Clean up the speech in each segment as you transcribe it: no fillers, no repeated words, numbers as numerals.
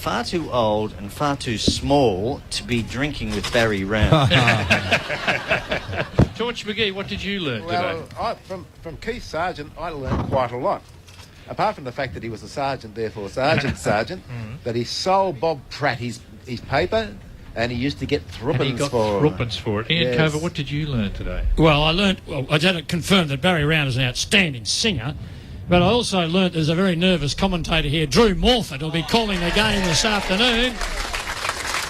far too old and far too small to be drinking with Barry Round. George McGee, what did you learn today? Well, from Keith Sargent, I learned quite a lot. Apart from the fact that he was a sergeant, therefore Sergeant, that he sold Bob Pratt his paper, and he used to get threepence for it. Ian Cover, what did you learn today? Well, I didn't confirm that Barry Round is an outstanding singer, but I also learnt there's a very nervous commentator here, Drew Morford, who'll be calling the game this afternoon.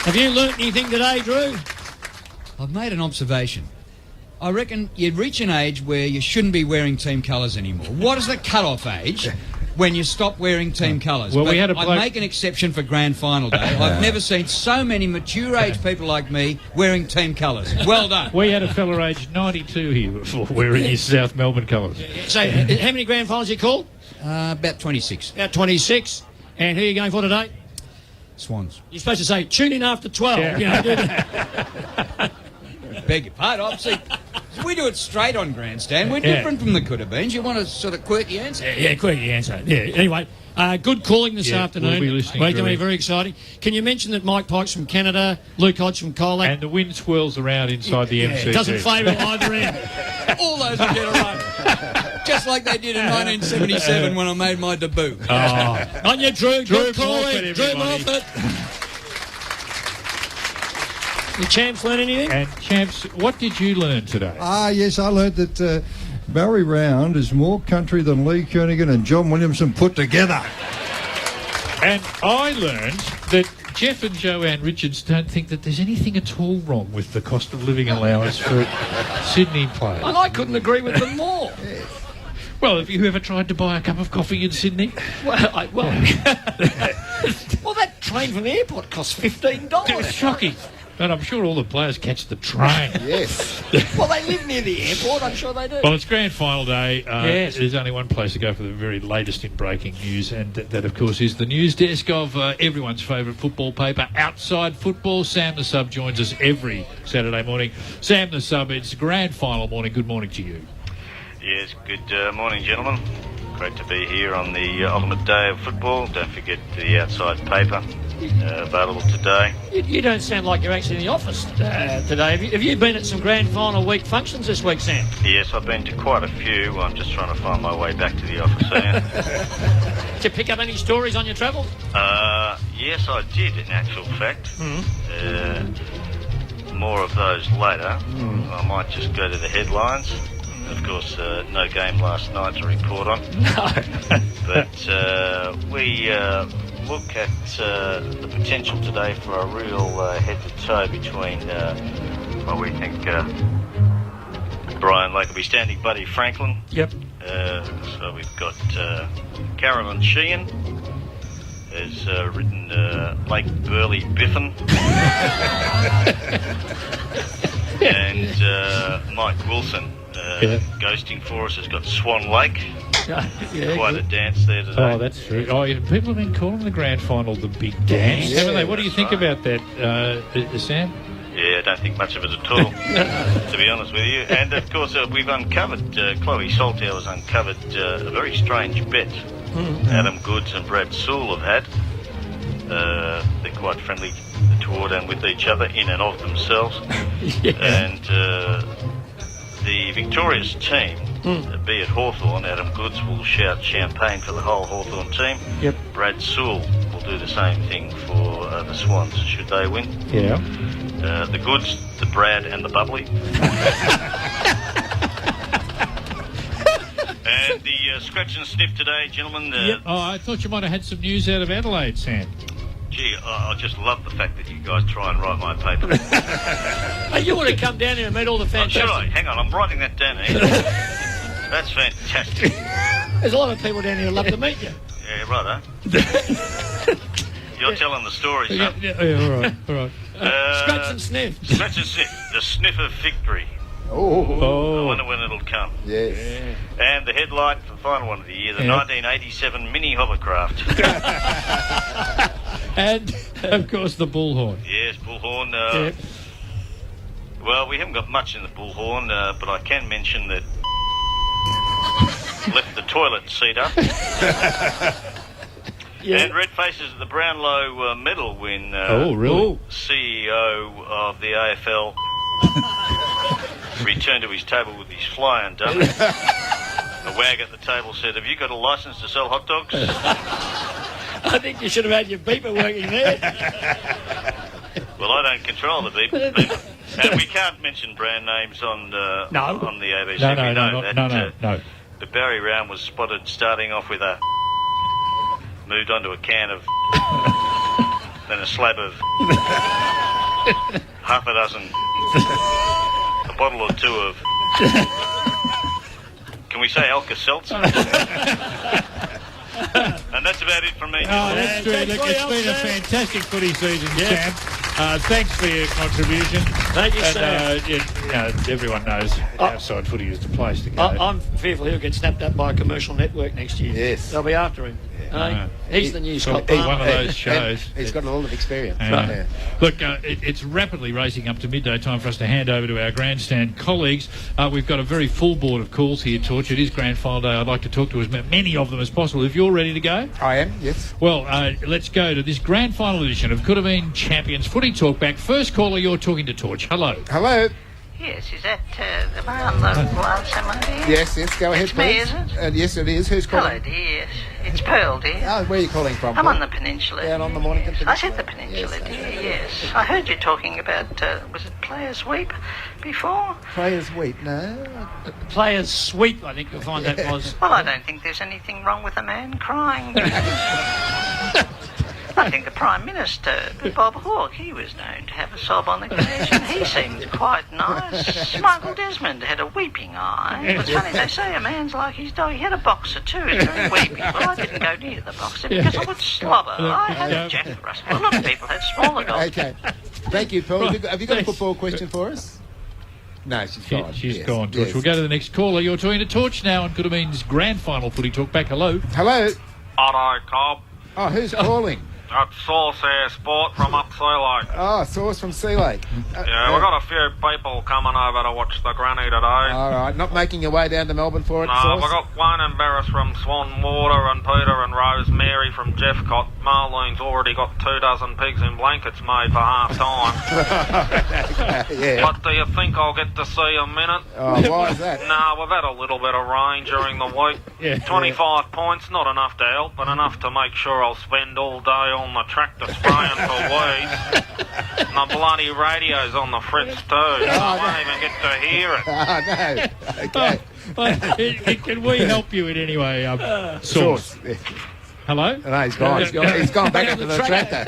Have you learnt anything today, Drew? I've made an observation. I reckon you'd reach an age where you shouldn't be wearing team colours anymore. What is the cut-off age when you stop wearing team colours? Well, I'd make an exception for grand final day. I've never seen so many mature age people like me wearing team colours. Well done. We had a fella aged 92 here before wearing his South Melbourne colours. So, how many grand finals you called? About 26. About 26. And who are you going for today? Swans. You're supposed to say, tune in after 12. Yeah. You know, do that. Beg your pardon. See, we do it straight on grandstand. We're different from the could-have-beens. You want a sort of quirky answer? Yeah, quirky answer. Yeah. Anyway, good calling this afternoon. We'll be listening. Going to be very exciting. Can you mention that Mike Pike's from Canada, Luke Hodge from Colac? And the wind swirls around inside the MCG. It doesn't favour either end. All those will get a run. Just like they did in 1977 when I made my debut. On you, Drew. Good calling. Morford, Drew everybody. Morford. The champs learn anything? And champs, what did you learn today? Yes, I learned that Barry Round is more country than Lee Kernaghan and John Williamson put together. And I learned that Jeff and Joanne Richards don't think that there's anything at all wrong with the cost of living allowance for Sydney players. And I couldn't agree with them more. Well, have you ever tried to buy a cup of coffee in Sydney? Well, that train from the airport costs $15. It's shocking. And I'm sure all the players catch the train. Yes. Well, they live near the airport. I'm sure they do. Well, it's grand final day. Yes. There's only one place to go for the very latest in breaking news, and that, of course, is the news desk of everyone's favourite football paper, Outside Football. Sam the Sub joins us every Saturday morning. Sam the Sub, it's grand final morning. Good morning to you. Yes, good morning, gentlemen. Great to be here on the ultimate day of football. Don't forget the Outside paper. Available today. You don't sound like you're actually in the office today. Have you been at some grand final week functions this week, Sam? Yes, I've been to quite a few. I'm just trying to find my way back to the office. Did you pick up any stories on your travels? Yes, I did, in actual fact. More of those later. I might just go to the headlines. Of course, no game last night to report on. No. But we look at the potential today for a real head-to-toe between what we think Brian Lake will be standing Buddy Franklin. Yep. So we've got Carolyn Sheehan has written Lake Burley Biffin. And Mike Wilson ghosting for us has got Swan Lake. Quite a dance there today. Oh, that's true. Oh, people have been calling the grand final the big dance, haven't they? What do you think about that, Sam? Yeah, I don't think much of it at all, to be honest with you. And, of course, we've uncovered, Chloe Salthour has uncovered a very strange bet Adam Goods and Brad Sewell have had. They're quite friendly toward and with each other, in and of themselves. And the victorious team, be it Hawthorn, Adam Goods will shout champagne for the whole Hawthorn team. Yep. Brad Sewell will do the same thing for the Swans, should they win. Yeah. The Goods, the Brad and the Bubbly. And the scratch and sniff today, gentlemen. Oh, I thought you might have had some news out of Adelaide, Sam. Gee, I just love the fact that you guys try and write my paper. Hey, you want to come down here and meet all the fantastic... Should I? Hang on, I'm writing that down here. That's fantastic. There's a lot of people down here who love to meet you. Yeah, righto. You're telling the story, son. Yeah, all right. Scratch and sniff. Scratch and sniff. The sniff of victory. I wonder when it'll come. Yes. And the headlight for the final one of the year, the 1987 Mini Hovercraft. And, of course, the bullhorn. Yes, bullhorn. Well, we haven't got much in the bullhorn, but I can mention that left the toilet seat up. And red faces at the Brownlow medal when really? CEO of the AFL returned to his table with his fly undone. The wag at the table said, "Have you got a licence to sell hot dogs?" I think you should have had your beeper working there. Well, I don't control the beeper. And we can't mention brand names on the ABC. No. But Barry Round was spotted starting off with a... moved on to a can of... then a slab of... half a dozen... a bottle or two of... can we say Alka-Seltzer? And that's about it from me. Oh, that's true. Look, it's been a fantastic footy season, Sam. Thanks for your contribution. Thank you, Sam. Everyone knows outside footy is the place to go. I'm fearful he'll get snapped up by a commercial network next year. Yes. They'll be after him. He's the new Scott He's Palmer. one of those shows. He's got a lot of experience. Yeah. Look, it's rapidly racing up to midday time for us to hand over to our grandstand colleagues. We've got a very full board of calls here, Torch. It is grand final day. I'd like to talk to as many of them as possible. If you're ready to go. I am, yes. Well, let's go to this grand final edition of Could Have Been Champions Footy Talkback. First caller, you're talking to Torch. Hello. Hello. Yes, is that the man, the wild salmon, dear? Yes, go ahead, It's me, please. is it? Yes, it is. Who's calling? Hello, dear, yes. It's Pearl, dear. Oh, where are you calling from? I'm on the peninsula. Down on the Mornington Peninsula? I said the peninsula, dear, yes. I heard you talking about, was it Players Sweep before? Players Weep, no. Players sweep, I think you'll find that was. Well, I don't think there's anything wrong with a man crying. I think the Prime Minister, Bob Hawke, he was known to have a sob on occasion. He seemed quite nice. Michael Desmond had a weeping eye. It was funny, they say a man's like his dog. He had a boxer too, it's very weepy. Well, I didn't go near the boxer because I would slobber. I had a Jack Russell. A lot of people had smaller dogs. Okay. Thank you, Paul. Have you got a football question for us? No, she's gone. She's Yes, gone, Torch. yes. We'll go to the next caller. You're talking to Torch now on Could Have Been's grand final footy talk back. Hello. Hello. Hello, Cobb. Oh, who's calling? That's Sauce Air Sport from up Sea Lake. Oh, Source from Sea Lake. Yeah, we've got a few people coming over to watch the granny today. All right, not making your way down to Melbourne for it, No, Source? we've got Wayne and Barris from Swan Water and Peter and Rose, Mary from Jeffcott. Marlene's already got 24 pigs in blankets made for half time. Yeah. But do you think I'll get to see a minute? Oh, why is that? No, we've had a little bit of rain during the week. Yeah. 25 points, not enough to help, but enough to make sure I'll spend all day on the tractor spraying for weeds. And the bloody radio's on the fritz too, so I won't even get to hear it. Oh, no. Okay. Can we help you in any way, Sauce? Yeah. Hello? No, he's gone. He's gone back up to the tractor.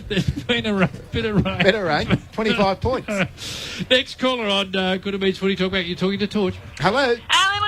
There's been a bit of rain. Better rain. 25 points. Next caller on Could Have Been Footy Talk Back. You're talking to Torch. Hello. Little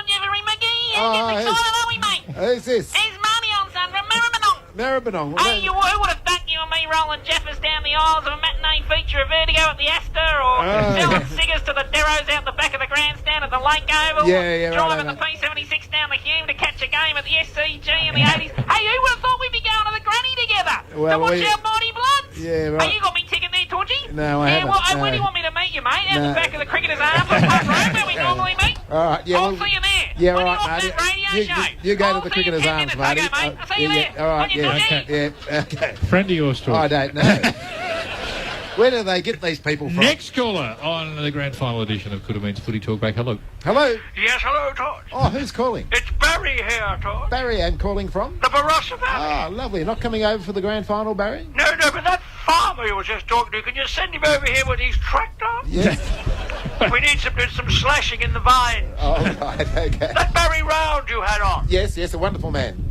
Jeffrey McGee, Oh, excited, are we, mate? Who's this? It's Marty on son from Maribyrnong. Maribyrnong. Hey, who would have thunk you and me rolling Jeffers down the aisles of a matinee feature of Vertigo at the Astor, or selling cigars to the Derros out the back of the grandstand at the Lake Oval, Yeah, driving right, the P76 down the Hume to catch a game at the SCG in the 80s. Hey, who would have thought we'd be going to the granny together Well, to watch we- our Mighty Bloods? Yeah, right. Hey, you got me ticket there, Torchy? No, I haven't, Well, hey, no. where do you want me to meet you, mate? Out No. the back of the Cricketers' Arms on Pub Road, where we normally meet? All right, yeah. I'll well, see you there. Yeah, When all are you right, off Marty. that radio show? You go to I'll the see you in Cricketers' 10 Arms, minutes. Marty. Okay, mate. I'll see you yeah, there. All right, On your yeah. Torchy. Yeah, okay. Friend of yours, Torch. I don't know. Where do they get these people from? Next caller on the grand final edition of Could Have Been's Footy Talk Back. Hello. Hello. Yes, hello, Todd. Oh, who's calling? It's Barry here, Todd. Barry, and calling from? The Barossa Valley. Oh, lovely. Not coming over for the grand final, Barry? No, but that farmer you were just talking to, can you send him over here with his tractor? Yes. We need some slashing in the vines. Oh, right, okay. That Barry Round you had on, Yes, a wonderful man.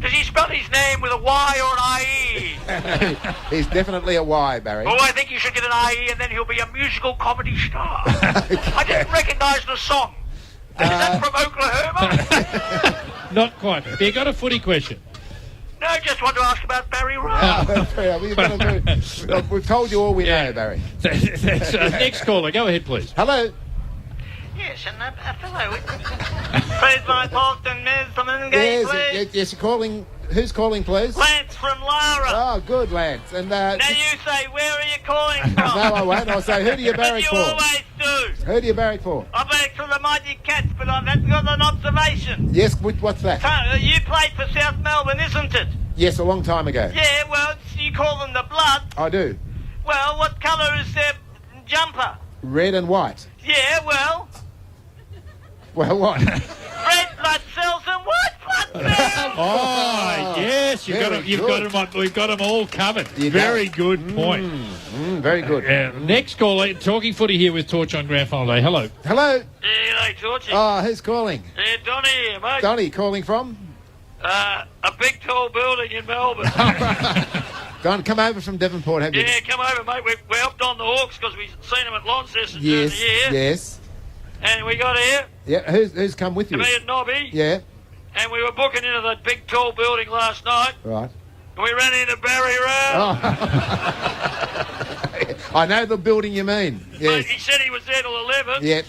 does he spell his name with a Y or an IE? He's definitely a Y, Barry. Oh, I think you should get an IE and then he'll be a musical comedy star. I didn't recognise the song. Is that from Oklahoma? Not quite. You got a footy question? No, just want to ask about Barry Round. We've told you all we know, Barry. Next caller. Go ahead, please. Hello. Yes, and a fellow with... Please, my Bolton Miz from Ingate, please. Yes, you're calling. Who's calling, please? Lance from Lara. Oh, good, Lance. And Now you say, where are you calling from? no, I won't. I'll say, who do you As barrack you for? always do. Who do you barrack for? I barrack for the Mighty Cats, but I've got an observation. Yes, what's that? So, you played for South Melbourne, isn't it? Yes, a long time ago. Yeah, well, you call them the Blood. I do. Well, what colour is their jumper? Red and white. Yeah, well, Well, what? red blood cells and white blood cells. Oh, yes, we've got them all covered. You Very go. good point. Very good. Next caller, Talking Footy here with Torch on Grand Final Day. Hello. Hello. Yeah, Torchy. Oh, who's calling? Yeah, Donny here, mate. Donny calling from? A big tall building in Melbourne. Don, come over from Devonport, have you? Yeah, come over, mate. We're up on the Hawks because we've seen them at Launceston during Yes, the year. yes. And we got here, Yeah, who's come with you? me and Nobby, Yeah, and we were booking into that big tall building last night, right. and we ran into Barry Rowe. Oh. I know the building you mean. Mate, Yes. he said he was there till 11. Yeah.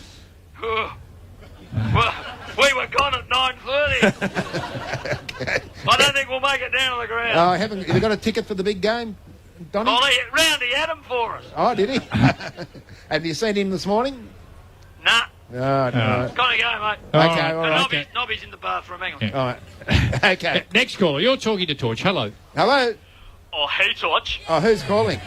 Well, we were gone at 9:30. I don't think we'll make it down to the ground. Oh, have you got a ticket for the big game, Donny? Oh, Roundy had him for us. Oh, did he? Have you seen him this morning? Nah, Oh, no. gotta go, mate. Okay, all And right. Nobby's in the bathroom, hang on. Yeah. All right. Okay. Next caller, you're talking to Torch. Hello. Hello. Oh, hey, Torch. Oh, who's calling?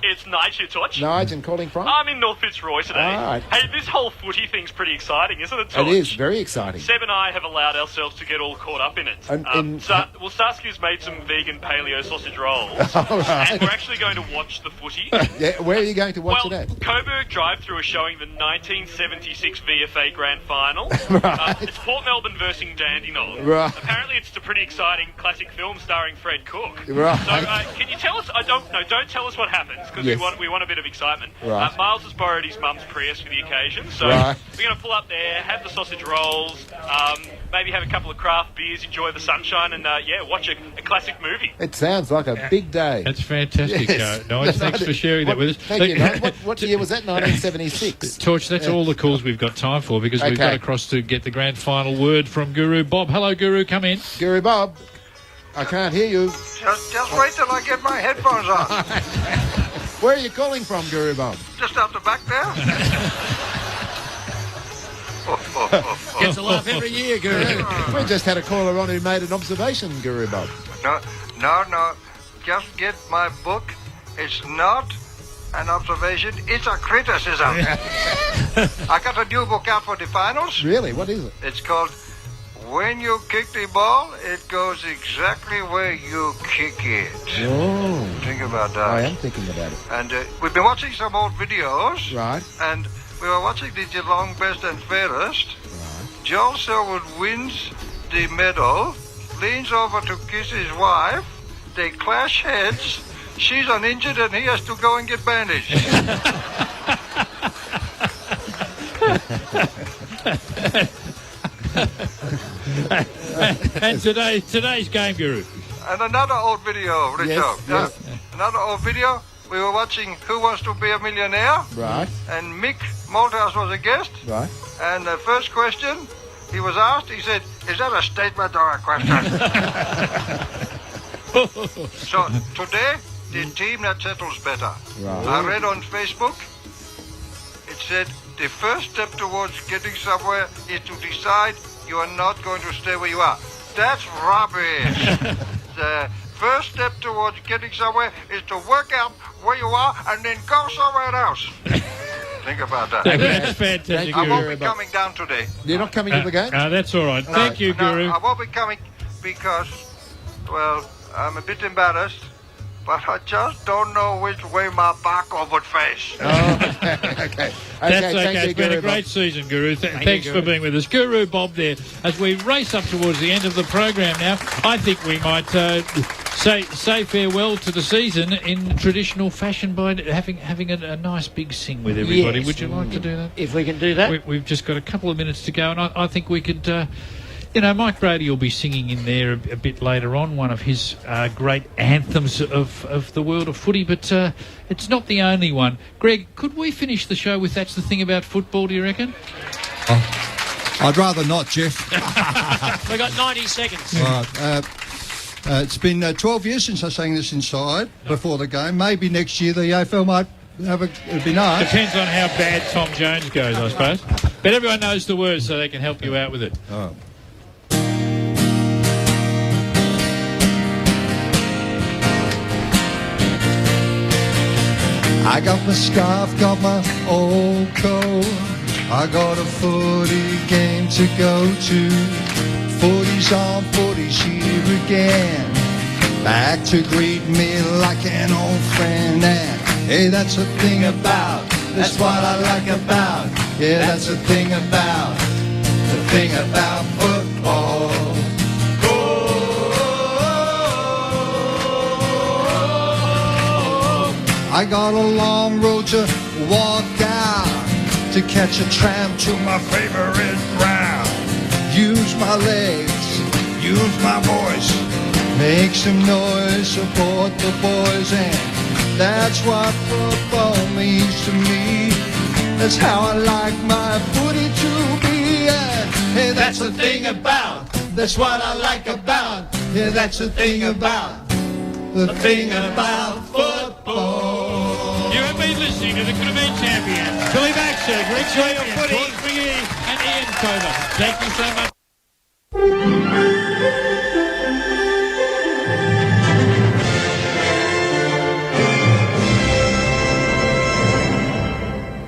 It's Nige, Torch. Nigel calling from? I'm in North Fitzroy today. All right. Hey, this whole footy thing's pretty exciting, isn't it, Torch? It is very exciting. Seb and I have allowed ourselves to get all caught up in it. Starsky's made some vegan paleo sausage rolls. All right. And we're actually going to watch the footy. Yeah, where are you going to watch Well, it at? Coburg Drive-Thru is showing the 1976 VFA Grand Final. Right. It's Port Melbourne versus Dandenong. Right. Apparently, it's a pretty exciting classic film starring Fred Cook. Right. So, can you tell us? I don't know. Don't tell us what happens because Yes. we want a bit of excitement. Right. Miles has borrowed his mum's Prius for the occasion, so Right. we're going to pull up there, have the sausage rolls, maybe have a couple of craft beers, enjoy the sunshine, and watch a classic movie. It sounds like a big day. That's fantastic, Yes. Nige. Thanks for sharing that with us. Thank you, Nigel. What year was that? 1976. Torch, that's all the calls we've got time for because we've got Okay. across to get the grand final word from Guru Bob. Hello, Guru. Come in. Guru Bob, I can't hear you. Just wait till I get my headphones on. Where are you calling from, Guru Bob? Just out the back there. Gets a laugh every year, Guru. We just had a caller on who made an observation, Guru Bob. No. Just get my book. It's not an observation. It's a criticism. I got a new book out for the finals. Really? What is it? It's called When You Kick the Ball, It Goes Exactly Where You Kick It. Oh, Think about that. I am thinking about it. And we've been watching some old videos. Right. And we were watching the Geelong Best and Fairest. Joel Selwood wins the medal, leans over to kiss his wife. They clash heads. She's uninjured and he has to go and get bandaged. And today's game, Guru. And another old video, Richard. Yes. Another old video. We were watching Who Wants to Be a Millionaire? Right. And Mick Malthouse was a guest. Right. And the first question he was asked, he said, "Is that a statement or a question?" So today, the team that settles better. Right. I read on Facebook, it said, the first step towards getting somewhere is to decide you are not going to stay where you are. That's rubbish. The first step towards getting somewhere is to work out where you are and then go somewhere else. Think about that. That's fantastic, I won't Guru. be coming down today. You're not coming to the game? That's all right. Thank you, No, Guru. I won't be coming because, well, I'm a bit embarrassed, but I just don't know which way my barcode would face. Oh, okay. That's okay. Thank you, It's been Guru a great Bob. season, Guru. Thanks you, for Guru. being with us. Guru Bob there. As we race up towards the end of the program now, I think we might say farewell to the season in traditional fashion by having a nice big sing with everybody. Yes. Would you like to do that? If we can do that. We've just got a couple of minutes to go, and I think we could... Mike Brady will be singing in there a bit later on, one of his great anthems of the world of footy, but it's not the only one. Greg, could we finish the show with That's the Thing About Football, do you reckon? I'd rather not, Jeff. We've got 90 seconds. Right. It's been 12 years since I sang this inside before the game. Maybe next year the AFL might have it'd be nice. Depends on how bad Tom Jones goes, I suppose. But everyone knows the words, so they can help you out with it. Oh. I got my scarf, got my old coat. I got a footy game to go to. Footy's on, footy's here again. Back to greet me like an old friend. And hey, that's the thing about, that's what I like about. Yeah, that's the thing about football. I got a long road to walk out to catch a tram to my favorite ground. Use my legs, use my voice, make some noise, support the boys, and that's what football means to me. That's how I like my footy to be. Yeah. Hey, that's the thing about, that's what I like about. Yeah, that's the thing about football. You have been listening to the Could Have Been Champions. Billy Baxter, Greg Champion, George McGee and Ian Cover. Thank you so much.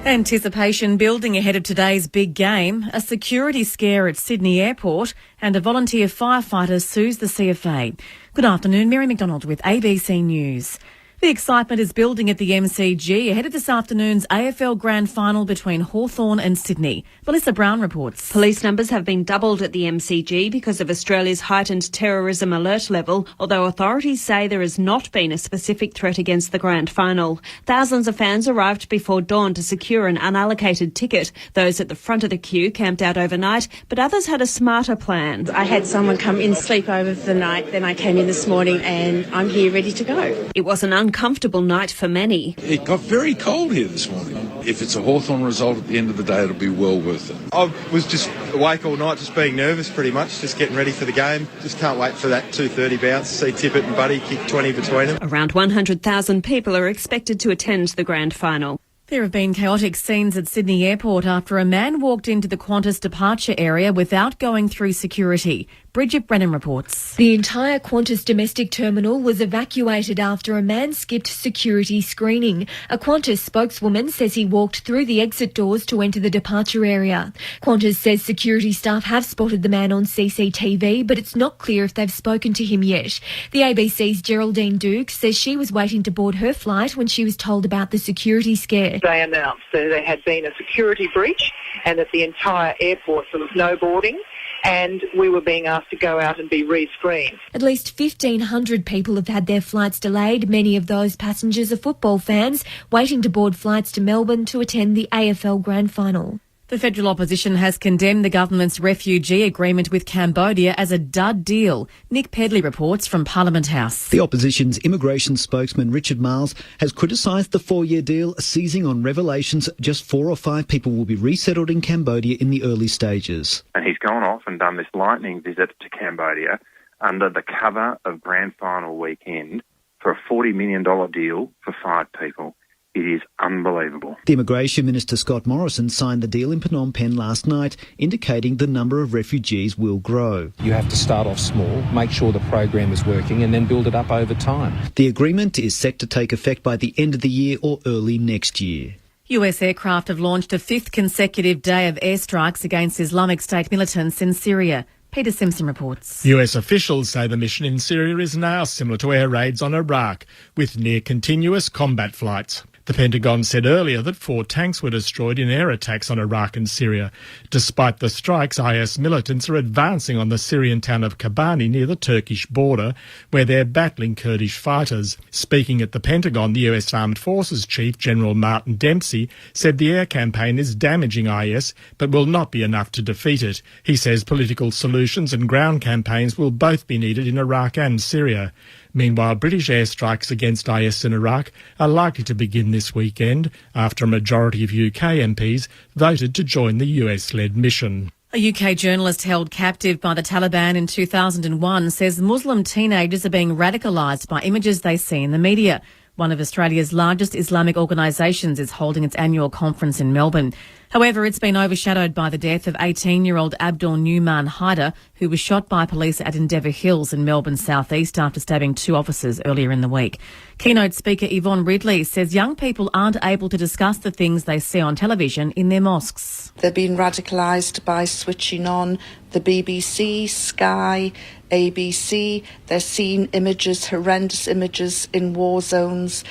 Anticipation building ahead of today's big game, a security scare at Sydney Airport, and a volunteer firefighter sues the CFA. Good afternoon, Mary McDonald with ABC News. The excitement is building at the MCG ahead of this afternoon's AFL Grand Final between Hawthorn and Sydney. Melissa Brown reports. Police numbers have been doubled at the MCG because of Australia's heightened terrorism alert level, although authorities say there has not been a specific threat against the Grand Final. Thousands of fans arrived before dawn to secure an unallocated ticket. Those at the front of the queue camped out overnight, but others had a smarter plan. I had someone come in, sleep over for the night, then I came in this morning and I'm here ready to go. It was an uncomfortable night for many. It got very cold here this morning. If it's a Hawthorn result at the end of the day, it'll be well worth it. I was just awake all night, just being nervous pretty much, just getting ready for the game. Just can't wait for that 2:30 bounce, see Tippett and Buddy kick 20 between them. Around 100,000 people are expected to attend the Grand Final. There have been chaotic scenes at Sydney Airport after a man walked into the Qantas departure area without going through security. Bridget Brennan reports. The entire Qantas domestic terminal was evacuated after a man skipped security screening. A Qantas spokeswoman says he walked through the exit doors to enter the departure area. Qantas says security staff have spotted the man on CCTV, but it's not clear if they've spoken to him yet. The ABC's Geraldine Duke says she was waiting to board her flight when she was told about the security scare. They announced that there had been a security breach and that the entire airport, there was no boarding, and we were being asked to go out and be re-screened. At least 1,500 people have had their flights delayed. Many of those passengers are football fans waiting to board flights to Melbourne to attend the AFL Grand Final. The federal opposition has condemned the government's refugee agreement with Cambodia as a dud deal. Nick Pedley reports from Parliament House. The opposition's immigration spokesman Richard Marles has criticised the 4-year deal, seizing on revelations just 4 or 5 people will be resettled in Cambodia in the early stages. And he's gone off and done this lightning visit to Cambodia under the cover of Grand Final weekend for a $40 million deal for 5 people. It is unbelievable. The Immigration Minister Scott Morrison signed the deal in Phnom Penh last night, indicating the number of refugees will grow. You have to start off small, make sure the program is working, and then build it up over time. The agreement is set to take effect by the end of the year or early next year. US aircraft have launched a 5th consecutive day of airstrikes against Islamic State militants in Syria. Peter Simpson reports. US officials say the mission in Syria is now similar to air raids on Iraq, with near-continuous combat flights. The Pentagon said earlier that 4 tanks were destroyed in air attacks on Iraq and Syria. Despite the strikes, IS militants are advancing on the Syrian town of Kobani near the Turkish border, where they're battling Kurdish fighters. Speaking at the Pentagon, the US Armed Forces Chief General Martin Dempsey said the air campaign is damaging IS, but will not be enough to defeat it. He says political solutions and ground campaigns will both be needed in Iraq and Syria. Meanwhile, British airstrikes against IS in Iraq are likely to begin this weekend after a majority of UK MPs voted to join the US-led mission. A UK journalist held captive by the Taliban in 2001 says Muslim teenagers are being radicalised by images they see in the media. One of Australia's largest Islamic organisations is holding its annual conference in Melbourne. However, it's been overshadowed by the death of 18-year-old Abdul Numan Haider, who was shot by police at Endeavour Hills in Melbourne's southeast after stabbing 2 officers earlier in the week. Keynote speaker Yvonne Ridley says young people aren't able to discuss the things they see on television in their mosques. They're being radicalised by switching on the BBC, Sky, ABC. They're seeing images, horrendous images in war zones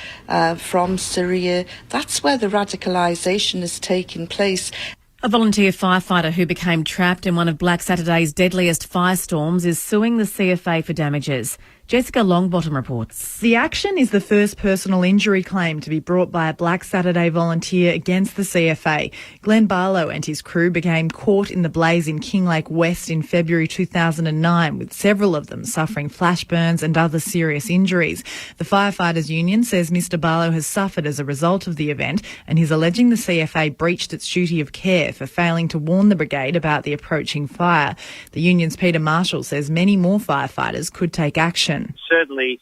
from Syria. That's where the radicalisation is taking place. A volunteer firefighter who became trapped in one of Black Saturday's deadliest firestorms is suing the CFA for damages. Jessica Longbottom reports. The action is the first personal injury claim to be brought by a Black Saturday volunteer against the CFA. Glenn Barlow and his crew became caught in the blaze in Kinglake West in February 2009, with several of them suffering flash burns and other serious injuries. The Firefighters Union says Mr Barlow has suffered as a result of the event, and he's alleging the CFA breached its duty of care for failing to warn the brigade about the approaching fire. The union's Peter Marshall says many more firefighters could take action. Certainly,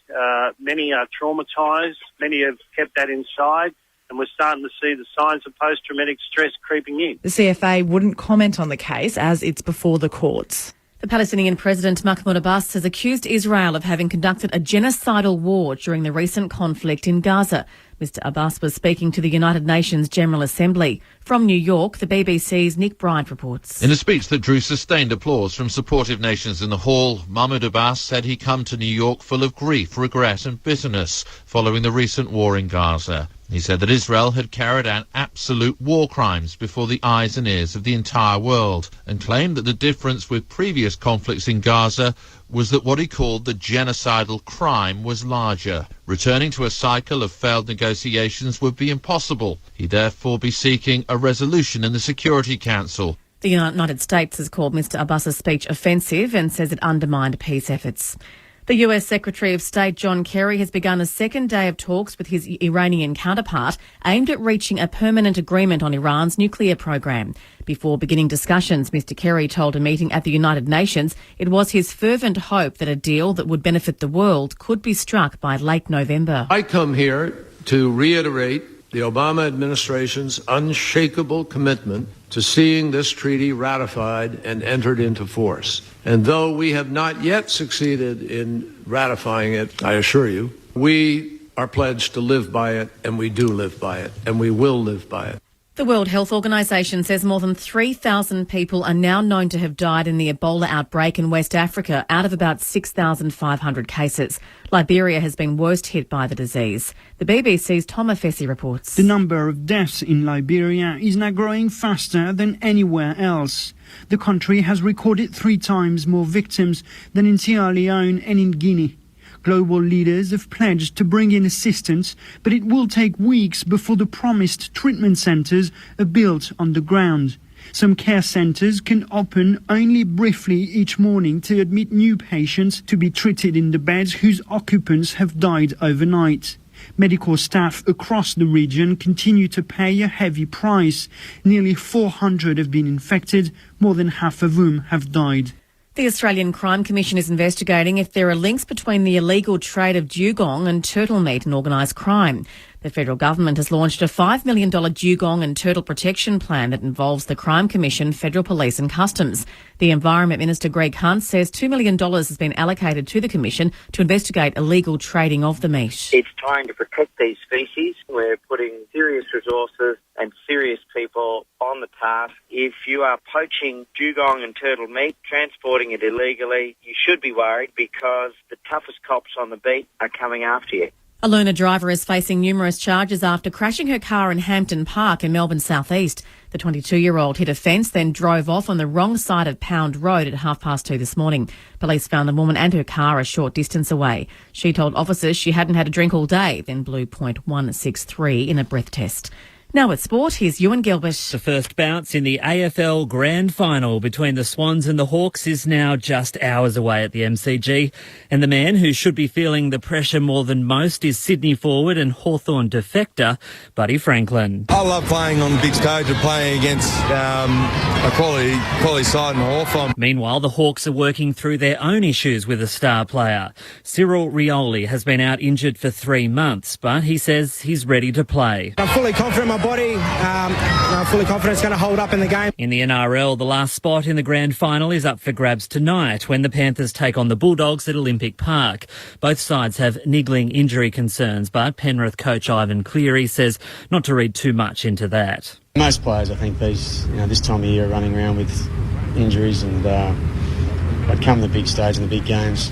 many are traumatised, many have kept that inside, and we're starting to see the signs of post-traumatic stress creeping in. The CFA wouldn't comment on the case as it's before the courts. The Palestinian President Mahmoud Abbas has accused Israel of having conducted a genocidal war during the recent conflict in Gaza. Mr Abbas was speaking to the United Nations General Assembly. From New York, the BBC's Nick Bryant reports. In a speech that drew sustained applause from supportive nations in the hall, Mahmoud Abbas said he'd come to New York full of grief, regret and bitterness following the recent war in Gaza. He said that Israel had carried out absolute war crimes before the eyes and ears of the entire world, and claimed that the difference with previous conflicts in Gaza was that what he called the genocidal crime was larger. Returning to a cycle of failed negotiations would be impossible. He'd therefore be seeking a resolution in the Security Council. The United States has called Mr Abbas's speech offensive and says it undermined peace efforts. The US Secretary of State John Kerry has begun a second day of talks with his Iranian counterpart aimed at reaching a permanent agreement on Iran's nuclear program. Before beginning discussions, Mr Kerry told a meeting at the United Nations it was his fervent hope that a deal that would benefit the world could be struck by late November. I come here to reiterate the Obama administration's unshakable commitment to seeing this treaty ratified and entered into force. And though we have not yet succeeded in ratifying it, I assure you, we are pledged to live by it, and we do live by it, and we will live by it. The World Health Organization says more than 3,000 people are now known to have died in the Ebola outbreak in West Africa out of about 6,500 cases. Liberia has been worst hit by the disease. The BBC's Tom Afesi reports. The number of deaths in Liberia is now growing faster than anywhere else. The country has recorded 3 times more victims than in Sierra Leone and in Guinea. Global leaders have pledged to bring in assistance, but it will take weeks before the promised treatment centres are built on the ground. Some care centres can open only briefly each morning to admit new patients to be treated in the beds whose occupants have died overnight. Medical staff across the region continue to pay a heavy price. Nearly 400 have been infected, more than half of whom have died. The Australian Crime Commission is investigating if there are links between the illegal trade of dugong and turtle meat and organised crime. The federal government has launched a $5 million dugong and turtle protection plan that involves the Crime Commission, Federal Police and Customs. The Environment Minister Greg Hunt says $2 million has been allocated to the Commission to investigate illegal trading of the meat. It's trying to protect these species. We're putting serious resources and serious people on the task. If you are poaching dugong and turtle meat, transporting it illegally, you should be worried because the toughest cops on the beat are coming after you. A learner driver is facing numerous charges after crashing her car in Hampton Park in Melbourne southeast. The 22-year-old hit a fence, then drove off on the wrong side of Pound Road at 2:30 this morning. Police found the woman and her car a short distance away. She told officers she hadn't had a drink all day, then blew .163 in a breath test. Now at sport, here's Ewan Gilbert. The first bounce in the AFL Grand Final between the Swans and the Hawks is now just hours away at the MCG. And the man who should be feeling the pressure more than most is Sydney forward and Hawthorn defector, Buddy Franklin. I love playing on the big stage and playing against a quality side in Hawthorn. Meanwhile, the Hawks are working through their own issues with a star player. Cyril Rioli has been out injured for 3 months, but he says he's ready to play. I'm fully confident in my body. I'm fully confident it's going to hold up in the game. In the NRL, the last spot in the grand final is up for grabs tonight when the Panthers take on the Bulldogs at Olympic Park. Both sides have niggling injury concerns, but Penrith coach Ivan Cleary says not to read too much into that. Most players, I think, this time of year are running around with injuries, and but come the big stage and the big games,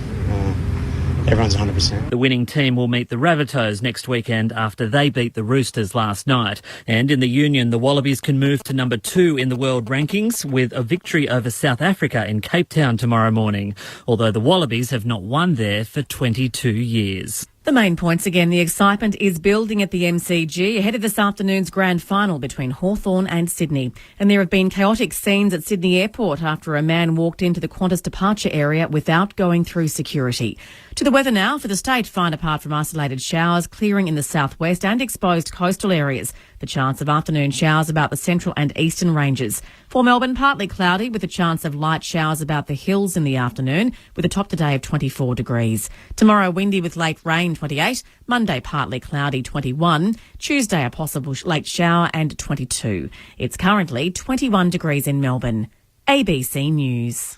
everyone's 100%. The winning team will meet the Rabbitohs next weekend after they beat the Roosters last night. And in the Union, the Wallabies can move to number 2 in the world rankings with a victory over South Africa in Cape Town tomorrow morning, although the Wallabies have not won there for 22 years. The main points again. The excitement is building at the MCG ahead of this afternoon's grand final between Hawthorn and Sydney. And there have been chaotic scenes at Sydney Airport after a man walked into the Qantas departure area without going through security. To the weather now. For the state, fine apart from isolated showers, clearing in the southwest and exposed coastal areas. The chance of afternoon showers about the central and eastern ranges. For Melbourne, partly cloudy with a chance of light showers about the hills in the afternoon with a top today of 24 degrees. Tomorrow, windy with late rain, 28. Monday, partly cloudy, 21. Tuesday, a possible late shower and 22. It's currently 21 degrees in Melbourne. ABC News.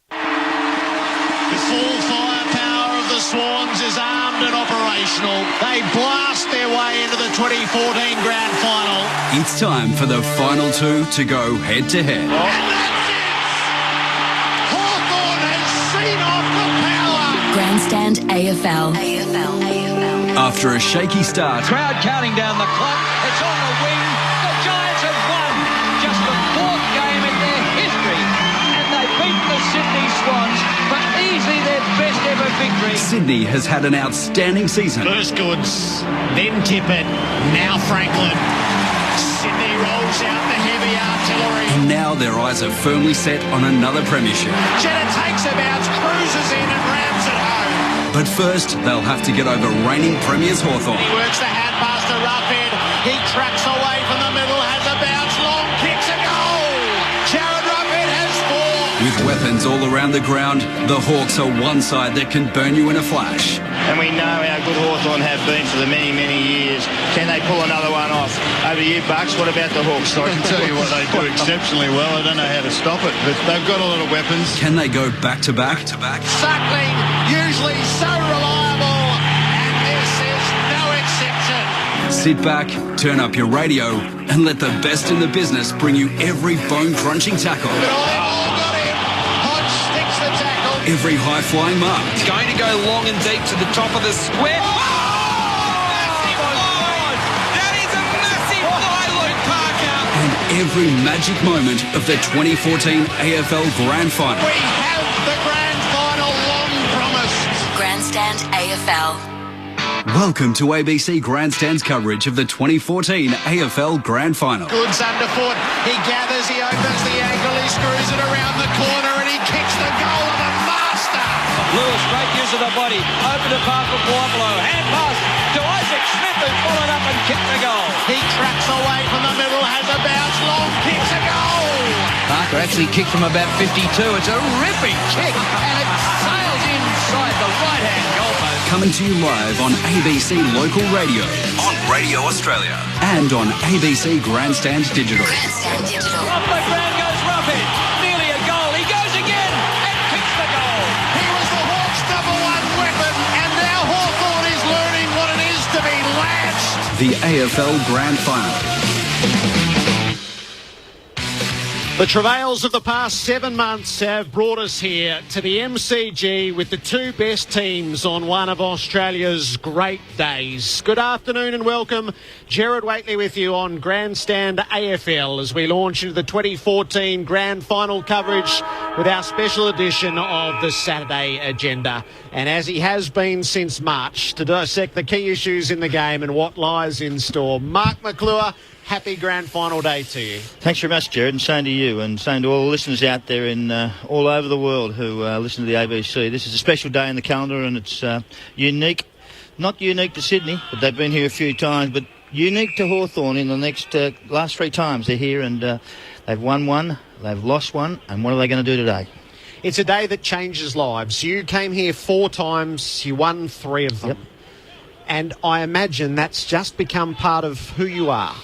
The full firepower of the Swans is armed and operational. They blast their way into the 2014 Grand Final. It's time for the final two to go head-to-head. And that's it! Hawthorn has seen off the power. Grandstand AFL. After a shaky start, Crowd counting down the clock. It's on the wing. The Giants have won. Just the 4th game in their history. And they beat the Sydney Swans for easily their best ever victory. Sydney has had an outstanding season. First Goods, then Tippett, now Franklin. Sydney rolls out the heavy artillery. And now their eyes are firmly set on another premiership. Jenner takes a bounce, cruises in and rams it home. But first, they'll have to get over reigning premiers Hawthorn. He works the hand past the rough head. He tracks away from the middle, has a bounce, long kicks a goal. Jared Roughhead has 4. With weapons all around the ground, the Hawks are one side that can burn you in a flash. And we know how good Hawthorn have been for the many, many years. Can they pull another one off? Over to you, Bucks. What about the Hawks? I can tell you what they do exceptionally well. I don't know how to stop it, but they've got a lot of weapons. Can they go back-to-back? Suckling, usually so reliable, and this is no exception. Sit back, turn up your radio, and let the best in the business bring you every bone-crunching tackle. Every high-flying mark. It's going to go long and deep to the top of the square. Oh! Massive line! That is a massive fly, Luke Parker! And every magic moment of the 2014 AFL Grand Final. We have the Grand Final long promised. Grandstand AFL. Welcome to ABC Grandstand's coverage of the 2014 AFL Grand Final. Goods underfoot. He gathers, he opens the angle, he screws it around the corner, and he kicks the goal of a master. Lewis, great use of the body. Open the path for Boisvelo. Hand pass to Isaac Smith, who followed up and kicked the goal. He tracks away from the middle, has a bounce, long kicks a goal. Parker actually kicked from about 52. It's a ripping kick, and it sails inside the right-hand goalpost. Coming to you live on ABC Local Radio, on Radio Australia, and on ABC Grandstand Digital. Grandstand Digital. Off the ground goes Roughhead. Nearly a goal. He goes again and kicks the goal. He was the Hawks' #1 weapon, and now Hawthorn is learning what it is to be lanced. The AFL Grand Final. The travails of the past 7 months have brought us here to the MCG with the two best teams on one of Australia's great days. Good afternoon and welcome. Gerard Whateley with you on Grandstand AFL as we launch into the 2014 Grand Final coverage with our special edition of the Saturday Agenda. And as he has been since March, to dissect the key issues in the game and what lies in store, Mark McClure, happy Grand Final day to you. Thanks very much, Gerard, and same to you, and same to all the listeners out there in all over the world who listen to the ABC. This is a special day in the calendar, and it's unique. Not unique to Sydney, but they've been here a few times, but unique to Hawthorn in the last 3 times they're here, and they've won one, they've lost one, and what are they going to do today? It's a day that changes lives. You came here 4 times, you won 3 of them. Yep. And I imagine that's just become part of who you are.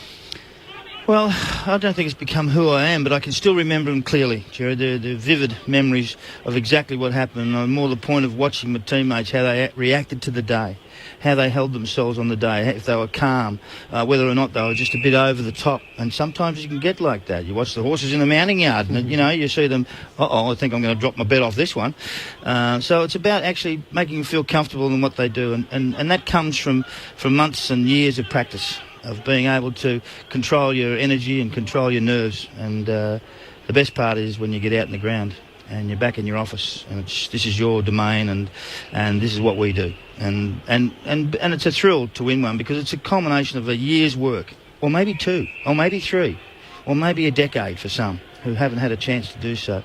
Well, I don't think it's become who I am, but I can still remember them clearly, Gerard. They're vivid memories of exactly what happened. And more the point of watching my teammates, how they reacted to the day, how they held themselves on the day, if they were calm, whether or not they were just a bit over the top. And sometimes you can get like that. You watch the horses in the mounting yard, and you see them, I think I'm going to drop my bet off this one. So it's about actually making them feel comfortable in what they do. And that comes from months and years of practice, of being able to control your energy and control your nerves. And the best part is when you get out in the ground and you're back in your office and this is your domain and this is what we do. And it's a thrill to win one because it's a culmination of a year's work, or maybe 2, or maybe 3, or maybe a decade for some who haven't had a chance to do so.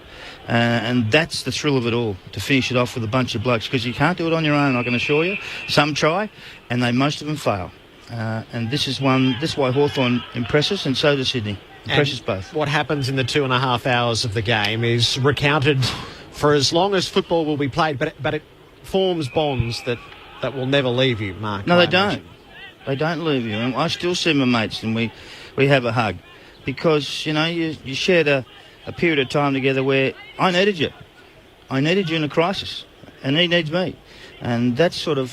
And that's the thrill of it all, to finish it off with a bunch of blokes, because you can't do it on your own, I can assure you. Some try, and most of them fail. And this is why Hawthorn impresses, and so does Sydney. Impresses both. What happens in the 2.5 hours of the game is recounted for as long as football will be played, but it forms bonds that will never leave you, Mark. No, they don't. They don't leave you. And I still see my mates, and we have a hug, because you shared a period of time together where I needed you. I needed you in a crisis, and he needs me, and that's sort of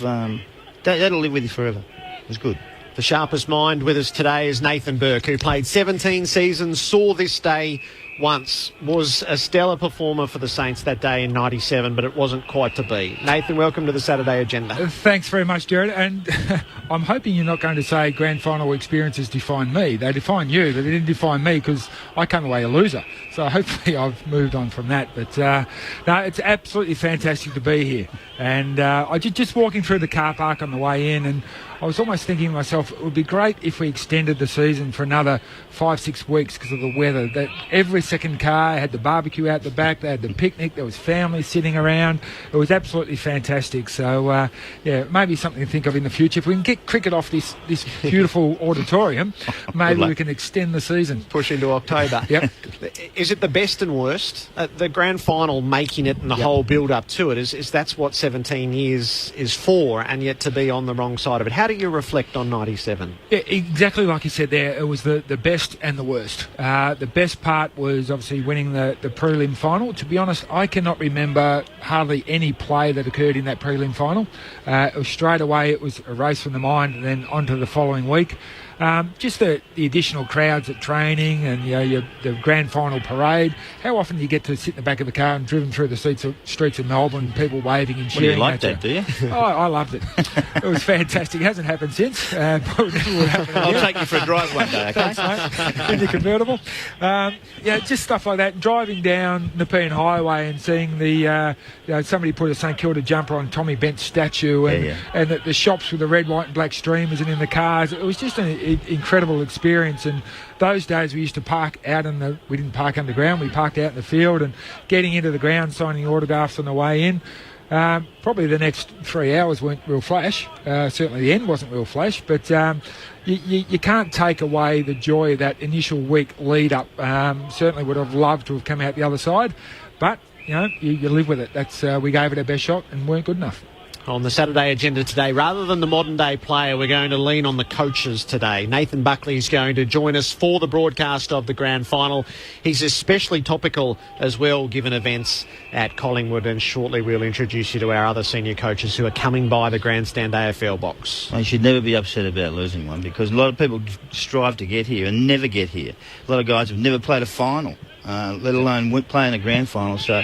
that'll live with you forever. It was good. The sharpest mind with us today is Nathan Burke, who played 17 seasons, saw this day once, was a stellar performer for the Saints that day in 97, but it wasn't quite to be. Nathan, welcome to the Saturday Agenda. Thanks very much, Gerard. And I'm hoping you're not going to say grand final experiences define me. They define you, but they didn't define me, because I came away a loser. So hopefully I've moved on from that. But no, it's absolutely fantastic to be here. And I just walking through the car park on the way in, and I was almost thinking to myself, it would be great if we extended the season for another 5-6 weeks because of the weather. That every second car had the barbecue out the back, they had the picnic, there was families sitting around. It was absolutely fantastic. So, maybe something to think of in the future. If we can get cricket off this beautiful auditorium, maybe we can extend the season. Push into October. Yep. Is it the best and worst? The grand final, making it and the whole build-up to it, is that's what 17 years is for, and yet to be on the wrong side of it. How do you reflect on 97? Yeah, exactly like you said there. It was the best and the worst. The best part was obviously winning the prelim final. To be honest, I cannot remember hardly any play that occurred in that prelim final. It was straight away, it was a race from the mind and then on to the following week. Just the additional crowds at training and the grand final parade. How often do you get to sit in the back of the car and driven through the streets of Melbourne, people waving and cheering? Well, you like that, do you? I loved it. It was fantastic. It hasn't happened since. I'll take you for a drive one day, okay? Thanks, mate. In your convertible. Just stuff like that. Driving down Nepean Highway and seeing somebody put a St Kilda jumper on Tommy Bent's statue, and the shops with the red, white and black streamers and in the cars. It was just an incredible experience. And those days we used to park out we didn't park underground, we parked out in the field, and getting into the ground, signing autographs on the way in. Probably the next 3 hours weren't real flash. Certainly the end wasn't real flash, but you can't take away the joy of that initial week lead up. Certainly would have loved to have come out the other side, but you live with it. That's we gave it our best shot and weren't good enough. On the Saturday Agenda today, rather than the modern-day player, we're going to lean on the coaches today. Nathan Buckley is going to join us for the broadcast of the grand final. He's especially topical as well, given events at Collingwood, and shortly we'll introduce you to our other senior coaches who are coming by the Grandstand AFL box. You should never be upset about losing one, because a lot of people strive to get here and never get here. A lot of guys have never played a final. let alone playing a grand final. So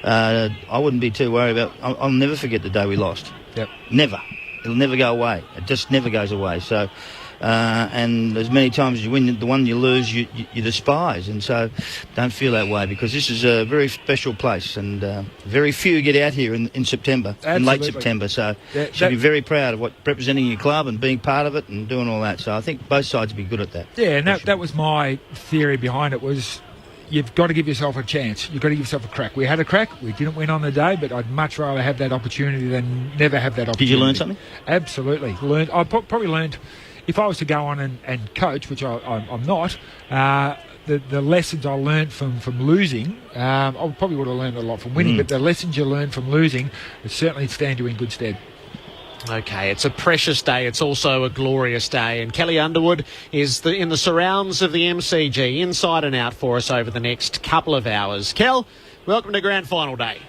I wouldn't be too worried about. I'll never forget the day we lost. Yep. Never. It'll never go away. It just never goes away. So, and as many times as you win, the one you lose, you despise. And so don't feel that way, because this is a very special place, and very few get out here in September, in late September. So you should be very proud of representing your club and being part of it and doing all that. So I think both sides would be good at that. Yeah, and that was my theory behind it, was you've got to give yourself a chance. You've got to give yourself a crack. We had a crack. We didn't win on the day, but I'd much rather have that opportunity than never have that opportunity. Did you learn something? Absolutely. I probably learned, if I was to go on and coach, which I'm not, the lessons I learned from losing, I probably would have learned a lot from winning, but the lessons you learn from losing would certainly stand you in good stead. Okay, it's a precious day. It's also a glorious day. And Kelly Underwood is in the surrounds of the MCG, inside and out for us over the next couple of hours. Kel, welcome to Grand Final Day.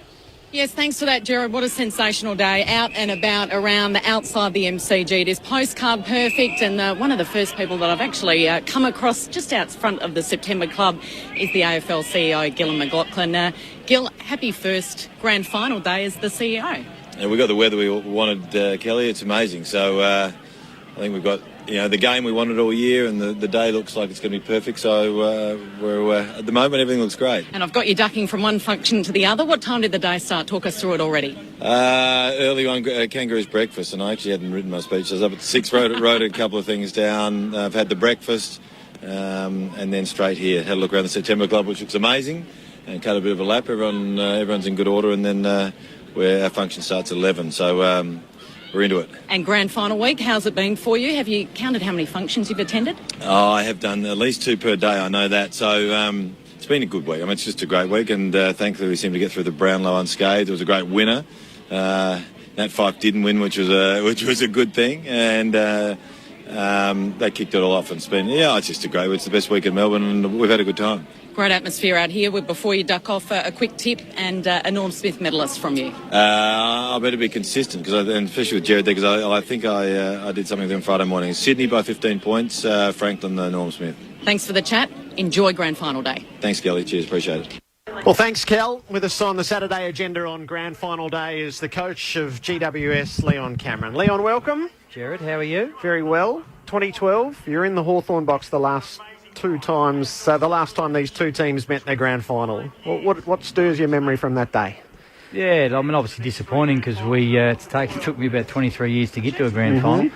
Yes, thanks for that, Jared. What a sensational day. Out and about around outside the MCG. It is postcard perfect, and one of the first people that I've actually come across just out front of the September Club is the AFL CEO, Gillon McLachlan. Gil, happy first Grand Final day as the CEO. Yeah, we got the weather we wanted, Kelly. It's amazing. So I think we've got the game we wanted all year, and the day looks like it's going to be perfect. So we're at the moment everything looks great. And I've got you ducking from one function to the other. What time did the day start? Talk us through it already. Early on, Kangaroo's breakfast, and I actually hadn't written my speech. I was up at 6, wrote a couple of things down. I've had the breakfast, and then straight here. Had a look around the September Club, which looks amazing, and cut a bit of a lap. Everyone's in good order, and then where our function starts at 11. So we're into it. And Grand Final week, how's it been for you? Have you counted how many functions you've attended? Oh, I have done at least 2 per day, I know that. So it's been a good week. I mean, it's just a great week, and thankfully we seem to get through the Brownlow unscathed. It was a great winner. Nat Fyfe didn't win, which was a good thing, and they kicked it all off. And it's just a great week. It's the best week in Melbourne, and we've had a good time. Great atmosphere out here. Before you duck off, a quick tip and a Norm Smith medalist from you. I better be consistent, and especially with Jared there, because I think I did something with him Friday morning. Sydney by 15 points, Franklin, Norm Smith. Thanks for the chat. Enjoy Grand Final Day. Thanks, Kelly. Cheers. Appreciate it. Well, thanks, Kel. With us on the Saturday agenda on Grand Final Day is the coach of GWS, Leon Cameron. Leon, welcome. Jared, how are you? Very well. 2012, you're in the Hawthorn box the last 2 times, the last time these 2 teams met in their grand final. What stirs your memory from that day? Yeah, I mean, obviously disappointing, because it took me about 23 years to get to a grand final.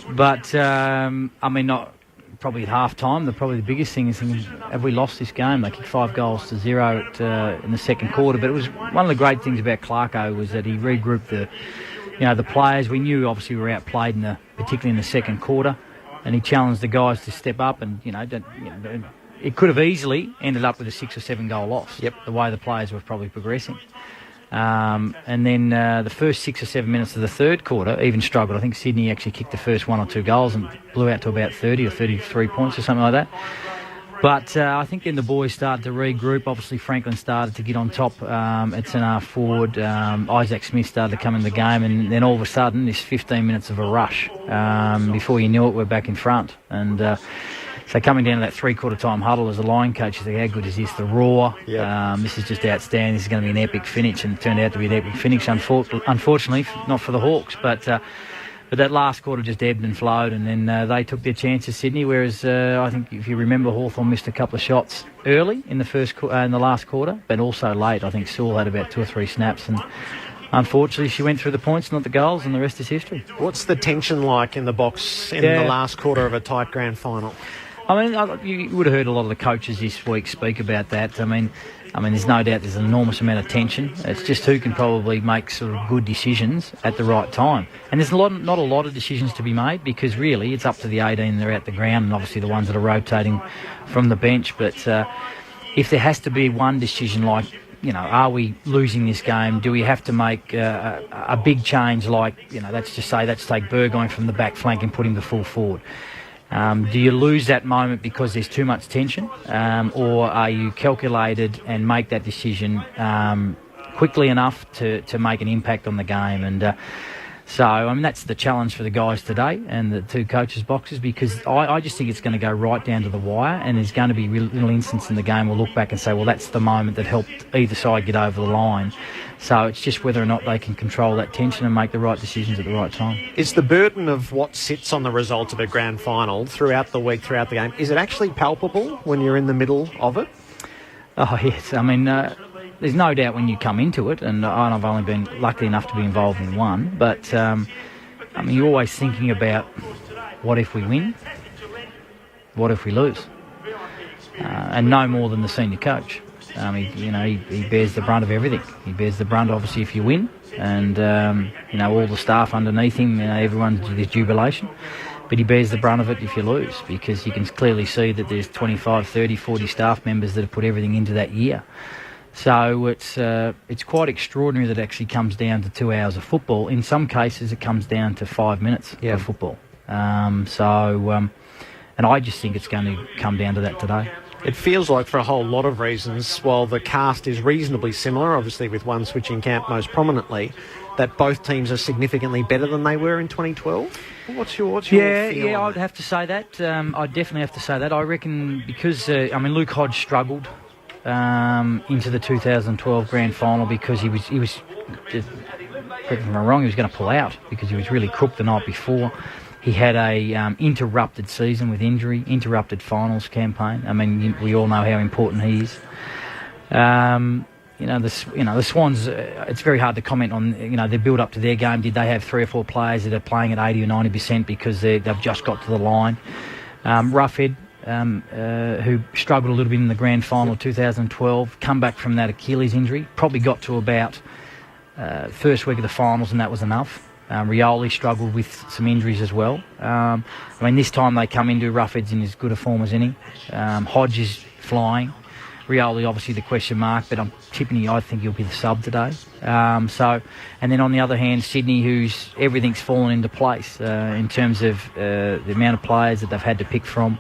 But, I mean, not probably at half-time, probably the biggest thing is thinking, have we lost this game? They kicked 5 goals to 0 in the second quarter. But it was one of the great things about Clarko was that he regrouped the players. We knew, obviously, we were outplayed, particularly in the second quarter. And he challenged the guys to step up, and it could have easily ended up with a 6 or 7 goal loss. Yep. The way the players were probably progressing, and then the first 6 or 7 minutes of the third quarter even struggled. I think Sydney actually kicked the first 1 or 2 goals and blew out to about 30 or 33 points or something like that. But I think then the boys started to regroup. Obviously, Franklin started to get on top at centre forward. Isaac Smith started to come in the game, and then all of a sudden, this 15 minutes of a rush. Before you knew it, we're back in front. And so coming down to that 3-quarter time huddle as a line coach, you think, how good is this? The roar. Yep. This is just outstanding. This is going to be an epic finish, and it turned out to be an epic finish. Unfortunately, not for the Hawks, but that last quarter just ebbed and flowed, and then they took their chances, Sydney, whereas I think, if you remember, Hawthorn missed a couple of shots early in the last quarter, but also late. I think Sewell had about 2 or 3 snaps, and unfortunately she went through the points, not the goals, and the rest is history. What's the tension like in the box in the last quarter of a tight grand final? I mean, you would have heard a lot of the coaches this week speak about that. I mean, there's no doubt there's an enormous amount of tension. It's just who can probably make sort of good decisions at the right time. And there's not a lot of decisions to be made, because really it's up to the 18 that are at the ground, and obviously the ones that are rotating from the bench. But if there has to be one decision, like, are we losing this game? Do we have to make a big change, like, let's take Burgoyne from the back flank and put him to full forward? Do you lose that moment because there's too much tension, or are you calculated and make that decision quickly enough to make an impact on the game? And So, I mean, that's the challenge for the guys today and the two coaches' boxes, because I just think it's going to go right down to the wire, and there's going to be little instances in the game we'll look back and say, well, that's the moment that helped either side get over the line. So it's just whether or not they can control that tension and make the right decisions at the right time. Is the burden of what sits on the result of a grand final throughout the week, throughout the game, is it actually palpable when you're in the middle of it? Oh, yes. I mean, there's no doubt when you come into it, and I've only been lucky enough to be involved in one, but, I mean, you're always thinking about what if we win? What if we lose? And no more than the senior coach. He bears the brunt of everything. He bears the brunt, obviously, if you win, and, all the staff underneath him, everyone's jubilation. But he bears the brunt of it if you lose, because you can clearly see that there's 25, 30, 40 staff members that have put everything into that year. So it's quite extraordinary that it actually comes down to 2 hours of football. In some cases, it comes down to 5 minutes of football. And I just think it's going to come down to that today. It feels like, for a whole lot of reasons, while the cast is reasonably similar, obviously with one switching camp most prominently, that both teams are significantly better than they were in 2012. What's your feel? Yeah, I'd have to say that. I'd definitely have to say that. I reckon because, Luke Hodge struggled into the 2012 grand final because he was just, correct me if I'm wrong, he was going to pull out because he was really crooked the night before. He had a interrupted season with injury, interrupted finals campaign. I mean, we all know how important he is. The Swans, it's very hard to comment on, their build up to their game. Did they have 3 or 4 players that are playing at 80 or 90% because they've just got to the line? Roughhead, who struggled a little bit in the grand final of 2012, come back from that Achilles injury, probably got to about first week of the finals, and that was enough. Rioli struggled with some injuries as well. This time they come into Roughhead's in as good a form as any. Hodge is flying. Rioli, obviously, the question mark, but I'm tipping I think he'll be the sub today. And then on the other hand, Sydney, everything's fallen into place in terms of the amount of players that they've had to pick from,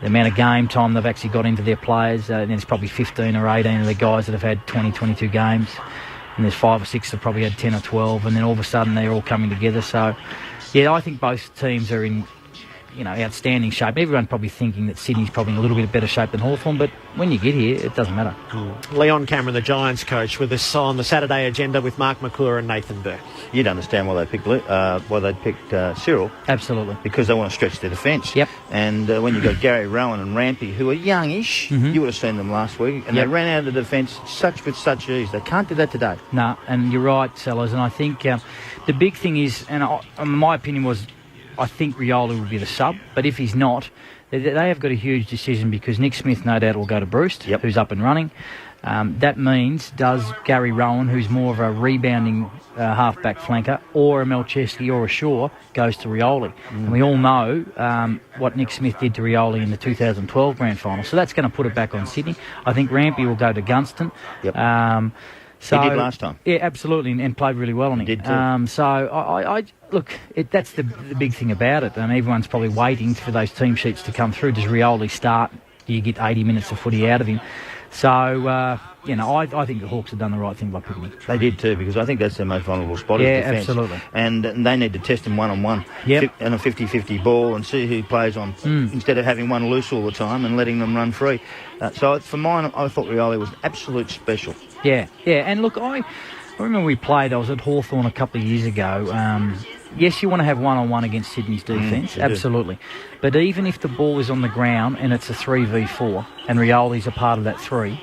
the amount of game time they've actually got into their players. And there's probably 15 or 18 of the guys that have had 20, 22 games. And there's 5 or 6 that probably had 10 or 12, and then all of a sudden they're all coming together. So, yeah, I think both teams are in, outstanding shape. Everyone's probably thinking that Sydney's probably in a little bit better shape than Hawthorn, but when you get here, it doesn't matter. Leon Cameron, the Giants coach, with us on the Saturday agenda with Mark McClure and Nathan Burke. You'd understand why they picked Cyril. Absolutely. Because they want to stretch their defence. Yep. And when you've got Gary Rowan and Rampy, who are youngish, you would have seen them last week, and they ran out of the defence with such ease. They can't do that today. No, and you're right, Sellers, and I think the big thing is, my opinion was, I think Rioli will be the sub, but if he's not, they have got a huge decision because Nick Smith, no doubt, will go to Bruce, who's up and running. That means, does Gary Rowan, who's more of a rebounding half-back flanker, or a Melchesky or a Shaw, goes to Rioli? And we all know what Nick Smith did to Rioli in the 2012 grand final. So that's going to put it back on Sydney. I think Rampy will go to Gunston. Yep. He did last time. Yeah, absolutely, and played really well on it. He did too. So I look, that's the big thing about it, and everyone's probably waiting for those team sheets to come through. Does Rioli start? Do you get 80 minutes of footy out of him? So, I think the Hawks have done the right thing by picking him. They did too, because I think that's their most vulnerable spot. Yeah, defence. Absolutely. And they need to test him one-on-one. Yep. And a 50-50 ball and see who plays on, instead of having one loose all the time and letting them run free. So for mine, I thought Rioli was absolute special. Yeah. And look, I remember we played, I was at Hawthorn a couple of years ago. Yes, you want to have one-on-one against Sydney's defence, absolutely. But even if the ball is on the ground and it's a 3v4 and Rioli's a part of that 3,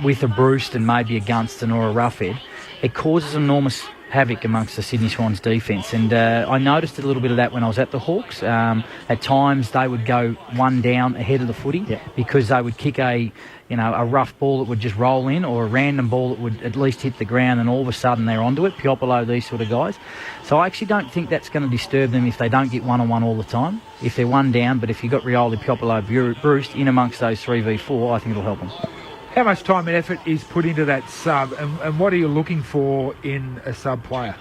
with a Bruce and maybe a Gunston or a Roughhead, it causes enormous havoc amongst the Sydney Swans defence. And I noticed a little bit of that when I was at the Hawks. At times they would go one down ahead of the footy because they would kick a rough ball that would just roll in, or a random ball that would at least hit the ground, and all of a sudden they're onto it. Piopolo, these sort of guys. So I actually don't think that's going to disturb them if they don't get one-on-one all the time. If they're one down, but if you've got Rioli, Piopolo, Bruce in amongst those 3v4, I think it'll help them. How much time and effort is put into that sub, and what are you looking for in a sub player?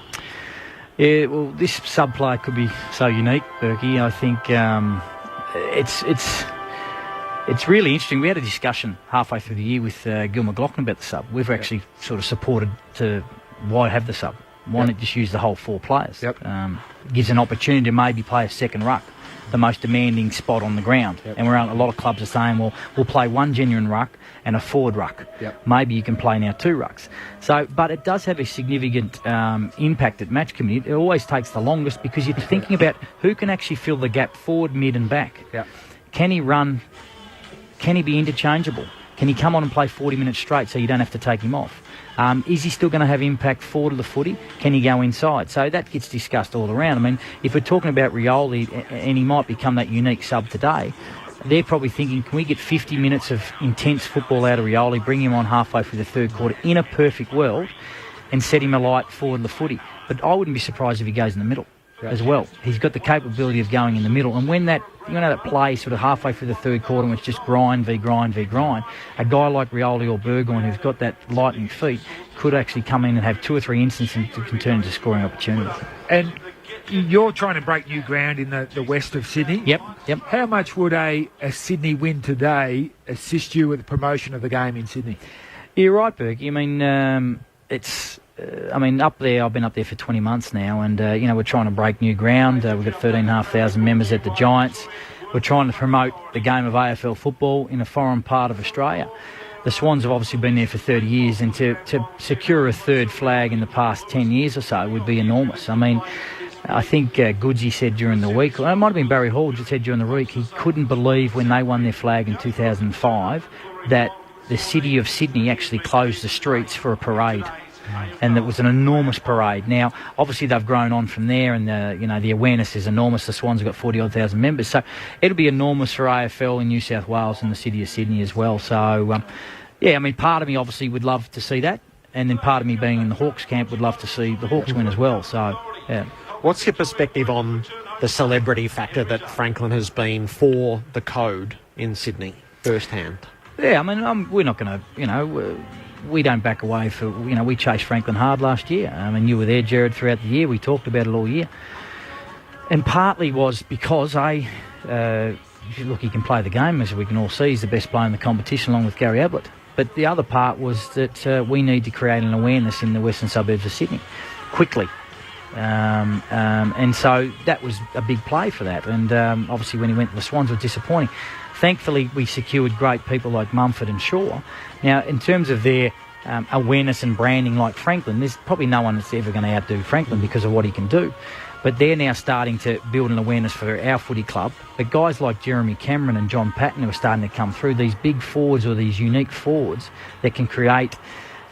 Yeah, well, this sub player could be so unique, Berkey. I think it's really interesting. We had a discussion halfway through the year with Gil McLaughlin about the sub. We've actually sort of supported to why have the sub. Why not just use the whole 4 players? Gives an opportunity to maybe play a second ruck, the most demanding spot on the ground. And a lot of clubs are saying, well, we'll play one genuine ruck and a forward ruck. Maybe you can play now 2 rucks. So, but it does have a significant impact at match committee. It always takes the longest because you're thinking about who can actually fill the gap forward, mid and back. Can he run? Can he be interchangeable? Can he come on and play 40 minutes straight so you don't have to take him off? Is he still going to have impact forward of the footy? Can he go inside? So that gets discussed all around. I mean, if we're talking about Rioli and he might become that unique sub today, they're probably thinking, can we get 50 minutes of intense football out of Rioli, bring him on halfway through the third quarter in a perfect world and set him alight forward of the footy? But I wouldn't be surprised if he goes in the middle as well. He's got the capability of going in the middle. And when that, that play sort of halfway through the third quarter when it's just grind v grind v grind, a guy like Rioli or Burgoyne who's got that lightning feet could actually come in and have 2 or 3 instances that can turn into scoring opportunities. And you're trying to break new ground in the west of Sydney. Yep. How much would a Sydney win today assist you with the promotion of the game in Sydney? You're right, Berkey. I mean, it's... up there, I've been up there for 20 months now, and, we're trying to break new ground. We've got 13,500 members at the Giants. We're trying to promote the game of AFL football in a foreign part of Australia. The Swans have obviously been there for 30 years, and to secure a third flag in the past 10 years or so would be enormous. I mean, I think Goodsey said during the week, or it might have been Barry Hall just said during the week, he couldn't believe when they won their flag in 2005 that the city of Sydney actually closed the streets for a parade. And it was an enormous parade. Now, obviously, they've grown on from there, and the awareness is enormous. The Swans have got 40-odd thousand members, so it'll be enormous for AFL in New South Wales and the city of Sydney as well. So, part of me obviously would love to see that, and then part of me being in the Hawks camp would love to see the Hawks win as well. So, yeah. What's your perspective on the celebrity factor that Franklin has been for the code in Sydney firsthand? Yeah, I mean, we're not going to, we don't back away for, we chased Franklin hard last year. I mean, you were there, Jared, throughout the year. We talked about it all year. And partly was because, look, he can play the game, as we can all see. He's the best player in the competition, along with Gary Ablett. But the other part was that we need to create an awareness in the western suburbs of Sydney, quickly. And so that was a big play for that. And obviously when he went to the Swans, it was disappointing. Thankfully, we secured great people like Mumford and Shaw. Now, in terms of their awareness and branding like Franklin, there's probably no one that's ever going to outdo Franklin because of what he can do. But they're now starting to build an awareness for our footy club. But guys like Jeremy Cameron and John Patton who are starting to come through, these big forwards or these unique forwards that can create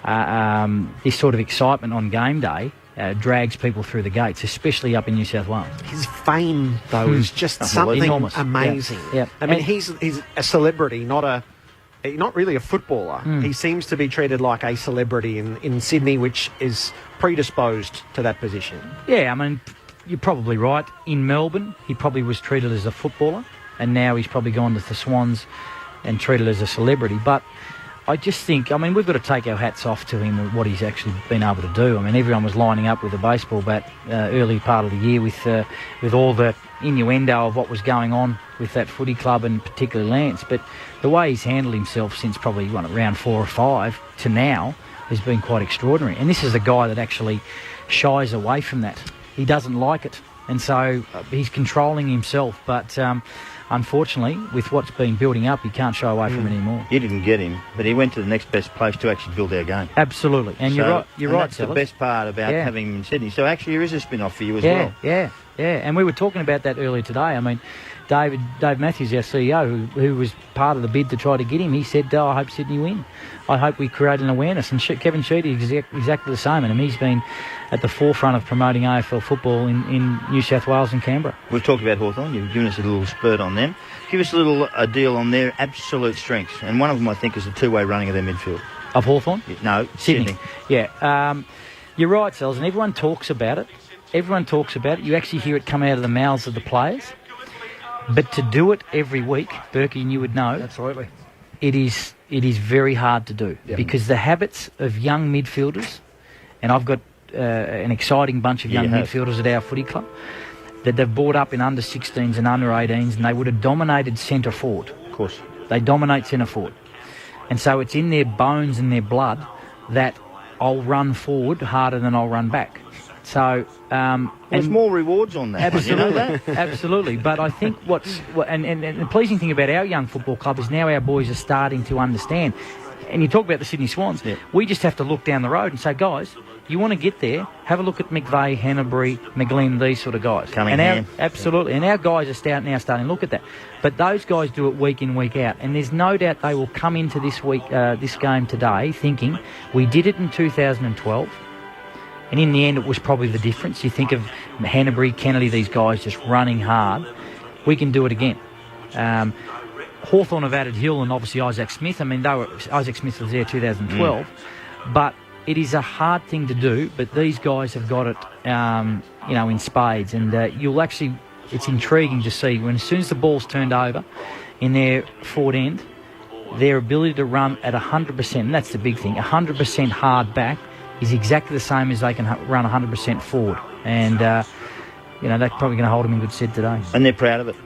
this sort of excitement on game day, drags people through the gates, especially up in New South Wales. His fame, though, is just something enormous. Amazing. Yeah. I mean, he's a celebrity, not really a footballer. He seems to be treated like a celebrity in Sydney, which is predisposed to that position. Yeah, I mean, you're probably right. In Melbourne, he probably was treated as a footballer, and now he's probably gone to the Swans and treated as a celebrity. But I just think, I mean, we've got to take our hats off to him and what he's actually been able to do. I mean, everyone was lining up with a baseball bat early part of the year with all the innuendo of what was going on with that footy club and particularly Lance. But the way he's handled himself since probably round 4 or 5 to now has been quite extraordinary. And this is a guy that actually shies away from that. He doesn't like it. And so he's controlling himself. But unfortunately, with what's been building up, he can't shy away from it anymore. You didn't get him, but he went to the next best place to actually build our game. Absolutely. And you're right. That's the best part about having him in Sydney. So actually, there is a spin-off for you as well. Yeah. And we were talking about that earlier today. I mean, Dave Matthews, our CEO, who was part of the bid to try to get him, he said, I hope Sydney win. I hope we create an awareness. And Kevin Sheedy is exactly the same. And he's been at the forefront of promoting AFL football in New South Wales and Canberra. We've talked about Hawthorn. You've given us a little spurt on them. Give us a deal on their absolute strengths. And one of them, I think, is the two-way running of their midfield. Of Hawthorn? No, Sydney. Yeah. You're right, Sels, and everyone talks about it. You actually hear it come out of the mouths of the players. But to do it every week, Berkey, and you would know, absolutely, it is very hard to do because the habits of young midfielders, and I've got an exciting bunch of young midfielders at our footy club that they've brought up in under 16s and under 18s, and they would have dominated centre forward. Of course, they dominate centre forward, and so it's in their bones and their blood that I'll run forward harder than I'll run back. So, there's more rewards on that. Absolutely, you know that? absolutely. But I think and the pleasing thing about our young football club is now our boys are starting to understand. And you talk about the Sydney Swans. Yeah. We just have to look down the road and say, guys, you want to get there, have a look at McVeigh, Hanbury, McGlynn, these sort of guys. Absolutely. And our guys are now starting to look at that. But those guys do it week in, week out. And there's no doubt they will come into this game today thinking, we did it in 2012. And in the end, it was probably the difference. You think of Hanbury, Kennedy, these guys just running hard. We can do it again. Hawthorn have added Hill and obviously Isaac Smith. I mean, Isaac Smith was there 2012. But it is a hard thing to do. But these guys have got it, in spades. And you'll actually, it's intriguing to see when as soon as the ball's turned over in their forward end, their ability to run at 100%. And that's the big thing. 100% hard back is exactly the same as they can run 100% forward. And, they're probably going to hold them in good stead today. And they're proud of it.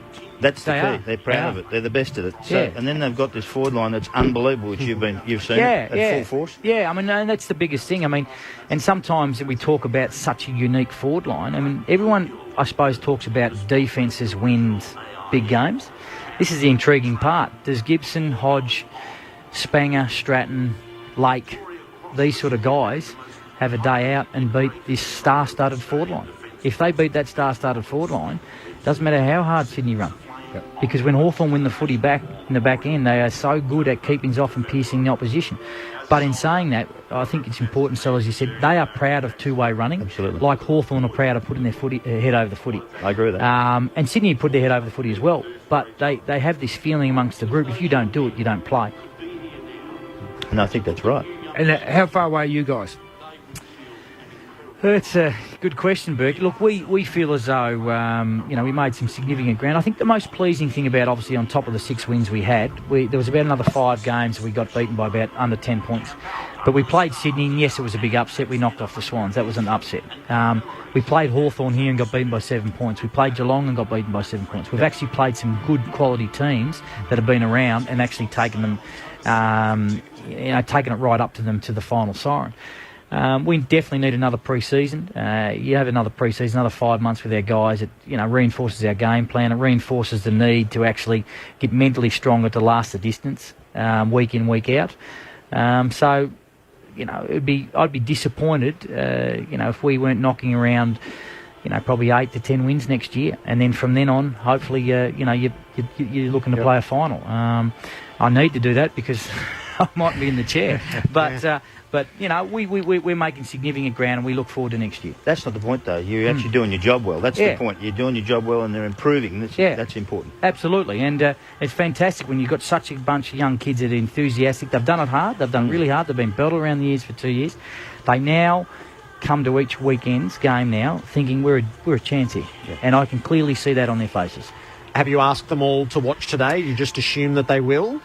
That's the key. Are. They're proud of it. They're the best at it. So, and then they've got this forward line that's unbelievable, which you've seen at full force. Yeah, I mean, and that's the biggest thing. I mean, and sometimes we talk about such a unique forward line. I mean, everyone, I suppose, talks about defences wins big games. This is the intriguing part. Does Gibson, Hodge, Spanger, Stratton, Lake, these sort of guys have a day out and beat this star-studded forward line? If they beat that star-studded forward line, doesn't matter how hard Sydney run. Yep. Because when Hawthorn win the footy back in the back end, they are so good at keeping off and piercing the opposition. But in saying that, I think it's important, so as you said, they are proud of two-way running. Absolutely. Like Hawthorn are proud of putting their head over the footy. I agree with that. And Sydney put their head over the footy as well. But they have this feeling amongst the group, if you don't do it, you don't play. And I think that's right. And how far away are you guys? That's a good question, Burke. Look, we feel as though, we made some significant ground. I think the most pleasing thing about, obviously, on top of the 6 wins we had, there was about another 5 games we got beaten by about under 10 points. But we played Sydney, and yes, it was a big upset. We knocked off the Swans. That was an upset. We played Hawthorn here and got beaten by 7 points. We played Geelong and got beaten by 7 points. We've actually played some good quality teams that have been around and actually taken them, taken it right up to them to the final siren. We definitely need another pre-season. You have another pre-season, another 5 months with our guys. It reinforces our game plan. It reinforces the need to actually get mentally stronger to last the distance, week in, week out. I'd be disappointed, if we weren't knocking around, probably 8 to 10 wins next year, and then from then on, hopefully, you're looking to play a final. I need to do that because I might be in the chair, but. But, we're making significant ground and we look forward to next year. That's not the point, though. You're actually doing your job well. That's the point. You're doing your job well and they're improving. That's important. Absolutely. And it's fantastic when you've got such a bunch of young kids that are enthusiastic. They've done it hard. They've done really hard. They've been belted around the ears for 2 years. They now come to each weekend's game now thinking we're a chance here. Yeah. And I can clearly see that on their faces. Have you asked them all to watch today? You just assume that they will?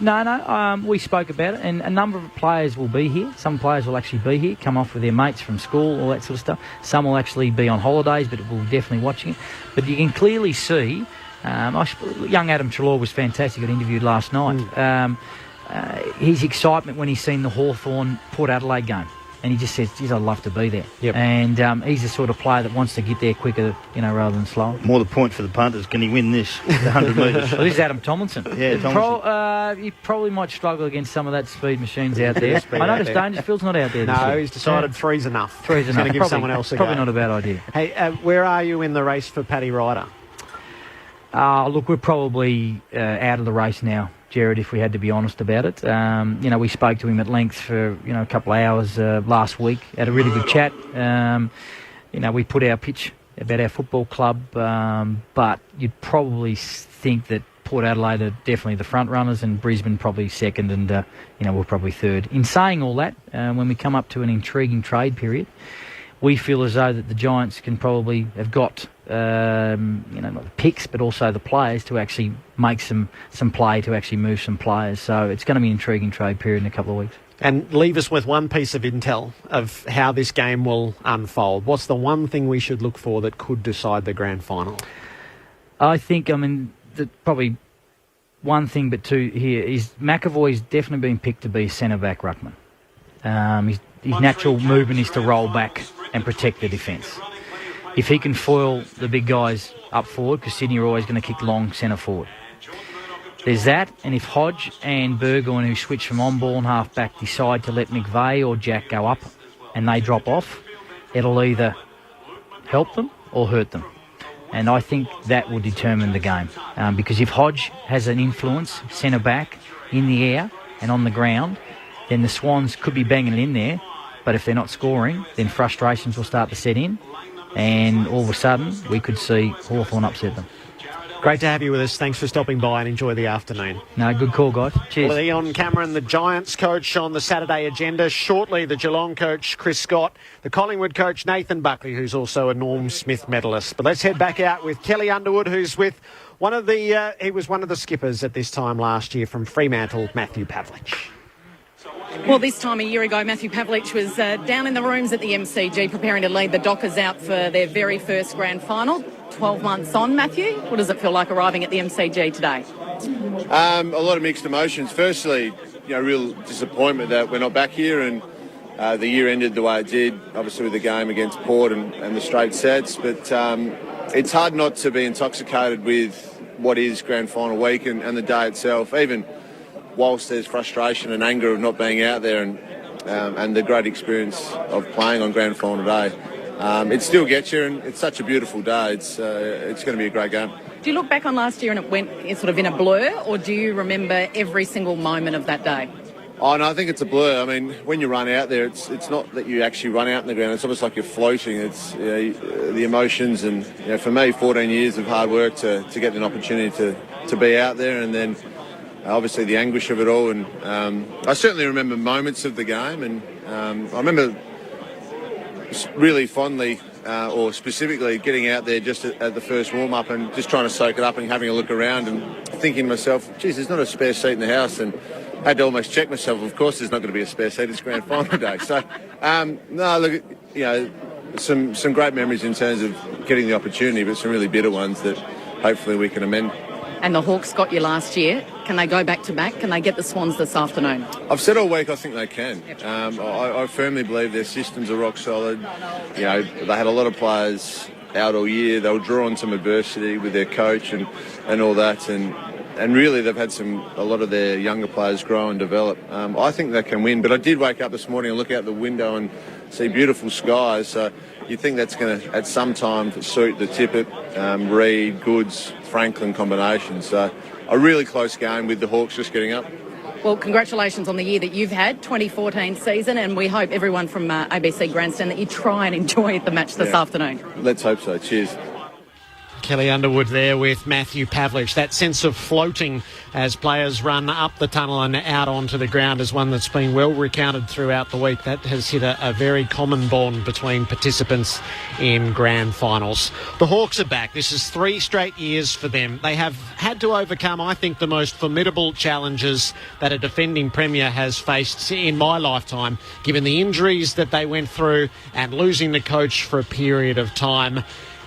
No. We spoke about it, and a number of players will be here. Some players will actually be here, come off with their mates from school, all that sort of stuff. Some will actually be on holidays, but we'll definitely watching it. But you can clearly see, young Adam Treloar was fantastic. Got interviewed last night. His excitement when he's seen the Hawthorn Port Adelaide game. And he just says, geez, I'd love to be there. Yep. And he's the sort of player that wants to get there quicker, rather than slower. More the point for the punters, can he win this, the 100 metres? Well, this is Adam Tomlinson. Yeah, Tomlinson. He probably might struggle against some of that speed machines out there. I noticed Dangerfield's not out there. No, he's decided three's enough. Three's enough. He's going to give someone else a go. Probably not a bad idea. Hey, where are you in the race for Paddy Ryder? Look, we're probably out of the race now, Jared, if we had to be honest about it. We spoke to him at length for, a couple of hours last week, had a really good chat. We put our pitch about our football club, but you'd probably think that Port Adelaide are definitely the front runners and Brisbane probably second and, we're probably third. In saying all that, when we come up to an intriguing trade period, we feel as though that the Giants can probably have got, not the picks, but also the players to actually make some play, to actually move some players. So it's going to be an intriguing trade period in a couple of weeks. And leave us with one piece of intel of how this game will unfold. What's the one thing we should look for that could decide the grand final? I think, probably one thing, but two here, is McAvoy's definitely been picked to be centre-back ruckman. His natural movement is to roll back and protect the defence. If he can foil the big guys up forward, because Sydney are always going to kick long centre forward. There's that, and if Hodge and Burgoyne, who switch from on-ball and half-back, decide to let McVeigh or Jack go up and they drop off, it'll either help them or hurt them. And I think that will determine the game. Because if Hodge has an influence, centre-back, in the air and on the ground, then the Swans could be banging it in there. But if they're not scoring, then frustrations will start to set in. And all of a sudden, we could see Hawthorn upset them. Great to have you with us. Thanks for stopping by and enjoy the afternoon. No, good call, guys. Cheers. Leon Cameron, the Giants coach on the Saturday agenda. Shortly, the Geelong coach, Chris Scott. The Collingwood coach, Nathan Buckley, who's also a Norm Smith medalist. But let's head back out with Kelly Underwood, who's with he was one of the skippers at this time last year from Fremantle, Matthew Pavlich. Well, this time a year ago, Matthew Pavlich was down in the rooms at the MCG preparing to lead the Dockers out for their very first grand final. 12 months on, Matthew, what does it feel like arriving at the MCG today? A lot of mixed emotions. Firstly, real disappointment that we're not back here, and the year ended the way it did, obviously with the game against Port and the straight sets. But it's hard not to be intoxicated with what is grand final week and the day itself, even whilst there's frustration and anger of not being out there and the great experience of playing on grand final day. It still gets you, and it's such a beautiful day. It's going to be a great game. Do you look back on last year and it went sort of in a blur, or do you remember every single moment of that day? Oh, no, I think it's a blur. I mean, when you run out there, it's not that you actually run out in the ground. It's almost like you're floating. It's the emotions, and for me, 14 years of hard work to get an opportunity to be out there, and then obviously the anguish of it all. And I certainly remember moments of the game, and I remember really fondly or specifically getting out there just at the first warm-up and just trying to soak it up and having a look around and thinking to myself, geez, there's not a spare seat in the house, and I had to almost check myself. Of course there's not going to be a spare seat. It's grand final day. So, no, look, some great memories in terms of getting the opportunity, but some really bitter ones that hopefully we can amend. And the Hawks got you last year. Can they go back-to-back? Can they get the Swans this afternoon? I've said all week I think they can. I firmly believe their systems are rock solid. They had a lot of players out all year. They were drawn some adversity with their coach and all that. And really they've had a lot of their younger players grow and develop. I think they can win. But I did wake up this morning and look out the window and see beautiful skies. So you think that's going to, at some time, suit the Tippett, Reid, Goods, Franklin combination. So a really close game with the Hawks just getting up. Well, congratulations on the year that you've had, 2014 season, and we hope everyone from ABC Grandstand that you try and enjoy the match this afternoon. Let's hope so. Cheers. Kelly Underwood there with Matthew Pavlich. That sense of floating as players run up the tunnel and out onto the ground is one that's been well recounted throughout the week. That has hit a very common bond between participants in grand finals. The Hawks are back. This is 3 straight years for them. They have had to overcome, I think, the most formidable challenges that a defending premier has faced in my lifetime, given the injuries that they went through and losing the coach for a period of time.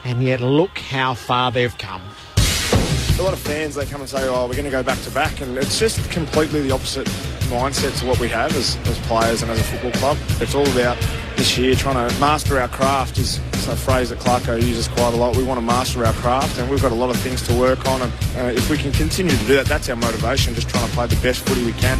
And yet look how far they've come. A lot of fans, they come and say, we're going to go back to back, and it's just completely the opposite mindset to what we have as players and as a football club. It's all about this year trying to master our craft is a phrase that Clarko uses quite a lot. We want to master our craft, and we've got a lot of things to work on, and if we can continue to do that, that's our motivation, just trying to play the best footy we can.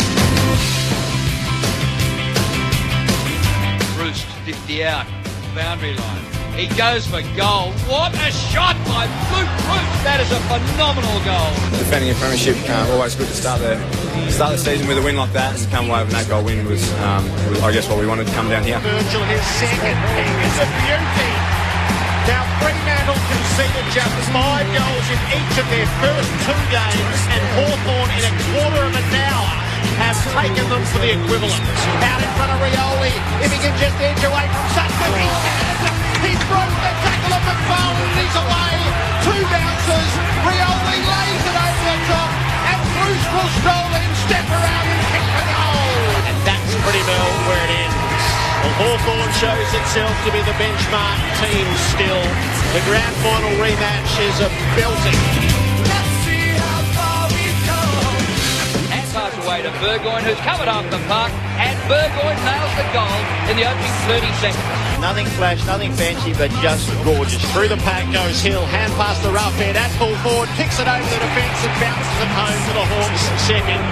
Roost 50 out, boundary line. He goes for goal. What a shot by Luke Root. That is a phenomenal goal. Defending a premiership, always good to start the season with a win like that, and come away with that goal win was I guess, what we wanted to come down here. Virgil, his second kick is a beauty. Now Fremantle conceded just 5 goals in each of their first 2 games, and Hawthorn in a quarter of an hour have taken them for the equivalent. Out in front of Rioli, if he can just edge away from Sutton, he can. He's broken the tackle of McFarlane, he's away. 2 bounces, Rioli lays it over the top, and Bruce will stroll in, step around and kick the goal. And that's pretty well where it ends. Well, Hawthorn shows itself to be the benchmark team still. The grand final rematch is a belting. And pass away to Burgoyne, who's covered off the park, and Burgoyne nails the goal in the opening 30 seconds. Nothing flash, nothing fancy, but just gorgeous. Through the pack goes Hill, hand past the rough head, at full forward, kicks it over the defence and bounces it home to the Hawks second.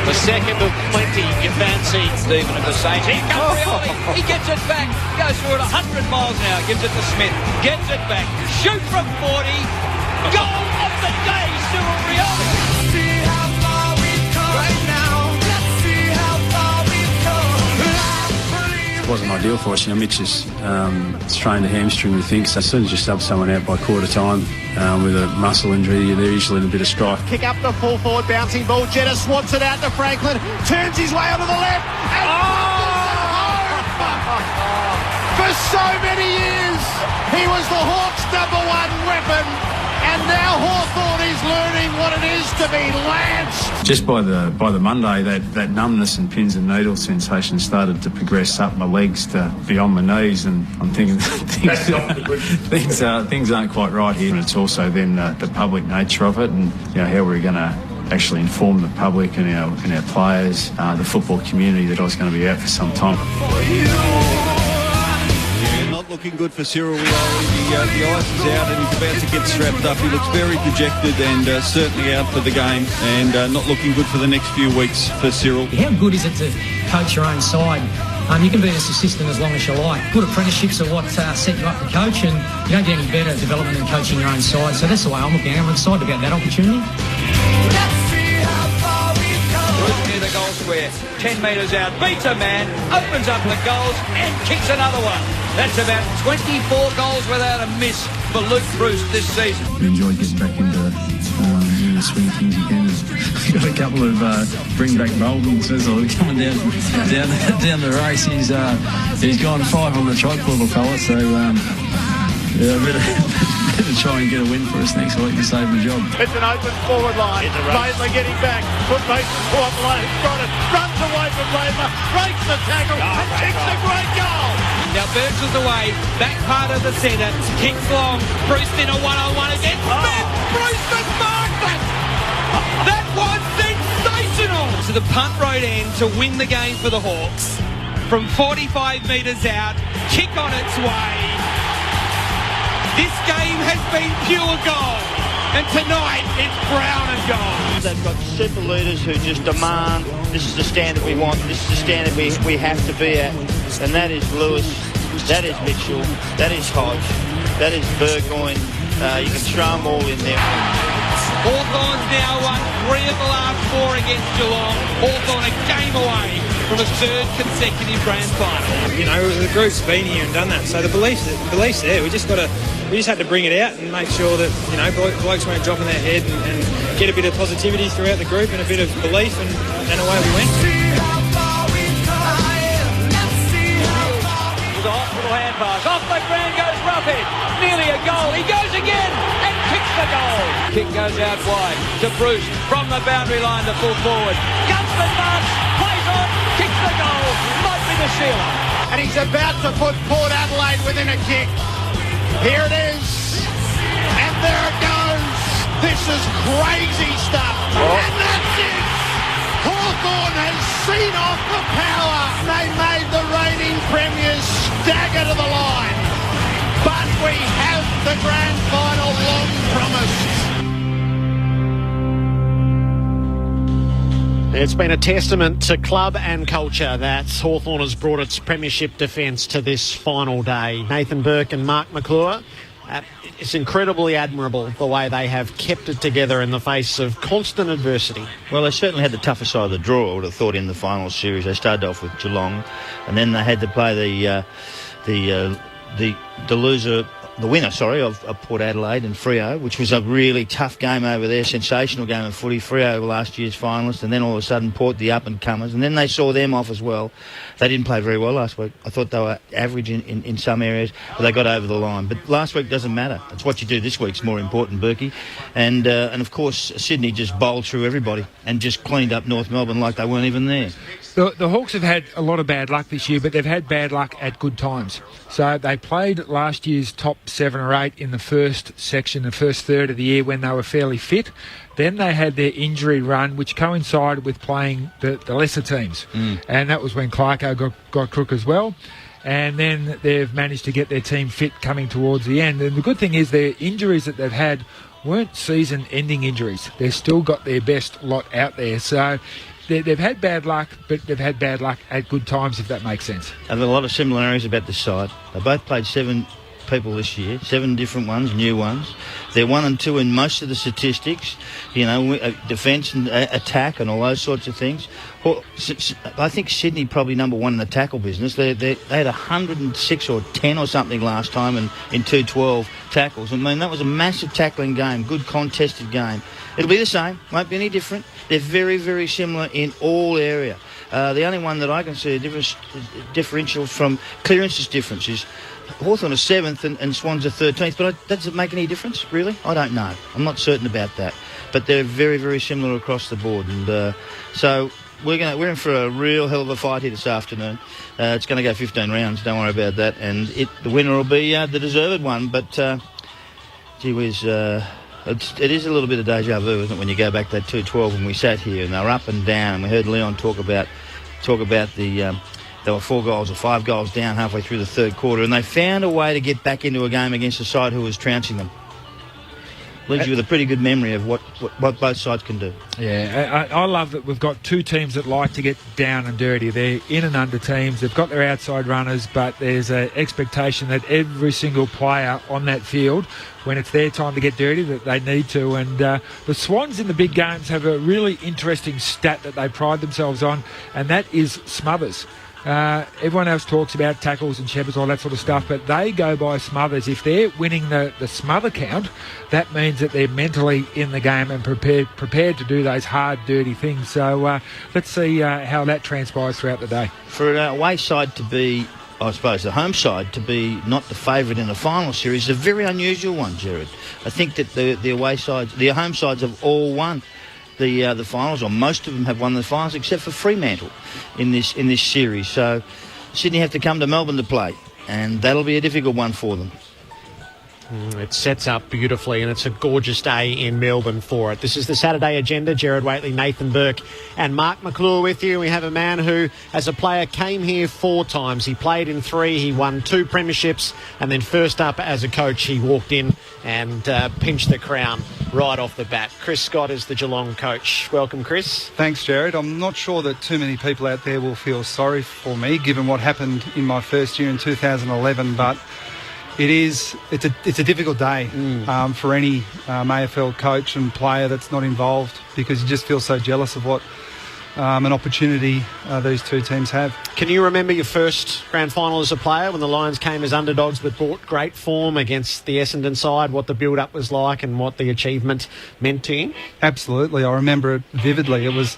The second of plenty, you fancy. Stephen of the Saints. Here comes Rioli. He gets it back. Goes through it 100 miles an hour. Gives it to Smith. Gets it back. Shoot from 40. Goal of the day, Cyril Rioli. See how far we've come right now. Let's see how far we've come. It wasn't ideal for us. Mitch has strained a hamstring, we think, so as soon as you sub someone out by quarter time with a muscle injury, they're usually in a bit of strife. Kick up the full forward, bouncing ball. Jetta swats it out to Franklin, turns his way onto the left, and for so many years, he was the Hawks' #1 weapon, and now Hawthorn is learning what it is to be lanced. Just by the Monday, that numbness and pins and needles sensation started to progress up my legs to beyond my knees, and I'm thinking things aren't quite right here. And it's also then the public nature of it, and how we're going to actually inform the public and our players, the football community, that I was going to be out for some time. Not looking good for Cyril Rioli. The ice is out and he's about to get strapped up. He looks very dejected and certainly out for the game, and not looking good for the next few weeks for Cyril. How good is it to coach your own side? You can be an assistant as long as you like. Good apprenticeships are what set you up to coach, and you don't get any better development than coaching your own side. So that's the way I'm looking at it. I'm excited about that opportunity. Near the goal square, 10 metres out, beats a man, opens up the goals and kicks another one. That's about 24 goals without a miss for Luke Bruce this season. We enjoyed getting back into the swing of things again. We've got a couple of bring back Boltons coming down the race. He's gone 5 on the tripod, little fella. So better try and get a win for us next week to save the job. It's an open forward line. Laidler getting back. Put Mason Swap lane. Got it. Runs away from Laidler. Breaks the tackle and kicks a great goal. Now Burks is away. Back part of the centre. Kicks long. Bruce in a one-on-one against Smith. Bruce has marked it. That was sensational. To the punt road end to win the game for the Hawks. From 45 metres out. Kick on its way. This game has been pure gold, and tonight it's brown and gold. They've got super leaders who just demand, this is the standard we want, this is the standard we have to be at, and that is Lewis, that is Mitchell, that is Hodge, that is Burgoyne. You can throw them all in there. Hawthorn's now won 3 of the last 4 against Geelong. Hawthorn a game away from a 3rd consecutive grand final. The group's been here and done that, so the belief's there. We just had to bring it out and make sure that blokes weren't dropping their head and get a bit of positivity throughout the group and a bit of belief, and away we went. The hospital hand pass off the ground goes Roughhead, nearly a goal. He goes again and kicks the goal. Kick goes out wide to Bruce from the boundary line to full forward. Gunsman marks, plays on, kicks the goal. Might be the sealer. And he's about to put Port Adelaide within a kick. Here it is, and there it goes. This is crazy stuff, and that's it. Hawthorn has seen off the power. They made the reigning premiers stagger to the line, but we have the grand final long promised. It's been a testament to club and culture that Hawthorn has brought its premiership defence to this final day. Nathan Burke and Mark McClure, it's incredibly admirable the way they have kept it together in the face of constant adversity. Well, they certainly had the tougher side of the draw, I would have thought, in the final series. They started off with Geelong, and then they had to play the loser, the winner, of Port Adelaide and Freo, which was a really tough game over there, sensational game of footy. Freo were last year's finalists, and then all of a sudden Port, the up-and-comers, and then they saw them off as well. They didn't play very well last week. I thought they were average in some areas, but they got over the line. But last week doesn't matter. It's what you do this week's more important, Berkey. And of course, Sydney just bowled through everybody and just cleaned up North Melbourne like they weren't even there. The Hawks have had a lot of bad luck this year, but they've had bad luck at good times. So they played last year's top 7 or 8 in the first section, the first third of the year when they were fairly fit. Then they had their injury run, which coincided with playing the lesser teams. And that was when Clarko got crook as well. And then they've managed to get their team fit coming towards the end. And the good thing is their injuries that they've had weren't season-ending injuries. They've still got their best lot out there. So they've had bad luck, but they've had bad luck at good times, if that makes sense. There are a lot of similarities about this side. They both played 7 people this year, 7 different ones, new ones. They're 1 and 2 in most of the statistics, defence and attack and all those sorts of things. Well, I think Sydney probably number 1 in the tackle business. They had 106 or 10 or something last time in 212 tackles. I mean, that was a massive tackling game, good contested game. It'll be the same, won't be any different. They're very, very similar in all area. The only one that I can see a differential from clearances difference is Hawthorn are 7th and Swans are 13th, but does it make any difference, really? I don't know. I'm not certain about that. But they're very, very similar across the board. And so we're in for a real hell of a fight here this afternoon. It's going to go 15 rounds, don't worry about that. And the winner will be the deserved one. But, gee whiz, it is a little bit of deja vu, isn't it, when you go back to that 212 when we sat here and they were up and down. We heard Leon talk about the... They were 4 goals or 5 goals down halfway through the third quarter, and they found a way to get back into a game against a side who was trouncing them. Leaves you with a pretty good memory of what both sides can do. Yeah, I love that we've got 2 teams that like to get down and dirty. They're in and under teams. They've got their outside runners, but there's an expectation that every single player on that field, when it's their time to get dirty, that they need to. And the Swans in the big games have a really interesting stat that they pride themselves on, and that is smothers. Everyone else talks about tackles and shepherds, all that sort of stuff, but they go by smothers. If they're winning the smother count, that means that they're mentally in the game and prepared to do those hard, dirty things. So let's see how that transpires throughout the day. For an away side to be, I suppose, the home side to be not the favourite in the final series is a very unusual one, Jared. I think that the away sides, the home sides have all won the finals, or most of them have won the finals, except for Fremantle in this series. So Sydney have to come to Melbourne to play, and that'll be a difficult one for them. It sets up beautifully, and it's a gorgeous day in Melbourne for it. This is the Saturday agenda. Jared Waitley, Nathan Burke and Mark McClure with you. We have a man who, as a player, came here 4 times. He played in 3, he won 2 premierships, and then first up as a coach, he walked in and pinched the crown right off the bat. Chris Scott is the Geelong coach. Welcome, Chris. Thanks, Jared. I'm not sure that too many people out there will feel sorry for me, given what happened in my first year in 2011, but it's a difficult day for any AFL coach and player that's not involved, because you just feel so jealous of what an opportunity these 2 teams have. Can you remember your first grand final as a player when the Lions came as underdogs but brought great form against the Essendon side, what the build-up was like and what the achievement meant to you? Absolutely. I remember it vividly. It was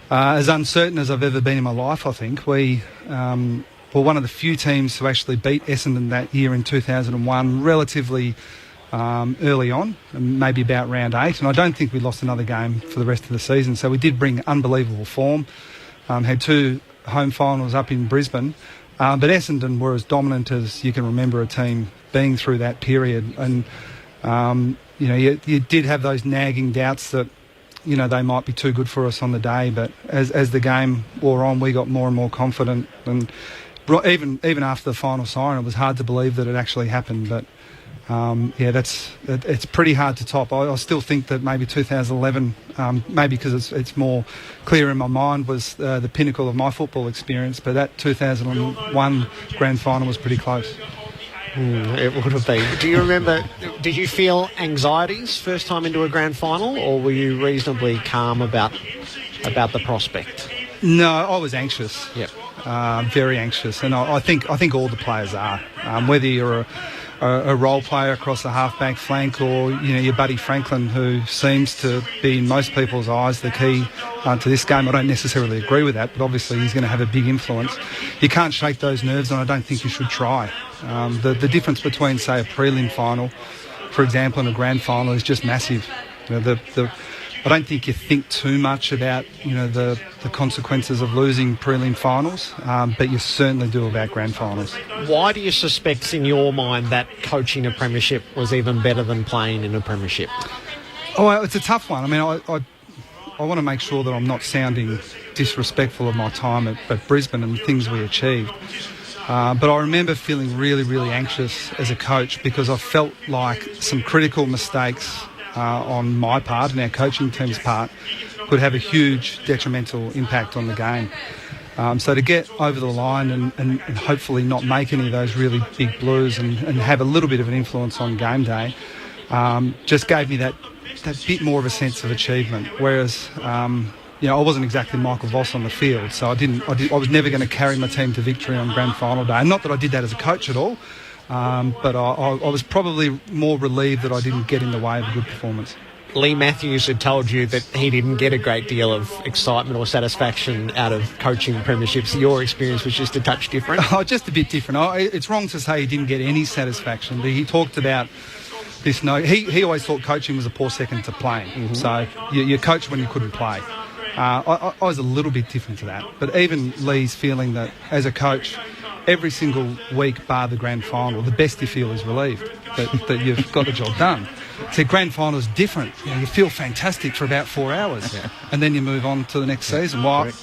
as uncertain as I've ever been in my life, I think. We were one of the few teams to actually beat Essendon that year in 2001 relatively early on, maybe about round 8, and I don't think we lost another game for the rest of the season. So we did bring unbelievable form, had 2 home finals up in Brisbane, but Essendon were as dominant as you can remember a team being through that period. And you did have those nagging doubts that they might be too good for us on the day, but as the game wore on, we got more and more confident. And even after the final siren, it was hard to believe that it actually happened. But it's pretty hard to top. I still think that maybe 2011, maybe because it's more clear in my mind, was the pinnacle of my football experience. But that 2001 grand final was pretty close. It would have been. Do you remember, did you feel anxieties first time into a grand final, or were you reasonably calm about the prospect? No, I was anxious. Yep. Very anxious, and I think all the players are. Whether you're a role player across the half-back flank, or your buddy Franklin, who seems to be in most people's eyes the key to this game. I don't necessarily agree with that, but obviously he's going to have a big influence. You can't shake those nerves, and I don't think you should try. The difference between, say, a prelim final, for example, and a grand final is just massive. The I don't think you think too much about, the consequences of losing prelim finals, but you certainly do about grand finals. Why do you suspect in your mind that coaching a premiership was even better than playing in a premiership? Oh, well, it's a tough one. I mean, I want to make sure that I'm not sounding disrespectful of my time at Brisbane and the things we achieved. But I remember feeling really, really anxious as a coach because I felt like some critical mistakes on my part and our coaching team's part could have a huge detrimental impact on the game. So to get over the line and hopefully not make any of those really big blues and have a little bit of an influence on game day just gave me that bit more of a sense of achievement. Whereas, I wasn't exactly Michael Voss on the field, so I was never going to carry my team to victory on grand final day. And not that I did that as a coach at all, but I was probably more relieved that I didn't get in the way of a good performance. Lee Matthews had told you that he didn't get a great deal of excitement or satisfaction out of coaching premierships. Your experience was just a touch different? Oh, just a bit different. It's wrong to say he didn't get any satisfaction, but he talked about this. He always thought coaching was a poor second to playing. Mm-hmm. So you coach when you couldn't play. I was a little bit different to that. But even Lee's feeling that as a coach, every single week bar the grand final, the best you feel is relieved that you've got the job done. So grand final is different. You feel fantastic for about 4 hours and then you move on to the next season. Well, it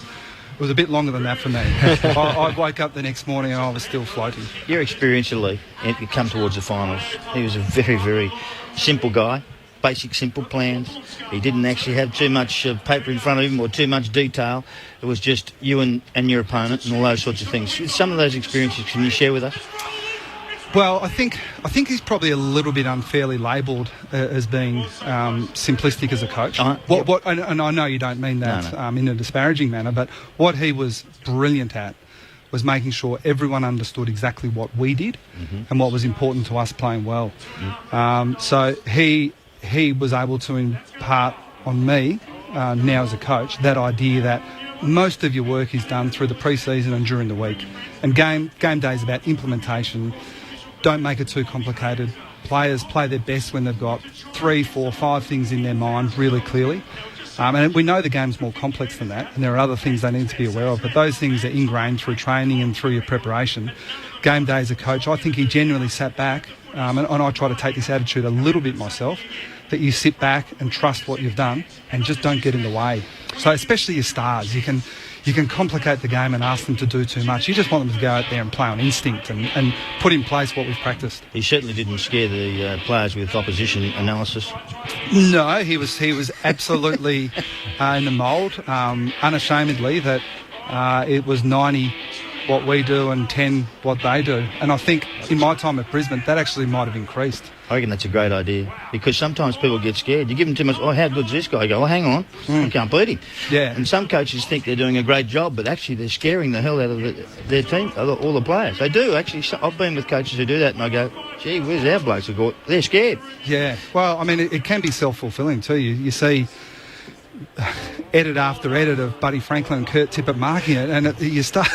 was a bit longer than that for me. I woke up the next morning and I was still floating. Your experience, Lee, you come towards the finals. He was a very, very simple guy. Basic, simple plans. He didn't actually have too much paper in front of him or too much detail. It was just you and your opponent and all those sorts of things. Some of those experiences, can you share with us? Well, I think he's probably a little bit unfairly labelled as being simplistic as a coach. And I know you don't mean that in a disparaging manner, but what he was brilliant at was making sure everyone understood exactly what we did and what was important to us playing well. So he was able to impart on me, now as a coach, that idea that most of your work is done through the pre-season and during the week. And game day is about implementation. Don't make it too complicated. Players play their best when they've got 3, 4, 5 things in their mind really clearly. And we know the game's more complex than that, and there are other things they need to be aware of, but those things are ingrained through training and through your preparation. Game day as a coach, I think he genuinely sat back, and I try to take this attitude a little bit myself, that you sit back and trust what you've done and just don't get in the way. So especially your stars, you can complicate the game and ask them to do too much. You just want them to go out there and play on instinct and put in place what we've practiced. He certainly didn't scare the players with opposition analysis. No, he was absolutely in the mould, unashamedly, that it was 90 what we do and 10 what they do. And I think in my time at Brisbane, that actually might have increased. I reckon that's a great idea, because sometimes people get scared. You give them too much, how good's this guy? You go, hang on, I can't beat him. Yeah. And some coaches think they're doing a great job, but actually they're scaring the hell out of their team, all the players. They do, actually. I've been with coaches who do that, and I go, gee, where's our blokes? They're scared. Yeah. Well, I mean, it can be self-fulfilling too. You see edit after edit of Buddy Franklin and Kurt Tippett marking it, and you start...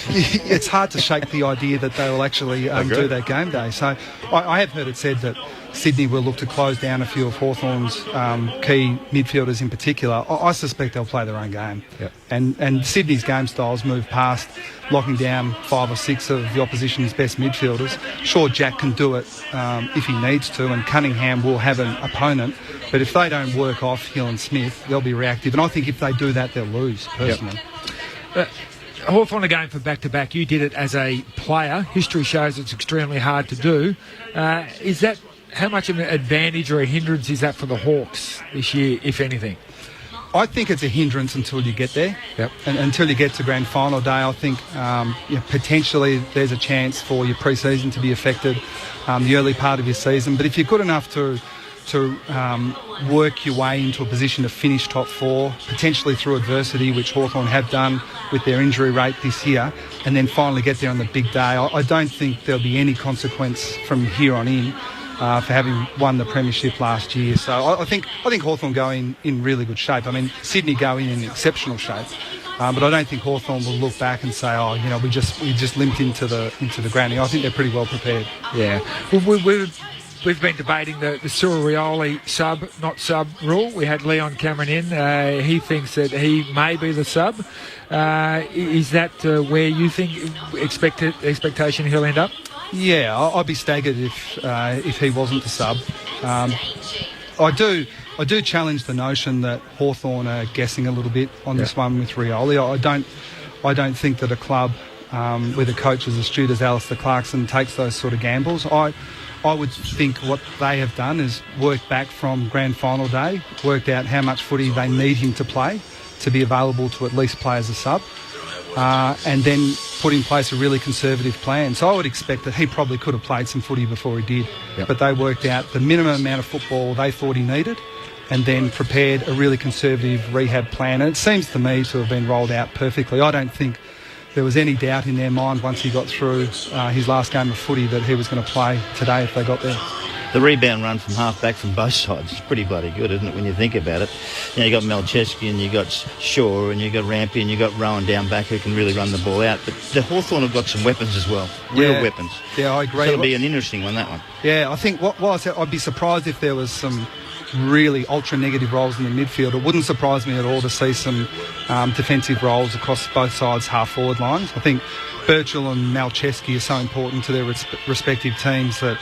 it's hard to shake the idea that they will actually do that game day. So I have heard it said that Sydney will look to close down a few of Hawthorn's key midfielders in particular. I suspect they'll play their own game. Yep. And Sydney's game styles move past locking down 5 or 6 of the opposition's best midfielders. Sure, Jack can do it if he needs to, and Cunningham will have an opponent. But if they don't work off Hill and Smith, they'll be reactive. And I think if they do that, they'll lose, personally. Yep. Hawthorn are going for back-to-back. You did it as a player. History shows it's extremely hard to do. Is that how much of an advantage or a hindrance is that for the Hawks this year, if anything? I think it's a hindrance until you get there. Yep. And until you get to grand final day, I think potentially there's a chance for your pre-season to be affected, the early part of your season. But if you're good enough to work your way into a position to finish top 4, potentially through adversity, which Hawthorn have done with their injury rate this year, and then finally get there on the big day, I don't think there'll be any consequence from here on in for having won the premiership last year. So I think Hawthorn go in really good shape. I mean, Sydney go in exceptional shape. But I don't think Hawthorn will look back and say, we just limped into the grounding. I think they're pretty well prepared. Yeah. We're we've been debating the Cyril Rioli sub, not sub rule. We had Leon Cameron in. He thinks that he may be the sub. Is that where you think expectation he'll end up? Yeah, I'd be staggered if he wasn't the sub. I do challenge the notion that Hawthorn are guessing a little bit on this one with Rioli. I don't think that a club with a coach as astute as Alistair Clarkson takes those sort of gambles. I would think what they have done is worked back from grand final day, worked out how much footy they need him to play to be available to at least play as a sub, and then put in place a really conservative plan. So I would expect that he probably could have played some footy before he did, but they worked out the minimum amount of football they thought he needed and then prepared a really conservative rehab plan. And it seems to me to have been rolled out perfectly. I don't think there was any doubt in their mind once he got through his last game of footy that he was going to play today if they got there. The rebound run from half-back from both sides is pretty bloody good, isn't it, when you think about it? You got Malcheski and you got Shaw and you got Rampy and you got Rowan down back who can really run the ball out. But the Hawthorn have got some weapons as well, real weapons. Yeah, I agree. So it'll be an interesting one, that one. Yeah, I think what I said, I'd be surprised if there was some really ultra-negative roles in the midfield. It wouldn't surprise me at all to see some defensive roles across both sides' half-forward lines. I think Birchall and Malcheski are so important to their respective teams that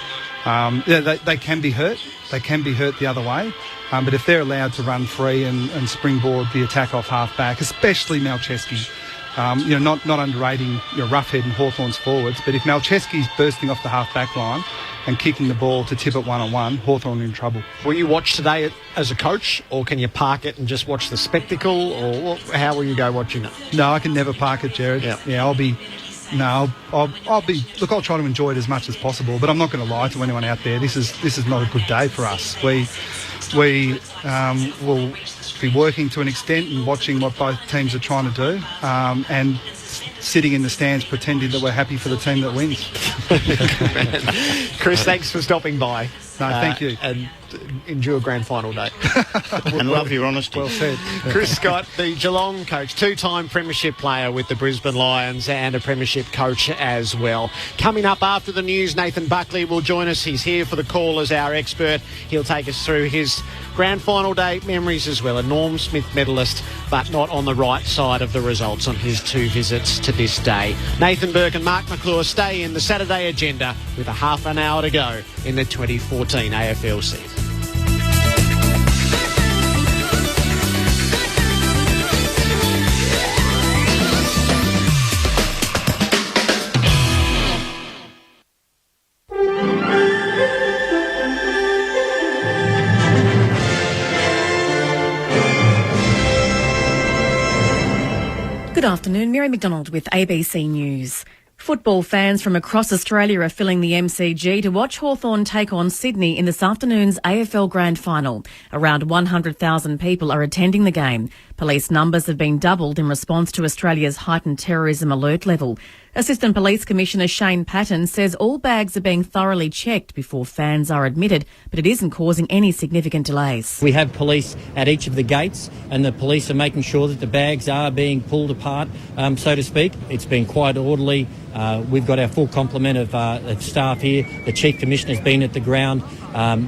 they can be hurt. They can be hurt the other way. But if they're allowed to run free and springboard the attack off half-back, especially Malcheski, not underrating Roughhead and Hawthorn's forwards, but if Malcheski's bursting off the half-back line and kicking the ball to tip it one-on-one, Hawthorn are in trouble. Will you watch today as a coach, or can you park it and just watch the spectacle, or how will you go watching it? No, I can never park it, Jared. Yeah, I'll be... Look, I'll try to enjoy it as much as possible, but I'm not going to lie to anyone out there. This is not a good day for us. We will be working to an extent and watching what both teams are trying to do, and sitting in the stands pretending that we're happy for the team that wins. Chris, thanks for stopping by. No, thank you. And enjoy grand final day. And love your honesty. Well said. Chris Scott, the Geelong coach, two-time premiership player with the Brisbane Lions and a premiership coach as well. Coming up after the news, Nathan Buckley will join us. He's here for the call as our expert. He'll take us through his grand final day memories as well. A Norm Smith medalist, but not on the right side of the results on his two visits to this day. Nathan Burke and Mark McClure stay in the Saturday agenda with a half an hour to go in the 2014 AFL season. Good afternoon, Mary McDonald with ABC News. Football fans from across Australia are filling the MCG to watch Hawthorn take on Sydney in this afternoon's AFL Grand Final. Around 100,000 people are attending the game. Police numbers have been doubled in response to Australia's heightened terrorism alert level. Assistant Police Commissioner Shane Patton says all bags are being thoroughly checked before fans are admitted, but it isn't causing any significant delays. We have police at each of the gates, and the police are making sure that the bags are being pulled apart, so to speak. It's been quite orderly. We've got our full complement of staff here. The Chief Commissioner's been at the ground.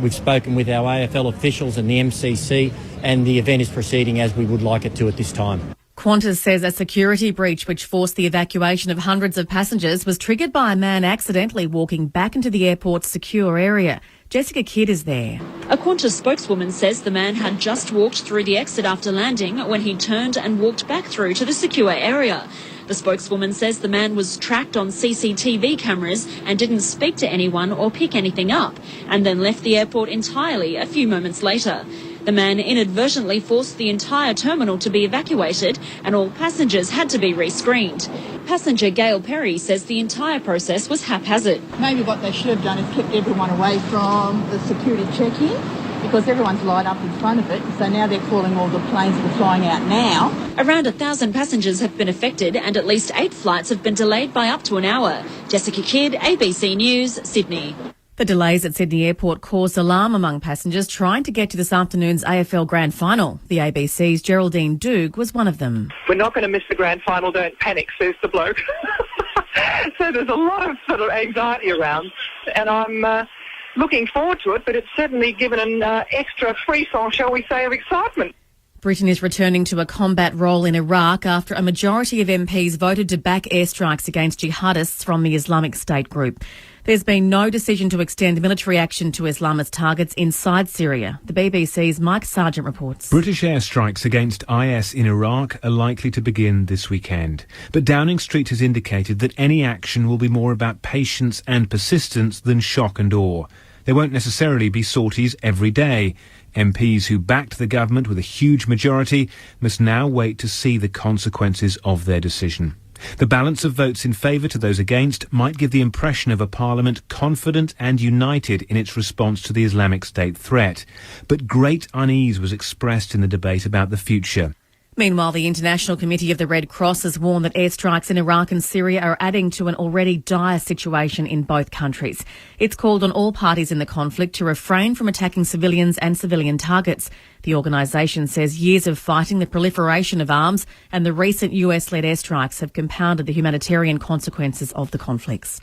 We've spoken with our AFL officials and the MCC, and the event is proceeding as we would like it to at this time. Qantas says a security breach which forced the evacuation of hundreds of passengers was triggered by a man accidentally walking back into the airport's secure area. Jessica Kidd is there. A Qantas spokeswoman says the man had just walked through the exit after landing when he turned and walked back through to the secure area. The spokeswoman says the man was tracked on CCTV cameras and didn't speak to anyone or pick anything up, and then left the airport entirely a few moments later. The man inadvertently forced the entire terminal to be evacuated and all passengers had to be rescreened. Passenger Gail Perry says the entire process was haphazard. Maybe what they should have done is kept everyone away from the security check-in, because everyone's lined up in front of it, so now they're calling all the planes that are flying out now. Around 1,000 passengers have been affected and at least 8 flights have been delayed by up to an hour. Jessica Kidd, ABC News, Sydney. The delays at Sydney Airport caused alarm among passengers trying to get to this afternoon's AFL Grand Final. The ABC's Geraldine Doog was one of them. We're not going to miss the Grand Final, don't panic, says the bloke. So there's a lot of sort of anxiety around, and I'm looking forward to it, but it's certainly given an extra frisson, shall we say, of excitement. Britain is returning to a combat role in Iraq after a majority of MPs voted to back airstrikes against jihadists from the Islamic State group. There's been no decision to extend military action to Islamist targets inside Syria. The BBC's Mike Sargent reports. British airstrikes against IS in Iraq are likely to begin this weekend. But Downing Street has indicated that any action will be more about patience and persistence than shock and awe. There won't necessarily be sorties every day. MPs who backed the government with a huge majority must now wait to see the consequences of their decision. The balance of votes in favour to those against might give the impression of a parliament confident and united in its response to the Islamic State threat. But great unease was expressed in the debate about the future. Meanwhile, the International Committee of the Red Cross has warned that airstrikes in Iraq and Syria are adding to an already dire situation in both countries. It's called on all parties in the conflict to refrain from attacking civilians and civilian targets. The organisation says years of fighting the proliferation of arms and the recent US-led airstrikes have compounded the humanitarian consequences of the conflicts.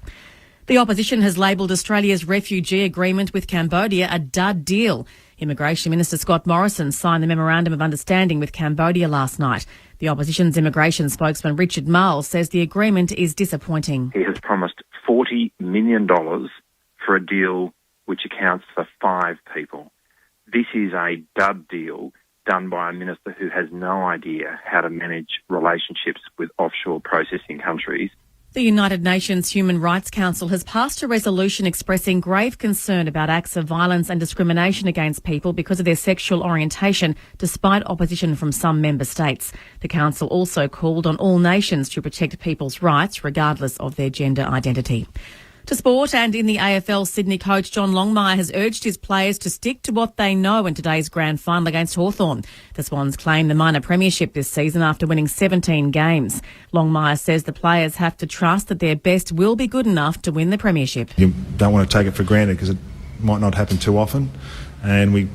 The opposition has labelled Australia's refugee agreement with Cambodia a dud deal. Immigration Minister Scott Morrison signed the Memorandum of Understanding with Cambodia last night. The opposition's immigration spokesman Richard Marles says the agreement is disappointing. He has promised $40 million for a deal which accounts for 5 people. This is a dud deal done by a minister who has no idea how to manage relationships with offshore processing countries. The United Nations Human Rights Council has passed a resolution expressing grave concern about acts of violence and discrimination against people because of their sexual orientation, despite opposition from some member states. The council also called on all nations to protect people's rights, regardless of their gender identity. To sport, and in the AFL, Sydney coach John Longmire has urged his players to stick to what they know in today's grand final against Hawthorn. The Swans claim the minor premiership this season after winning 17 games. Longmire says the players have to trust that their best will be good enough to win the premiership. You don't want to take it for granted because it might not happen too often, and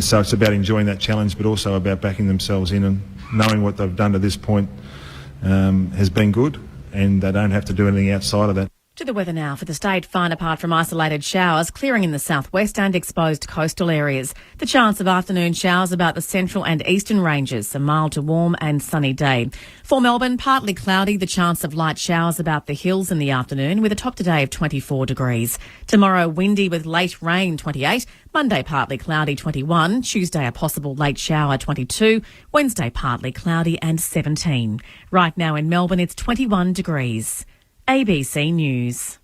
so it's about enjoying that challenge, but also about backing themselves in and knowing what they've done to this point has been good, and they don't have to do anything outside of that. To the weather now for the state, fine apart from isolated showers, clearing in the southwest and exposed coastal areas. The chance of afternoon showers about the central and eastern ranges, a mild to warm and sunny day. For Melbourne, partly cloudy, the chance of light showers about the hills in the afternoon with a top today of 24 degrees. Tomorrow, windy with late rain, 28. Monday, partly cloudy, 21. Tuesday, a possible late shower, 22. Wednesday, partly cloudy and 17. Right now in Melbourne, it's 21 degrees. ABC News.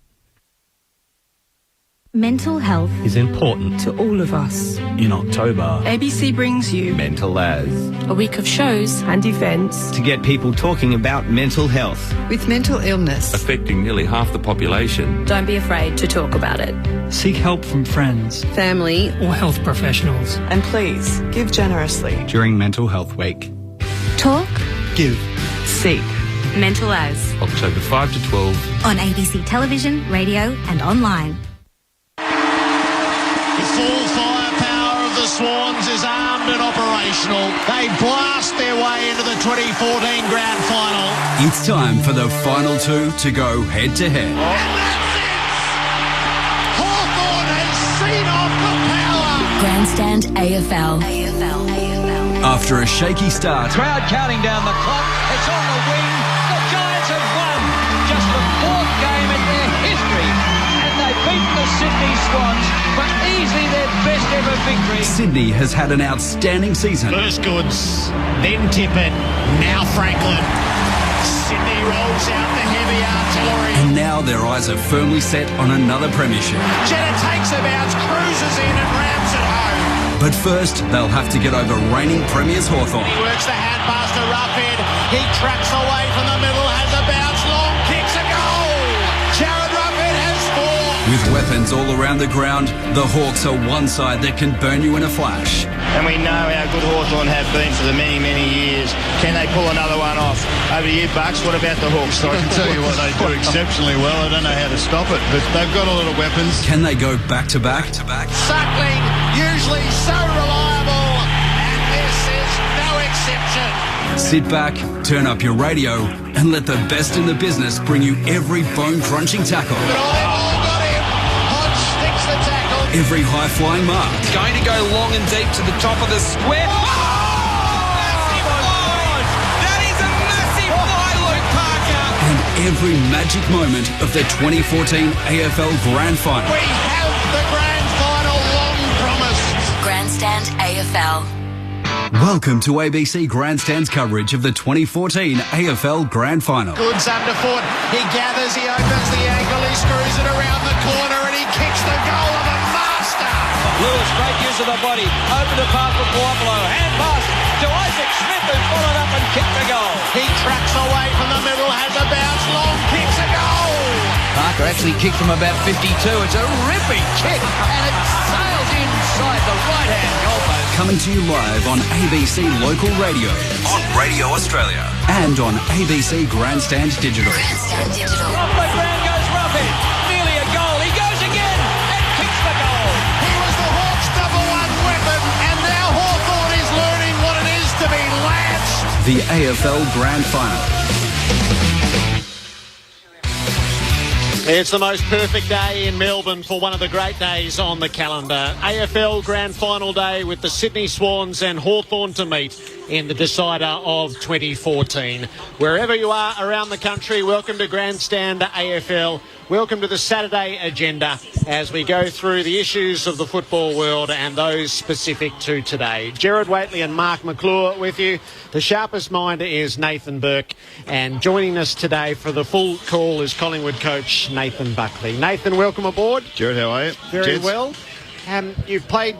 Mental health is important to all of us. In October, ABC brings you Mental As, a week of shows and events to get people talking about mental health. With mental illness affecting nearly half the population, don't be afraid to talk about it. Seek help from friends, family or health professionals. And please, give generously. During Mental Health Week. Talk. Give. Seek. Mental As. October 5 to 12. On ABC television, radio and online. The full firepower of the Swans is armed and operational. They blast their way into the 2014 grand final. It's time for the final 2 to go head-to-head. And that's it! Hawthorn has seen off the power! Grandstand AFL. After a shaky start, Crowd counting down the clock. It's on the wing. The Giants have won just the 4th game in their history. And they've beaten the Sydney Swans for easily their best ever victory. Sydney has had an outstanding season. First Goods, then Tippett, now Franklin. Sydney rolls out the heavy artillery. And now their eyes are firmly set on another premiership. Jenna takes a bounce, cruises in and rams it home. But first, they'll have to get over reigning premiers Hawthorn. He works the handmaster roughhead. He tracks away from the middle, has a bounce, long kicks a goal. Jared Roughhead has scored. With weapons all around the ground, the Hawks are one side that can burn you in a flash. And we know how good Hawthorn have been for the many, many years. Can they pull another one off? Over to you, Bucks. What about the Hawks? I can tell you what, they do exceptionally well. I don't know how to stop it, but they've got a lot of weapons. Can they go back-to-back? Suckling, usually so reliable, and this is no exception. Sit back, turn up your radio, and let the best in the business bring you every bone-crunching tackle. But they've all got him. Hodge sticks the tackle. every high-flying mark. It's going to go long and deep to the top of the square. Every magic moment of the 2014 AFL Grand Final. We have the Grand Final long promised. Grandstand AFL. Welcome to ABC Grandstand's coverage of the 2014 AFL Grand Final. Goods underfoot. He gathers, he opens the ankle, he screws it around the corner and he kicks the goal of a master. Lewis, great use of the body. Open the pass for Puopolo. Hand pass to Isaac Smith, who followed up and kicked the goal. He tracks away from the middle, has a bounce, long kicks a goal. Parker actually kicked from about 52. It's a ripping kick and it sails inside the right-hand goalpost. Coming to you live on ABC Local Radio, on Radio Australia, and on ABC Grandstand Digital. Grandstand Digital. Off the ground goes Ruffin. Nearly a goal. He goes again and kicks the goal. He was the Hawks' #1 weapon, and now Hawthorn is learning what it is to be lanced. The AFL Grand Final. It's the most perfect day in Melbourne for one of the great days on the calendar. AFL Grand Final Day with the Sydney Swans and Hawthorn to meet in the decider of 2014. Wherever you are around the country, welcome to Grandstand AFL. Welcome to the Saturday agenda as we go through the issues of the football world and those specific to today. Gerard Whateley and Mark McClure with you. The sharpest mind is Nathan Burke. And joining us today for the full call is Collingwood coach Nathan Buckley. Nathan, welcome aboard. Gerard, how are you? Very well. You've played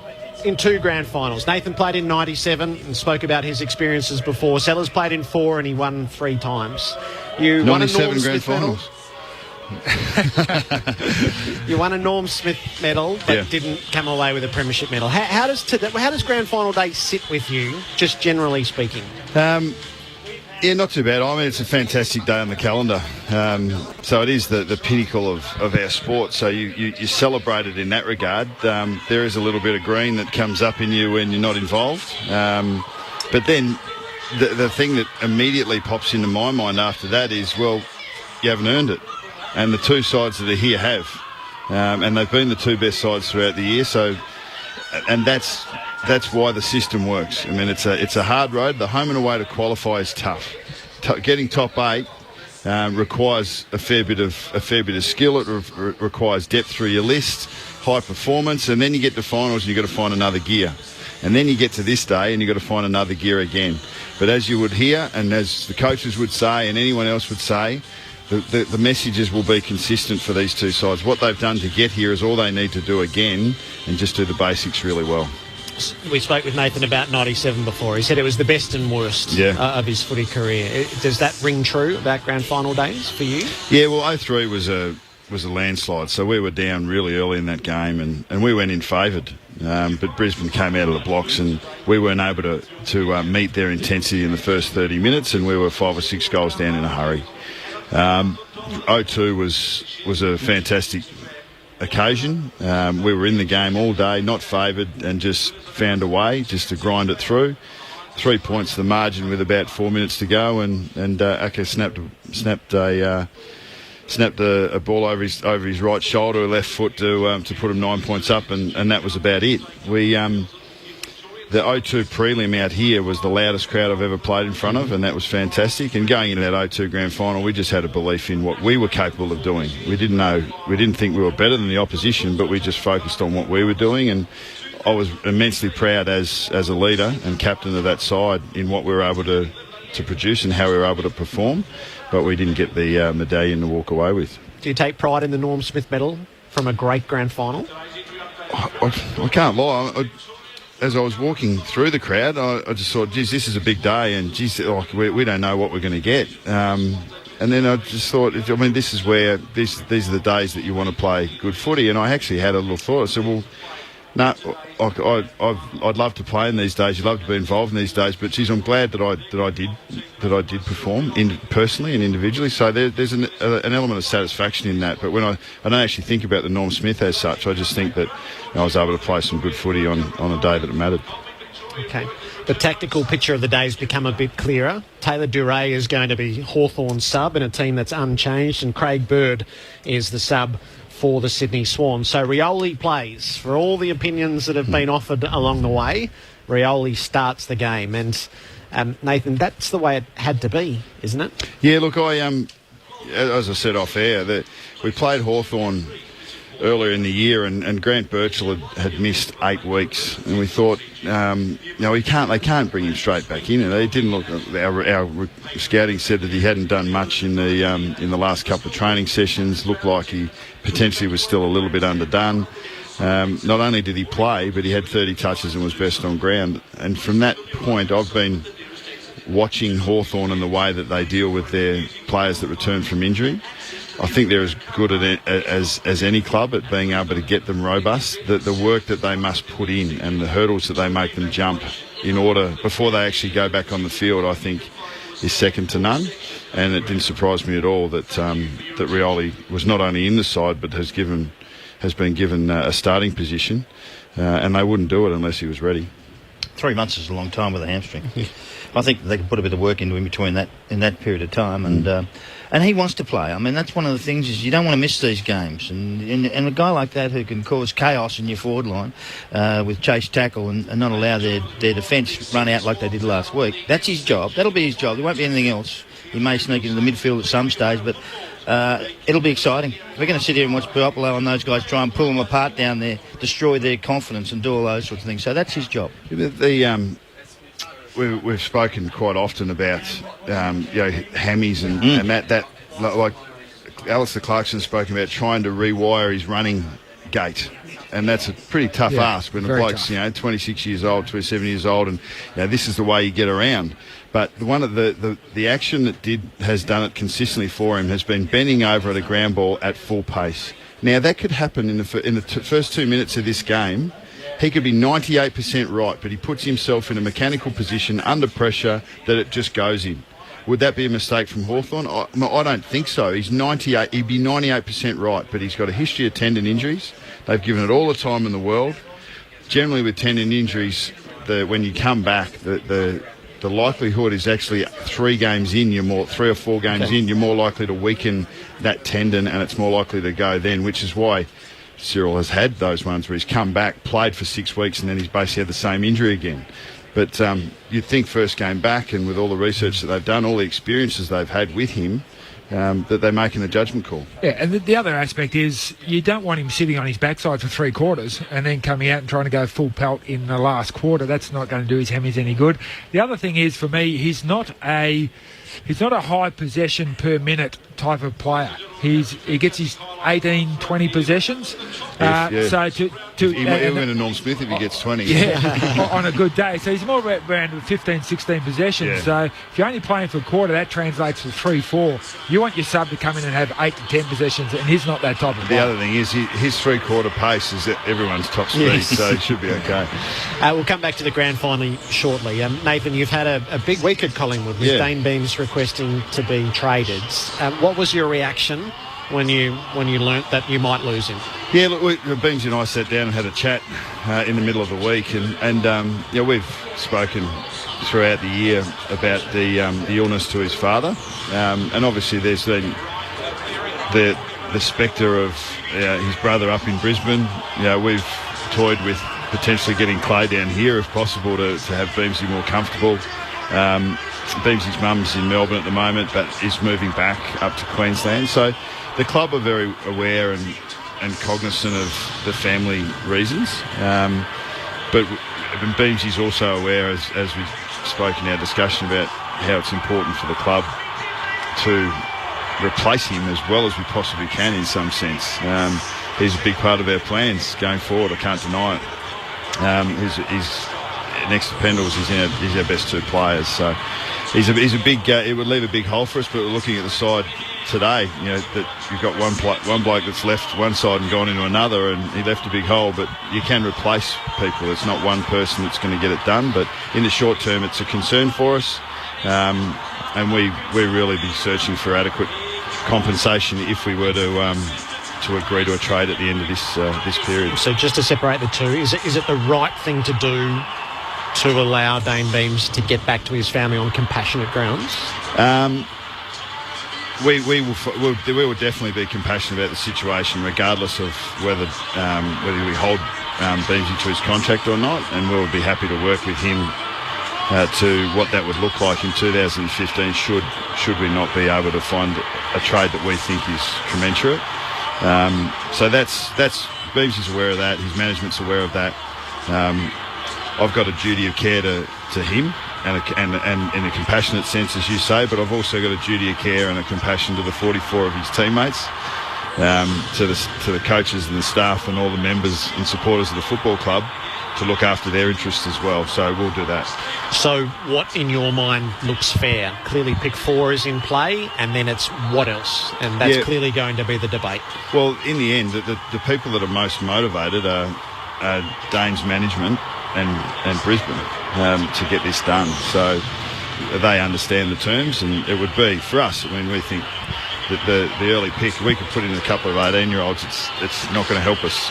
in 2 grand finals. Nathan played in 97 and spoke about his experiences before. Sellers played in 4 and he won 3 times. You won a Norm Smith medal. You won a Norm Smith medal, but didn't come away with a premiership medal. How does Grand Final Day sit with you, just generally speaking? Yeah, not too bad. I mean, it's a fantastic day on the calendar. So it is the pinnacle of our sport. So you celebrate it in that regard. There is a little bit of green that comes up in you when you're not involved. But then the thing that immediately pops into my mind after that is, well, you haven't earned it. And the 2 sides that are here have. And they've been the 2 best sides throughout the year. So, and that's why the system works. I mean, it's a hard road. The home and away to qualify is tough. Getting top 8 requires a fair bit of skill. It requires depth through your list, high performance, and then you get to finals and you've got to find another gear. And then you get to this day and you've got to find another gear again. But as you would hear, and as the coaches would say, and anyone else would say, the messages will be consistent for these 2 sides. What they've done to get here is all they need to do again and just do the basics really well. We spoke with Nathan about 97 before. He said it was the best and worst of his footy career. Does that ring true about Grand Final days for you? Yeah, well, 03 was a landslide. So we were down really early in that game and we went in favoured. But Brisbane came out of the blocks and we weren't able to meet their intensity in the first 30 minutes and we were 5 or 6 goals down in a hurry. 02 was a fantastic occasion. We were in the game all day, not favoured, and just found a way just to grind it through. 3 points the margin with about 4 minutes to go, and Aka snapped a ball over his right shoulder, left foot to put him 9 points up, and that was about it. The 02 prelim out here was the loudest crowd I've ever played in front of, and that was fantastic. And going into that 02 grand final, we just had a belief in what we were capable of doing. We didn't think we were better than the opposition, but we just focused on what we were doing. And I was immensely proud as a leader and captain of that side in what we were able to produce and how we were able to perform. But we didn't get the medallion to walk away with. Do you take pride in the Norm Smith medal from a great grand final? I can't lie. As I was walking through the crowd, I just thought, geez, this is a big day, and geez, we don't know what we're going to get. And then I just thought, I mean, this is where these are the days that you want to play good footy. And I actually had a little thought. I said, well, no, I'd love to play in these days. You'd love to be involved in these days, but geez, I'm glad that I did perform personally and individually. So there's an element of satisfaction in that. But when I don't actually think about the Norm Smith as such, I just think that I was able to play some good footy on a day that it mattered. Okay. The tactical picture of the day has become a bit clearer. Taylor Duray is going to be Hawthorn's sub in a team that's unchanged, and Craig Bird is the sub for the Sydney Swans. So Rioli plays. For all the opinions that have been offered along the way, Rioli starts the game. And Nathan, that's the way it had to be, isn't it? Yeah, look, as I said off air, that we played Hawthorn earlier in the year, and Grant Birchall had missed 8 weeks, and we thought, they can't bring him straight back in. And it didn't look. Our scouting said that he hadn't done much in the last couple of training sessions. Looked like he potentially was still a little bit underdone. Not only did he play, but he had 30 touches and was best on ground. And from that point, I've been watching Hawthorn and the way that they deal with their players that return from injury. I think they're as good at it as any club at being able to get them robust. The work that they must put in and the hurdles that they make them jump in order before they actually go back on the field, I think, is second to none. And it didn't surprise me at all that Rioli was not only in the side but has been given a starting position, and they wouldn't do it unless he was ready. 3 months is a long time with a hamstring. I think they can put a bit of work into him in that period of time, and he wants to play. I mean, that's one of the things is you don't want to miss these games, and a guy like that who can cause chaos in your forward line with chase tackle and not allow their defence run out like they did last week. That's his job. That'll be his job. There won't be anything else. He may sneak into the midfield at some stage, but it'll be exciting. We're going to sit here and watch Buopolo and those guys try and pull them apart down there, destroy their confidence and do all those sorts of things. So that's his job. We've spoken quite often about hammies and that like Alistair Clarkson spoke about trying to rewire his running gait, and that's a pretty tough ask when the bloke's 26 years old, 27 years old, and this is the way you get around. But one of the action that has done it consistently for him has been bending over at a ground ball at full pace. Now that could happen in the first 2 minutes of this game. He could be 98% right, but he puts himself in a mechanical position under pressure that it just goes in. Would that be a mistake from Hawthorn? I don't think so. He'd be 98% right, but he's got a history of tendon injuries. They've given it all the time in the world. Generally with tendon injuries, when you come back, the likelihood is actually 3 games in, 3 or 4 games in, you're more likely to weaken that tendon, and it's more likely to go then, which is why Cyril has had those ones where he's come back, played for 6 weeks, and then he's basically had the same injury again. But you'd think first game back, and with all the research that they've done, all the experiences they've had with him, that they're making a judgment call. Yeah, and the other aspect is you don't want him sitting on his backside for 3 quarters and then coming out and trying to go full pelt in the last quarter. That's not going to do his hammies any good. The other thing is, for me, he's not a high possession per minute type of player. He gets his 18, 20 possessions. So even a Norm Smith if he gets 20. Yeah, on a good day. So he's more around 15, 16 possessions. Yeah. So if you're only playing for a quarter, that translates to 3, 4. You want your sub to come in and have 8 to 10 possessions, and he's not that type of player. The other thing is his 3-quarter pace is everyone's top speed, so it should be okay. We'll come back to the grand final shortly. Nathan, you've had a big week at Collingwood with Dane Beams requesting to be traded. What was your reaction when you learnt that you might lose him? Yeah, look, Beamsy and I sat down and had a chat in the middle of the week, and we've spoken throughout the year about the illness to his father, and obviously there's been the spectre of his brother up in Brisbane. We've toyed with potentially getting Clay down here if possible to have Beamsy more comfortable. Beamsy's mum's in Melbourne at the moment, but is moving back up to Queensland. So the club are very aware and cognizant of the family reasons. But Beamsy's also aware, as we spoke in our discussion, about how it's important for the club to replace him as well as we possibly can in some sense. He's a big part of our plans going forward, I can't deny it. He's next to Pendles, he's our best 2 players. So he's a big. It would leave a big hole for us. But we're looking at the side today. That you've got one bloke that's left one side and gone into another, and he left a big hole. But you can replace people. It's not one person that's going to get it done. But in the short term, it's a concern for us, and we'll really be searching for adequate compensation if we were to agree to a trade at the end of this period. So just to separate the two, is it the right thing to do to allow Dane Beams to get back to his family on compassionate grounds? we will definitely be compassionate about the situation, regardless of whether we hold Beamsy to his contract or not, and we'll be happy to work with him to what that would look like in 2015 should we not be able to find a trade that we think is commensurate. So that's Beamsy's aware of that. His management's aware of that. I've got a duty of care to him and in a compassionate sense, as you say, but I've also got a duty of care and a compassion to the 44 of his teammates, to the coaches and the staff and all the members and supporters of the football club, to look after their interests as well. So we'll do that. So what in your mind looks fair? Clearly pick 4 is in play, and then it's what else? And that's clearly going to be the debate. Well, in the end, the people that are most motivated are Dane's management and Brisbane to get this done. So they understand the terms, and it would be, for us, I mean, we think that the early pick, we could put in a couple of 18-year-olds, it's not going to help us.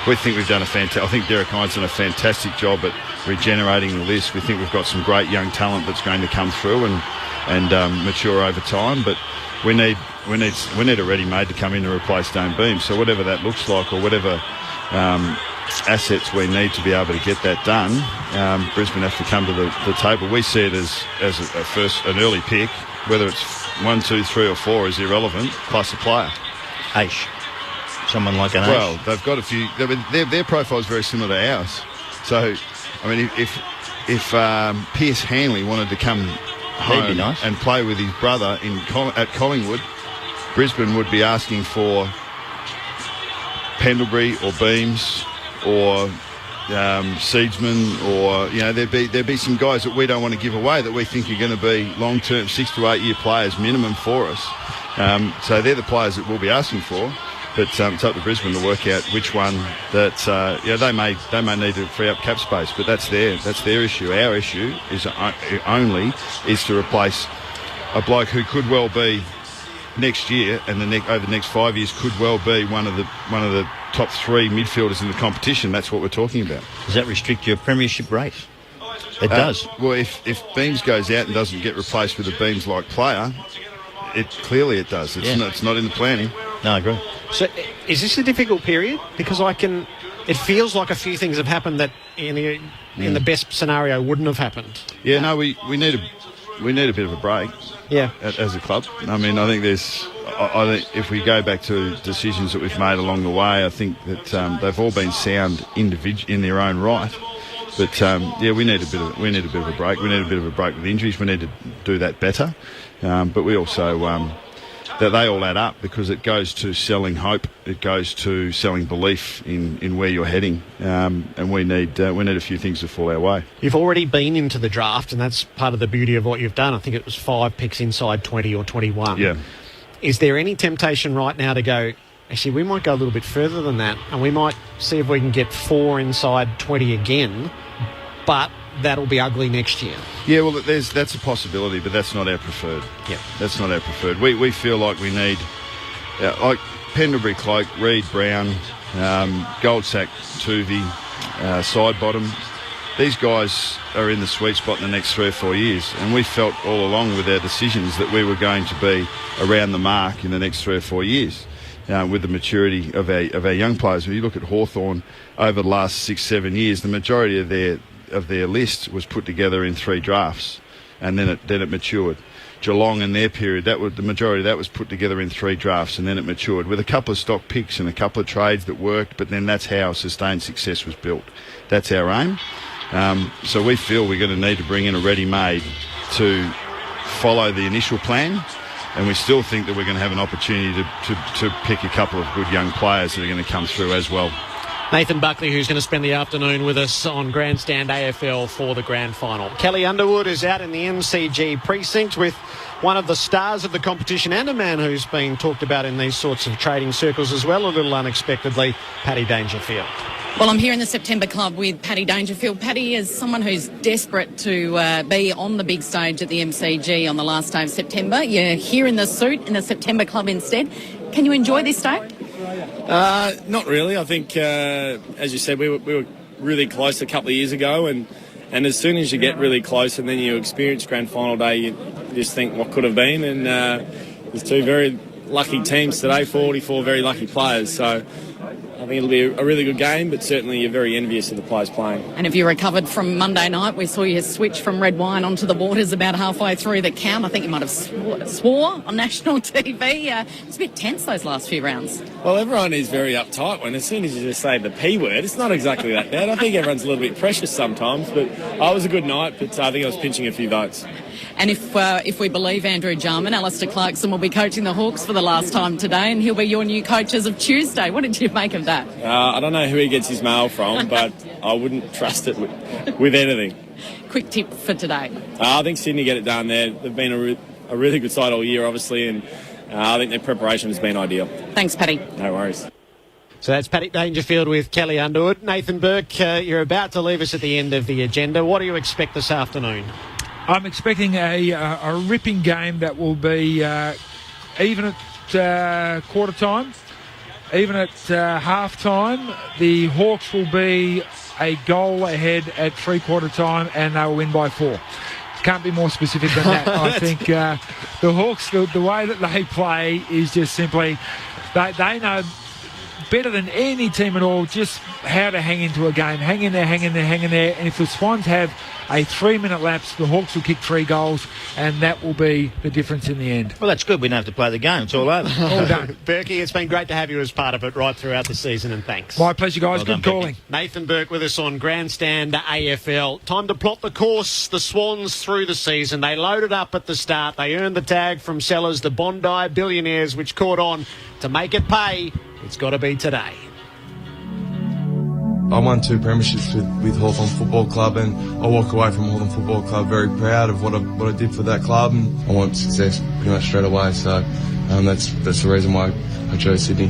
We think we've done I think Derek Hines done a fantastic job at regenerating the list. We think we've got some great young talent that's going to come through and mature over time. But we need a ready-made to come in to replace Dane Beam. So whatever that looks like, or whatever assets we need to be able to get that done, Brisbane have to come to the table. We see it as an early pick, whether it's 1, 2, 3 or 4 is irrelevant, plus a player. Aish. Someone like an Well, they've got a few. Their profile is very similar to ours. So, I mean, if Pierce Hanley wanted to come home and play with his brother at Collingwood, Brisbane would be asking for Pendlebury or Beams or Seedsman, or there'd be some guys that we don't want to give away that we think are going to be long-term 6 to 8 year players minimum for us. So they're the players that we'll be asking for. But it's up to Brisbane to work out which one that they may need to free up cap space. But that's their issue. Our issue is to replace a bloke who could well be next year and over the next 5 years could well be one of the top 3 midfielders in the competition. That's what we're talking about. Does that restrict your premiership race? It does. Well, if Beams goes out and doesn't get replaced with a Beams-like player, it does. It's not in the planning. No, I agree. So is this a difficult period? Because it feels like a few things have happened that in the best scenario wouldn't have happened. Yeah, no, we need a bit of a break. Yeah, as a club. I mean, I think I think if we go back to decisions that we've made along the way, I think that they've all been sound in their own right. But we need a bit of a break. We need a bit of a break with injuries. We need to do that better. But we also that they all add up, because it goes to selling hope, it goes to selling belief in where you're heading, and we need a few things to fall our way. You've already been into the draft, and that's part of the beauty of what you've done. I think it was 5 picks inside 20 or 21. Yeah. Is there any temptation right now to go, actually, we might go a little bit further than that, and we might see if we can get 4 inside 20 again, but that'll be ugly next year? Yeah, well, that's a possibility, but that's not our preferred. Yeah, that's not our preferred. We feel like we need, like Pendlebury, Cloak, Reed, Brown, Goldsack, Tuvey, Sidebottom. These guys are in the sweet spot in the next 3 or 4 years, and we felt all along with our decisions that we were going to be around the mark in the next 3 or 4 years. With the maturity of our young players. When you look at Hawthorn over the last 6-7 years, the majority of their list was put together in 3 drafts, and then it matured. Geelong in their period, the majority of that was put together in 3 drafts, and then it matured with a couple of stock picks and a couple of trades that worked. But then that's how sustained success was built. That's our aim. So we feel we're going to need to bring in a ready-made to follow the initial plan. And we still think that we're going to have an opportunity to pick a couple of good young players that are going to come through as well. Nathan Buckley, who's going to spend the afternoon with us on Grandstand AFL for the grand final. Kelly Underwood is out in the MCG precinct with one of the stars of the competition and a man who's been talked about in these sorts of trading circles as well, a little unexpectedly, Paddy Dangerfield. Well, I'm here in the September Club with Paddy Dangerfield. Paddy is someone who's desperate to be on the big stage at the MCG on the last day of September. You're here in the suit in the September Club instead. Can you enjoy this day? Not really. I think, as you said, we were really close a couple of years ago, and as soon as you get really close and then you experience grand final day, You just think what could have been, and there's two very lucky teams today, 44 very lucky players. So I think it'll be a really good game, but certainly you're very envious of the players playing. And if you recovered from Monday night, we saw you switch from red wine onto the waters about halfway through the count. I think you might have swore on national TV. It's a bit tense those last few rounds. Well, everyone is very uptight when as soon as you just say the P word, it's not exactly that bad. I think everyone's a little bit precious sometimes, but it was a good night, but I think I was pinching a few votes. And if we believe Andrew Jarman, Alistair Clarkson will be coaching the Hawks for the last time today, and he'll be your new coach as of Tuesday. What did you make of that? I don't know who he gets his mail from, but I wouldn't trust it with anything. Quick tip for today. I think Sydney get it done there. They've been a really good side all year, obviously, and I think their preparation has been ideal. Thanks, Paddy. No worries. So that's Paddy Dangerfield with Kelly Underwood. Nathan Burke, you're about to leave us at the end of the agenda. What do you expect this afternoon? I'm expecting a ripping game that will be even at quarter time, even at half time. The Hawks will be a goal ahead at three-quarter time, and they'll win by 4. Can't be more specific than that. I think the Hawks, the way that they play is just simply, they know better than any team at all just how to hang into a game. Hang in there. And if the Swans have a 3-minute lapse, the Hawks will kick 3 goals, and that will be the difference in the end. Well, that's good. We don't have to play the game. It's all over. All done. Berkey, it's been great to have you as part of it right throughout the season, and thanks. My pleasure, guys. Well Good done, calling. Nathan Burke with us on Grandstand AFL. Time to plot the course. The Swans through the season. They loaded up at the start. They earned the tag from sellers, the Bondi Billionaires, which caught on. To make it pay, it's got to be today. I won 2 premierships with Hawthorn Football Club, and I walk away from Hawthorn Football Club very proud of what I did for that club, and I want success pretty much straight away. So that's the reason why I chose Sydney.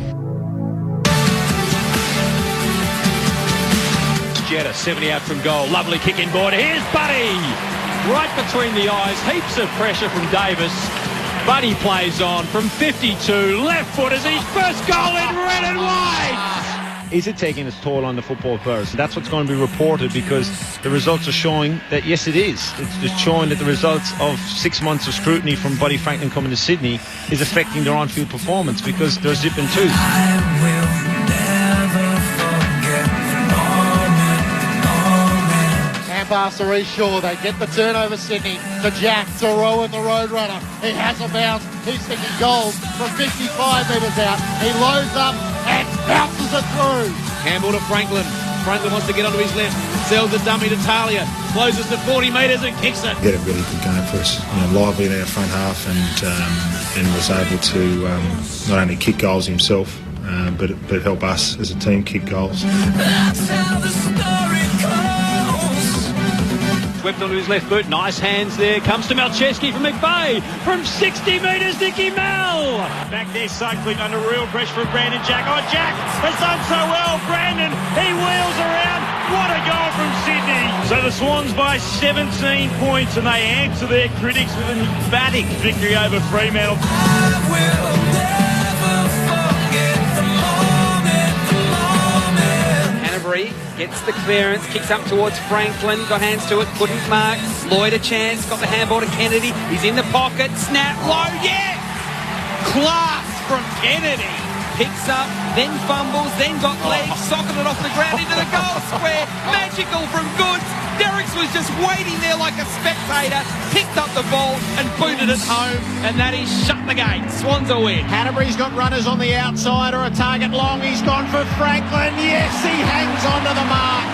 Jetta, 70 out from goal. Lovely kick in board. Here's Buddy. Right between the eyes. Heaps of pressure from Davis. Buddy plays on from 52. Left foot is his first goal in red and white. Is it taking its toll on the football players? That's what's going to be reported, because the results are showing that, yes, it is. It's showing that the results of 6 months of scrutiny from Buddy Franklin coming to Sydney is affecting their on-field performance, because they're zipping too. Pass to Reece Shaw. They get the turnover, Sydney. To Jack, to Rowan, the Roadrunner. He has a bounce. He's thinking goals from 55 metres out. He loads up and bounces it through. Campbell to Franklin. Franklin wants to get onto his left. Sells the dummy to Talia. Closes to 40 metres and kicks it. Had a really good game for us. Lively in our front half, and was able to not only kick goals himself, but help us as a team kick goals. That's how the story goes. Swept onto his left boot. Nice hands there. Comes to Malcheski from McVeigh. From 60 metres, Nicky Mel. Back there, cycling under real pressure from Brandon Jack. Oh, Jack has done so well. Brandon, he wheels around. What a goal from Sydney. So the Swans by 17 points, and they answer their critics with an emphatic victory over Fremantle. Gets the clearance, kicks up towards Franklin, got hands to it, couldn't mark. Lloyd a chance, got the handball to Kennedy. He's in the pocket, snap low, yeah! Class from Kennedy. Picks up, then fumbles, then got legs, socketed off the ground into the goal square. Magical from Goods. Derricks was just waiting there like a spectator, picked up the ball and booted it home, and that is shut the gate. Swans are win. Canterbury's got runners on the outside, or a target long. He's gone for Franklin. Yes, he hangs on to the mark.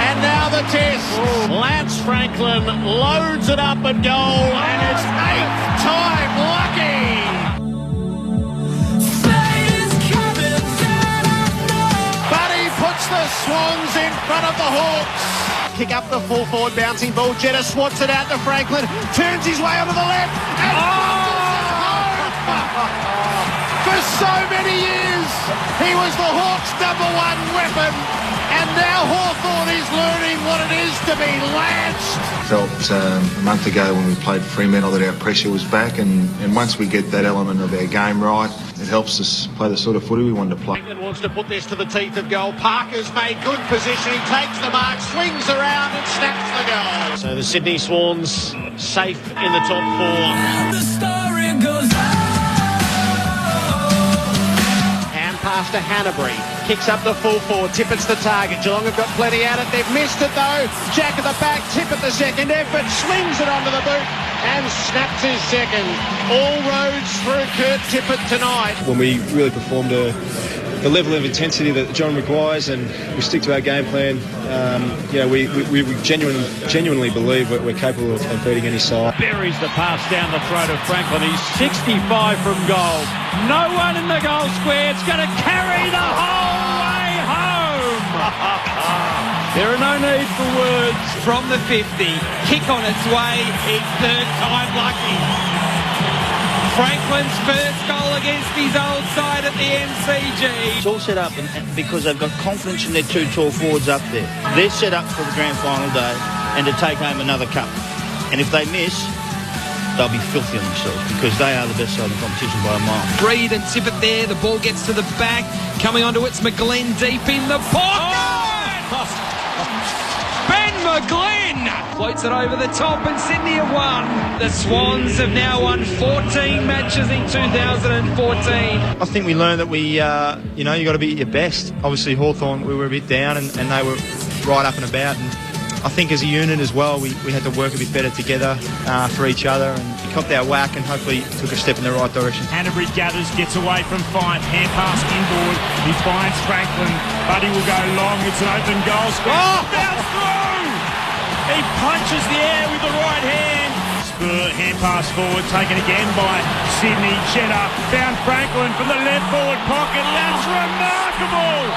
And now the test. Lance Franklin loads it up at goal, and it's 8th time lucky. Buddy puts the Swans in front of the Hawks. Kick up the full forward, bouncing ball. Jetta swats it out to Franklin. Turns his way onto the left. And for so many years, he was the Hawks' #1 weapon. And now Hawthorn is learning what it is to be lanced. Felt a month ago when we played Fremantle that our pressure was back, and once we get that element of our game right, it helps us play the sort of footy we wanted to play. Franklin wants to put this to the teeth of goal. Parker's made good position. He takes the mark, swings around and snaps the goal. So the Sydney Swans safe in the top four. The story goes on. Hand pass to Hanbury. Kicks up the full forward. Tippett's the target. Geelong have got plenty at it. They've missed it though. Jack at the back. Tippett the second effort. Slings it onto the boot and snaps his second. All roads through Kurt Tippett tonight. When we really perform the level of intensity that John requires and we stick to our game plan, we genuinely believe we're capable of beating any side. Buries the pass down the throat of Franklin. He's 65 from goal. No one in the goal square. It's going to carry the whole way home. There are no need for words. From the 50, kick on its way. It's third time lucky. Franklin's first goal against his old side at the MCG. It's all set up because they've got confidence in their two tall forwards up there. They're set up for the grand final day and to take home another cup. And if they miss, they'll be filthy on themselves because they are the best side of the competition by a mile. Reed and Tippett there. The ball gets to the back. Coming onto it's McGlenn deep in the pocket. Ben McGlenn floats it over the top and Sydney have won. The Swans have now won 14 matches in 2014. I think we learned that you got to be at your best. Obviously Hawthorn, we were a bit down and they were right up and about. And I think as a unit as well, we had to work a bit better together for each other and copped our whack and hopefully took a step in the right direction. Hanbury gathers, gets away from Fine. Hand pass inboard. He finds Franklin. Buddy will go long. It's an open goal square. Oh! Bounce through! He punches the air with the right hand. Spur, hand pass forward, taken again by Sydney. Cheddar found Franklin from the left forward pocket. That's remarkable!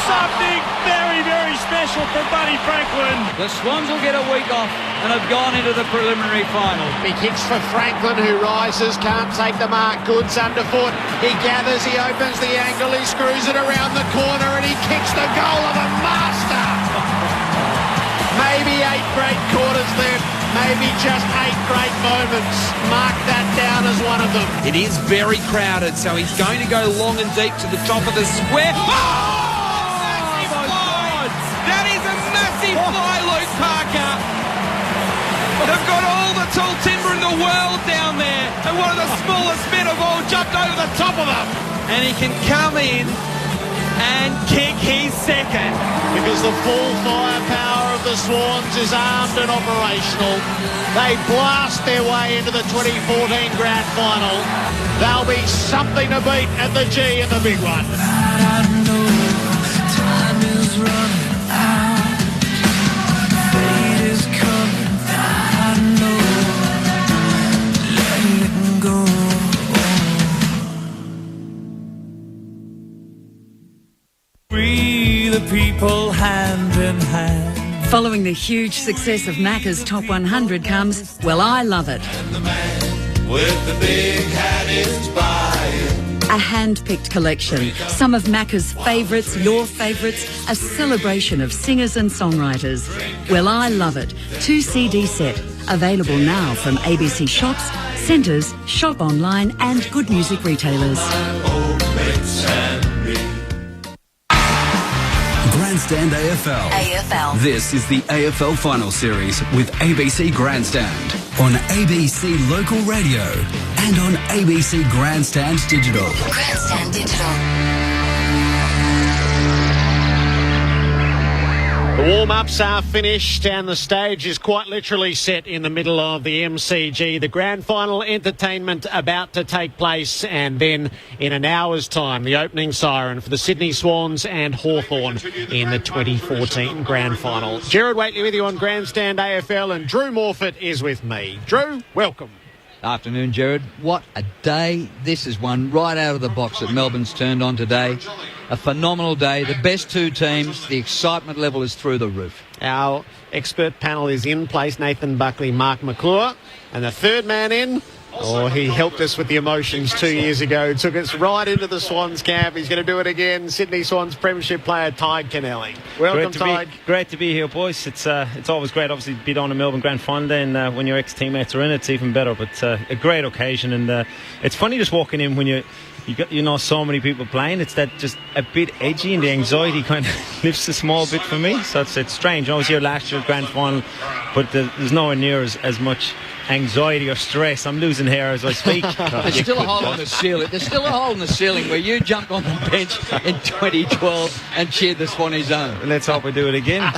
Something very, very special from Buddy Franklin. The Swans will get a week off and have gone into the preliminary final. He kicks for Franklin, who rises, can't take the mark. Goods underfoot. He gathers, he opens the angle, he screws it around the corner and he kicks the goal of a master. Maybe 8 great quarters left. Maybe just 8 great moments. Mark that down as one of them. It is very crowded, so he's going to go long and deep to the top of the square. Oh! That is a massive fly, Luke Parker. They've got all the tall timber in the world down there, and one of the smallest men of all jumped over the top of them. And he can come in and kick his second. Because the full firepower of the Swans is armed and operational. They blast their way into the 2014 Grand Final. They'll be something to beat at the G in the big one. I know time is running out. Fate is coming. I know. Let go. We the people hand in hand. Following the huge success of Macca's Top 100 comes Well I Love It. And the man with the big hat is buying. A hand-picked collection. Some of Macca's favourites, your favourites, a celebration of singers and songwriters. Well I Love It. 2 CD set. Available now from ABC shops, centres, shop online and good music retailers. Grandstand AFL. This is the AFL Final Series with ABC Grandstand on ABC Local Radio and on ABC Grandstand Digital. Grandstand Digital. The warm-ups are finished and the stage is quite literally set in the middle of the MCG. The grand final entertainment about to take place, and then in an hour's time, the opening siren for the Sydney Swans and Hawthorn in the 2014 grand final. Gerard Whateley with you on Grandstand AFL, and Drew Morfitt is with me. Drew, welcome. Afternoon, Gerard. What a day. This is one right out of the box that Melbourne's turned on today. A phenomenal day. The best two teams. The excitement level is through the roof. Our expert panel is in place. Nathan Buckley, Mark McClure. And the third man in, he helped us with the emotions 2 years ago. Took us right into the Swans camp. He's going to do it again. Sydney Swans premiership player, Tyde Kennelly. Welcome, Tyde. Great to be here, boys. It's always great, obviously, to be on a Melbourne Grand Final day, and when your ex-teammates are in, it's even better. But a great occasion, and it's funny just walking in when you you know so many people playing. It's that just a bit edgy, and the anxiety kind of lifts a small bit for me. So it's strange. I was here last year grand final, but there's nowhere near as much anxiety or stress. I'm losing hair as I speak. There's still a hole in the ceiling. There's still a hole in the ceiling where you jumped on the bench in 2012 and cheered the Swannies on. Let's hope we do it again.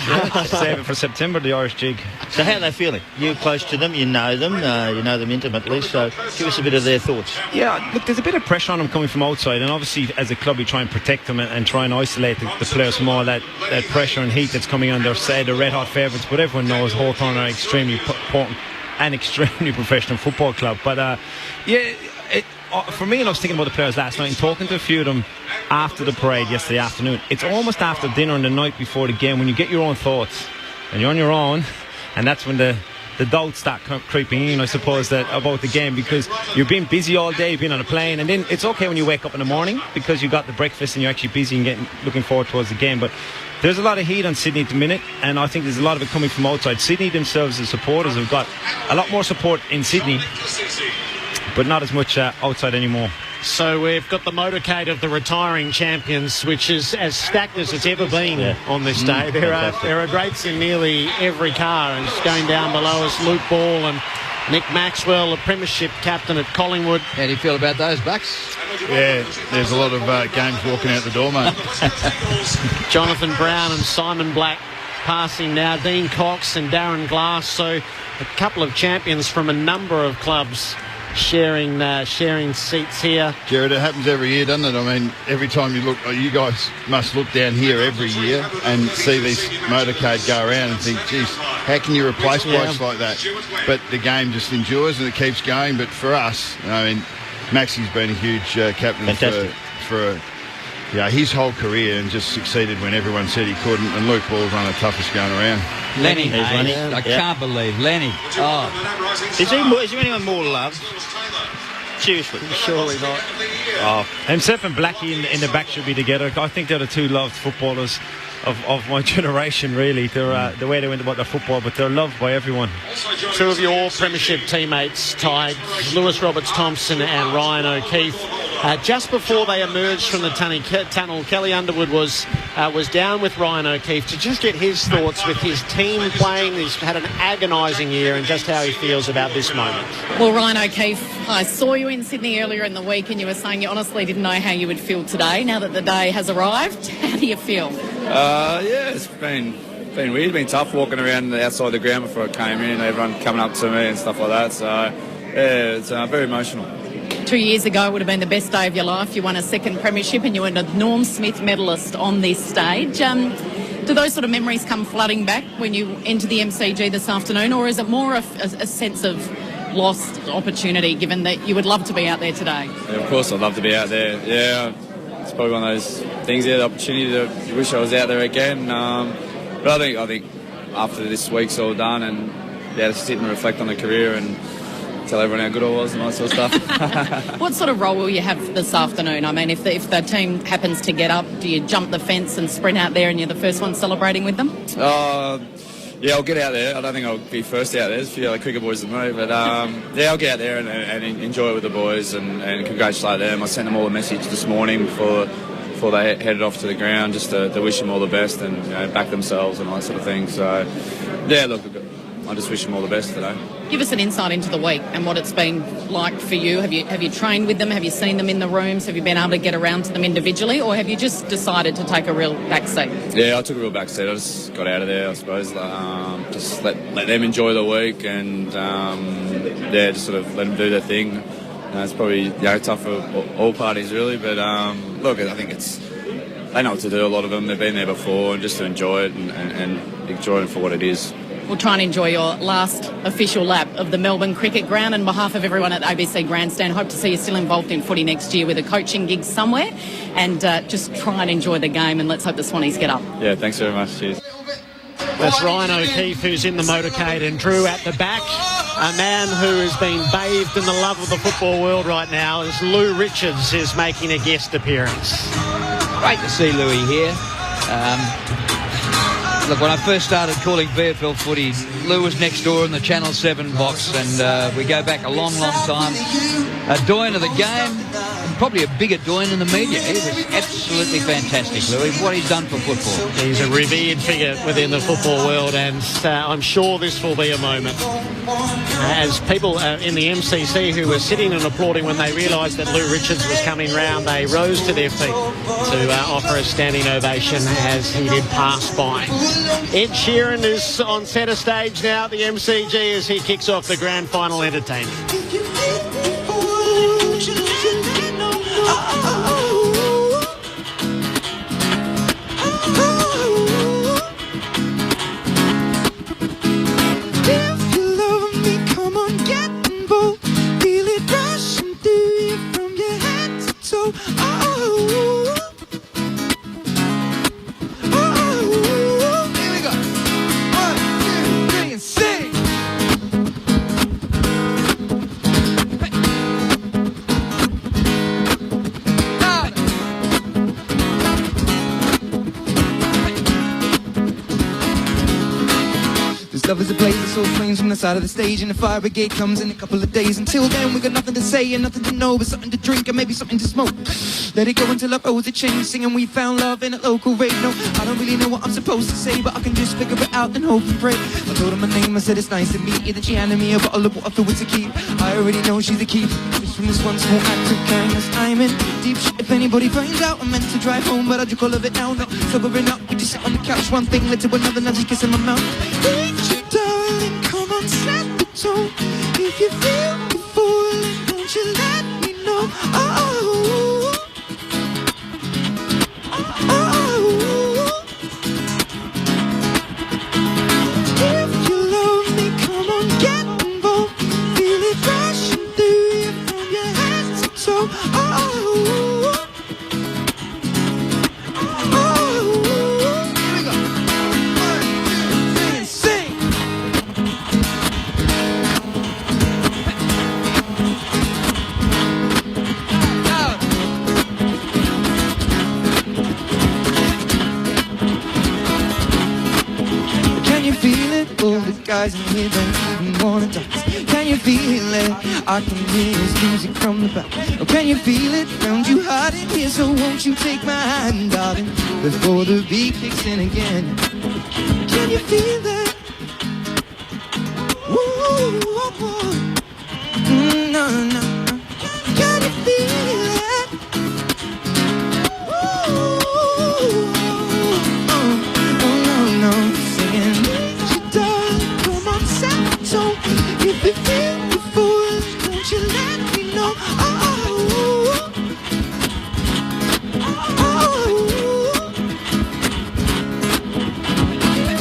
Save it for September, the Irish jig. So how are they feeling? You're close to them, you know them intimately, so give us a bit of their thoughts. Yeah, look, there's a bit of pressure on them coming from outside, and obviously as a club you try and protect them and try and isolate the players from all that pressure and heat that's coming on their side. They're red hot favourites, but everyone knows Hawthorn are extremely important and extremely professional football club. But for me, and I was thinking about the players last night and talking to a few of them after the parade yesterday afternoon, it's almost after dinner and the night before the game when you get your own thoughts and you're on your own, and that's when the doubts start creeping in, I suppose, about the game, because you're being busy all day, being on a plane, and then it's okay when you wake up in the morning because you got the breakfast and you're actually busy and looking forward towards the game. But there's a lot of heat on Sydney at the minute, and I think there's a lot of it coming from outside. Sydney themselves, the supporters, have got a lot more support in Sydney, but not as much outside anymore. So we've got the motorcade of the retiring champions, which is as stacked as it's ever been on this day. There are greats in nearly every car. And going down below us, Luke Ball and Nick Maxwell, the premiership captain at Collingwood. How do you feel about those Bucks? Yeah, there's a lot of games walking out the door, mate. Jonathan Brown and Simon Black passing now. Dean Cox and Darren Glass. So a couple of champions from a number of clubs sharing seats here. Jared, it happens every year, doesn't it? I mean, every time you look, you guys must look down here every year and see this motorcade go around and think, geez, how can you replace blokes like that? But the game just endures and it keeps going. But for us, I mean, Maxi's been a huge captain for his whole career and just succeeded when everyone said he couldn't. And Luke Ball's one of the toughest going around. Lenny, I can't believe Lenny. Oh, is there anyone more loved? Seriously, surely not. Oh, himself and Blackie in the back should be together. I think they're the two loved footballers of my generation, really. They're the way they went about their football, but they're loved by everyone. Two of your premiership teammates tied, Lewis Roberts-Thompson and Ryan O'Keefe. Just before they emerged from the tunnel, Kelly Underwood was down with Ryan O'Keefe to just get his thoughts with his team playing. He's had an agonising year and just how he feels about this moment. Well, Ryan O'Keefe, I saw you in Sydney earlier in the week and you were saying you honestly didn't know how you would feel today. Now that the day has arrived, how do you feel? Yeah, it's been weird. It's been tough walking around outside the ground before I came in and everyone coming up to me and stuff like that. So, yeah, it's very emotional. 2 years ago it would have been the best day of your life. You won a second premiership and you were a Norm Smith medalist on this stage. Do those sort of memories come flooding back when you enter the MCG this afternoon, or is it more a sense of lost opportunity, given that you would love to be out there today? Yeah, of course I'd love to be out there. Yeah, it's probably one of those things, the opportunity to wish I was out there again. But I think after this week's all done and to sit and reflect on the career and tell everyone how good I was and that sort of stuff. What sort of role will you have this afternoon? I mean, if the team happens to get up, do you jump the fence and sprint out there and you're the first one celebrating with them? Yeah, I'll get out there. I don't think I'll be first out there. There's a few other cricket boys than me. But, I'll get out there and enjoy it with the boys and congratulate them. I sent them all a message this morning before they headed off to the ground just to wish them all the best and back themselves and all that sort of thing. So, yeah, look, I just wish them all the best today. Give us an insight into the week and what it's been like for you. Have you trained with them? Have you seen them in the rooms? Have you been able to get around to them individually, or have you just decided to take a real back seat? Yeah, I took a real back seat. I just got out of there, I suppose. Just let them enjoy the week and just sort of let them do their thing. It's probably tough for all parties really, but look, I think they know what to do. A lot of them, they've been there before, and just to enjoy it and enjoy it for what it is. We'll try and enjoy your last official lap of the Melbourne Cricket Ground. On behalf of everyone at the ABC Grandstand, hope to see you still involved in footy next year with a coaching gig somewhere, and just try and enjoy the game, and let's hope the Swannies get up. Yeah, thanks very much. Cheers. That's Ryan O'Keefe, who's in the motorcade, and Drew at the back. A man who has been bathed in the love of the football world right now is Lou Richards, is making a guest appearance. Great to see Louis here. Look, when I first started calling VFL footy, Lou was next door in the Channel 7 box, and we go back a long, long time. A doyen of the game, probably a bigger doing in the media. He was absolutely fantastic, Louis, what he's done for football. He's a revered figure within the football world, and I'm sure this will be a moment. As people in the MCC who were sitting and applauding when they realised that Lou Richards was coming round, they rose to their feet to offer a standing ovation as he did pass by. Ed Sheeran is on centre stage now at the MCG as he kicks off the grand final entertainment. Love is a blaze of soul flames from the side of the stage, and the fire brigade comes in a couple of days. Until then, we got nothing to say and nothing to know, but something to drink and maybe something to smoke. Let it go until our roads are changed, singing we found love in a local radio. I don't really know what I'm supposed to say, but I can just figure it out and hope and pray. I told her my name, I said it's nice to meet you. Then she handed me a bottle of water for it to keep. I already know she's the key. Just from this one small act of kindness, I'm in deep shit. If anybody finds out, I'm meant to drive home, but I drink all of it now. Not sobering up, we just sit on the couch. One thing led to another, now she's kissing my mouth. Darling, come on, set the tone. If you feel you're falling, won't you let me know? If you love me, come on, get involved. Feel it rushing through you from your head to toe. Here we go. 1, 2, 3, and sing. Can you feel it? Oh, the guys in here don't even wanna dance. Can you feel it? I can hear his music from the back. Oh, can you feel it? Found you hard in here, so won't you take my hand, darling, before the beat kicks in again? Can you feel that? Ooh, no, no. Can you feel it? No, singing, you darling, come on, set the tone. If you feel the fool, won't you let me know?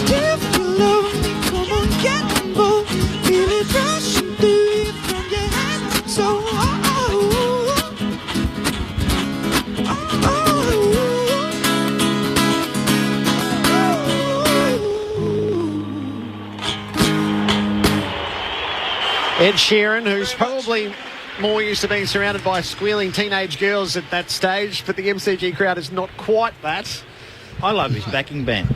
If you love me, come on, get involved. Feel it rushing through you from your head to toe. Ed Sheeran, who's probably more used to being surrounded by squealing teenage girls at that stage, but the MCG crowd is not quite that. I love his backing band.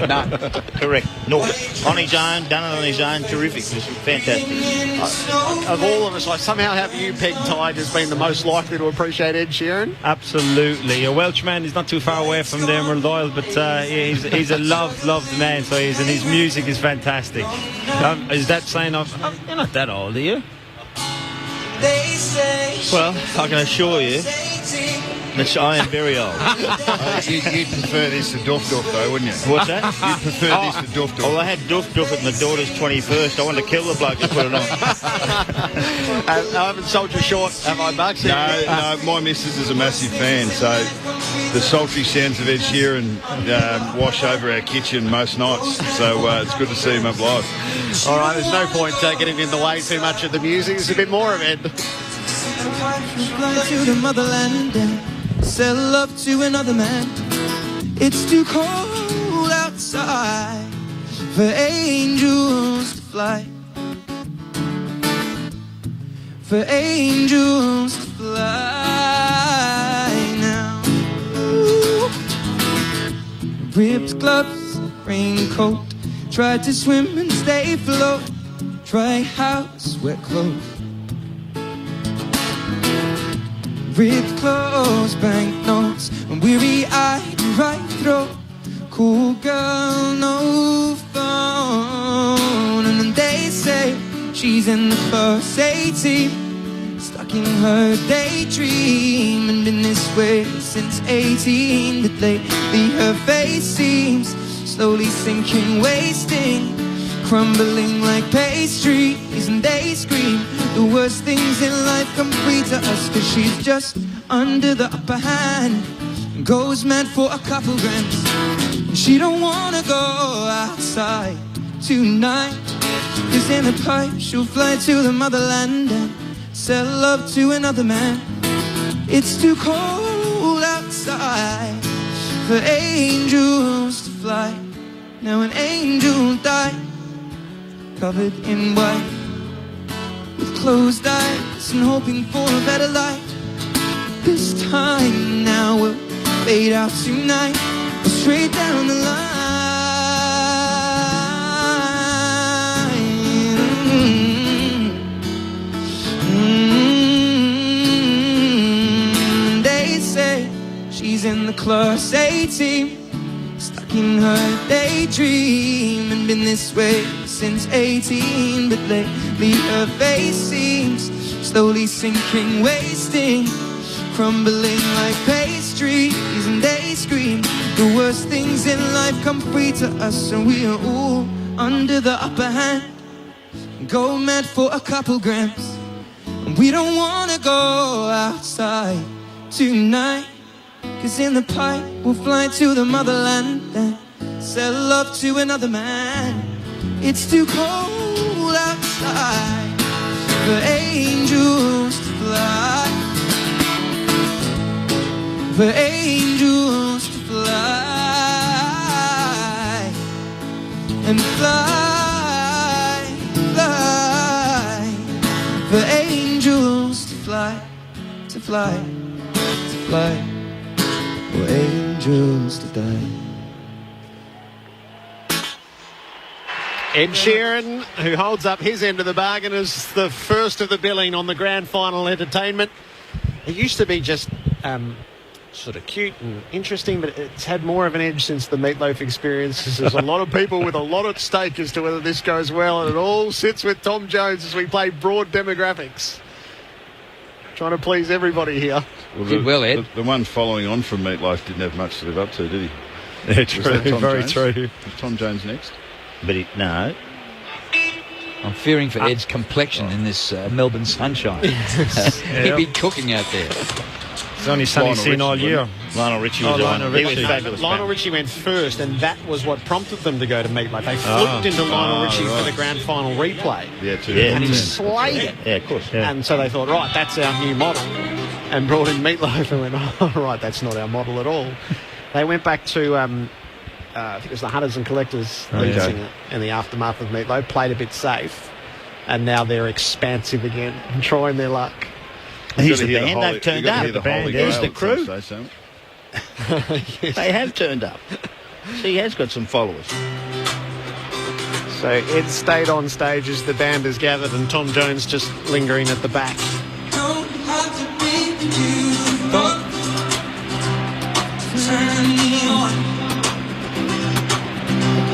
No, correct. No, on his own, done it on his own, terrific. It was fantastic. Of all of us, I somehow have you pegged Tige as being the most likely to appreciate Ed Sheeran. Absolutely. A Welshman is not too far away from the Emerald Isle, but he's a loved man, so and his music is fantastic. Is that saying you're not that old, are you? Well, I can assure you, I am very old. You'd prefer this to Duff Duff, though, wouldn't you? What's that? You'd prefer this to Duff Duff. Oh, I had Duff Duff at my daughter's 21st. I wanted to kill the bloke to put it on. I haven't sold you short, have I, Bucks? No, my missus is a massive fan, so the sultry sounds of Ed Sheeran wash over our kitchen most nights, so it's good to see him up live. All right, there's no point getting in the way too much of the music. There's a bit more of Ed. Fly to the motherland and sell love to another man. It's too cold outside for angels to fly. For angels to fly now. Ooh. Ripped gloves, raincoat. Tried to swim and stay afloat. Dry house, wet clothes. Ripped clothes, banknotes, and weary-eyed right throat. Cool girl, no phone. And then they say she's in the first 18, stuck in her daydream, and been this way since 18. But lately her face seems slowly sinking, wasting, crumbling like pastries. And they scream the worst things in life come free to us, 'cause she's just under the upper hand, goes mad for a couple grams. And she don't wanna go outside tonight, 'cause in a pipe she'll fly to the motherland and sell love to another man. It's too cold outside for angels to fly. Now an angel died, covered in white, with closed eyes and hoping for a better life. This time now we'll fade out tonight, straight down the line. They say she's in the class 18, stuck in her daydream, and been this way since 18. But lately her face seems slowly sinking, wasting, crumbling like pastries. And they scream the worst things in life come free to us, and we are all under the upper hand, go mad for a couple grams. And we don't wanna go outside tonight, 'cause in the pipe we'll fly to the motherland and sell love to another man. It's too cold outside for angels to fly, for angels to fly, and fly, fly, for angels to fly, to fly, to fly, for angels to die. Ed Sheeran, who holds up his end of the bargain as the first of the billing on the grand final entertainment. It used to be just sort of cute and interesting, but it's had more of an edge since the Meatloaf experience. There's a lot of people with a lot at stake as to whether this goes well, and it all sits with Tom Jones as we play broad demographics. Trying to please everybody here. Well, Did well, Ed. The one following on from Meatloaf didn't have much to live up to, did he? Yeah, true. Very Jones? true. Was Tom Jones next? But no. I'm fearing for Ed's complexion in this Melbourne sunshine. He'd be cooking out there. It's only sunny Lionel scene all Richie, year. Lionel Richie was on. He was No, fabulous. Lionel Richie went first, and that was what prompted them to go to Meatloaf. They flipped into Lionel Richie for the grand final replay. Yeah, too. Yeah, And he slayed it. Yeah, of course. Yeah. And so they thought, right, that's our new model. And brought in Meatloaf and went, oh, right, that's not our model at all. They went back to, I think it was the Hunters and Collectors lead singer in the aftermath of Meatloaf, played a bit safe, and now they're expansive again and trying their luck. Here's the band, they've turned up. The band, There's the crew. Yes. They have turned up. So he has got some followers. So Ed stayed on stage as the band is gathered, and Tom Jones just lingering at the back. Don't have to be beautiful, turn me on.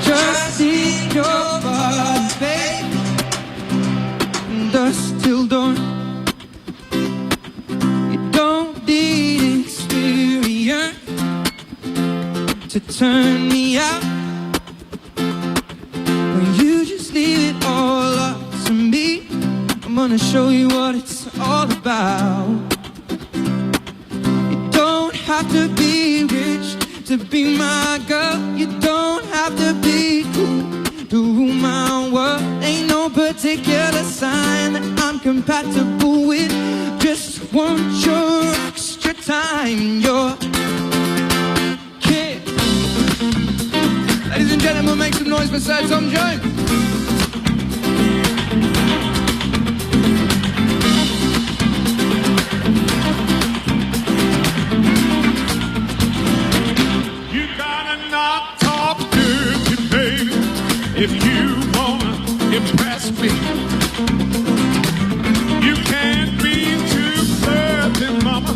Just in your body, babe, dusk till dawn. You don't need experience to turn me out. When you just leave it all up to me, I'm gonna show you what it's all about. You don't have to be rich to be my girl. You don't have to be cool to rule my world. Ain't no particular sign that I'm compatible with. Just want your extra time, your kid. Ladies and gentlemen, make some noise for Sir Tom Jones. If you wanna impress me, you can't be too flirty, mama.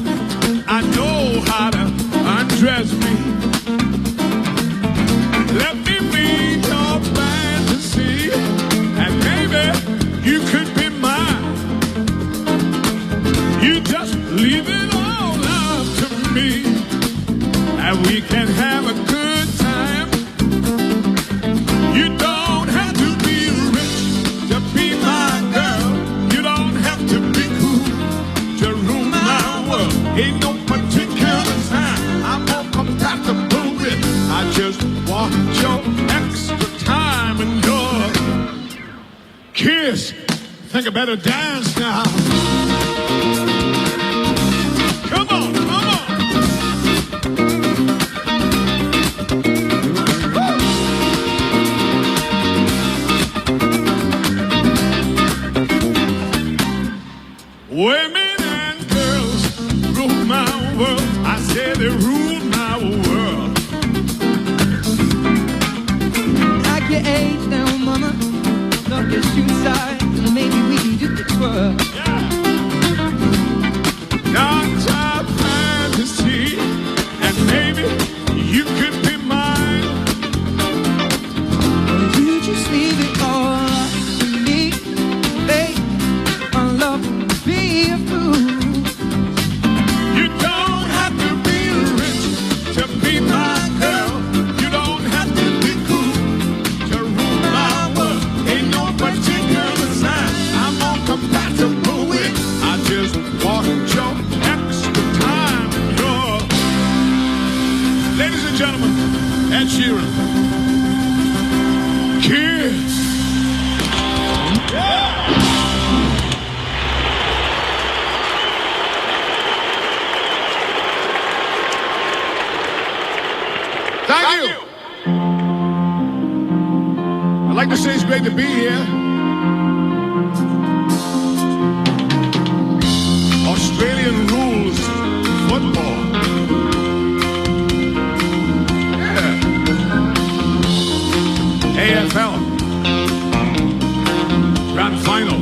Kids, think I better dance now. Come on, come on. Women and girls rule my world. I say they rule my world. Like your age now, mama. Don't get you inside. Maybe we can do the twirl. Non-top fantasy, and maybe you could be mine. You just leave it all up to me, babe. My love will be a fool. You don't have to be rich to be my girl. You don't have to be cool to rule my world. Ain't no particular sign I'm more compatible with. I just want your extra time. Your ladies and gentlemen, Ed Sheeran. Kids. Thank you. I'd like to say it's great to be here. Australian rules football. Yeah. AFL. Grand final.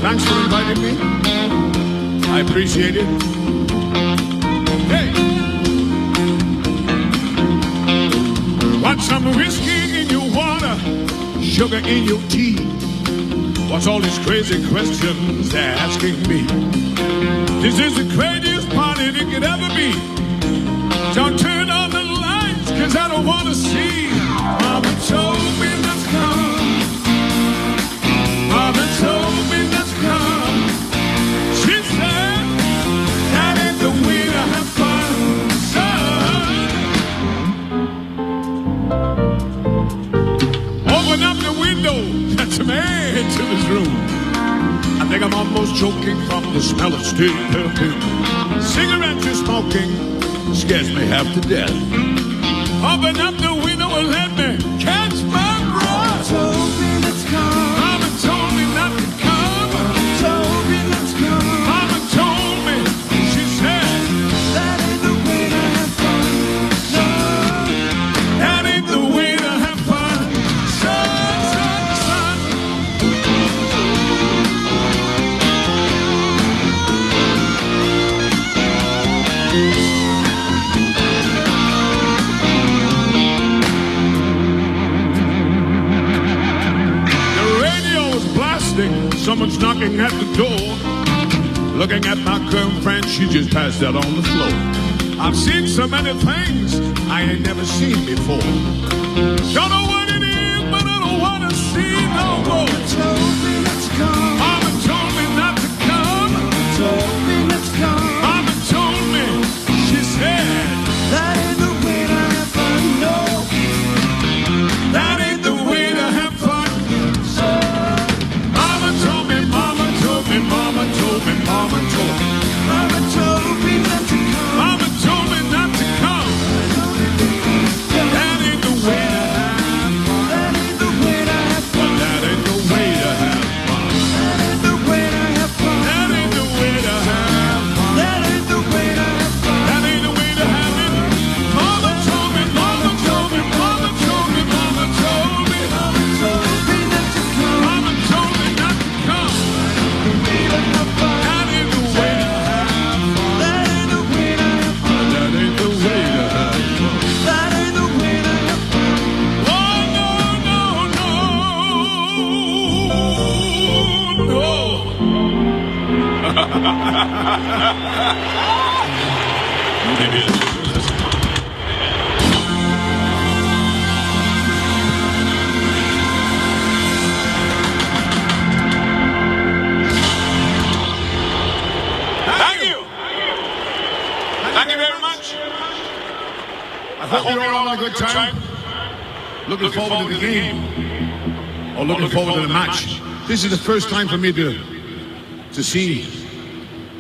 Thanks for inviting me. I appreciate it. Hey. Want some whiskey in your water, sugar in your tea? What's all these crazy questions they're asking me? This is the craziest party that could ever be. Don't turn on the lights, cause I don't wanna see. Mama told me let's come. Mama told me let's come. She said that ain't the way to have fun, son. Open up the window, let some air into this room. I think I'm almost choking from the smell of steel perfume. Cigarette you're smoking scares me half to death. Open up the window and let me catch my breath. Mama told me let's come. Mama told me not to come. Mama told me let's come. Mama told me, she said, that ain't the way to have fun. No, that ain't the way to have fun. Son, son, son. Someone's knocking at the door. Looking at my girlfriend, she just passed out on the floor. I've seen so many things I ain't never seen before. Don't know what it is, but I don't want to see no more. Mama told me let's come. Mama told me not to come. Mama told me let's come. Mama told me, she said, that ain't the way to have fun, no. That ain't the way to have fun. Mama told me, mama told me, mama told me, mama told me. Mama told me not to come. Mama told me not to come. That ain't the way to have fun. That ain't the way to have fun. That ain't the way to have fun. That ain't the way to have fun. That ain't the way to have fun. That ain't the way to have fun. That ain't the way to have it. Mama told me, mama told me, mama told me, mama told me. Mama told me not to come. Mama told me not to come. That ain't the way to have fun. That ain't the way to have fun. That ain't the way to have fun. That ain't the way to have fun. Oh no, no, no, no. Maybe it's Thank you. Thank you very much. I hope you're all having a good time. Looking forward to the game. or looking forward to the match. This is the first time for me to see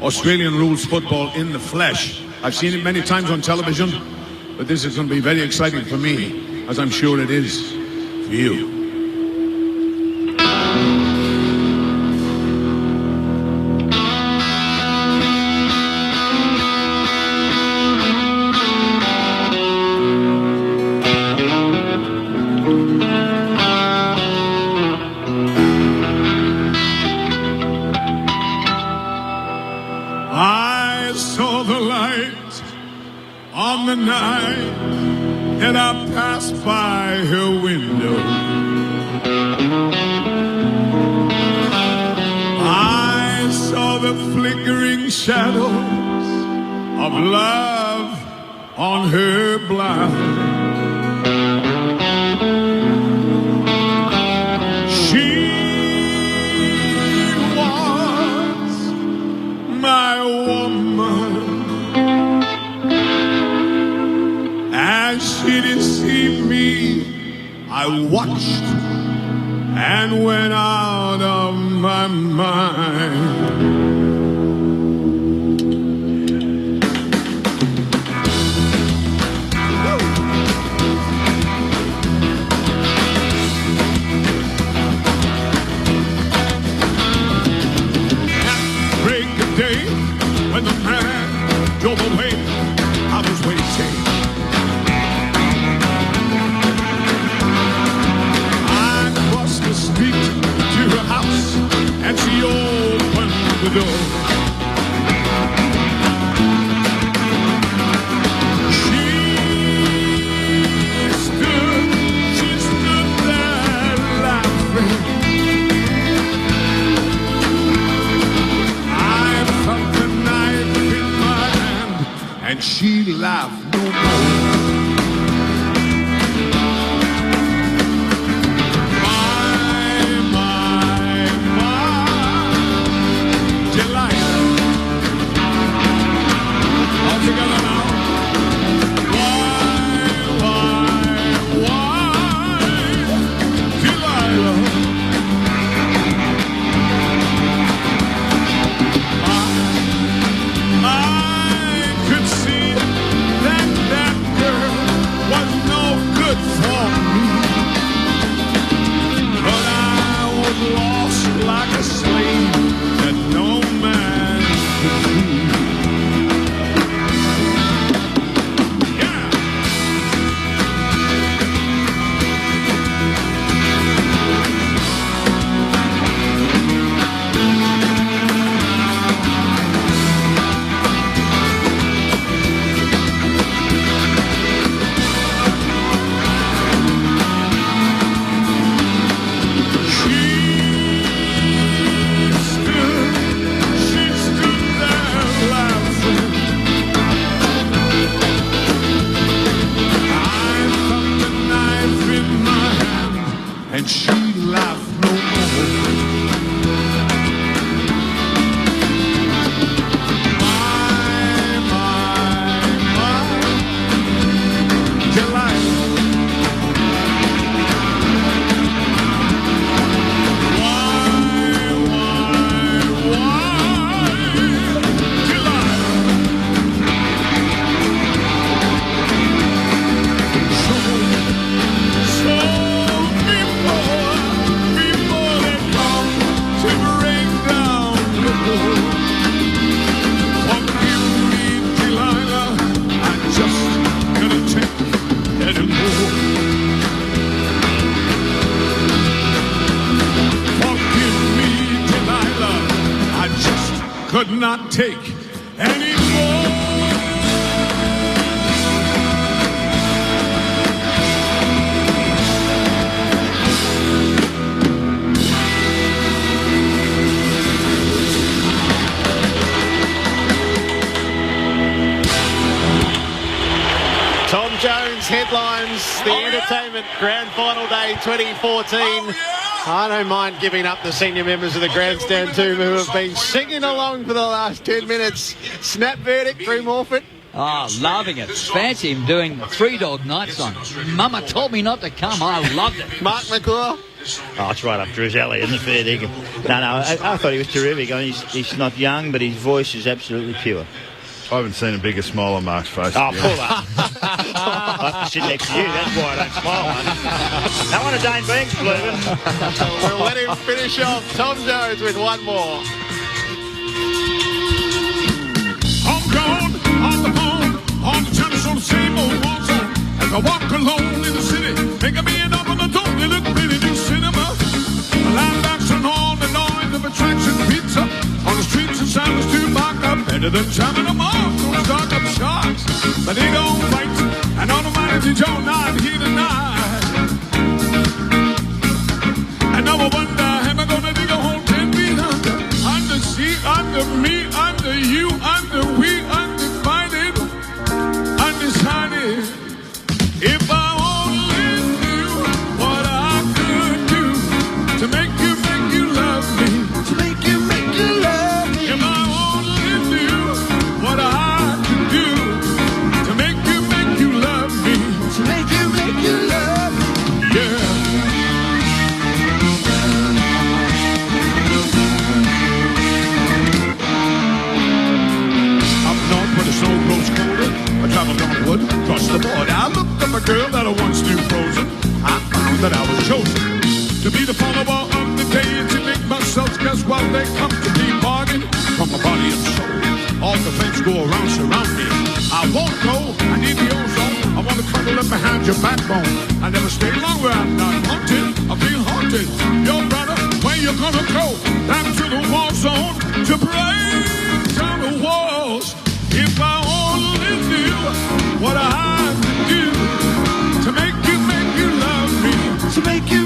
Australian rules football in the flesh. I've seen it many times on television, but this is going to be very exciting for me, as I'm sure it is for you. I saw the light on the night that I passed by her window. I saw the flickering shadows of love on her blind. She was my woman, as she deceived me. I watched and went out of my mind. When the man drove away, I was waiting. I crossed the street to her house, and she opened the door. She stood there laughing. And she laughed no more. My Delilah. All together now. Why, Delilah? For me, but I was lost like a slave that no man could free. And she laughed no more. My Delilah. Could not take anymore. Tom Jones headlines the Entertainment Grand Final Day 2014. I don't mind giving up the senior members of the grandstand too, who have been singing along for the last 10 minutes. Snap verdict, Drew Morford. Oh, loving it. Fancy him doing the Three Dog Night song. Mama told me not to come. I loved it. Mark McClure. Oh, it's right up Drew's alley, isn't it? Fair dinkum. No, I thought he was terrific. I mean, he's not young, but his voice is absolutely pure. I haven't seen a bigger smile on Mark's face. Oh, pull up. I have to sit next to you. That's why I don't smile, mate. That one of Dane Banks, Blumen. We'll let him finish off. Tom Jones with one more. I'm gone on the phone, on the tennis on the same old war zone. As I walk alone in the city, make a million up on the door, they look pretty new cinema. Line dancing on the noise of attraction pizza. On the streets of San Luis to mark up, better than time in the mark. Gonna start up sharks, but they don't fight. And on the mighty Joe, not here tonight. And now I wonder, am I gonna dig a hole 10 feet under? Under sea, under me, under you, under we, undivided, undecided. If I only knew what I could do to make you love me, to make you love me. If I only knew what I could do to make you love me, to make you love me, yeah. Up north where the snow grows colder, I traveled onward, across the border. I looked up a girl that I once knew frozen. I found that I was chosen to be the follower of the deity. Make myself guess while they come to be bargain from my body and soul. All the things go around, surround me. I won't go, I need the ozone. I want to cuddle up behind your backbone. I never stay long where I'm not haunted. I feel haunted. Yo, brother, when you gonna go back to the war zone to break down the walls? If I only knew what I could do to make you love me, to make you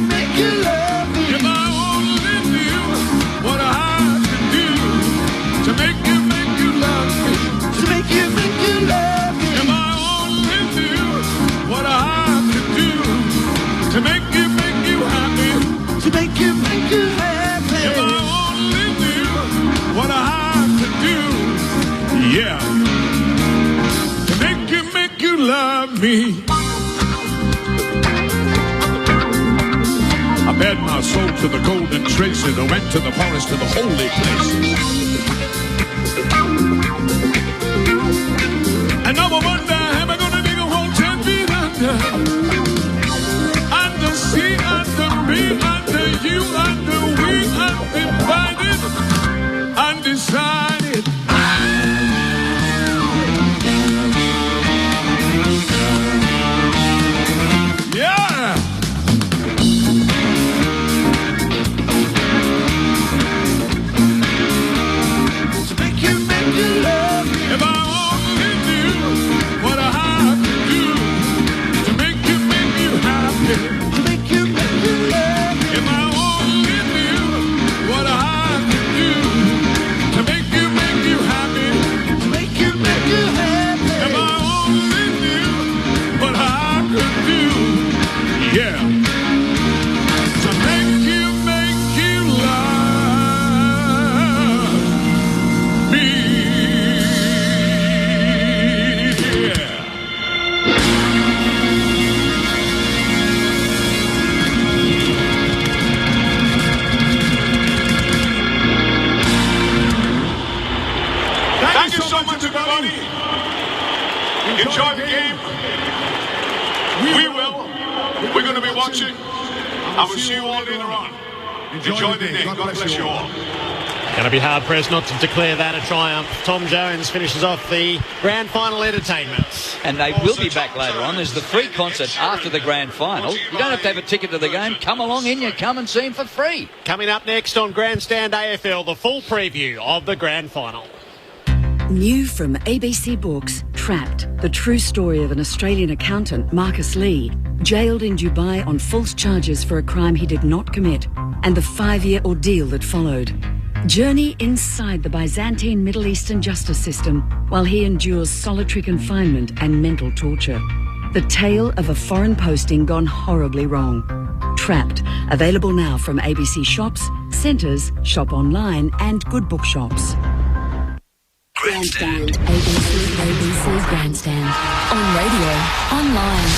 love me. If I only knew what I could do to make you love me, to make you love me. If I only knew what I could do to make you happy, to make you happy. If I only knew what I could do, yeah, to make you love me. I bared my soul to the golden traces. I went to the forest, to the holy places. And now I wonder, am I gonna dig a hole 10 feet under? Under sea, under me, under you, under we, undivided, undecided. Yeah! If I only knew what I could do to make you happy, to make you love me. If I only knew what I could do to make you happy, to make you happy. If I only knew what I could do, yeah, to make you love me. Thank you so much, everybody. Enjoy the game. We will. We're going to be watching. I will see you all later on. Enjoy the day. God bless you all. Going to be hard-pressed not to declare that a triumph. Tom Jones finishes off the grand final entertainment. And they will be back later on. There's the free concert after the grand final. You don't have to have a ticket to the game. Come along in, you come and see him for free. Coming up next on Grandstand AFL, the full preview of the grand final. New from ABC Books, Trapped, the true story of an Australian accountant, Marcus Lee, jailed in Dubai on false charges for a crime he did not commit, and the 5-year ordeal that followed. Journey inside the Byzantine Middle Eastern justice system while he endures solitary confinement and mental torture. The tale of a foreign posting gone horribly wrong. Trapped, available now from ABC shops, centres, shop online and good bookshops. Grandstand. ABC Grandstand. On radio, online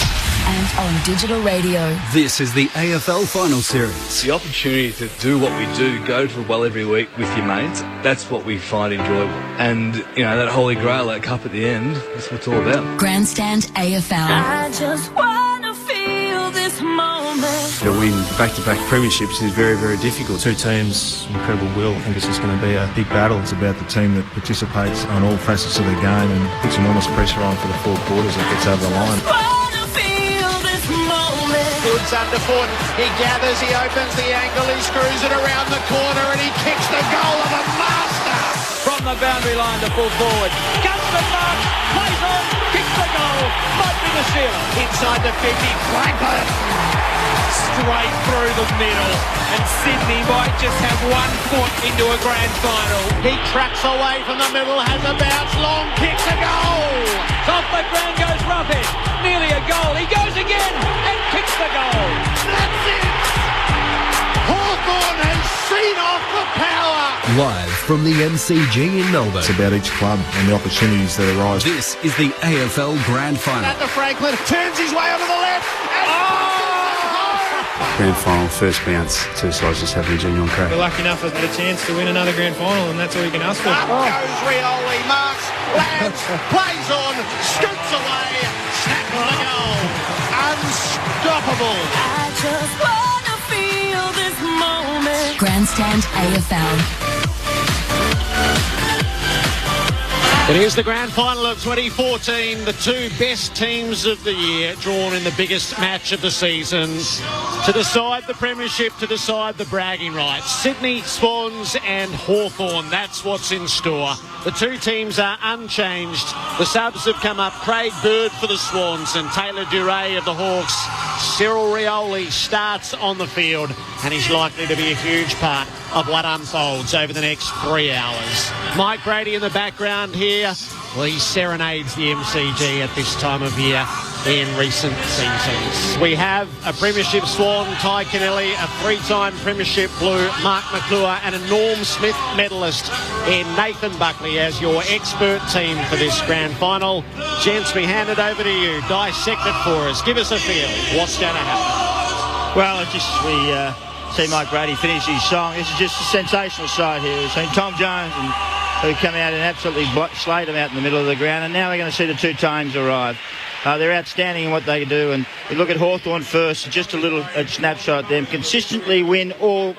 and on digital radio. This is the AFL Final Series. The opportunity to do what we do, go to the well every week with your mates, that's what we find enjoyable. And, you know, that holy grail, that cup at the end, that's what it's all about. Grandstand AFL. I just want to feel this moment. To win back-to-back premierships is very, very difficult. Two teams, incredible will. I think it's just going to be a big battle. It's about the team that participates on all facets of the game and puts enormous pressure on for the 4 quarters that gets over the line. Goods underfoot. He gathers, he opens the angle, he screws it around the corner and he kicks the goal of a master. From the boundary line to full forward. Gunsman mark, plays on, kicks the goal. Might be the seal. Inside the 50, Franklin. Straight through the middle. And Sydney might just have 1 foot into a grand final. He tracks away from the middle, has a bounce, long kicks a goal. Off the ground goes Ruffin. Nearly a goal. He goes again and kicks the goal. That's it. Hawthorn has seen off the power. Live from the MCG in Melbourne. It's about each club and the opportunities that arise. This is the AFL Grand Final. At the Franklin, turns his way onto the left. Grand final, first bounce. Two sides just having a genuine crack. We're lucky enough to get a chance to win another grand final, and that's all you can ask for. Up goes Rioli, marks, lands, plays on, scoots away, snaps the goal. Unstoppable. I just want to feel this moment. Grandstand AFL. It is the grand final of 2014. The 2 best teams of the year drawn in the biggest match of the season to decide the premiership, to decide the bragging rights. Sydney Swans and Hawthorn. That's what's in store. The 2 teams are unchanged. The subs have come up. Craig Bird for the Swans and Taylor Duray of the Hawks. Cyril Rioli starts on the field and he's likely to be a huge part of what unfolds over the next 3 hours. Mike Brady in the background here. Well, he serenades the MCG at this time of year in recent seasons. We have a Premiership Swan, Ty Kennelly, a 3-time Premiership Blue, Mark McClure, and a Norm Smith medalist in Nathan Buckley as your expert team for this grand final. Gents, we hand it over to you. Dissect it for us. Give us a feel. What's going to happen? Well, we see Mike Brady finish his song. This is just a sensational side here. We've seen Tom Jones who come out and absolutely slate them out in the middle of the ground, and now we're going to see the 2 times arrive. They're outstanding in what they do, and we look at Hawthorn first, just a snapshot of them. Consistently win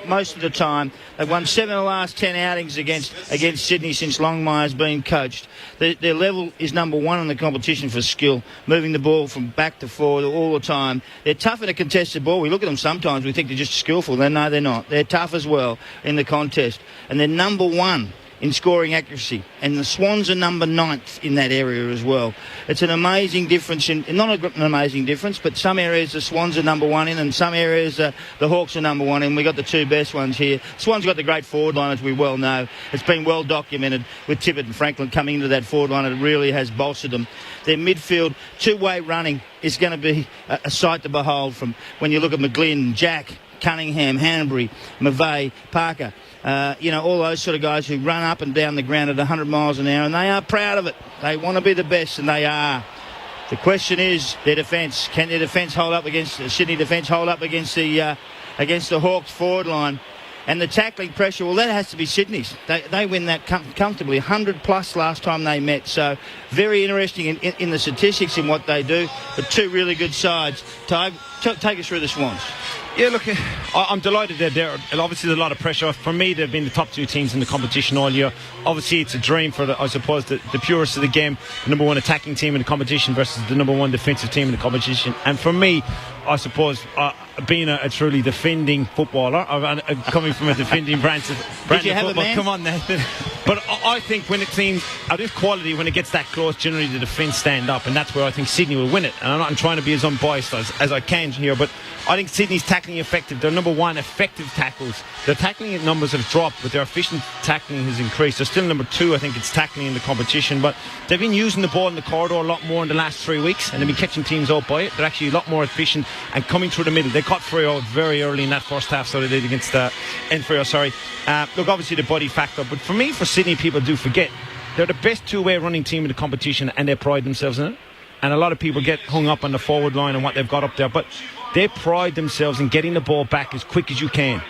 most of the time. They've won 7 of the last 10 outings against Sydney since Longmire's been coached. Their level is number 1 in the competition for skill, moving the ball from back to forward all the time. They're tough in a contested ball. We look at them sometimes, we think they're just skillful. No, they're not. They're tough as well in the contest, and they're number 1 in scoring accuracy, and the Swans are number 9th in that area as well. It's an amazing difference, not an amazing difference, but some areas the Swans are number 1 in, and some areas the Hawks are number 1 in. We've got the 2 best ones here. Swans got the great forward line, as we well know. It's been well documented with Tippett and Franklin coming into that forward line. It really has bolstered them. Their midfield, 2-way running is going to be a sight to behold, from when you look at McGlynn, Jack, Cunningham, Hanbury, McVeigh, Parker. All those sort of guys who run up and down the ground at 100 miles an hour, and they are proud of it. They want to be the best, and they are. The question is their defence. Can their defence hold up against the Sydney defence? Hold up against the Hawks forward line, and the tackling pressure. Well, that has to be Sydney's. They win that comfortably, 100 plus last time they met. So very interesting in the statistics in what they do. But 2 really good sides. Take us through the Swans. Yeah, look, I'm delighted they're there. And obviously, there's a lot of pressure. For me, they've been the top 2 teams in the competition all year. Obviously, it's a dream for, the purists of the game. The number 1 attacking team in the competition versus the number 1 defensive team in the competition. And for me, I suppose, being a truly defending footballer, coming from a defending brand of football. Come on, Nathan. But I think when a team of this quality, when it gets that close, generally the defence stand up, and that's where I think Sydney will win it. And I'm trying to be as unbiased as I can here, but I think Sydney's tackling effective. They're number 1 effective tackles. Their tackling numbers have dropped, but their efficient tackling has increased. They're still number 2, I think it's tackling in the competition, but they've been using the ball in the corridor a lot more in the last 3 weeks, and they've been catching teams out by it. They're actually a lot more efficient and coming through the middle. They caught Freo out very early in that first half, so they did against Freo, sorry. Look, obviously the body factor, but for Sydney, people do forget they're the best 2-way running team in the competition, and they pride themselves in it. and a lot of people get hung up on the forward line and what they've got up there, but they pride themselves in getting the ball back as quick as you can.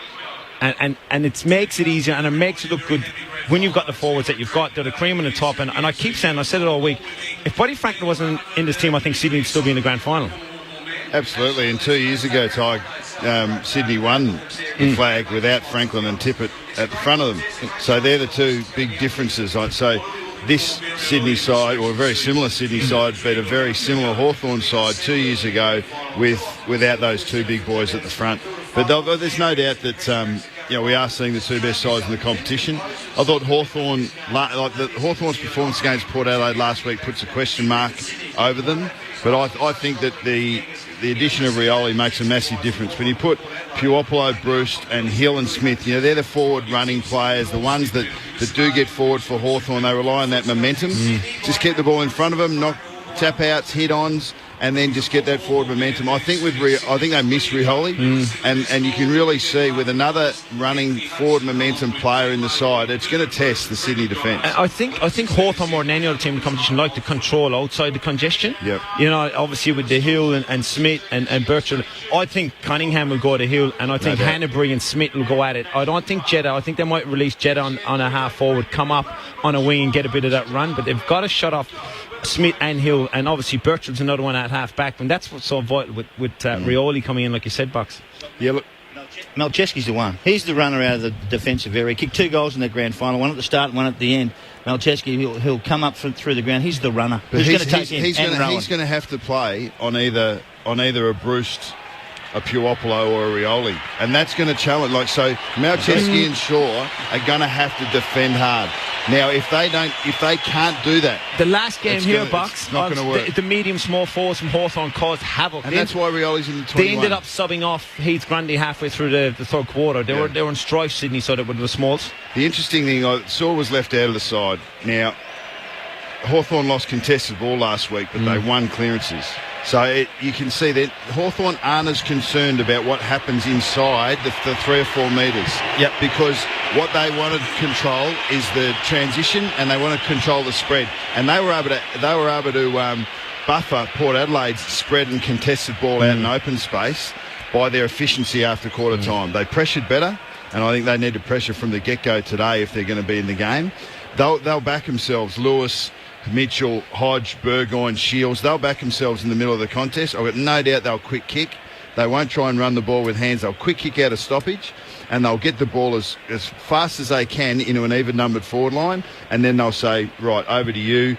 And it makes it easier, and it makes it look good when you've got the forwards that you've got. They're the cream on the top. And I keep saying, I said it all week, if Buddy Franklin wasn't in this team, I think Sydney would still be in the grand final. Absolutely. And 2 years ago, Ty, Sydney won the flag without Franklin and Tippett at the front of them. So they're the two big differences. So this Sydney side, or a very similar Sydney side, beat a very similar Hawthorn side 2 years ago without those two big boys at the front. But there's no doubt that we are seeing the two best sides in the competition. I thought Hawthorn's performance against Port Adelaide last week puts a question mark over them. But I think that the addition of Rioli makes a massive difference. When you put Puopolo, Bruce and Hill and Smith, they're the forward running players, the ones that do get forward for Hawthorn. They rely on that momentum. Just keep the ball in front of them, knock tap outs, hit-ons, and then just get that forward momentum. I think they miss Rioli, and you can really see with another running forward momentum player in the side, it's going to test the Sydney defence. I think Hawthorn more than any other team in the competition like to control outside the congestion. Yep. Obviously with the Hill and Smith and Birchall, I think Cunningham will go to Hill, and I think Hanbury and Smith will go at it. I don't think Jeddah. I think they might release Jeddah on a half forward, come up on a wing and get a bit of that run, but they've got to shut off Smith and Hill, and obviously Birchall's another one at half back, and that's what's so vital with Rioli coming in, like you said, Bucks. Yeah, look, Malcheski's the one. He's the runner out of the defensive area. He kicked 2 goals in the grand final, one at the start and one at the end. Malcheski, he'll come up through the ground. He's the runner. He's going to have to play on either a Bruce, a Puopolo or a Rioli, and that's going to challenge. Malcheski and Shaw are going to have to defend hard. Now, if they can't do that, the last game here, Bucks, it's not going to work. The medium small forwards from Hawthorn caused havoc, and that's why Rioli's in the 21. They ended up subbing off Heath Grundy halfway through the third quarter. They were in strife, Sydney, so that with the smalls. The interesting thing, Shaw was left out of the side. Now, Hawthorn lost contested ball last week, but they won clearances. So you can see that Hawthorn aren't as concerned about what happens inside the 3 or 4 metres. Yep. Because what they want to control is the transition, and they want to control the spread. And they were able to buffer Port Adelaide's spread and contested ball out in open space by their efficiency after quarter time. They pressured better, and I think they need to pressure from the get-go today if they're going to be in the game. They'll back themselves. Lewis, Mitchell, Hodge, Burgoyne, Shields, they'll back themselves in the middle of the contest. I've got no doubt they'll quick kick. They won't try and run the ball with hands. They'll quick kick out of stoppage, and they'll get the ball as fast as they can into an even-numbered forward line, and then they'll say, right, over to you,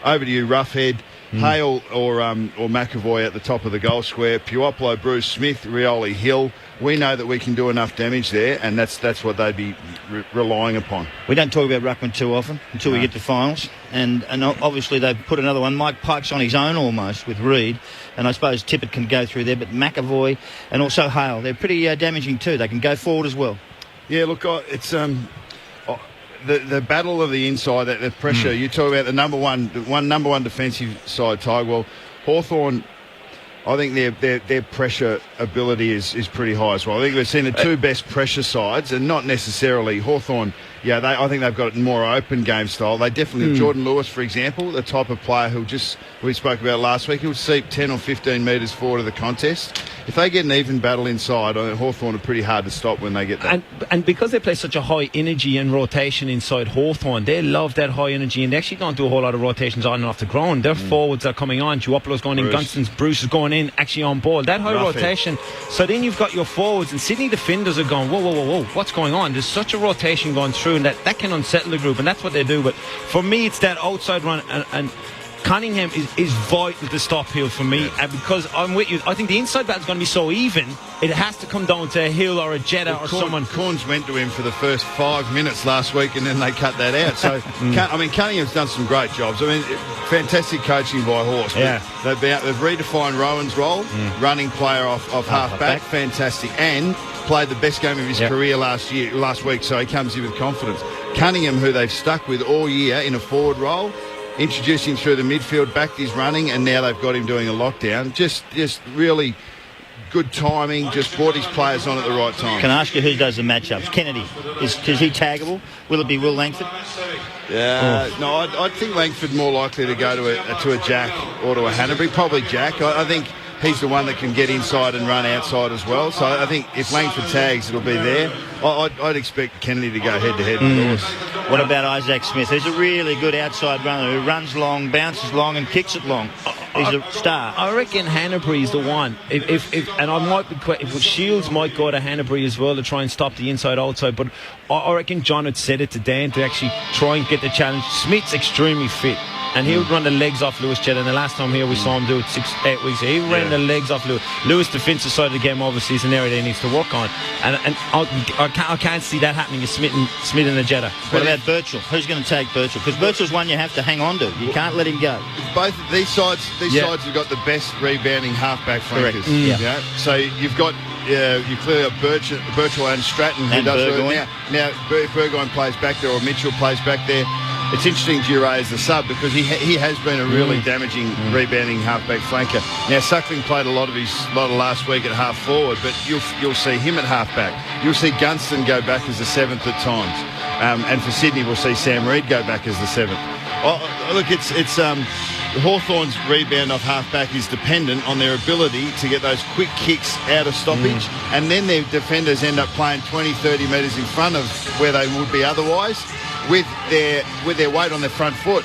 Roughhead, Hale or McAvoy at the top of the goal square, Puopolo, Bruce, Smith, Rioli, Hill. We know that we can do enough damage there, and that's what they'd be relying upon. We don't talk about ruckman too often until we get to finals, and obviously they've put another one. Mike Pike's on his own almost with Reed, and I suppose Tippett can go through there, but McAvoy and also Hale, they're pretty damaging too. They can go forward as well. Yeah, look, it's the battle of the inside, that pressure. You talk about the number one defensive side, Ty. Well, Hawthorn, I think their pressure ability is pretty high as well. I think we've seen the two best pressure sides, and not necessarily Hawthorn. Yeah, I think they've got a more open game style. They definitely, Jordan Lewis, for example, the type of player we spoke about last week, he'll seep 10 or 15 metres forward of the contest. If they get an even battle inside, I think Hawthorn are pretty hard to stop when they get that. And because they play such a high energy and rotation inside Hawthorn, they love that high energy, and they actually don't do a whole lot of rotations on and off the ground. Their forwards are coming on. Juopolo's going in, Gunston's, Bruce is going in, actually on ball. That high rotation. So then you've got your forwards, and Sydney defenders are going, whoa, what's going on? There's such a rotation going through, and that can unsettle the group, and that's what they do. But for me, it's that outside run, and Cunningham is vital to stop Hill for me, and because I'm with you, I think the inside battle is going to be so even, it has to come down to a Hill or a Jeddah or someone. Corns went to him for the first 5 minutes last week, and then they cut that out. So, Cunningham's done some great jobs. I mean, fantastic coaching by Horse. Yeah. They've redefined Rowan's role, running player off half back, fantastic, and played the best game of his career last week, so he comes in with confidence. Cunningham, who they've stuck with all year in a forward role, introduced him through the midfield, backed his running, and now they've got him doing a lockdown. Just really good timing, just brought his players on at the right time. Can I ask you who does the matchups? Kennedy, is he taggable? Will it be Will Langford? No, I think Langford more likely to go to a Jack or to a Hanbury. Probably Jack. I think he's the one that can get inside and run outside as well. So I think if Langford tags, it'll be there. I'd expect Kennedy to go head-to-head, of course. What about Isaac Smith? He's a really good outside runner who runs long, bounces long and kicks it long. He's a star. I reckon Hanbury's the one. If Shields might go to Hanbury as well to try and stop the inside-outside, but I reckon John had said it to Dan to actually try and get the challenge. Smith's extremely fit, and he would run the legs off Lewis Chet, and the last time here we saw him do it 6-8 weeks ago. He ran the legs off Lewis. Lewis' defensive side of the game obviously is an area that he needs to work on, and I can't see that happening with Smith and the Jetta. What about Birchall? Who's going to take Birchall? Because Birchall's one you have to hang on to. You can't let him go. Both these sides have got the best rebounding halfback flankers. Yeah. So you've got you clearly got Birchall and Stratton who does it now. If Burgoyne plays back there or Mitchell plays back there, it's interesting Duray as the sub because he has been a really damaging rebounding halfback flanker. Now Suckling played a lot of last week at half forward, but you'll see him at halfback. You'll see Gunston go back as the seventh at times, and for Sydney we'll see Sam Reid go back as the seventh. Look, it's Hawthorn's rebound off halfback is dependent on their ability to get those quick kicks out of stoppage, and then their defenders end up playing 20-30 metres in front of where they would be otherwise with their weight on their front foot.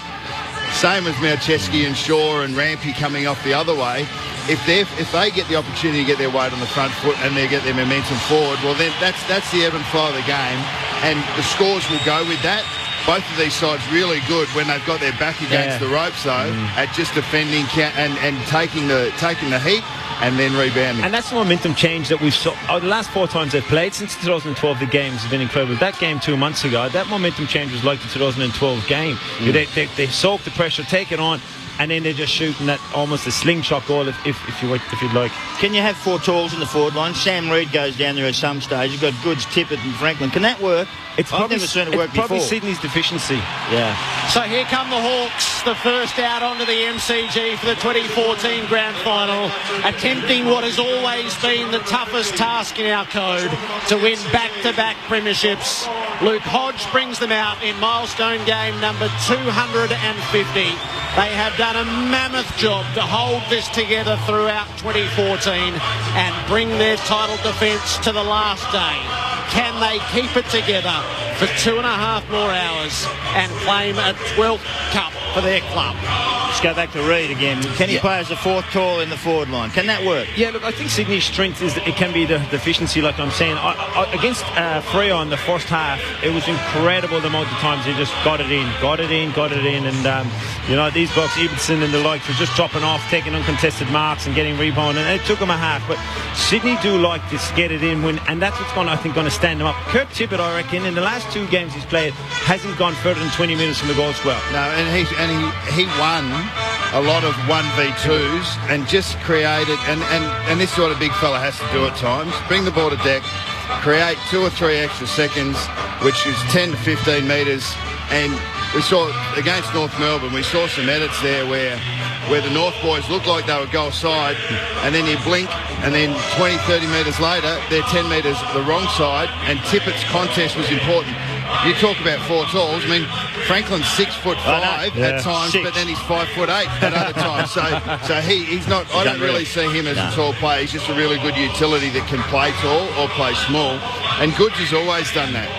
Same as Malcheski and Shaw and Rampy coming off the other way. If they get the opportunity to get their weight on the front foot and they get their momentum forward, well then that's the ebb and flow of the game, and the scores will go with that. Both of these sides really good when they've got their back against the ropes, though, at just defending and taking the heat and then rebounding. And that's the momentum change that we've saw. The last 4 times they've played since 2012, the games have been incredible. That game 2 months ago, that momentum change was like the 2012 game. They soak the pressure, take it on, and then they're just shooting that almost a slingshot goal if you'd like. Can you have 4 talls in the forward line? Sam Reid goes down there at some stage. You've got Goods, Tippett and Franklin. Can that work? I've never seen it work before. Probably Sydney's deficiency. Yeah. So here come the Hawks, the first out onto the MCG for the 2014 Grand Final, attempting what has always been the toughest task in our code, to win back-to-back premierships. Luke Hodge brings them out in milestone game number 250. They have done a mammoth job to hold this together throughout 2014 and bring their title defence to the last day. Can they keep it together for 2.5 more hours and claim a 12th cup for their club? Let's go back to Reid again. Can he play as a 4th tall in the forward line? Can that work? Yeah, look, I think Sydney's strength is that it can be the deficiency, like I'm saying. Against Freo in the first half, it was incredible the amount of times they just got it in. And, these blocks, Ibbotson and the likes were just dropping off, taking uncontested marks and getting rebound, and it took them a half. But Sydney do like to get it in, and that's what's going to stand them up. Kirk Tippett, I reckon, in the last 2 games he's played, hasn't gone further than 20 minutes from the goal square. No, and he won a lot of 1v2s and just created, and this is what a big fella has to do at times, bring the ball to deck, create 2 or 3 extra seconds, which is 10 to 15 metres, and we saw against North Melbourne, we saw some edits there where the North boys looked like they were goal side, and then you blink, and then 20, 30 metres later, they're 10 metres the wrong side, and Tippett's contest was important. You talk about 4 talls. I mean, Franklin's 6'5" at times, but then he's 5'8" at other times. So he's not. I don't really see him as a tall player. He's just a really good utility that can play tall or play small. And Goods has always done that.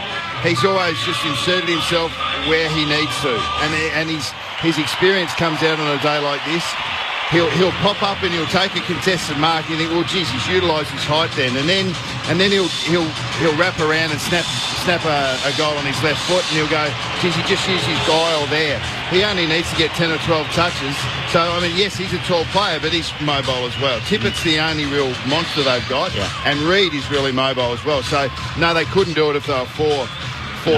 He's always just inserted himself where he needs to, and his experience comes out on a day like this. He'll pop up and he'll take a contested mark. You think, well, geez, he's utilised his height then, and then he'll wrap around and snap a goal on his left foot, and he'll go, geez, he just used his guile there. He only needs to get 10 or 12 touches. So I mean, yes, he's a tall player, but he's mobile as well. Tippett's the only real monster they've got, and Reid is really mobile as well. So no, they couldn't do it if they were 4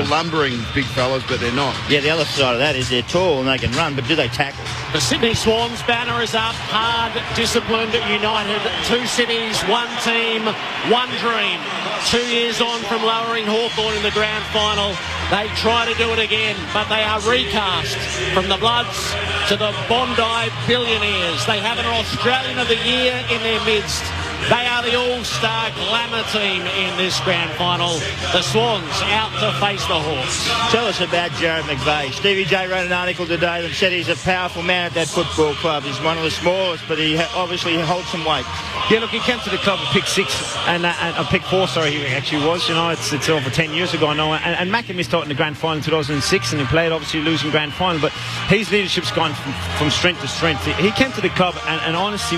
lumbering big fellas, but they're not. Yeah, the other side of that is they're tall and they can run, but do they tackle? The Sydney Swans banner is up, hard, disciplined, united. 2 cities, 1 team, 1 dream. 2 years on from lowering Hawthorn in the grand final. They try to do it again, but they are recast from the Bloods to the Bondi Billionaires. They have an Australian of the Year in their midst. They are the all-star glamour team in this grand final. The Swans out to face the Hawks. Tell us about Jared McVeigh. Stevie J wrote an article today that said he's a powerful man at that football club. He's one of the smallest, but he obviously holds some weight. Yeah, look, he came to the club at pick 6 and pick 4, sorry, he actually was. You know, it's over 10 years ago, I know. And Mackie missed out in the grand final in 2006, and he played, obviously, losing grand final. But his leadership's gone from strength to strength. He came to the club and honestly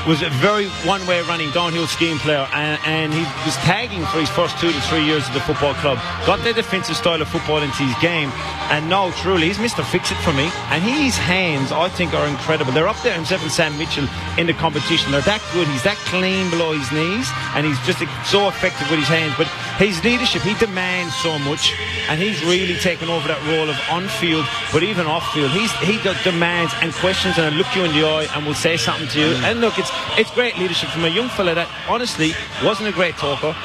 was a very one-way running downhill skiing player, and he was tagging for his first 2 to 3 years at the football club. Got their defensive style of football into his game, and now truly he's Mr. Fix-It for me. And his hands, I think, are incredible. They're up there himself and Sam Mitchell in the competition. They're that good. He's that clean below his knees, and he's just so effective with his hands. But his leadership, he demands so much, and he's really taken over that role of on-field, but even off-field. He demands and questions and look you in the eye and will say something to you. And look, it's great leadership from a young fella that honestly wasn't a great talker,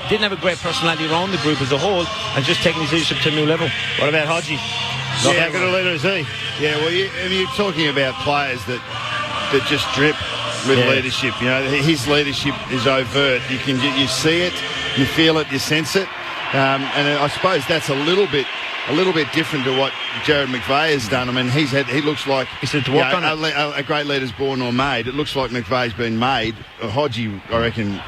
didn't have a great personality around the group as a whole, and just taking his leadership to a new level. What about Hodgie? Not that good a leader is he? Yeah, well, you're talking about players that just drip with leadership. You know, his leadership is overt. You see it, you feel it, you sense it, and I suppose that's a little bit different to what Jared McVeigh has done. I mean, he looks like a great leader's born or made. It looks like McVeigh's been made. Hodgie, I reckon.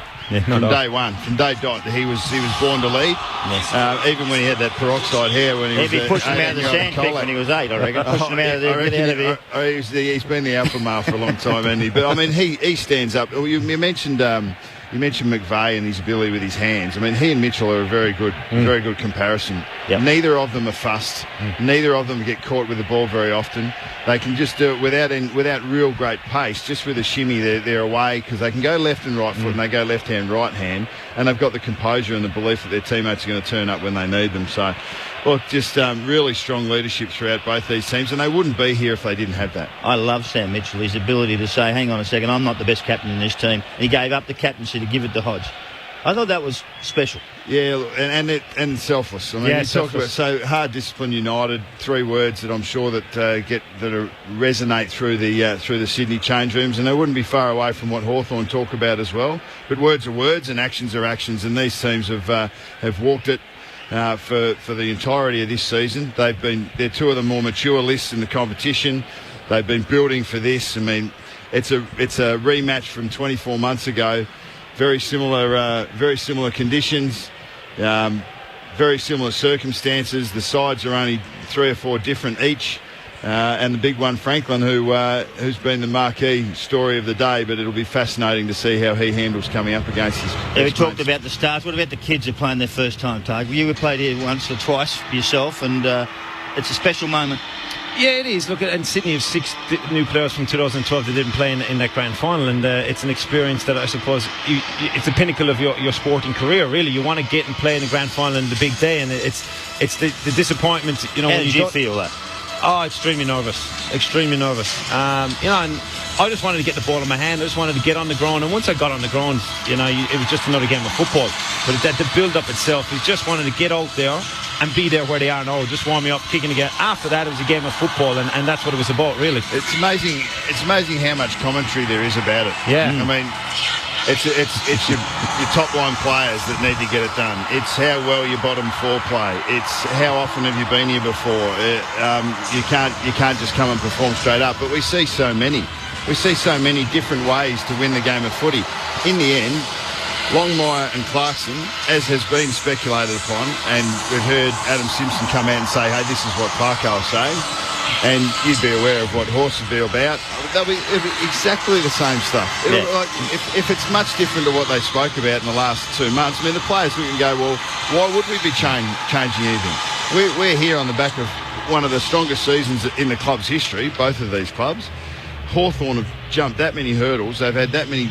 From day dot, he was born to lead. Yes. Even when he had that peroxide hair, when he pushed him out of the sandpit when he was 8, I reckon. Pushed him out of there. Get out of here. He's been the alpha male for a long time, hasn't he? But I mean, he stands up. You mentioned McVeigh and his ability with his hands. I mean, he and Mitchell are a very good comparison. Yep. Neither of them are fussed. Neither of them get caught with the ball very often. They can just do it without real great pace. Just with a shimmy, they're away because they can go left and right foot and they go left hand, right hand, and they've got the composure and the belief that their teammates are going to turn up when they need them. So, well, just really strong leadership throughout both these teams, and they wouldn't be here if they didn't have that. I love Sam Mitchell, his ability to say, hang on a second, I'm not the best captain in this team. He gave up the captaincy to give it to Hodge. I thought that was special. Yeah, and selfless. I mean, you talk about so hard discipline united. 3 words that I'm sure that resonate through the Sydney change rooms, and they wouldn't be far away from what Hawthorn talk about as well. But words are words, and actions are actions, and these teams have walked it. For the entirety of this season, they're 2 of the more mature lists in the competition. They've been building for this. I mean, it's a rematch from 24 months ago. Very similar conditions, very similar circumstances. The sides are only 3 or 4 different each. And the big one, Franklin, who's been the marquee story of the day, but it'll be fascinating to see how he handles coming up against his we talked about the stars. What about the kids who are playing their first time, Tag? You played here once or twice yourself, and it's a special moment. Yeah, it is. Look, and Sydney have 6 new players from 2012 that didn't play in that grand final, and it's an experience that I suppose it's the pinnacle of your sporting career. Really, you want to get and play in the grand final in the big day, and it's the disappointment. You know, how did you feel that? Oh, extremely nervous. You know, and I just wanted to get the ball in my hand. I just wanted to get on the ground, and once I got on the ground, you know, it was just another game of football. But the build-up itself, is just wanted to get out there and be there where they are now, just warming up, kicking again. After that, it was a game of football, and that's what it was about, really. It's amazing. It's amazing how much commentary there is about it. Yeah. I mean, it's your top line players that need to get it done. It's how well your bottom 4 play. It's how often have you been here before. You can't just come and perform straight up. But we see so many different ways to win the game of footy. In the end, Longmire and Clarkson, as has been speculated upon, and we've heard Adam Simpson come out and say, hey, this is what Parko will say, and you'd be aware of what Horse would be about. It'll be exactly the same stuff. Like, if it's much different to what they spoke about in the last 2 months, I mean, the players we can go, well, why would we be changing anything? We're here on the back of one of the strongest seasons in the club's history, both of these clubs. Hawthorn have jumped that many hurdles. They've had that many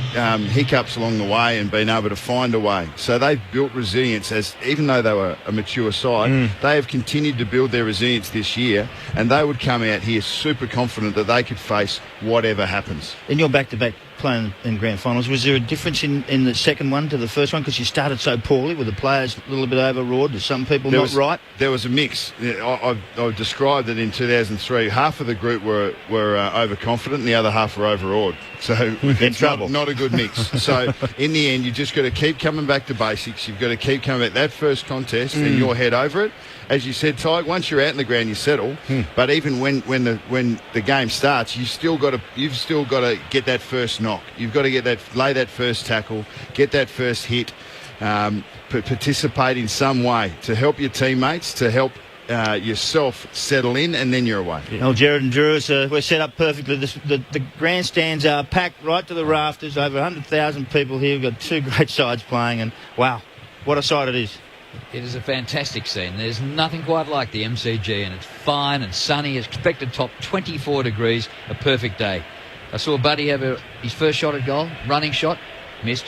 hiccups along the way and been able to find a way. So they've built resilience, as even though they were a mature side, they have continued to build their resilience this year, and they would come out here super confident that they could face whatever happens. In your back-to-back playing in grand finals. Was there a difference in the second one to the first one because you started so poorly? Were the players a little bit overawed? Were some people not right? There was a mix. I've described it in 2003. Half of the group were overconfident and the other half were overawed. So in trouble. Not a good mix. So in the end, you just got to keep coming back to basics. You've got to keep coming back. That first contest and your head over it. As you said, Ty, once you're out in the ground, you settle. But even when the game starts, you've still got to get that first knock. You've got to lay that first tackle, get that first hit, participate in some way to help your teammates, to help yourself settle in, and then you're away. Well, Jared and Drew, we're set up perfectly. The grandstands are packed right to the rafters. Over 100,000 people here. We've got two great sides playing, and wow, what a sight it is. It is a fantastic scene. There's nothing quite like the MCG, and it's fine and sunny. Expected top 24 degrees, a perfect day. I saw Buddy have his first shot at goal, running shot, missed.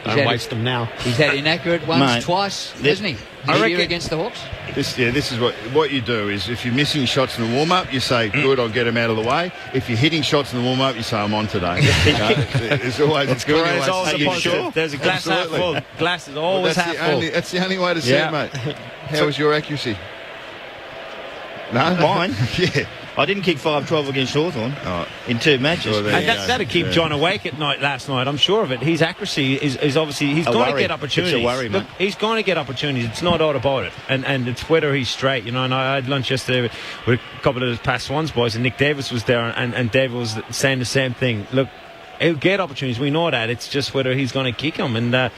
Don't waste them now. He's had inaccurate ones twice, hasn't he? This year against the Hawks? This is what you do is if you're missing shots in the warm-up, you say, good, I'll get them out of the way. If you're hitting shots in the warm-up, you say, I'm on today. It's always it's good. There's a glass half full. Glass is always half full. That's the only way to see it, mate. How was your accuracy? No? Mine? Yeah. I didn't kick 5-12 against Hawthorn in 2 matches. Well, and that'll keep John awake at night last night, I'm sure of it. His accuracy is obviously, he's going to get opportunities. It's a worry, Look, he's going to get opportunities. It's not all about it. And it's whether he's straight, you know. And I had lunch yesterday with a couple of the past Swans boys, and Nick Davis was there, and David was saying the same thing. Look, he'll get opportunities. We know that. It's just whether he's going to kick them. And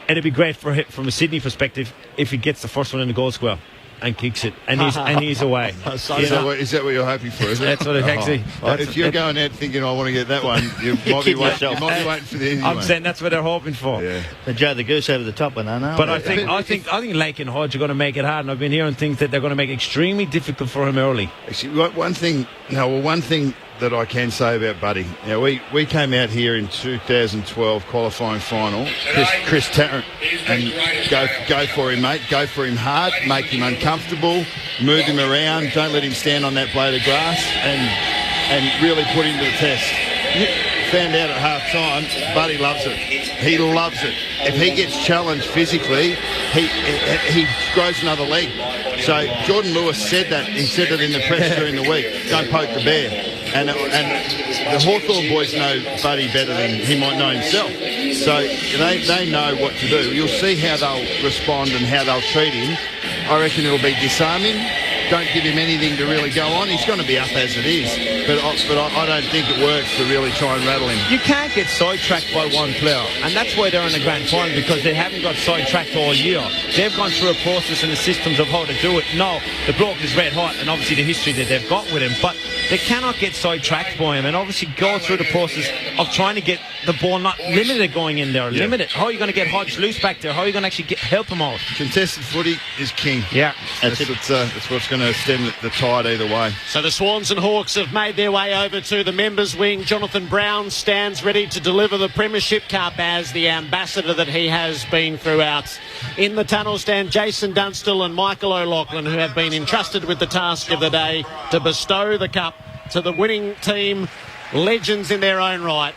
it'd be great for him, from a Sydney perspective, if he gets the first one in the goal square and kicks it, and he's away. Is that what you're hoping for? Is it? That's what it actually. If you're going out thinking I want to get that one, you might be waiting for the easy one. I'm saying that's what they're hoping for. Yeah. The Joe the Goose over the top one, I know. But I think Lake and Hodge are going to make it hard, and I've been hearing things that they're going to make it extremely difficult for him early. Actually, one thing that I can say about Buddy. Now, we came out here in 2012 qualifying final, Chris Tarrant, and go for him, mate. Go for him hard, make him uncomfortable, move him around, don't let him stand on that blade of grass, and really put him to the test. Found out at half time, Buddy loves it. He loves it. If he gets challenged physically, he grows another leg. So Jordan Lewis said that. He said it in the press during the week. Don't poke the bear. And the Hawthorn boys know Buddy better than he might know himself. So they know what to do. You'll see how they'll respond and how they'll treat him. I reckon it'll be disarming. Don't give him anything to really go on. He's going to be up as it is. But I don't think it works to really try and rattle him. You can't get sidetracked by one player. And that's why they're in the grand final, because they haven't got sidetracked all year. They've gone through a process and the systems of how to do it. No, the bloke is red hot, and obviously the history that they've got with him. But they cannot get sidetracked by him, and obviously go through the process of trying to get the ball not limited going in there. Limited. How are you going to get Hodge loose back there? How are you going to actually help him out? Contested footy is king. Yeah. That's what's going to stem the tide either way. So the Swans and Hawks have made their way over to the members' wing. Jonathan Brown stands ready to deliver the Premiership Cup as the ambassador that he has been throughout. In the tunnel stand Jason Dunstall and Michael O'Loughlin, who have been entrusted with the task of the day to bestow the cup to the winning team, legends in their own right.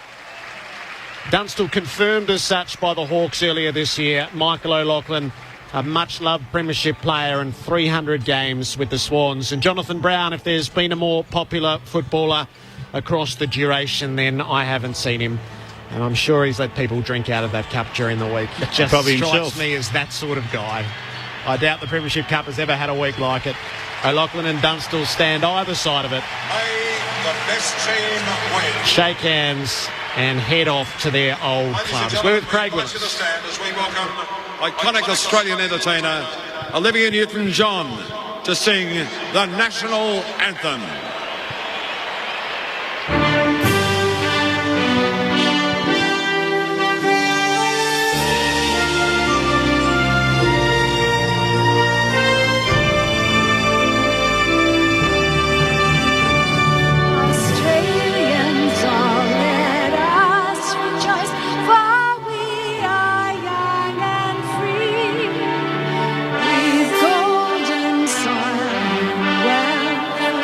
Dunstall confirmed as such by the Hawks earlier this year. Michael O'Loughlin, a much-loved Premiership player and 300 games with the Swans. And Jonathan Brown, if there's been a more popular footballer across the duration, then I haven't seen him. And I'm sure he's let people drink out of that cup during the week. It just Probably strikes himself. me as that sort of guy. I doubt the Premiership Cup has ever had a week like it. O'Loughlin and Dunstall stand either side of it. The best team wins. Shake hands and head off to their old clubs. We're with Craig Willis. To the stand as we welcome iconic Australian entertainer Olivia Newton-John to sing the national anthem. Australians, all let us rejoice, for we are young and free. With golden sun and welcome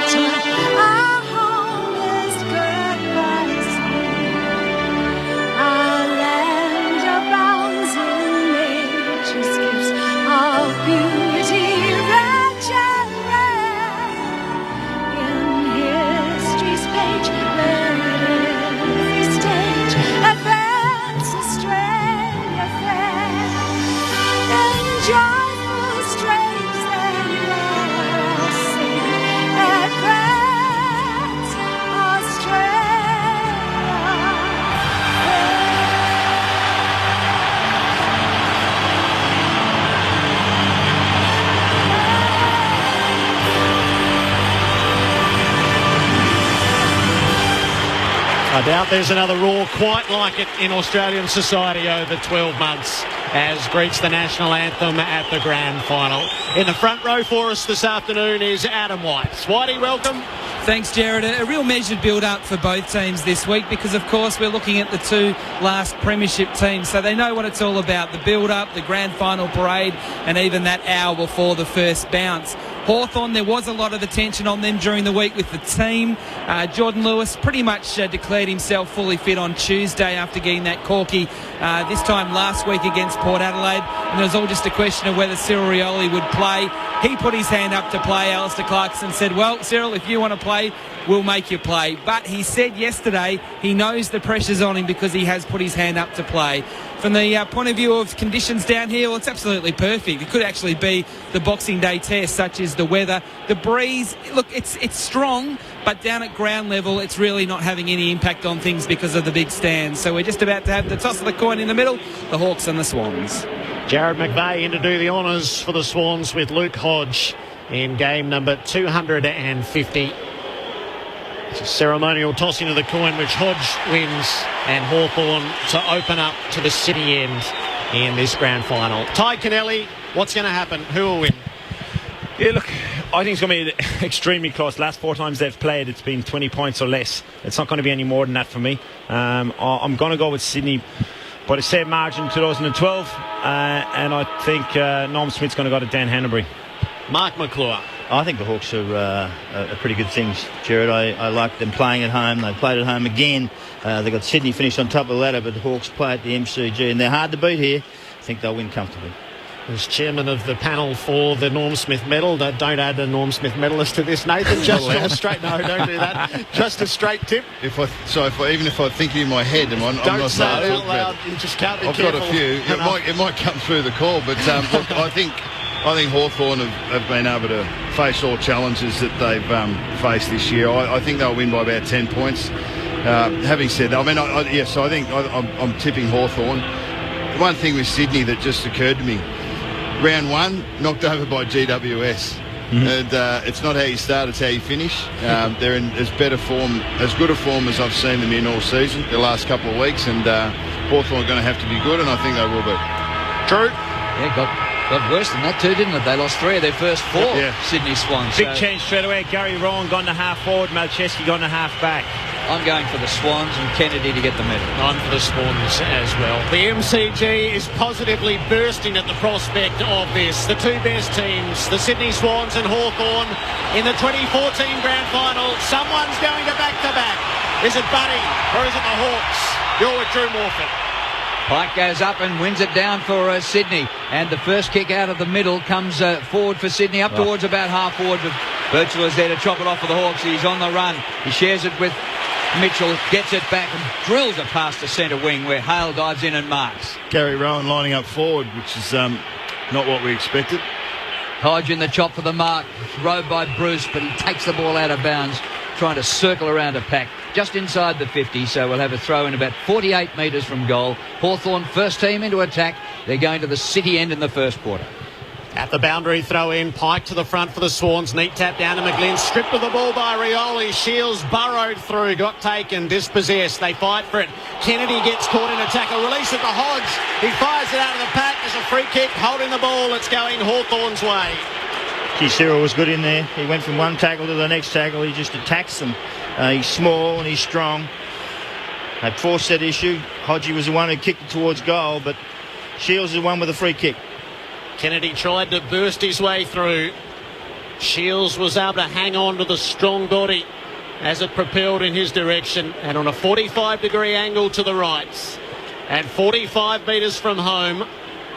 I doubt there's another roar quite like it in Australian society over 12 months as greets the national anthem at the grand final. In the front row for us this afternoon is Adam White. Whitey, welcome. Thanks, Jared. A real measured build-up for both teams this week because, of course, we're looking at the two last premiership teams, so they know what it's all about, the build-up, the grand final parade, and even that hour before the first bounce. Hawthorn, there was a lot of attention on them during the week with the team. Jordan Lewis pretty much declared himself fully fit on Tuesday after getting that corky this time last week against Port Adelaide, and it was all just a question of whether Cyril Rioli would play. He put his hand up to play. Alistair Clarkson said, well, Cyril, if you want to play, we'll make you play. But he said yesterday he knows the pressure's on him because he has put his hand up to play. From the point of view of conditions down here, well, it's absolutely perfect. It could actually be the Boxing Day test, such as the weather. The breeze, look, it's strong, but down at ground level, it's really not having any impact on things because of the big stands. So we're just about to have the toss of the coin in the middle, the Hawks and the Swans. Jared McVeigh in to do the honours for the Swans with Luke Hodge in game number 250. It's a ceremonial tossing of the coin which Hodge wins and Hawthorn to open up to the city end in this grand final. Ty Kennelly, what's going to happen? Who will win? Yeah, look, I think it's going to be extremely close. Last 4 times they've played, it's been 20 points or less. It's not going to be any more than that for me. I'm going to go with Sydney by the same margin 2012, and I think Norm Smith's going to go to Dan Hanbury. Mark McClure. I think the Hawks are pretty good things, Jared. I like them playing at home. They played at home again. They got Sydney finished on top of the ladder, but the Hawks play at the MCG, and they're hard to beat here. I think they'll win comfortably. As chairman of the panel for the Norm Smith medal, don't add a Norm Smith medalist to this, Nathan. Just your straight. No, don't do that. Just a straight tip. Even if I think it in my head, I'm don't not say it out loud. You just can't be I've careful. got a few. It might come through the call, but look, I think Hawthorn have been able to face all challenges that they've faced this year. I think they'll win by about 10 points. Having said that, I think I'm tipping Hawthorn. The one thing with Sydney that just occurred to me, round 1, knocked over by GWS. And it's not how you start, it's how you finish. They're in as good a form as I've seen them in all season, the last couple of weeks, and Hawthorn are going to have to be good, and I think they will be. True. Yeah, got worse than that too, didn't it? They lost 3 of their first 4, Sydney Swans. Big change straight away. Gary Rowan gone to half forward, Malcheski gone to half back. I'm going for the Swans and Kennedy to get the medal. I'm for the Swans as well. The MCG is positively bursting at the prospect of this. The two best teams, the Sydney Swans and Hawthorn, in the 2014 grand final. Someone's going to back-to-back. Is it Buddy or is it the Hawks? You're with Drew Morford. Pike goes up and wins it down for Sydney, and the first kick out of the middle comes forward for Sydney, up towards about half forward, but Birchall is there to chop it off for the Hawks. He's on the run. He shares it with Mitchell, gets it back and drills it past the centre wing where Hale dives in and marks. Gary Rowan lining up forward, which is not what we expected. Hodge in the chop for the mark, rowed by Bruce, but he takes the ball out of bounds, trying to circle around a pack just inside the 50, so we'll have a throw in about 48 metres from goal. Hawthorn first team into attack. They're going to the city end in the first quarter. At the boundary throw in, Pike to the front for the Swans. Neat tap down to McGlynn. Stripped of the ball by Rioli. Shields burrowed through, got taken, dispossessed. They fight for it. Kennedy gets caught in a tackle. Release it to Hodge. He fires it out of the pack. There's a free kick. Holding the ball. It's going Hawthorn's way. Cyril was good in there. He went from one tackle to the next tackle. He just attacks them. He's small and he's strong. They forced that issue. Hodgie was the one who kicked it towards goal, but Shields is the one with the free kick. Kennedy tried to burst his way through. Shields was able to hang on to the strong body as it propelled in his direction, and on a 45-degree angle to the right. And 45 metres from home,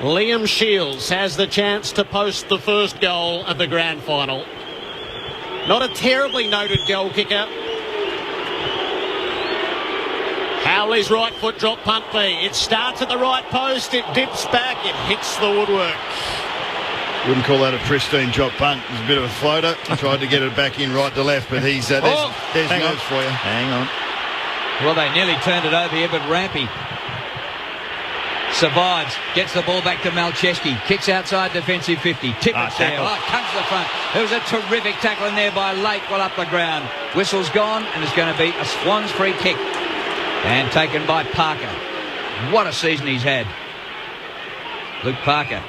Liam Shields has the chance to post the first goal of the grand final. Not a terribly noted goal kicker. Howley's right foot drop punt B. It starts at the right post, it dips back, it hits the woodwork. Wouldn't call that a pristine drop punt. It was a bit of a floater. He tried to get it back in right to left, but there's nerves for you. Hang on. Well, they nearly turned it over here, but Rampy survives, gets the ball back to Malcheski, kicks outside defensive 50, Tippett's there, comes to the front. There was a terrific tackle in there by Lake, well up the ground. Whistle's gone, and it's going to be a Swans free kick. And taken by Parker. What a season he's had. Luke Parker.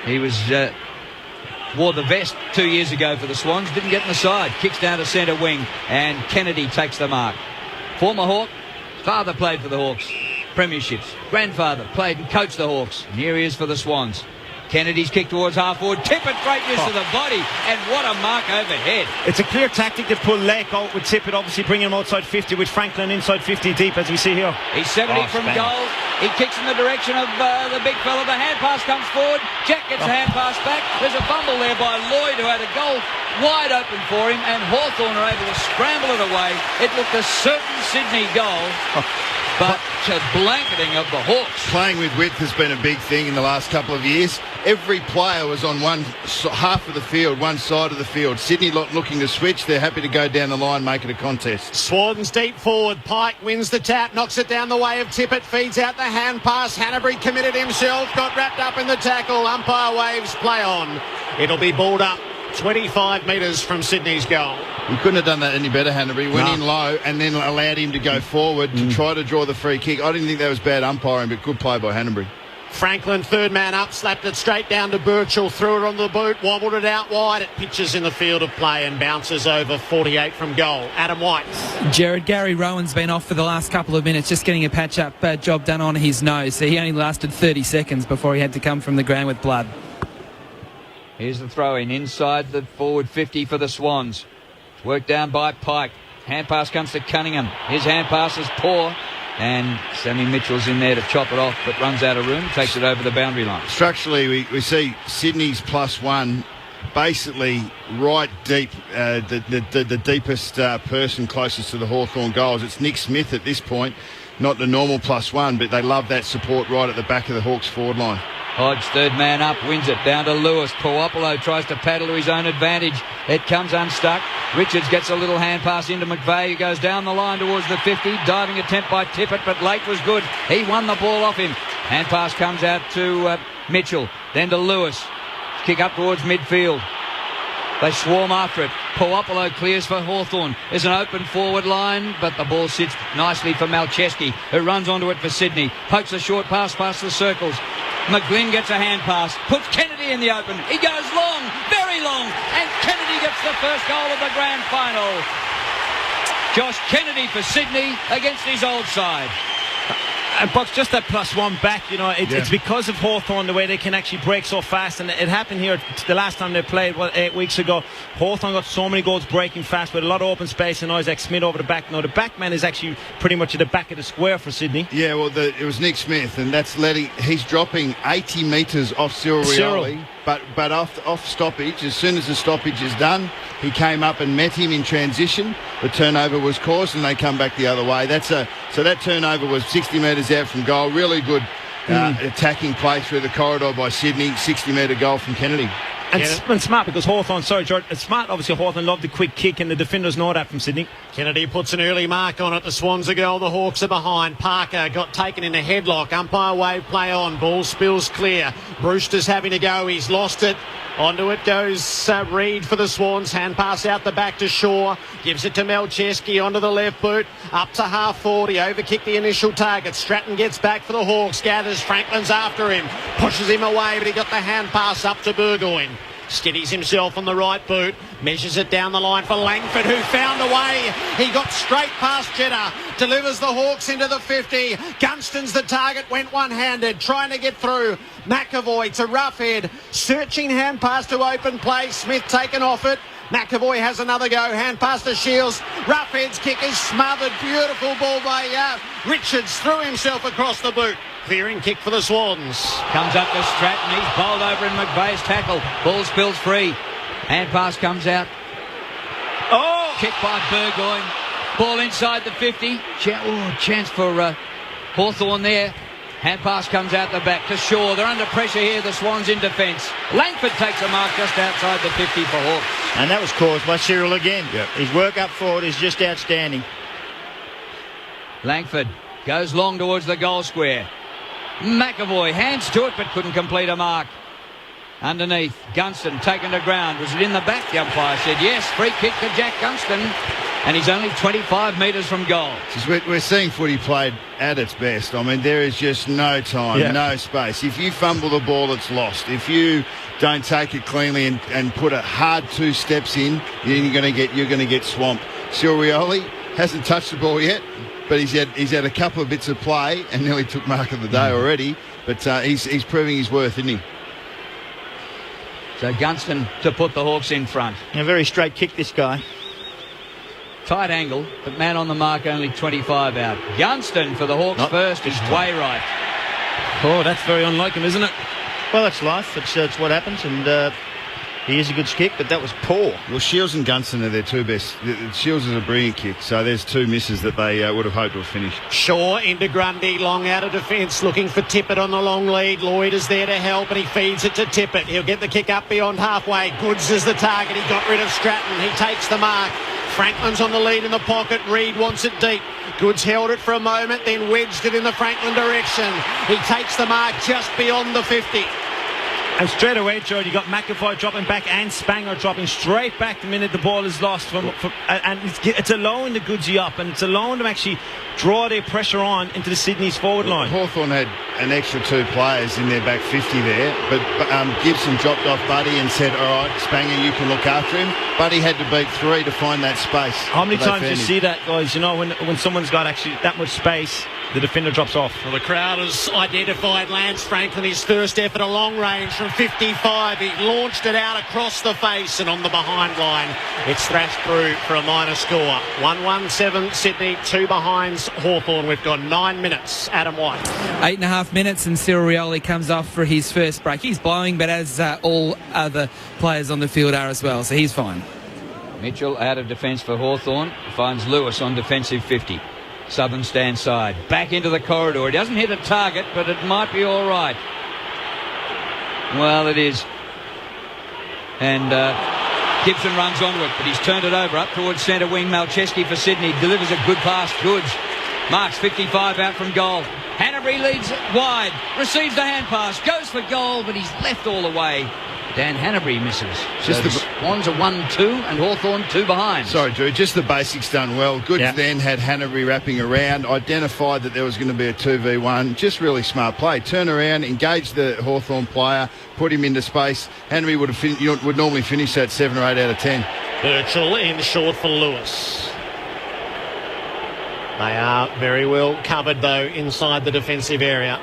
He wore the vest 2 years ago for the Swans. Didn't get in the side. Kicks down to centre wing. And Kennedy takes the mark. Former Hawk. Father played for the Hawks. Premierships. Grandfather played and coached the Hawks. And here he is for the Swans. Kennedy's kick towards half forward. Tippett, great use of the body. And what a mark overhead. It's a clear tactic to pull Lake out with Tippett, obviously bringing him outside 50 with Franklin inside 50 deep, as we see here. He's 70 from goal. He kicks in the direction of the big fella. The hand pass comes forward. Jack gets a hand pass back. There's a fumble there by Lloyd, who had a goal wide open for him, and Hawthorn are able to scramble it away. It looked a certain Sydney goal. But a blanketing of the Hawks. Playing with width has been a big thing in the last couple of years. Every player was on one half of the field, one side of the field. Sydney looking to switch. They're happy to go down the line, make it a contest. Swans deep forward. Pike wins the tap, knocks it down the way of Tippett, feeds out the hand pass. Hanbury committed himself, got wrapped up in the tackle. Umpire waves play on. It'll be balled up 25 metres from Sydney's goal. He couldn't have done that any better, Hanbury. Went in low and then allowed him to go forward to try to draw the free kick. I didn't think that was bad umpiring, but good play by Hanbury. Franklin, third man up, slapped it straight down to Birchall, threw it on the boot, wobbled it out wide. It pitches in the field of play and bounces over 48 from goal. Adam White. Jared, Gary Rowan's been off for the last couple of minutes, just getting a patch-up job done on his nose. So he only lasted 30 seconds before he had to come from the ground with blood. Here's the throw-in inside the forward 50 for the Swans. Worked down by Pike. Hand pass comes to Cunningham. His hand pass is poor. And Sammy Mitchell's in there to chop it off, but runs out of room, takes it over the boundary line. Structurally, we see Sydney's +1 basically right deep, the deepest person closest to the Hawthorn goals. It's Nick Smith at this point, not the normal +1, but they love that support right at the back of the Hawks forward line. Hodge, third man up, wins it down to Lewis. Puopolo tries to paddle to his own advantage. It comes unstuck. Richards gets a little hand pass into McVeigh, who goes down the line towards the 50. Diving attempt by Tippett, but Lake was good. He won the ball off him. Hand pass comes out to Mitchell, then to Lewis. Kick up towards midfield. They swarm after it. Puopolo clears for Hawthorn. There's an open forward line, but the ball sits nicely for Malcheski, who runs onto it for Sydney. Pokes a short pass past the circles. McGlynn gets a hand pass, puts Kennedy in the open. He goes long, very long, and Kennedy gets the first goal of the grand final. Josh Kennedy for Sydney against his old side. And Bucks, just that +1 back, you know, it's because of Hawthorn, the way they can actually break so fast. And it happened here the last time they played, 8 weeks ago. Hawthorn got so many goals breaking fast with a lot of open space, and Isaac Smith over the back. Now, the back man is actually pretty much at the back of the square for Sydney. Yeah, well, it was Nick Smith, and that's he's dropping 80 metres off Cyril Rioli. But off stoppage, as soon as the stoppage is done, he came up and met him in transition. The turnover was caused, and they come back the other way. So that turnover was 60 metres out from goal. Really good attacking play through the corridor by Sydney. 60-metre goal from Kennedy. And smart, because Hawthorn, sorry George, it's smart. Obviously Hawthorn loved the quick kick, and the defenders know that from Sydney. Kennedy puts an early mark on it. The Swans are goal. The Hawks are behind. Parker got taken in a headlock. Umpire wave play on. Ball spills clear. Brewster's having to go. He's lost it. Onto it goes Reid for the Swans. Hand pass out the back to Shaw. Gives it to Malcheski onto the left boot. Up to half forward. He overkicked the initial target. Stratton gets back for the Hawks. Gathers. Franklin's after him. Pushes him away, but he got the hand pass up to Burgoyne. Steadies himself on the right boot. Measures it down the line for Langford, who found a way. He got straight past Jeddah. Delivers the Hawks into the 50. Gunston's the target. Went one-handed. Trying to get through. McAvoy to Roughhead. Searching hand pass to open play. Smith taken off it. McAvoy has another go. Hand pass to Shields. Roughhead's kick is smothered. Beautiful ball by Richards. Threw himself across the boot. Clearing kick for the Swans. Comes up to Stratton. He's bowled over in McVeigh's tackle. Ball spills free. Hand pass comes out. Oh! Kick by Burgoyne. Ball inside the 50. Chance for Hawthorn there. Hand pass comes out the back to Shaw. They're under pressure here. The Swans in defence. Langford takes a mark just outside the 50 for Hawks. And that was caused by Cyril again. Yep. His work up forward is just outstanding. Langford goes long towards the goal square. McAvoy hands to it but couldn't complete a mark. Underneath, Gunston taken to ground. Was it in the back? The umpire said yes. Free kick to Jack Gunston. And he's only 25 metres from goal. We're seeing footy played at its best. I mean, there is just no time, no space. If you fumble the ball, it's lost. If you don't take it cleanly and put a hard 2 steps in, then you're going to get swamped. Surioli hasn't touched the ball yet, but he's had a couple of bits of play and nearly took mark of the day already. But he's proving his worth, isn't he? So Gunston to put the Hawks in front. A very straight kick, this guy. Tight angle, but man on the mark, only 25 out. Gunston for the Hawks first is way right. Oh, that's very unlike him, isn't it? Well, that's life. It's what happens, and he is a good kick, but that was poor. Well, Shields and Gunston are their 2 best. Shields is a brilliant kick, so there's 2 misses that they would have hoped to have finished. Shaw into Grundy, long out of defence, looking for Tippett on the long lead. Lloyd is there to help, and he feeds it to Tippett. He'll get the kick up beyond halfway. Goods is the target. He got rid of Stratton. He takes the mark. Franklin's on the lead in the pocket. Reid wants it deep. Goods held it for a moment, then wedged it in the Franklin direction. He takes the mark just beyond the 50. And straight away, George, you got McAvoy dropping back and Spanger dropping straight back the minute the ball is lost. And it's allowing the Goodsy up, and it's allowing them actually draw their pressure on into the Sydney's forward line. Hawthorn had an extra 2 players in their back 50 there, but Gibson dropped off Buddy and said, all right, Spanger, you can look after him. Buddy had to beat 3 to find that space. How many times do you see that, guys? You know, when someone's got actually that much space, the defender drops off. Well, the crowd has identified Lance Franklin, his first effort, a long range from 55. He launched it out across the face and on the behind line. It's thrashed through for a minor score. 1-1-7 Sydney, 2 behinds Hawthorn. We've got 9 minutes. Adam White. 8.5 minutes and Cyril Rioli comes off for his first break. He's blowing, but as all other players on the field are as well, so he's fine. Mitchell out of defence for Hawthorn. Finds Lewis on defensive 50. Southern stand side. Back into the corridor. He doesn't hit a target, but it might be all right. Well, it is. And Gibson runs onto it, but he's turned it over up towards centre wing. Malcheski for Sydney. Delivers a good pass. Goods. Marks 55 out from goal. Hanbury leads wide. Receives the hand pass. Goes for goal, but he's left all the way. Dan Hanbury misses. So the Swans are 1-2 and Hawthorn 2 behind. Sorry, Drew, just the basics done well. Goods then had Hanbury wrapping around, identified that there was going to be a 2v1. Just really smart play. Turn around, engage the Hawthorn player, put him into space. Hanbury would normally finish that 7 or 8 out of 10. Birchall in short for Lewis. They are very well covered, though, inside the defensive area.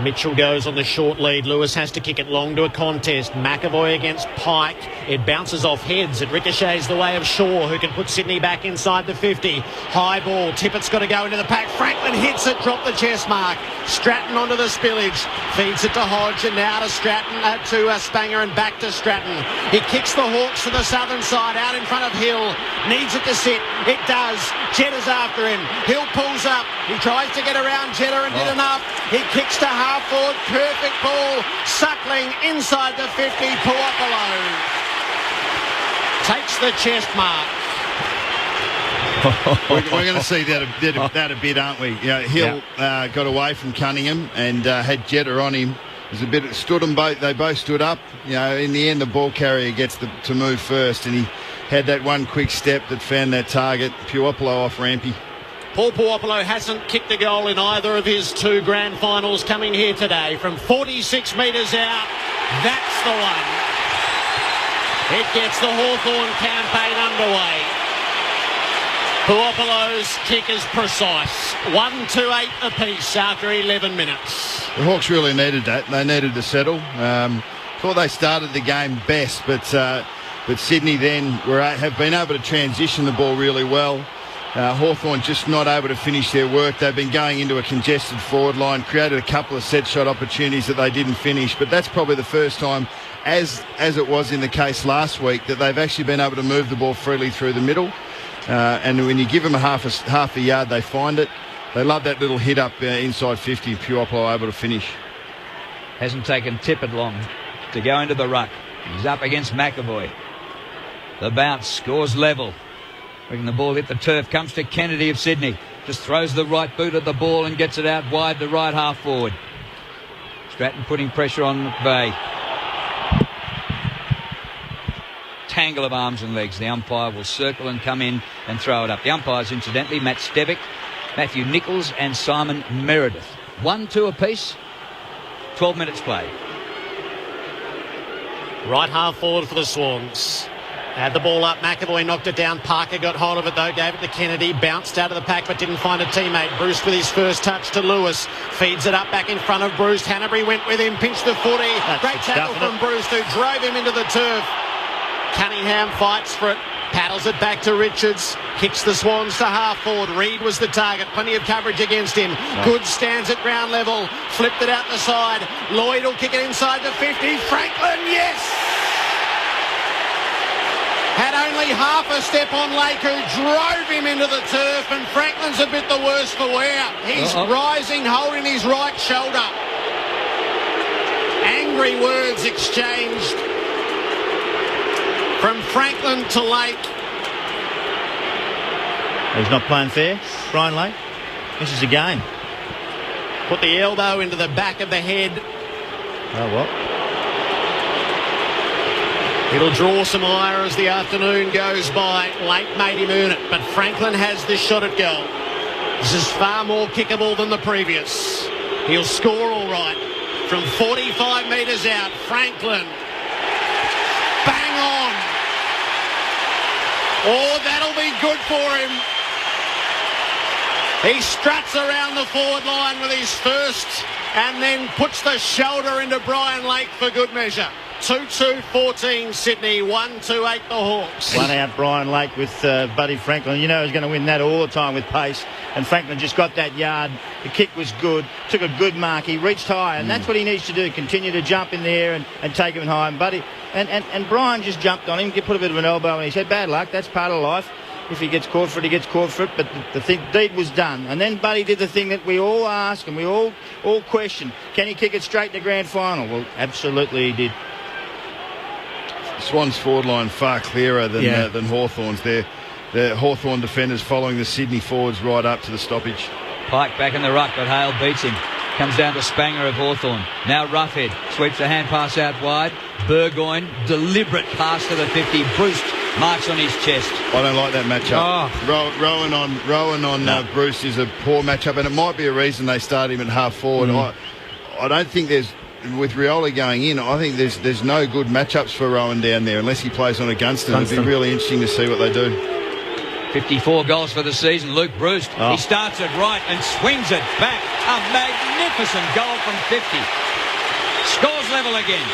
Mitchell goes on the short lead. Lewis has to kick it long to a contest. McAvoy against Pike. It bounces off heads. It ricochets the way of Shaw, who can put Sydney back inside the 50. High ball. Tippett's got to go into the pack. Franklin hits it. Drop the chest mark. Stratton onto the spillage. Feeds it to Hodge and now to Stratton, to Spanger and back to Stratton. He kicks the Hawks to the southern side out in front of Hill. Needs it to sit. It does. Jetta's after him. Hill pulls up. He tries to get around Jetta and did enough. He kicks to half forward. Perfect ball. Suckling inside the 50. Puopolo takes the chest mark. We're going to see that a bit, aren't we? You know, Hill got away from Cunningham and had Jetta on him. There's a bit stood them both. They both stood up. You know, in the end, the ball carrier gets to move first, and he had that one quick step that found that target. Puopolo off Rampy. Paul Puopolo hasn't kicked a goal in either of his 2 grand finals coming here today. From 46 metres out, that's the one. It gets the Hawthorn campaign underway. Puopolo's kick is precise. 1-2-8 apiece after 11 minutes. The Hawks really needed that. They needed to settle. Thought they started the game best, but Sydney then have been able to transition the ball really well. Hawthorn just not able to finish their work. They've been going into a congested forward line, created a couple of set shot opportunities that they didn't finish, but that's probably the first time, as it was in the case last week, that they've actually been able to move the ball freely through the middle. And when you give them half a yard, they find it. They love that little hit up inside 50. Puopolo able to finish. Hasn't taken Tippett long to go into the ruck. He's up against McAvoy. The bounce scores level. When the ball hit the turf, comes to Kennedy of Sydney. Just throws the right boot at the ball and gets it out wide to right half forward. Stratton putting pressure on McVeigh. tangle of arms and legs. The umpire will circle and come in and throw it up. The umpires, incidentally, Matt Stevick, Matthew Nichols and Simon Meredith. 1-2 apiece, 12 minutes play. Right half forward for the Swans. Had the ball up, McAvoy knocked it down. Parker got hold of it though, gave it to Kennedy, bounced out of the pack but didn't find a teammate. Bruce with his first touch to Lewis, feeds it up back in front of Bruce. Hanbury went with him, pinched the footy. Great tackle from Bruce who drove him into the turf. Cunningham fights for it, paddles it back to Richards, kicks the Swans to half forward. Reid was the target, plenty of coverage against him. Good stands at ground level, flipped it out the side. Lloyd will kick it inside the 50. Franklin, yes! Had only half a step on Lake, who drove him into the turf, and Franklin's a bit the worse for wear. He's rising, holding his right shoulder. Angry words exchanged from Franklin to Lake. He's not playing fair, Brian Lake. This is a game. Put the elbow into the back of the head. Oh, well. It'll draw some ire as the afternoon goes by. Lake made him earn it, but Franklin has this shot at goal. This is far more kickable than the previous. He'll score all right. From 45 metres out, Franklin. Bang on. Oh, that'll be good for him. He struts around the forward line with his first and then puts the shoulder into Brian Lake for good measure. 2-2-14 Sydney, 1-2-8 the Hawks. One out Brian Lake with Buddy Franklin. You know he's going to win that all the time with pace. And Franklin just got that yard. The kick was good. Took a good mark. He reached high, and that's what he needs to do. Continue to jump in the air and take him high. And Buddy and Brian just jumped on him, put a bit of an elbow, and he said, "Bad luck. That's part of life. If he gets caught for it, he gets caught for it." But the deed was done. And then Buddy did the thing that we all ask and we all question. Can he kick it straight in the grand final? Well, absolutely he did. Swans forward line far clearer than Hawthorn's there. The Hawthorn defenders following the Sydney forwards right up to the stoppage. Pike back in the ruck, but Hale beats him. Comes down to Spanger of Hawthorn. Now Roughhead sweeps the hand pass out wide. Burgoyne, deliberate pass to the 50. Bruce marks on his chest. I don't like that matchup. Oh. Rowan on Bruce is a poor matchup, and it might be a reason they start him at half forward. I don't think there's, with Rioli going in, I think there's no good matchups for Rowan down there unless he plays on a Gunston. It'd be really interesting to see what they do. 54 goals for the season. Luke Bruce, he starts it right and swings it back. A magnificent goal from 50. Scores level again.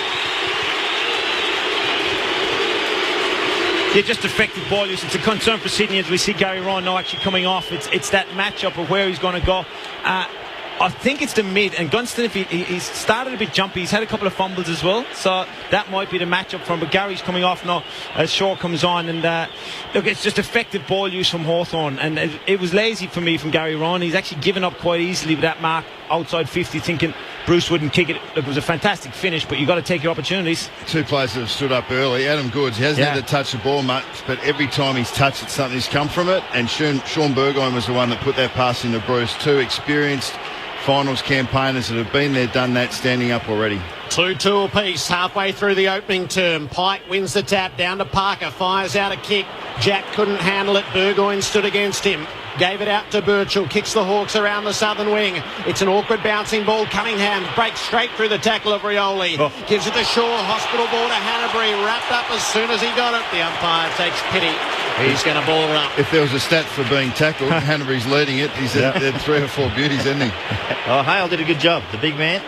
Yeah, just effective ball use. It's a concern for Sydney as we see Gary Ryan now actually coming off. It's that matchup of where he's going to go. I think it's the mid, and Gunston, if he's started a bit jumpy, he's had a couple of fumbles as well, so that might be the matchup from him. But Gary's coming off now as Shaw comes on, and look, it's just effective ball use from Hawthorn, and it was lazy for me from Gary Ryan. He's actually given up quite easily with that mark outside 50, thinking Bruce wouldn't kick it. Look, it was a fantastic finish, but you've got to take your opportunities. Two players that have stood up early. Adam Goods, he hasn't had to touch the ball much, but every time he's touched it, something's come from it, and Sean Burgoyne was the one that put that pass into Bruce. Two experienced finals campaigners that have been there, done that, standing up already. 2-2 apiece, halfway through the opening term. Pike wins the tap, down to Parker, fires out a kick. Jack couldn't handle it, Burgoyne stood against him. Gave it out to Birchall, kicks the Hawks around the southern wing. It's an awkward bouncing ball. Cunningham breaks straight through the tackle of Rioli. Gives it to Shaw, hospital ball to Hanbury, wrapped up as soon as he got it. The umpire takes pity. He's going to ball her up. If there was a stat for being tackled, Hanbury's leading it. He's had 3 or 4 beauties, hasn't he? Hale did a good job, the big man.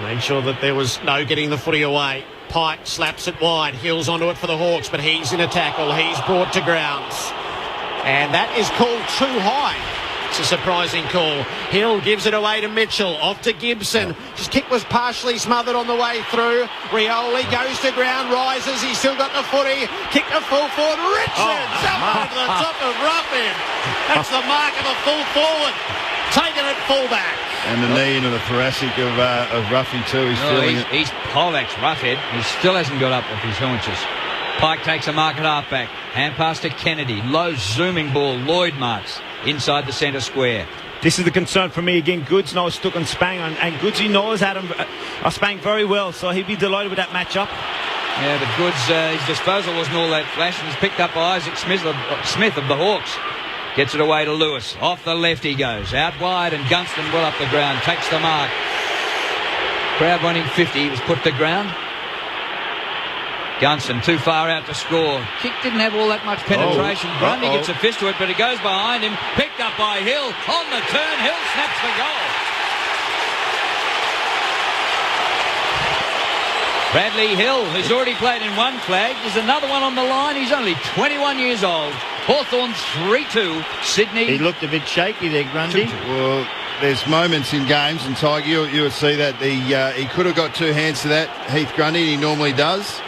Made sure that there was no getting the footy away. Pike slaps it wide, heels onto it for the Hawks, but he's in a tackle. He's brought to grounds. And that is called too high. It's a surprising call. Hill gives it away to Mitchell. Off to Gibson. His kick was partially smothered on the way through. Rioli goes to ground, rises. He's still got the footy. Kick to full forward. Richards up over the top of Roughhead. That's the mark of a full forward. Taking it fullback. And the knee into the thoracic of Ruffy too. He's feeling it. He's poleaxed Roughhead. He still hasn't got up with his haunches. Pike takes a mark at halfback. Hand pass to Kennedy. Low zooming ball. Lloyd marks inside the centre square. This is the concern for me again. Goods now is stuck on Spang, and Goodsy knows Adam Spang very well, so he'd be delighted with that matchup. Yeah, but Goods, his disposal wasn't all that flash, and he's picked up by Isaac Smith of the Hawks. Gets it away to Lewis. Off the left he goes. Out wide, and Gunston well up the ground. Takes the mark. Crowd wanting 50. He was put to ground. Gunston too far out to score. Kick didn't have all that much penetration. Grundy gets a fist to it, but it goes behind him. Picked up by Hill. On the turn, Hill snaps the goal. Bradley Hill, who's already played in one flag. There's another one on the line. He's only 21 years old. Hawthorn 3-2. Sydney. He looked a bit shaky there, Grundy. Well, there's moments in games, and Tiger, you would see that he could have got two hands to that, Heath Grundy, and he normally does.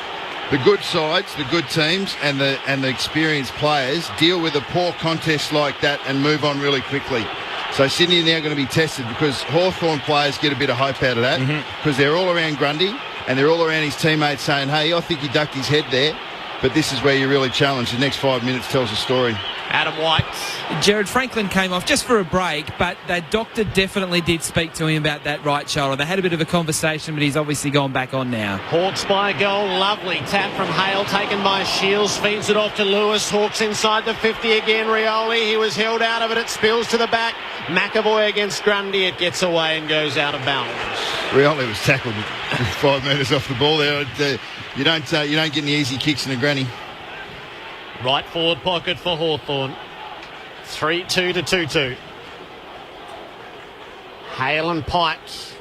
The good sides, the good teams, and the experienced players deal with a poor contest like that and move on really quickly. So Sydney are now going to be tested because Hawthorn players get a bit of hope out of that because they're all around Grundy and they're all around his teammates saying, hey, I think he ducked his head there, but this is where you're really challenged. The next 5 minutes tells a story. Adam White. Jared Franklin came off just for a break, but the doctor definitely did speak to him about that right shoulder. They had a bit of a conversation, but he's obviously gone back on now. Hawks by a goal. Lovely tap from Hale, taken by Shields. Feeds it off to Lewis. Hawks inside the 50 again. Rioli, he was held out of it. It spills to the back. McAvoy against Grundy. It gets away and goes out of bounds. Rioli was tackled 5 metres off the ball there. You don't get any easy kicks in a granny. Right forward pocket for Hawthorn. 3-2 to 2-2. Hale and Pipes.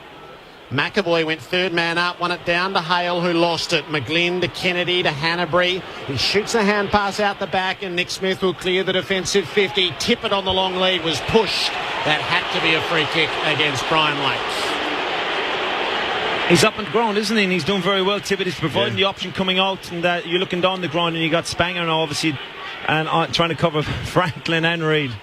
McAvoy went third man up, won it down to Hale, who lost it. McGlynn to Kennedy to Hanbury. He shoots a hand pass out the back, and Nick Smith will clear the defensive 50. Tippett on the long lead was pushed. That had to be a free kick against Brian Lakes. He's up on the ground, isn't he? And he's doing very well. Tippett is providing the option coming out, and you're looking down the ground, and you got Spanger now, obviously, and trying to cover Franklin and Reid.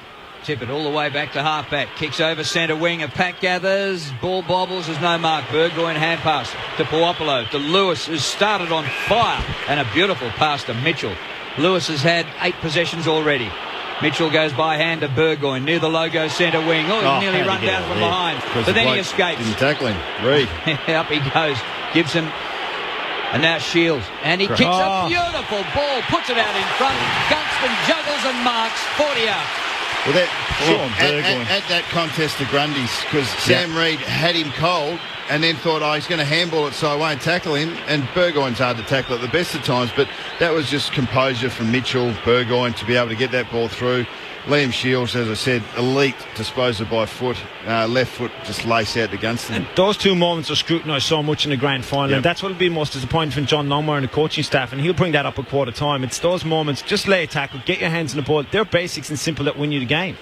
Tippett all the way back to half-back. Kicks over centre wing. A pack gathers. Ball bobbles. There's no mark. Burgoyne hand pass to Puopolo. To Lewis, who's started on fire. And a beautiful pass to Mitchell. Lewis has had 8 possessions already. Mitchell goes by hand to Burgoyne near the logo centre wing. He nearly run down from behind. But then he escapes. Didn't tackle him. Reid. Up he goes. Gibson. And now Shields. And he kicks a beautiful ball. Puts it out in front. Gunston juggles and marks. 40 out. Well, at that contest to Grundy's, because Sam Reid had him cold and then thought, he's going to handball it, so I won't tackle him. And Burgoyne's hard to tackle at the best of times, but that was just composure from Mitchell, Burgoyne to be able to get that ball through. Liam Shields, as I said, elite disposal by foot, left foot just lace out to Gunston. And those two moments are scrutinised so much in the grand final, and that's what will be most disappointing from John Longmire and the coaching staff, and he'll bring that up at quarter time. It's those moments, just lay a tackle, get your hands on the ball. They're basics and simple that win you the game.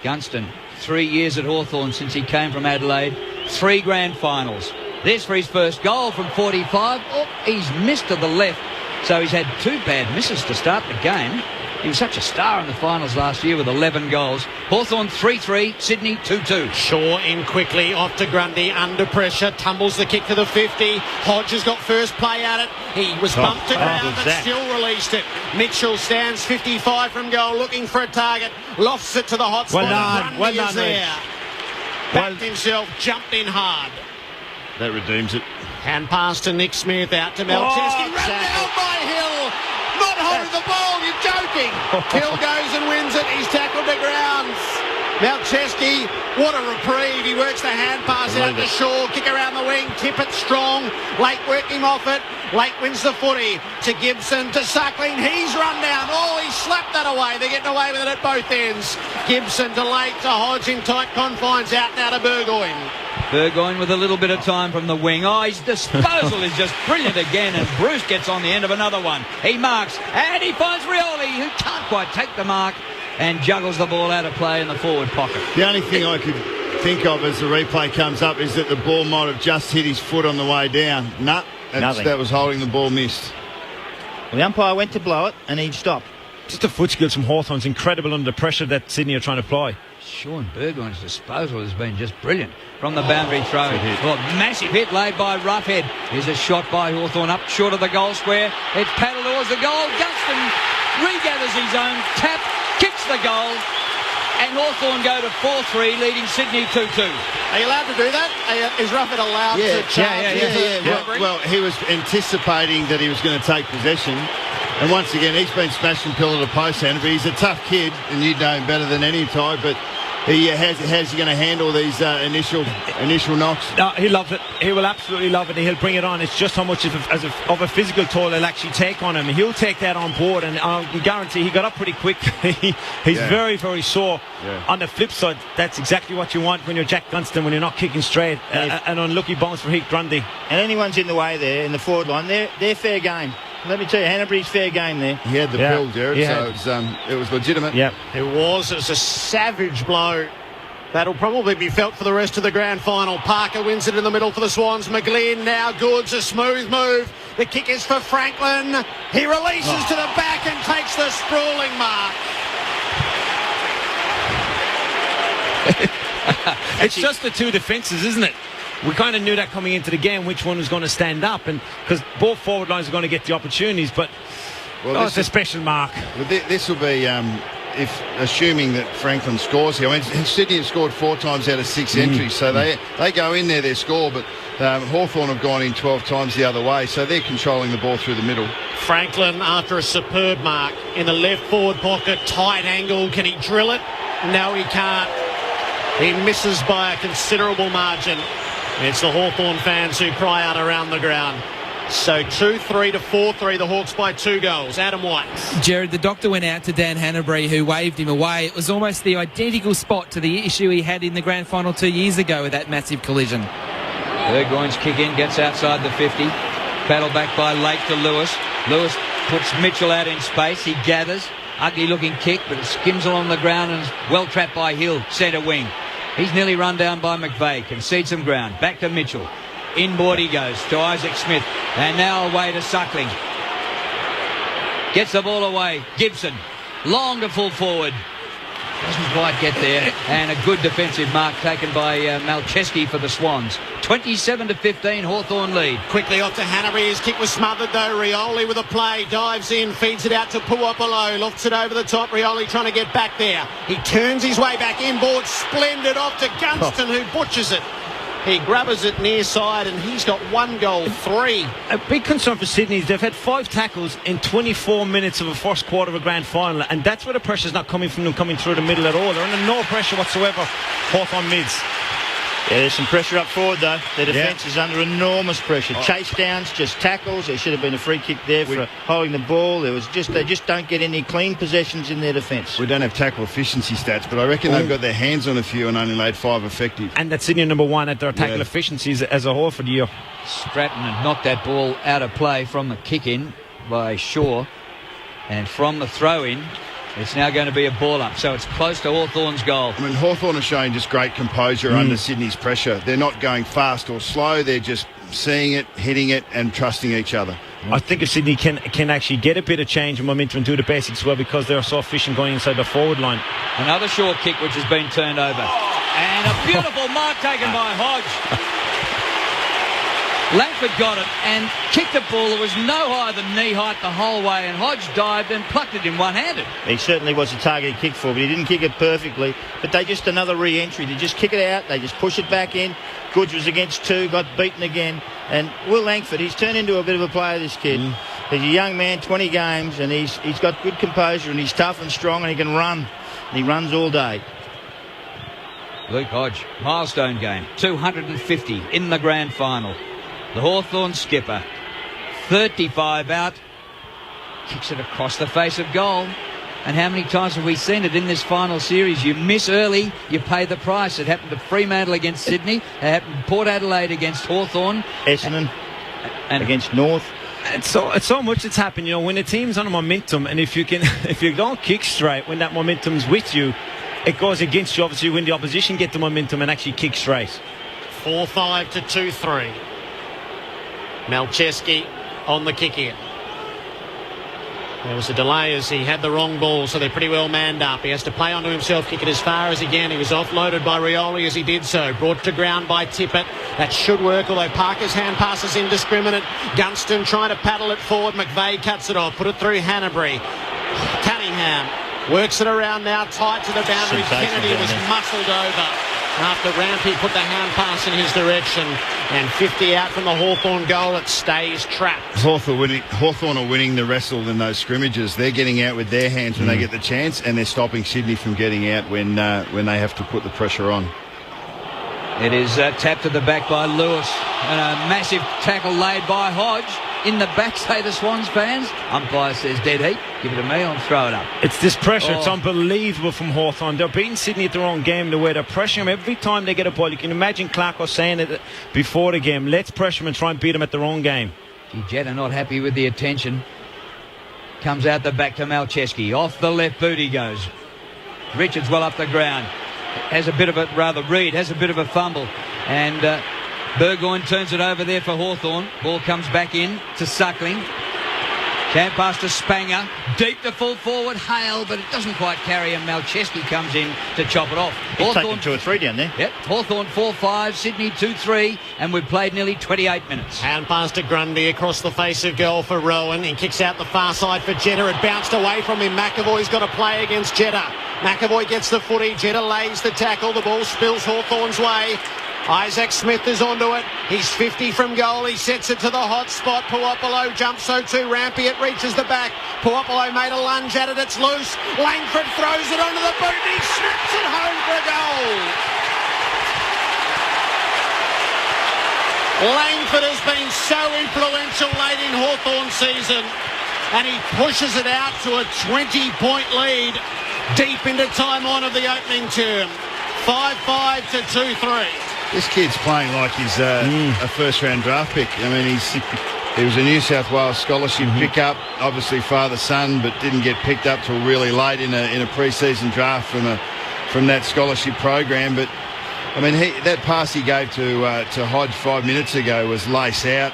Gunston, 3 years at Hawthorn since he came from Adelaide, 3 grand finals. This for his first goal from 45. He's missed to the left, so he's had 2 bad misses to start the game. He was such a star in the finals last year with 11 goals. Hawthorn 3-3, Sydney 2-2. Shaw in quickly, off to Grundy, under pressure, tumbles the kick to the 50. Hodge has got first play at it. He was bumped to ground, but still released it. Mitchell stands 55 from goal, looking for a target. Lofts it to the hot spot. Grundy is there. Backed himself, jumped in hard. That redeems it. Hand pass to Nick Smith, out to Malcheski. Run down by Hill. Not holding the ball, you're joking. Hill goes and wins it. He's tackled to grounds. Malcheski, what a reprieve. He works the hand pass out to Shaw. Kick around the wing. Tippett strong. Lake worked him off it. Lake wins the footy to Gibson, to Suckling. He's run down. He slapped that away. They're getting away with it at both ends. Gibson to Lake, to Hodge in tight confines. Out now to Burgoyne. Burgoyne with a little bit of time from the wing. His disposal is just brilliant again, and Bruce gets on the end of another one. He marks, and he finds Rioli, who can't quite take the mark, and juggles the ball out of play in the forward pocket. The only thing I could think of as the replay comes up is that the ball might have just hit his foot on the way down. That was holding the ball missed. Well, the umpire went to blow it, and he'd stop. Just the foot skills from Hawthorn's incredible under the pressure that Sydney are trying to apply. Sean Burgoyne's disposal has been just brilliant from the boundary throw. Well, massive hit laid by Roughhead. Here's a shot by Hawthorn up short of the goal square. It's paddled towards the goal. Gunston regathers his own, tap, kicks the goal, and Hawthorn go to 4-3, leading Sydney 2-2. Are you allowed to do that? Is Rufford allowed to charge? Yeah. Well, he was anticipating that he was going to take possession. And once again, he's been smashing pillar to post, but he's a tough kid, and you know him better than any, Ty, but how's he going to handle these initial knocks? No, he loves it. He will absolutely love it. He'll bring it on. It's just how much of a physical toll he'll actually take on him. He'll take that on board, and I guarantee he got up pretty quick. He's very, very sore. Yeah. On the flip side, that's exactly what you want when you're Jack Gunston, when you're not kicking straight. An unlucky bounce for Heath Grundy. And anyone's in the way there in the forward line, they're fair game. Let me tell you, Hanbury's fair game there. He had the pill, Jared, so it was legitimate. Yeah, it was. It was a savage blow. That'll probably be felt for the rest of the grand final. Parker wins it in the middle for the Swans. McGlynn now Goods, a smooth move. The kick is for Franklin. He releases to the back and takes the sprawling mark. It's just the two defences, isn't it? We kind of knew that coming into the game, which one was going to stand up, and because both forward lines are going to get the opportunities, but it's a special mark. Well, this will be, if assuming that Franklin scores here. I mean, Sydney have scored 4 times out of 6 entries, so they go in there, they score, but Hawthorn have gone in 12 times the other way, so they're controlling the ball through the middle. Franklin, after a superb mark in the left forward pocket, tight angle, can he drill it? No, he can't. He misses by a considerable margin. It's the Hawthorn fans who cry out around the ground. So 2-3 to 4-3, the Hawks by 2 goals. Adam White. Jared, the doctor went out to Dan Hanbury, who waved him away. It was almost the identical spot to the issue he had in the grand final 2 years ago with that massive collision. Burgoyne's kick in, gets outside the 50. Battle back by Lake to Lewis. Lewis puts Mitchell out in space. He gathers. Ugly looking kick, but it skims along the ground and is well trapped by Hill, centre wing. He's nearly run down by McVeigh. Concedes some ground. Back to Mitchell. Inboard he goes to Isaac Smith. And now away to Suckling. Gets the ball away. Gibson. Long to full forward. Doesn't quite get there. And a good defensive mark taken by Malcheski for the Swans. 27-15, Hawthorn lead. Quickly off to Hanbury. His kick was smothered though. Rioli with a play. Dives in. Feeds it out to Puopolo. Lofts it over the top. Rioli trying to get back there. He turns his way back inboard. Splendid off to Gunston who butchers it. He grabs it near side and he's got 1 goal, 3. A big concern for Sydney is they've had 5 tackles in 24 minutes of a first quarter of a grand final, and that's where the pressure's not coming from them coming through the middle at all. They're under no pressure whatsoever, Hawthorn mids. Yeah, there's some pressure up forward though. Their defence is under enormous pressure. Chase downs, just tackles. There should have been a free kick there for holding the ball. They just don't get any clean possessions in their defence. We don't have tackle efficiency stats, but I reckon they've got their hands on a few and only laid 5 effective. And that's Sydney number 1 at their tackle efficiencies as a whole for the year. Stratton had knocked that ball out of play from the kick in by Shaw, and from the throw in. It's now going to be a ball up, so it's close to Hawthorn's goal. I mean, Hawthorn are showing just great composure under Sydney's pressure. They're not going fast or slow. They're just seeing it, hitting it, and trusting each other. I think if Sydney can actually get a bit of change and momentum and do the basics well because they're so efficient going inside the forward line. Another short kick which has been turned over. And a beautiful mark taken by Hodge. Langford got it and kicked the ball. It was no higher than knee height the whole way, and Hodge dived and plucked it in one-handed. He certainly was a target he kicked for, but he didn't kick it perfectly. But they just another re-entry. They just kick it out. They just push it back in. Goods was against 2, got beaten again. And Will Langford, he's turned into a bit of a player, this kid. He's a young man, 20 games, and he's got good composure, and he's tough and strong, and he can run. And he runs all day. Luke Hodge, milestone game, 250 in the grand final. The Hawthorn skipper, 35 out, kicks it across the face of goal. And how many times have we seen it in this final series? You miss early, you pay the price. It happened to Fremantle against Sydney. It happened to Port Adelaide against Hawthorn. Essendon and against North. It's so much that's happened, you know, when a team's on a momentum, and if you don't kick straight when that momentum's with you, it goes against you, obviously, when the opposition get the momentum and actually kick straight. 4-5 to 2-3. Malcheski on the kick in. There was a delay as he had the wrong ball, so they're pretty well manned up. He has to play onto himself, kick it as far as he can. He was offloaded by Rioli as he did so. Brought to ground by Tippett. That should work, although Parker's hand pass is indiscriminate. Gunston trying to paddle it forward. McVeigh cuts it off. Put it through Hanbury. Cunningham Works it around now, tight to the boundary. Sensational Kennedy down was there. muscled over after Rampy put the hand pass in his direction. And 50 out from the Hawthorn goal. It stays trapped. Hawthorn are winning the wrestle in those scrimmages. They're getting out with their hands when they get the chance, and they're stopping Sydney from getting out when they have to put the pressure on. It is tapped to the back by Lewis, and a massive tackle laid by Hodge. In the back, say the Swans fans. Umpire says dead heat. Give it to me, I'll throw it up. It's this pressure. It's Oh. unbelievable from Hawthorn. They're beating Sydney at their own game, the way they're pressuring them every time they get a ball. You can imagine Clark was saying it before the game. Let's pressure them and try and beat them at their own game. Jetta not happy with the attention. Comes out the back to Malcheski. Off the left boot he goes. Richards well up the ground. Has a bit of Reid has a bit of a fumble. And Burgoyne turns it over there for Hawthorn. Ball comes back in to Suckling. Can't pass to Spanger. Deep to full forward. Hale, but it doesn't quite carry him. Malcheski comes in to chop it off. He's taken 2 or 3 down there. Yep. Hawthorn 4-5, Sydney 2-3, and we've played nearly 28 minutes. Hand pass to Grundy across the face of goal for Rowan. He kicks out the far side for Jetta. It bounced away from him. McAvoy's got to play against Jetta. McAvoy gets the footy. Jetta lays the tackle. The ball spills Hawthorn's way. Isaac Smith is onto it. He's 50 from goal. He sets it to the hot spot. Puopolo jumps, so too Rampy. It reaches the back. Puopolo made a lunge at it. It's loose. Langford throws it onto the boot. He snaps it home for a goal. Langford has been so influential late in Hawthorn's season, and he pushes it out to a 20-point lead deep into time on of the opening term. 5-5 to 2-3. This kid's playing like he's a first-round draft pick. I mean, he was a New South Wales scholarship pickup, obviously father-son, but didn't get picked up till really late in a pre-season draft from that scholarship program. But I mean, that pass he gave to Hodge 5 minutes ago was lace out,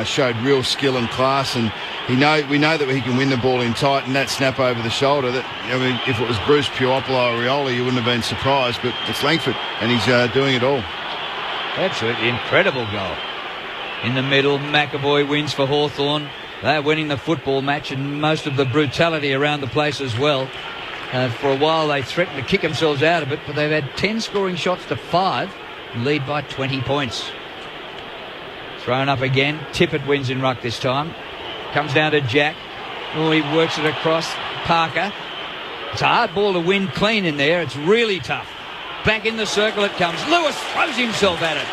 showed real skill and class, and we know that he can win the ball in tight, and that snap over the shoulder. I mean, if it was Bruce, Puopolo or Rioli, you wouldn't have been surprised, but it's Langford, and he's doing it all. Absolutely incredible goal. In the middle, McAvoy wins for Hawthorn. They're winning the football match and most of the brutality around the place as well. For a while they threatened to kick themselves out of it, but they've had 10 scoring shots to 5 and lead by 20 points. Thrown up again. Tippett wins in ruck this time. Comes down to Jack. Oh, he works it across. Parker. It's a hard ball to win clean in there. It's really tough. Back in the circle it comes. Lewis throws himself at it.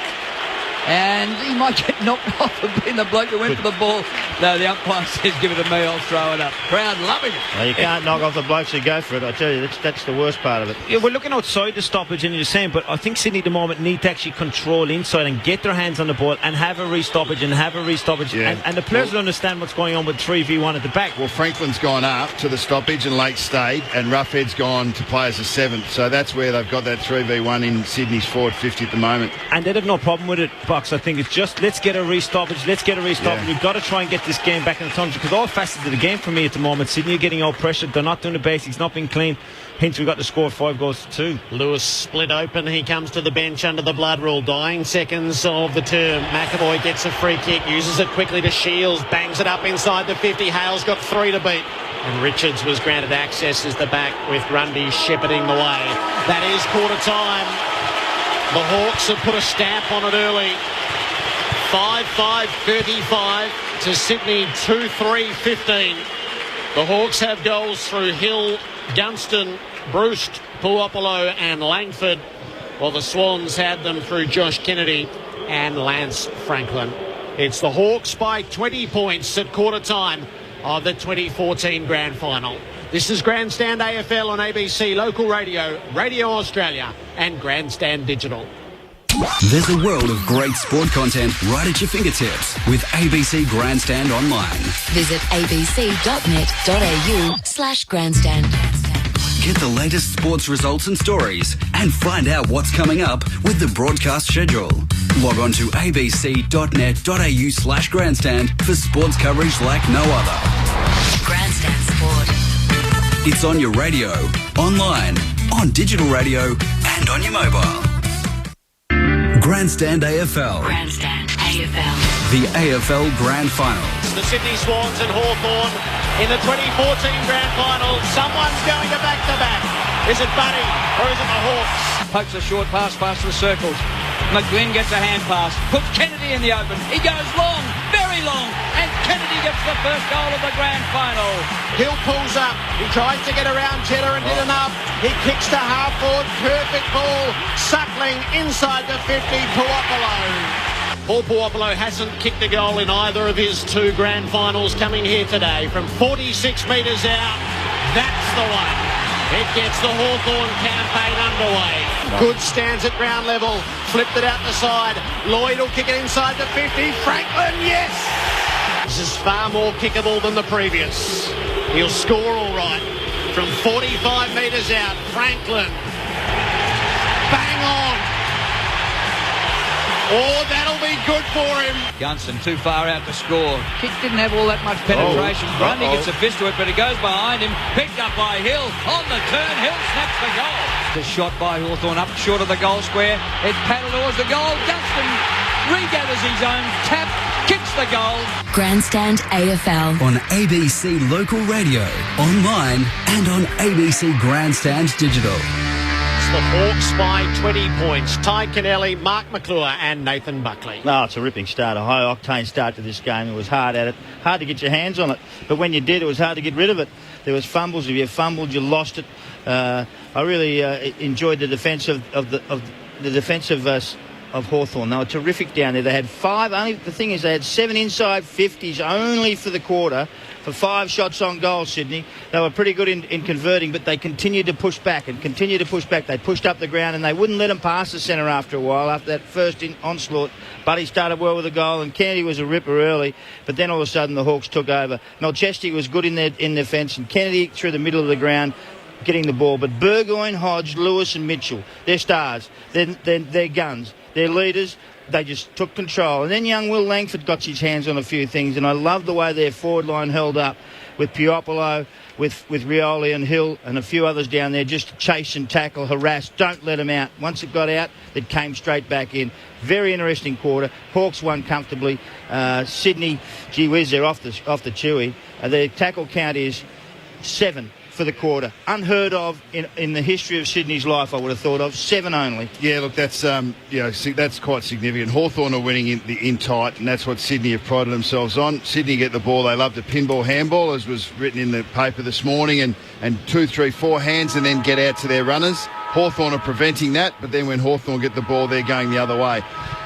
And he might get knocked off of being the bloke who went for the ball. No, the umpire says, give it to me, I'll throw it up. Crowd loving it. Well, you can't knock off the blokes who go for it. I tell you, that's the worst part of it. Yeah, we're looking outside the stoppage, and you're saying, but I think Sydney at the moment need to actually control inside and get their hands on the ball and have a re-stoppage and have a re-stoppage. Yeah. And the players will understand what's going on with 3v1 at the back. Well, Franklin's gone up to the stoppage and Lake stayed, and Roughhead's gone to play as a 7th. So that's where they've got that 3v1 in Sydney's forward 50 at the moment. And they'd have no problem with it, Box. I think it's just let's get a re-stoppage. Yeah. We've got to try and get this game back in the tunnel, because all facets of the game for me at the moment, Sydney are getting out pressured. They're not doing the basics, not being clean. Hence, we got to score 5 goals to 2. Lewis split open. He comes to the bench under the blood rule. Dying seconds of the term. McAvoy gets a free kick, uses it quickly to Shields, bangs it up inside the 50. Hale's got 3 to beat. And Richards was granted access as the back with Grundy shepherding the way. That is quarter time. The Hawks have put a stamp on it early. 5-5-35 to Sydney 2-3-15. The Hawks have goals through Hill, Gunston, Brust, Puopolo and Langford, while the Swans had them through Josh Kennedy and Lance Franklin. It's the Hawks by 20 points at quarter time of the 2014 Grand Final. This is Grandstand AFL on ABC Local Radio, Radio Australia and Grandstand Digital. There's a world of great sport content right at your fingertips with ABC Grandstand Online. Visit abc.net.au/grandstand. Get the latest sports results and stories and find out what's coming up with the broadcast schedule. Log on to abc.net.au/grandstand for sports coverage like no other. Grandstand Sport. It's on your radio, online, on digital radio and on your mobile. Grandstand AFL. Grandstand AFL. The AFL Grand Final. The Sydney Swans and Hawthorn in the 2014 Grand Final. Someone's going to back-to-back. Is it Buddy or is it the Hawks? Pokes a short pass past the circles. McGlynn gets a hand pass. Puts Kennedy in the open. He goes long, very long. And Kennedy gets the first goal of the Grand Final. Hill pulls up. He tries to get around Cheddar and did enough. He kicks to Hawthorn. Perfect ball. Suckling inside the 50. Puopolo. Paul Puopolo hasn't kicked a goal in either of his two Grand Finals coming here today. From 46 metres out, that's the one. It gets the Hawthorn campaign underway. Good stands at ground level. Flipped it out the side. Lloyd will kick it inside the 50. Franklin, yes! This is far more kickable than the previous. He'll score all right. From 45 metres out, Franklin. Bang on. Oh, that'll be good for him. Gunston too far out to score. Kick didn't have all that much penetration. Grundy gets a fist to it, but it goes behind him. Picked up by Hill. On the turn, Hill snaps the goal. The shot by Hawthorn up short of the goal square. It's paddled towards the goal. Gunston regathers his own. Tap, kicks the goal. Grandstand AFL. On ABC Local Radio, online and on ABC Grandstand Digital. The Hawks by 20 points. Ty Kennelly, Mark McClure and Nathan Buckley. No, it's a ripping start, a high-octane start to this game. It was hard at it, hard to get your hands on it. But when you did, it was hard to get rid of it. There was fumbles. If you fumbled, you lost it. I really enjoyed the defence of Hawthorn. They were terrific down there. They had five. Only the thing is, they had 7 inside 50s only for the quarter. For 5 shots on goal, Sydney. They were pretty good in converting, but they continued to push back and continue to push back. They pushed up the ground and they wouldn't let them pass the centre after a while, after that first onslaught. Buddy started well with a goal and Kennedy was a ripper early, but then all of a sudden the Hawks took over. Melchesky was good in defence and Kennedy through the middle of the ground getting the ball. But Burgoyne, Hodge, Lewis and Mitchell, they're stars. They're guns. They're leaders. They just took control. And then young Will Langford got his hands on a few things, and I love the way their forward line held up with Puopolo, with Rioli and Hill and a few others down there, just chase and tackle, harass, don't let them out. Once it got out, it came straight back in. Very interesting quarter. Hawks won comfortably. Sydney, gee whiz, they're off the chewy. Their tackle count is 7 for the quarter. Unheard of in the history of Sydney's life, I would have thought of. 7 only. Yeah, look, that's that's quite significant. Hawthorn are winning in tight, and that's what Sydney have prided themselves on. Sydney get the ball. They love to pinball handball, as was written in the paper this morning, and 2, 3, 4 hands and then get out to their runners. Hawthorn are preventing that, but then when Hawthorn get the ball, they're going the other way.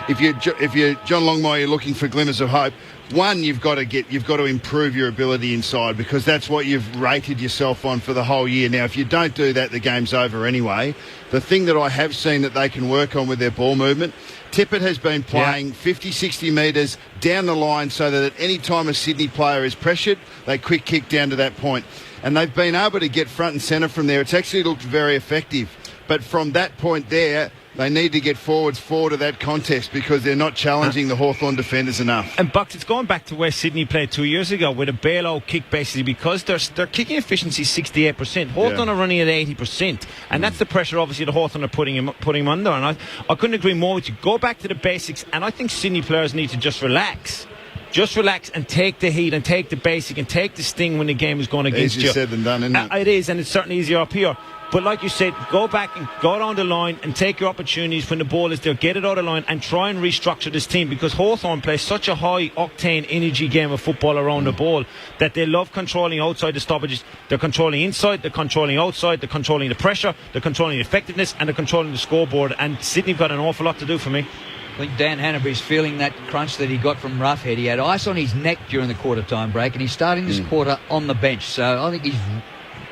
If you're John Longmire, you're looking for glimmers of hope. One, you've got to improve your ability inside, because that's what you've rated yourself on for the whole year. Now, if you don't do that, the game's over anyway. The thing that I have seen that they can work on with their ball movement, Tippett has been playing 50, 60 metres down the line so that at any time a Sydney player is pressured, they quick kick down to that point. And they've been able to get front and centre from there. It's actually looked very effective. But from that point there, they need to get forward of that contest, because they're not challenging the Hawthorn defenders enough. And Bucks, it's going back to where Sydney played 2 years ago with a bailout kick, basically, because their kicking efficiency is 68%. Hawthorn are running at 80%, and that's the pressure obviously the Hawthorn are putting him under. And I couldn't agree more with you. Go back to the basics, and I think Sydney players need to just relax. Just relax and take the heat and take the basic and take the sting when the game is going against you. Easier said than done, isn't it? It is, and it's certainly easier up here. But like you said, go back and go down the line and take your opportunities when the ball is there. Get it out of the line and try and restructure this team, because Hawthorn plays such a high-octane energy game of football around the ball that they love controlling outside the stoppages. They're controlling inside, they're controlling outside, they're controlling the pressure, they're controlling the effectiveness, and they're controlling the scoreboard. And Sydney've got an awful lot to do for me. I think Dan Hannaby's feeling that crunch that he got from Roughhead. He had ice on his neck during the quarter time break, and he's starting this quarter on the bench. So I think he's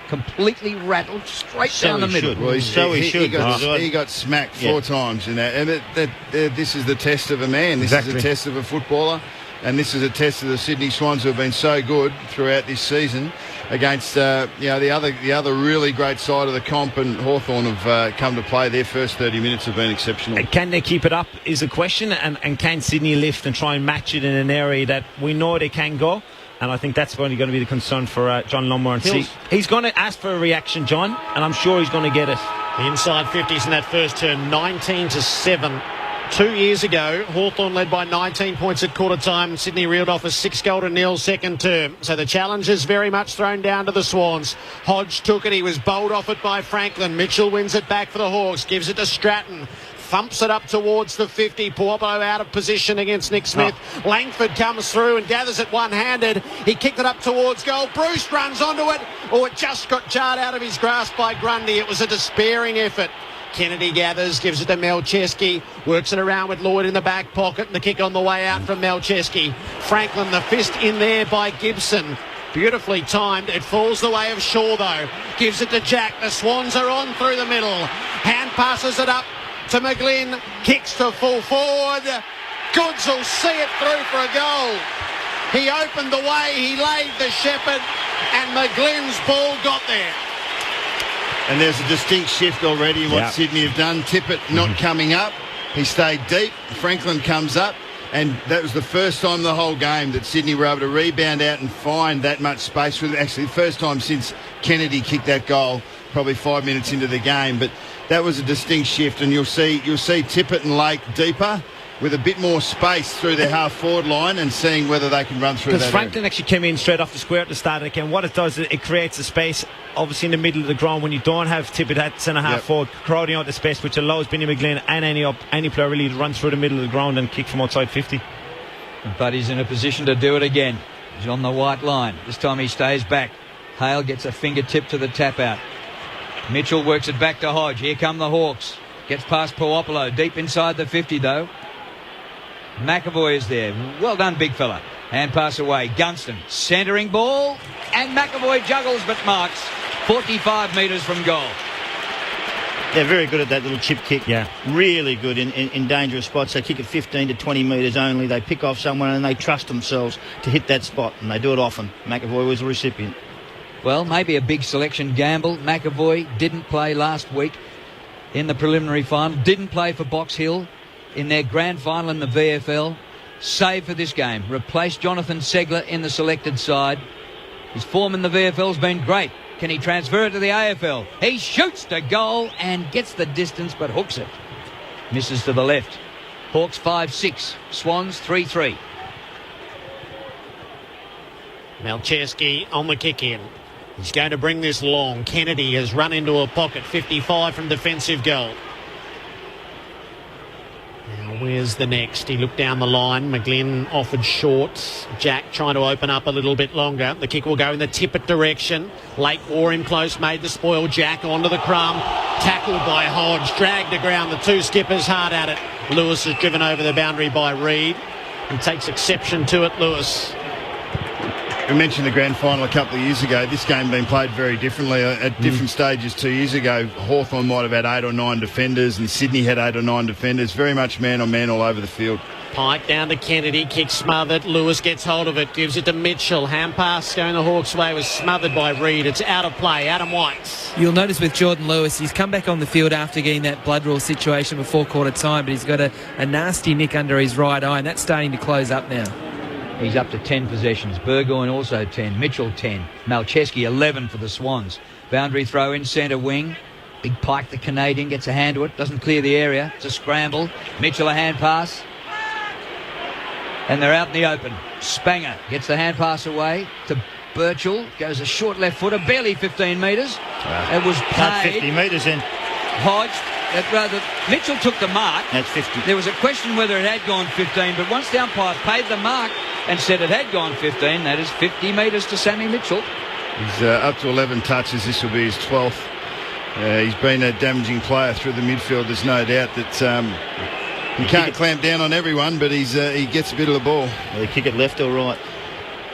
completely rattled straight down the middle. Well, he got smacked 4 times in that. And this is the test of a man. This is a test of a footballer. And this is a test of the Sydney Swans, who have been so good throughout this season against the other really great side of the comp, and Hawthorn have come to play. Their first 30 minutes have been exceptional. And can they keep it up is a question, and can Sydney lift and try and match it in an area that we know they can go? And I think that's only going to be the concern for John Longmire. And see, he's going to ask for a reaction, John, and I'm sure he's going to get it. The inside 50s in that first turn, 19-7. 2 years ago, Hawthorn led by 19 points at quarter time. Sydney reeled off a 6-0 second term. So the challenge is very much thrown down to the Swans. Hodge took it. He was bowled off it by Franklin. Mitchell wins it back for the Hawks. Gives it to Stratton. Thumps it up towards the 50. Puopolo out of position against Nick Smith. Langford comes through and gathers it one-handed. He kicked it up towards goal. Bruce runs onto it. Oh, it just got jarred out of his grasp by Grundy. It was a despairing effort. Kennedy gathers, gives it to Melcheski, works it around with Lloyd in the back pocket, and the kick on the way out from Melcheski. Franklin, the fist in there by Gibson. Beautifully timed. It falls the way of Shaw, though. Gives it to Jack. The Swans are on through the middle. Hand passes it up to McGlynn. Kicks to full forward. Goods will see it through for a goal. He opened the way. He laid the shepherd, and McGlynn's ball got there. And there's a distinct shift already in what Sydney have done. Tippett not coming up. He stayed deep. Franklin comes up. And that was the first time the whole game that Sydney were able to rebound out and find that much space. With actually the first time since Kennedy kicked that goal, probably 5 minutes into the game. But that was a distinct shift. And you'll see Tippett and Lake deeper, with a bit more space through their half-forward line and seeing whether they can run through that. Because Franklin actually came in straight off the square at the start of the game. What it does is it creates a space, obviously in the middle of the ground, when you don't have Tippett at centre-half forward, crowding out the space, which allows Benny McGlynn and any player really to run through the middle of the ground and kick from outside 50. But he's in a position to do it again. He's on the white line. This time he stays back. Hale gets a fingertip to the tap-out. Mitchell works it back to Hodge. Here come the Hawks. Gets past Puopolo. Deep inside the 50, though. McAvoy is there. Well done, big fella. Hand pass away. Gunston centering ball, and McAvoy juggles but marks 45 metres from goal. They're very good at that little chip kick. Yeah, really good in dangerous spots. They kick it 15 to 20 metres only. They pick off someone and they trust themselves to hit that spot, and they do it often. McAvoy was the recipient. Well, maybe a big selection gamble. McAvoy didn't play last week in the preliminary final. Didn't play for Box Hill in their grand final in the VFL. Save for this game. Replaced Jonathan Segler in the selected side. His form in the VFL has been great. Can he transfer it to the AFL? He shoots to goal and gets the distance but hooks it. Misses to the left. Hawks 5-6. Swans 3-3. Melcheski on the kick in. He's going to bring this long. Kennedy has run into a pocket. 55 from defensive goal. Now, where's the next? He looked down the line. McGlynn offered short. Jack trying to open up a little bit longer. The kick will go in the Tippett direction. Lake wore him close, made the spoil. Jack onto the crumb. Tackled by Hodge. Dragged to ground. The two skippers hard at it. Lewis is driven over the boundary by Reid. He takes exception to it, Lewis. We mentioned the grand final a couple of years ago. This game been played very differently at different stages 2 years ago. Hawthorn might have had 8 or 9 defenders and Sydney had 8 or 9 defenders. Very much man-on-man all over the field. Pike down to Kennedy, kick smothered. Lewis gets hold of it, gives it to Mitchell. Hand pass going the Hawks' way was smothered by Reid. It's out of play. Adam White. You'll notice with Jordan Lewis, he's come back on the field after getting that blood rule situation before quarter time, but he's got a nasty nick under his right eye, and that's starting to close up now. He's up to 10 possessions. Burgoyne also 10. Mitchell 10. Malcheski 11 for the Swans. Boundary throw in centre wing. Big Pike, the Canadian, gets a hand to it. Doesn't clear the area. It's a scramble. Mitchell a hand pass. And they're out in the open. Spanger gets the hand pass away to Birchall. Goes a short left footer. Barely 15 metres. Wow. It was Not paid. 50 metres in. Hodge. Mitchell took the mark. That's 50. There was a question whether it had gone 15, but once the umpire paid the mark and said it had gone 15, that is 50 metres to Sammy Mitchell. He's up to 11 touches. This will be his 12th. He's been a damaging player through the midfield. There's no doubt that he can't clamp down on everyone, but he gets a bit of the ball. Will he kick it left or right?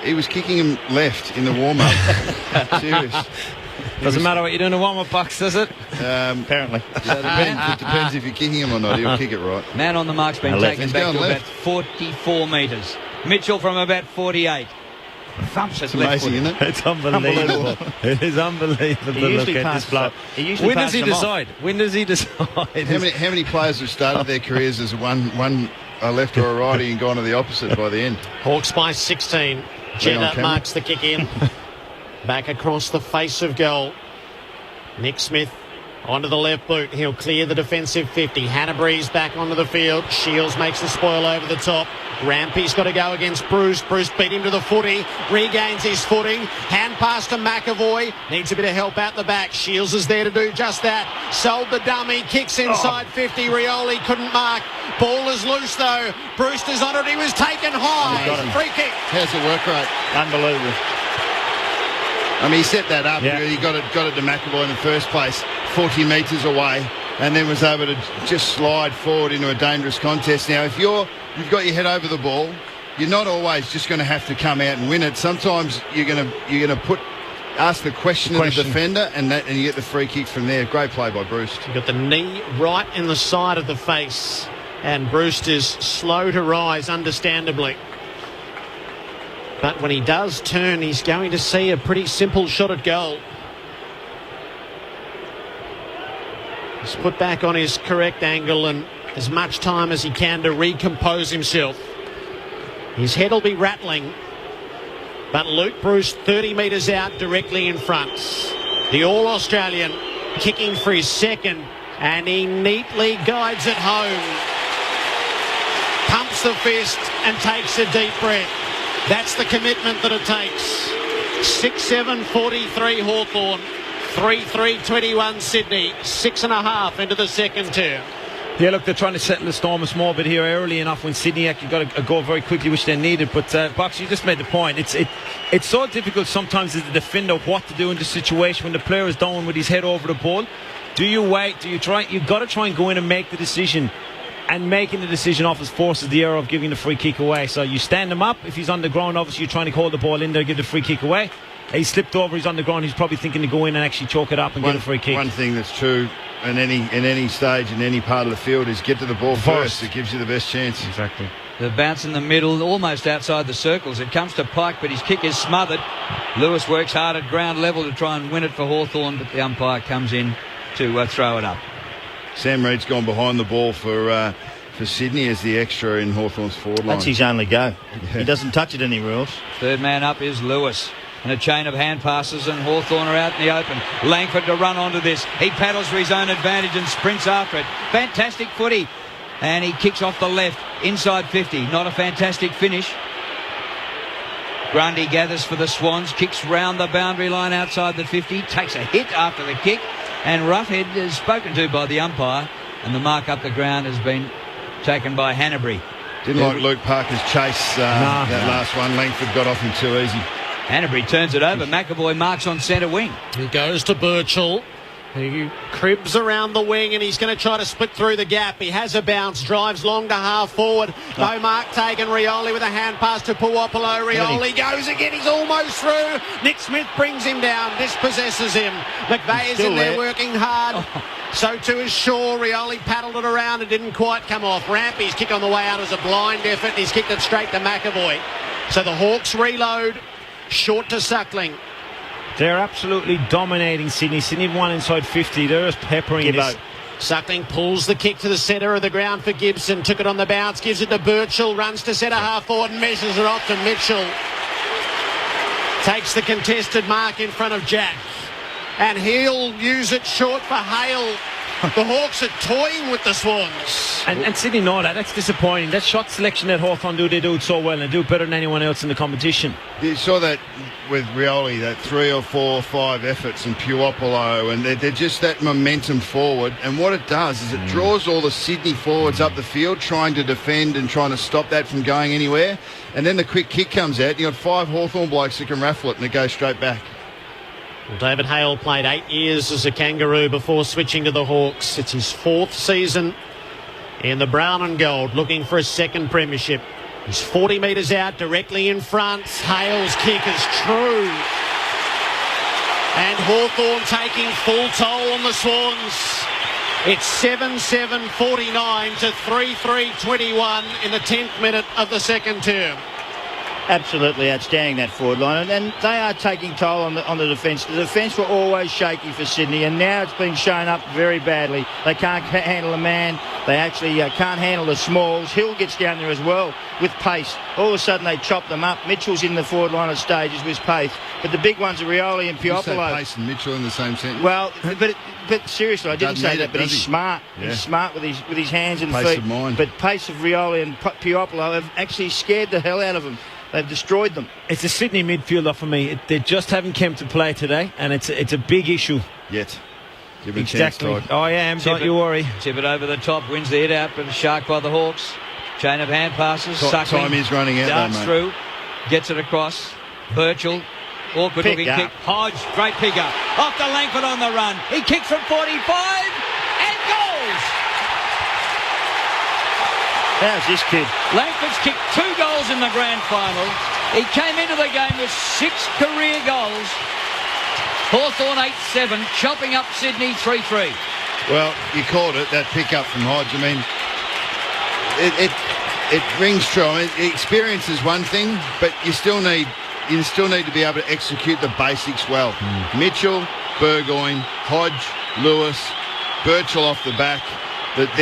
He was kicking him left in the warm-up. Serious. Doesn't matter what you do in a warm-up box, does it? Apparently. It depends if you're kicking him or not. He'll kick it right. Man on the mark's been taken back to about 44 metres. Mitchell from about 48. Thumps It's it left amazing, foot. isn't it? It's unbelievable. It is unbelievable. He usually Look at this passes bloke. He usually When does passes he them off. decide? When does he decide? How many players have started their careers as one a left or a righty and gone to the opposite by the end? Hawks by 16. Jeddah marks the kick in. Back across the face of goal. Nick Smith Onto the left boot. He'll clear the defensive 50. Hanbury's back onto the field. Shields makes the spoil over the top. Rampy's got to go against Bruce. Bruce beat him to the footy. Regains his footing. Hand pass to McAvoy. Needs a bit of help out the back. Shields is there to do just that. Sold the dummy. Kicks inside 50. Rioli couldn't mark. Ball is loose though. Brewster's on it. He was taken high. Free kick. How's the work rate? Unbelievable. I mean, he set that up. Yeah. He got it to McAvoy in the first place, 40 metres away, and then was able to just slide forward into a dangerous contest. Now, if you've got your head over the ball, you're not always just going to have to come out and win it. Sometimes you're going to ask the question of the defender, and you get the free kick from there. Great play by Bruce. He got the knee right in the side of the face, and Bruce is slow to rise, understandably. But when he does turn, he's going to see a pretty simple shot at goal. He's put back on his correct angle and as much time as he can to recompose himself. His head will be rattling, but Luke Bruce 30 metres out directly in front. The All-Australian kicking for his second, and he neatly guides it home. Pumps the fist and takes a deep breath. That's the commitment that it takes. 6-7, 43 Hawthorn, 3-3, 21 Sydney, 6.5 into the second term. Yeah, look, they're trying to settle the storm a small bit here early enough when Sydney actually got a goal very quickly, which they needed. But, Box, you just made the point. It's so difficult sometimes as a defender what to do in the situation when the player is down with his head over the ball. Do you wait? Do you try? You've got to try and go in and make the decision. And making the decision off his forces the error of giving the free kick away. So you stand him up. If he's on the ground, obviously you're trying to hold the ball in there, give the free kick away. He slipped over, he's on the ground, he's probably thinking to go in and actually choke it up and get a free kick. One thing that's true in any stage, in any part of the field, is get to the ball first. It gives you the best chance. Exactly. The bounce in the middle, almost outside the circles. It comes to Pike, but his kick is smothered. Lewis works hard at ground level to try and win it for Hawthorn, but the umpire comes in to throw it up. Sam Reid's gone behind the ball for Sydney as the extra in Hawthorn's forward line. That's his only go. He doesn't touch it anywhere else. Third man up is Lewis. And a chain of hand passes, and Hawthorn are out in the open. Langford to run onto this. He paddles for his own advantage and sprints after it. Fantastic footy. And he kicks off the left, inside 50. Not a fantastic finish. Grundy gathers for the Swans, kicks round the boundary line outside the 50, takes a hit after the kick, and Roughhead is spoken to by the umpire, and the mark up the ground has been taken by Hanbury. Didn't like Luke Parker's chase that last one. Langford got off him too easy. Hanbury turns it over. McAvoy marks on centre wing. He goes to Birchall. He cribs around the wing and he's going to try to split through the gap. He has a bounce, drives long to half forward. No mark taken. Rioli with a hand pass to Puopolo. Rioli goes again. He's almost through. Nick Smith brings him down, dispossesses him. McVeigh is in there working hard. So too is Shaw. Rioli paddled it around. It didn't quite come off. Rampy's kick on the way out was a blind effort. He's kicked it straight to McAvoy. So the Hawks reload. Short to Suckling. They're absolutely dominating Sydney. Sydney have won inside 50. They're just peppering this. Suckling pulls the kick to the centre of the ground for Gibson. Took it on the bounce, gives it to Birchall, runs to centre half forward and measures it off to Mitchell. Takes the contested mark in front of Jack. And he'll use it short for Hale. The Hawks are toying with the Swans. And Sydney know that. That's disappointing. That shot selection that Hawthorn do, they do it so well and do it better than anyone else in the competition. You saw that with Rioli, that 3 or 4 or 5 efforts and Puopolo, and they're just that momentum forward. And what it does is it draws all the Sydney forwards up the field, trying to defend and trying to stop that from going anywhere. And then the quick kick comes out. You've got 5 Hawthorn blokes that can raffle it and it goes straight back. Well, David Hale played 8 years as a Kangaroo before switching to the Hawks. It's his 4th season in the brown and gold, looking for a second premiership. He's 40 metres out, directly in front. Hale's kick is true. And Hawthorn taking full toll on the Swans. It's 7-7-49 to 3-3-21 in the 10th minute of the second term. Absolutely outstanding, that forward line, and they are taking toll on the defence. The defence were always shaky for Sydney, and now it's been shown up very badly. They can't handle a man. They actually can't handle the smalls. Hill gets down there as well with pace. All of a sudden they chop them up. Mitchell's in the forward line of stages with pace, but the big ones are Rioli and You say Piopolo. Pace and Mitchell in the same sentence? Well, but seriously, I didn't Doesn't say need that, it, but does he's he? smart. Yeah. He's smart with his hands and Pace feet. of mind. But pace of Rioli and Piopolo have actually scared the hell out of them. They've destroyed them. It's a Sydney midfielder for me. They just haven't come to play today, and it's a big issue. Yet. Give it Exactly. a chance, Todd. I am, don't you worry. Tip it over the top, wins the hit out, but a shark by the Hawks. Chain of hand passes. Suckling, Time is running out, darts though, mate. through, gets it across. Birchall, awkward Pick looking up. kick. Hodge, great pick up. Off to Langford on the run. He kicks from 45 and goals. How's this kid? Langford's kicked 2 goals in the grand final. He came into the game with 6 career goals. Hawthorn 8-7, chopping up Sydney 3-3. Well, you called it, that pick-up from Hodge. I mean, it rings true. I mean, experience is one thing, but you still need to be able to execute the basics well. Mitchell, Burgoyne, Hodge, Lewis, Birchall off the back. That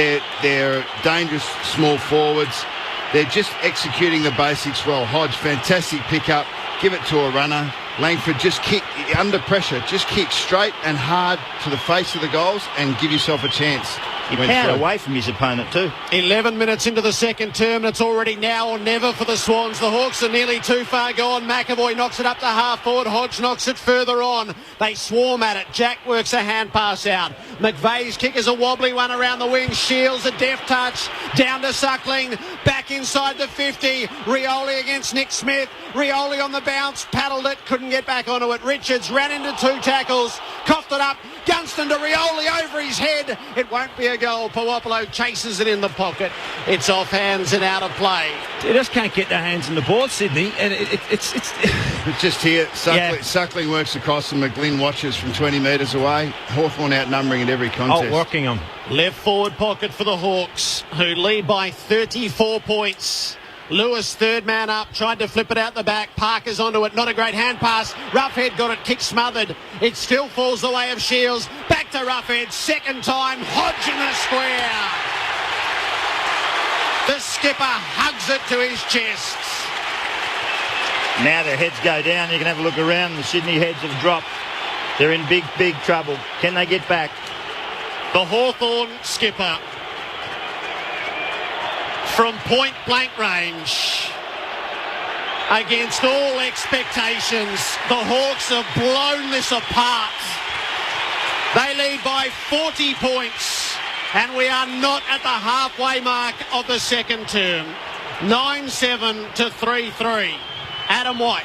they're dangerous small forwards. They're just executing the basics well. Hodge, fantastic pick-up. Give it to a runner. Langford just kick under pressure. Just kick straight and hard to the face of the goals and give yourself a chance. He Went powered through. away from his opponent too. 11 minutes into the second term, and it's already now or never for the Swans. The Hawks are nearly too far gone. McAvoy knocks it up to half forward. Hodge knocks it further on. They swarm at it. Jack works a hand pass out. McVeigh's kick is a wobbly one around the wing. Shields a deft touch. Down to Suckling. Back inside the 50. Rioli against Nick Smith. Rioli on the bounce. Paddled it. Couldn't get back onto it. Richards ran into 2 tackles. Coughed it up. Gunston to Rioli over his head. It won't be a goal. Puopolo chases it in the pocket. It's off hands and out of play. They just can't get their hands on the ball, Sydney. And it's But just here, Suckling works across and McGlynn watches from 20 metres away. Hawthorn outnumbering at every contest. outworking them. Left forward pocket for the Hawks, who lead by 34 points. Lewis, third man up, tried to flip it out the back. Parker's onto it, not a great hand pass. Roughhead got it, kick smothered. It still falls the way of Shields. Back to Roughhead, second time, Hodge in the square. The skipper hugs it to his chest. Now their heads go down. You can have a look around. The Sydney heads have dropped. They're in big, big trouble. Can they get back? The Hawthorn skipper, from point blank range, against all expectations, the Hawks have blown this apart. They lead by 40 points, and we are not at the halfway mark of the second term. 9-7 to 3-3. Adam White.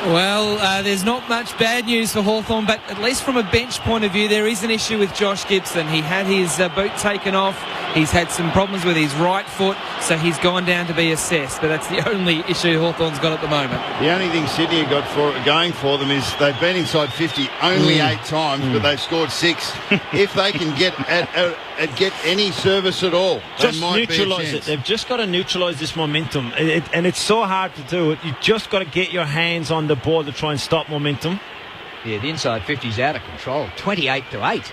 Well, there's not much bad news for Hawthorn, but at least from a bench point of view, there is an issue with Josh Gibson. He had his boot taken off. He's had some problems with his right foot, so he's gone down to be assessed. But that's the only issue Hawthorn's got at the moment. The only thing Sydney have got going for them is they've been inside 50 only 8 times, but they've scored 6. If they can get any service at all, Just they might neutralise be a it. chance. They've just got to neutralise this momentum. And it's so hard to do it. You just got to get your hands on the ball to try and stop momentum. Yeah, the inside 50's out of control. 28-8.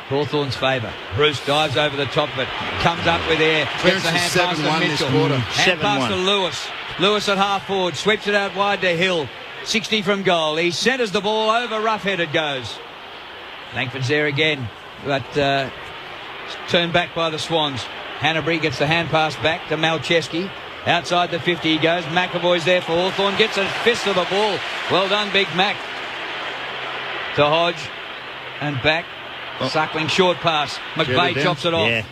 Hawthorn's favour. Bruce dives over the top of it. Comes up with air. Gets Clearance the hand is pass to 7-1 this Mitchell. quarter. Hand pass to Lewis. Lewis at half forward. Sweeps it out wide to Hill. 60 from goal. He centres the ball over. Roughhead it goes. Langford's there again. But turned back by the Swans. Hanbury gets the hand pass back to Malcheski. Outside the 50 he goes. McAvoy's there for Hawthorn. Gets a fist of the ball. Well done, Big Mac. To Hodge. And back. Suckling short pass. McVeigh chops it off. Yeah.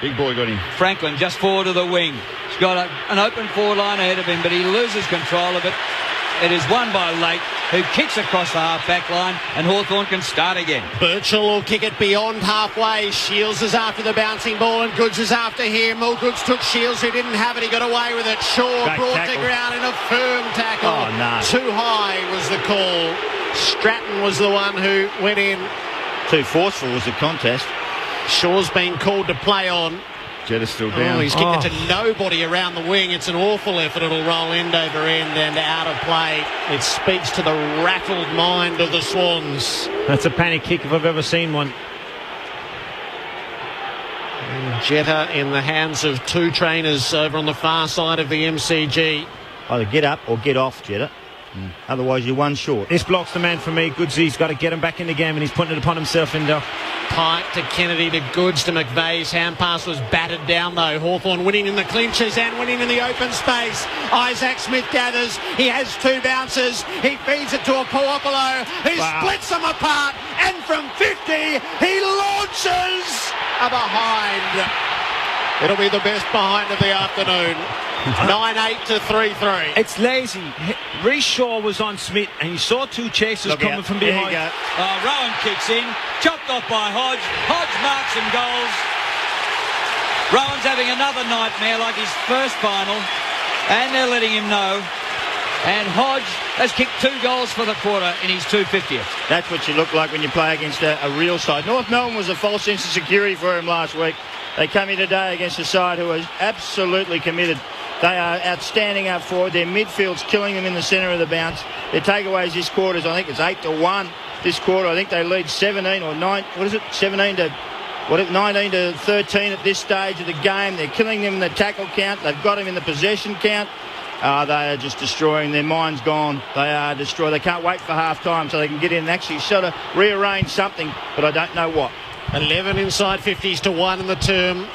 Big boy got him. Franklin just forward of the wing. He's got an open forward line ahead of him, but he loses control of it. It is won by Lake, who kicks across the half-back line, and Hawthorn can start again. Birchall will kick it beyond halfway. Shields is after the bouncing ball, and Goods is after him. All Goods took Shields, who didn't have it. He got away with it. Shaw Great brought tackle. to ground in a firm tackle. Oh, no. Too high was the call. Stratton was the one who went in. Too forceful was the contest. Shaw's been called to play on. Jetta's still down. Oh, he's kicked it to nobody around the wing. It's an awful effort. It'll roll end over end and out of play. It speaks to the rattled mind of the Swans. That's a panic kick if I've ever seen one. Jetta in the hands of two trainers over on the far side of the MCG. Either get up or get off, Jetta. Otherwise, you're one short. This block's the man for me. Goodsy's got to get him back in the game, and he's putting it upon himself. Pike to Kennedy to Goods to McVeigh's. Hand pass was battered down, though. Hawthorn winning in the clinches and winning in the open space. Isaac Smith gathers. He has two bounces. He feeds it to Apuopolo, who splits them apart. And from 50, he launches a behind. It'll be the best behind of the afternoon. 9-8 to 3-3. It's lazy. Reece Shaw was on Smith, and you saw two chasers coming from behind. Rowan kicks in, chopped off by Hodge. Hodge marks some goals. Rowan's having another nightmare like his first final, and they're letting him know. And Hodge has kicked 2 goals for the quarter in his 250th. That's what you look like when you play against a real side. North Melbourne was a false sense of security for him last week. They come here today against a side who is absolutely committed. They are outstanding up forward. Their midfield's killing them in the centre of the bounce. Their takeaways this quarter is, I think it's 8-1 this quarter. I think they lead 17 or 9. What is it? 19 to 13 at this stage of the game. They're killing them in the tackle count. They've got them in the possession count. They are just destroying. Their mind's gone. They are destroyed. They can't wait for half time so they can get in and actually sort of rearrange something, but I don't know what. 11 inside 50s to 1 in the term.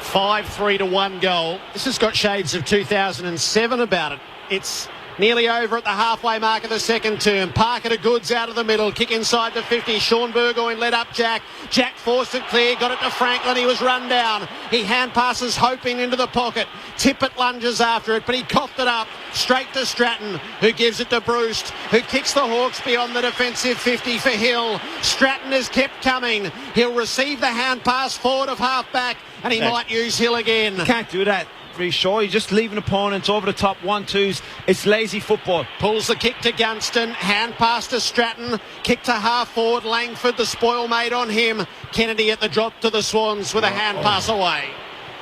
5-3 to 1 goal. This has got shades of 2007 about it. It's nearly over at the halfway mark of the second term. Parker to Goods out of the middle. Kick inside the 50. Sean Burgoyne led up Jack. Jack forced it clear. Got it to Franklin. He was run down. He hand passes hoping into the pocket. Tippett lunges after it, but he coughed it up. Straight to Stratton, who gives it to Bruce, who kicks the Hawks beyond the defensive 50 for Hill. Stratton has kept coming. He'll receive the hand pass forward of half-back, and he might use Hill again. Can't do that. Reece Shaw, you're just leaving opponents over the top 1-2s. It's lazy football. Pulls the kick to Gunston, hand pass to Stratton, kick to half forward. Langford, the spoil made on him. Kennedy at the drop to the Swans with a hand pass away.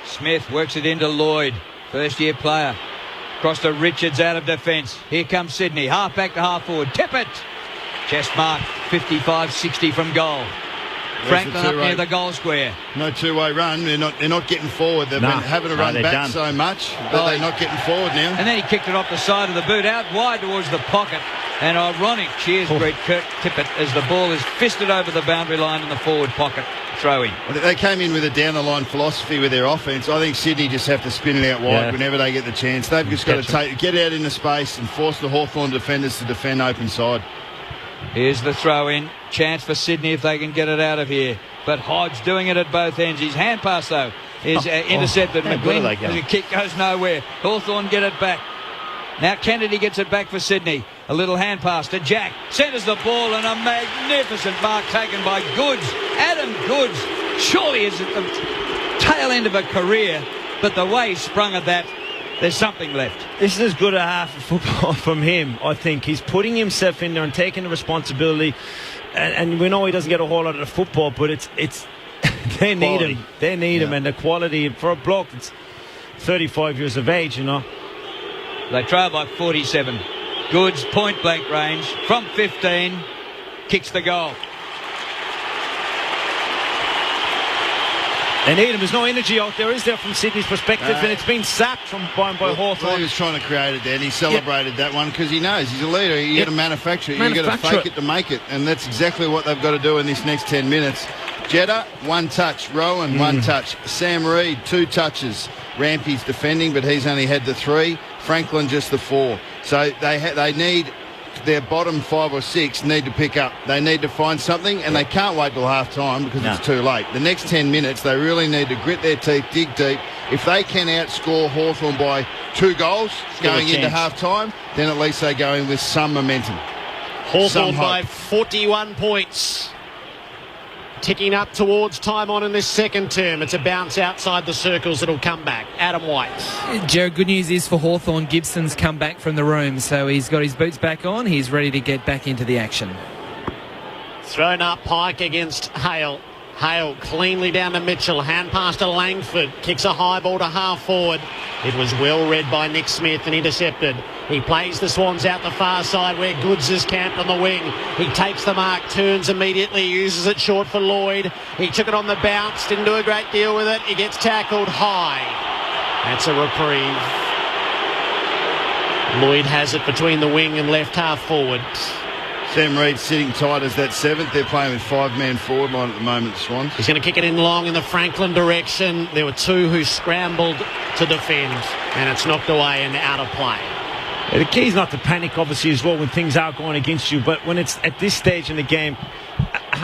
Smith works it into Lloyd, first year player. Across to Richards out of defence. Here comes Sydney, half back to half forward. Tippett, chest mark, 55-60 from goal. Franklin up near the goal square. No two-way run. They're not getting forward. They've been having to run back so much, but they're not getting forward now. And then he kicked it off the side of the boot, out wide towards the pocket. And ironic, cheers, great Kirk Tippett, as the ball is fisted over the boundary line in the forward pocket. Throw in. They came in with a down-the-line philosophy with their offence. I think Sydney just have to spin it out wide whenever they get the chance. They've just got to get out into space and force the Hawthorn defenders to defend open side. Here's the throw in. Chance for Sydney if they can get it out of here. But Hodge doing it at both ends. His hand pass, though, is intercepted. McGlynn, the kick goes nowhere. Hawthorn get it back. Now Kennedy gets it back for Sydney. A little hand pass to Jack. Centres the ball and a magnificent mark taken by Goods. Adam Goods surely is at the tail end of a career, but the way he sprung at that, there's something left. This is as good a half of football from him, I think. He's putting himself in there and taking the responsibility. And we know he doesn't get a whole lot of the football, but it's they need him. They need him, and the quality for a bloke that's 35 years of age, you know. They trail by 47. Goods, point blank range from 15, kicks the goal. They need him. There's no energy out there, is there, from Sydney's perspective? And it's been sacked by Hawthorn. He was trying to create it there, and he celebrated that one because he knows he's a leader. You got to manufacture it. You got to fake it to make it, and that's exactly what they've got to do in this next 10 minutes. Jetta, 1 touch. Rowan, 1 touch. Sam Reid, 2 touches. Rampy's defending, but he's only had the 3. Franklin just the 4. So they need their bottom 5 or 6 need to pick up. They need to find something, and they can't wait till half time because it's too late. The next 10 minutes, they really need to grit their teeth, dig deep. If they can outscore Hawthorn by 2 goals going into half time, then at least they go in with some momentum. Hawthorn by 41 points. Ticking up towards time on in this second term. It's a bounce outside the circles. It'll come back. Adam White. Jared, good news is for Hawthorn, Gibson's come back from the room, so he's got his boots back on. He's ready to get back into the action. Thrown up Pike against Hale. Hale cleanly down to Mitchell. Hand pass to Langford. Kicks a high ball to half forward. It was well read by Nick Smith and intercepted. He plays the Swans out the far side where Goods is camped on the wing. He takes the mark, turns immediately, uses it short for Lloyd. He took it on the bounce, didn't do a great deal with it. He gets tackled high. That's a reprieve. Lloyd has it between the wing and left half forward. Sam Reid sitting tight as that 7th. They're playing with 5-man forward line at the moment, Swans. He's going to kick it in long in the Franklin direction. There were 2 who scrambled to defend, and it's knocked away and out of play. Yeah, the key is not to panic, obviously, as well, when things are going against you. But when it's at this stage in the game,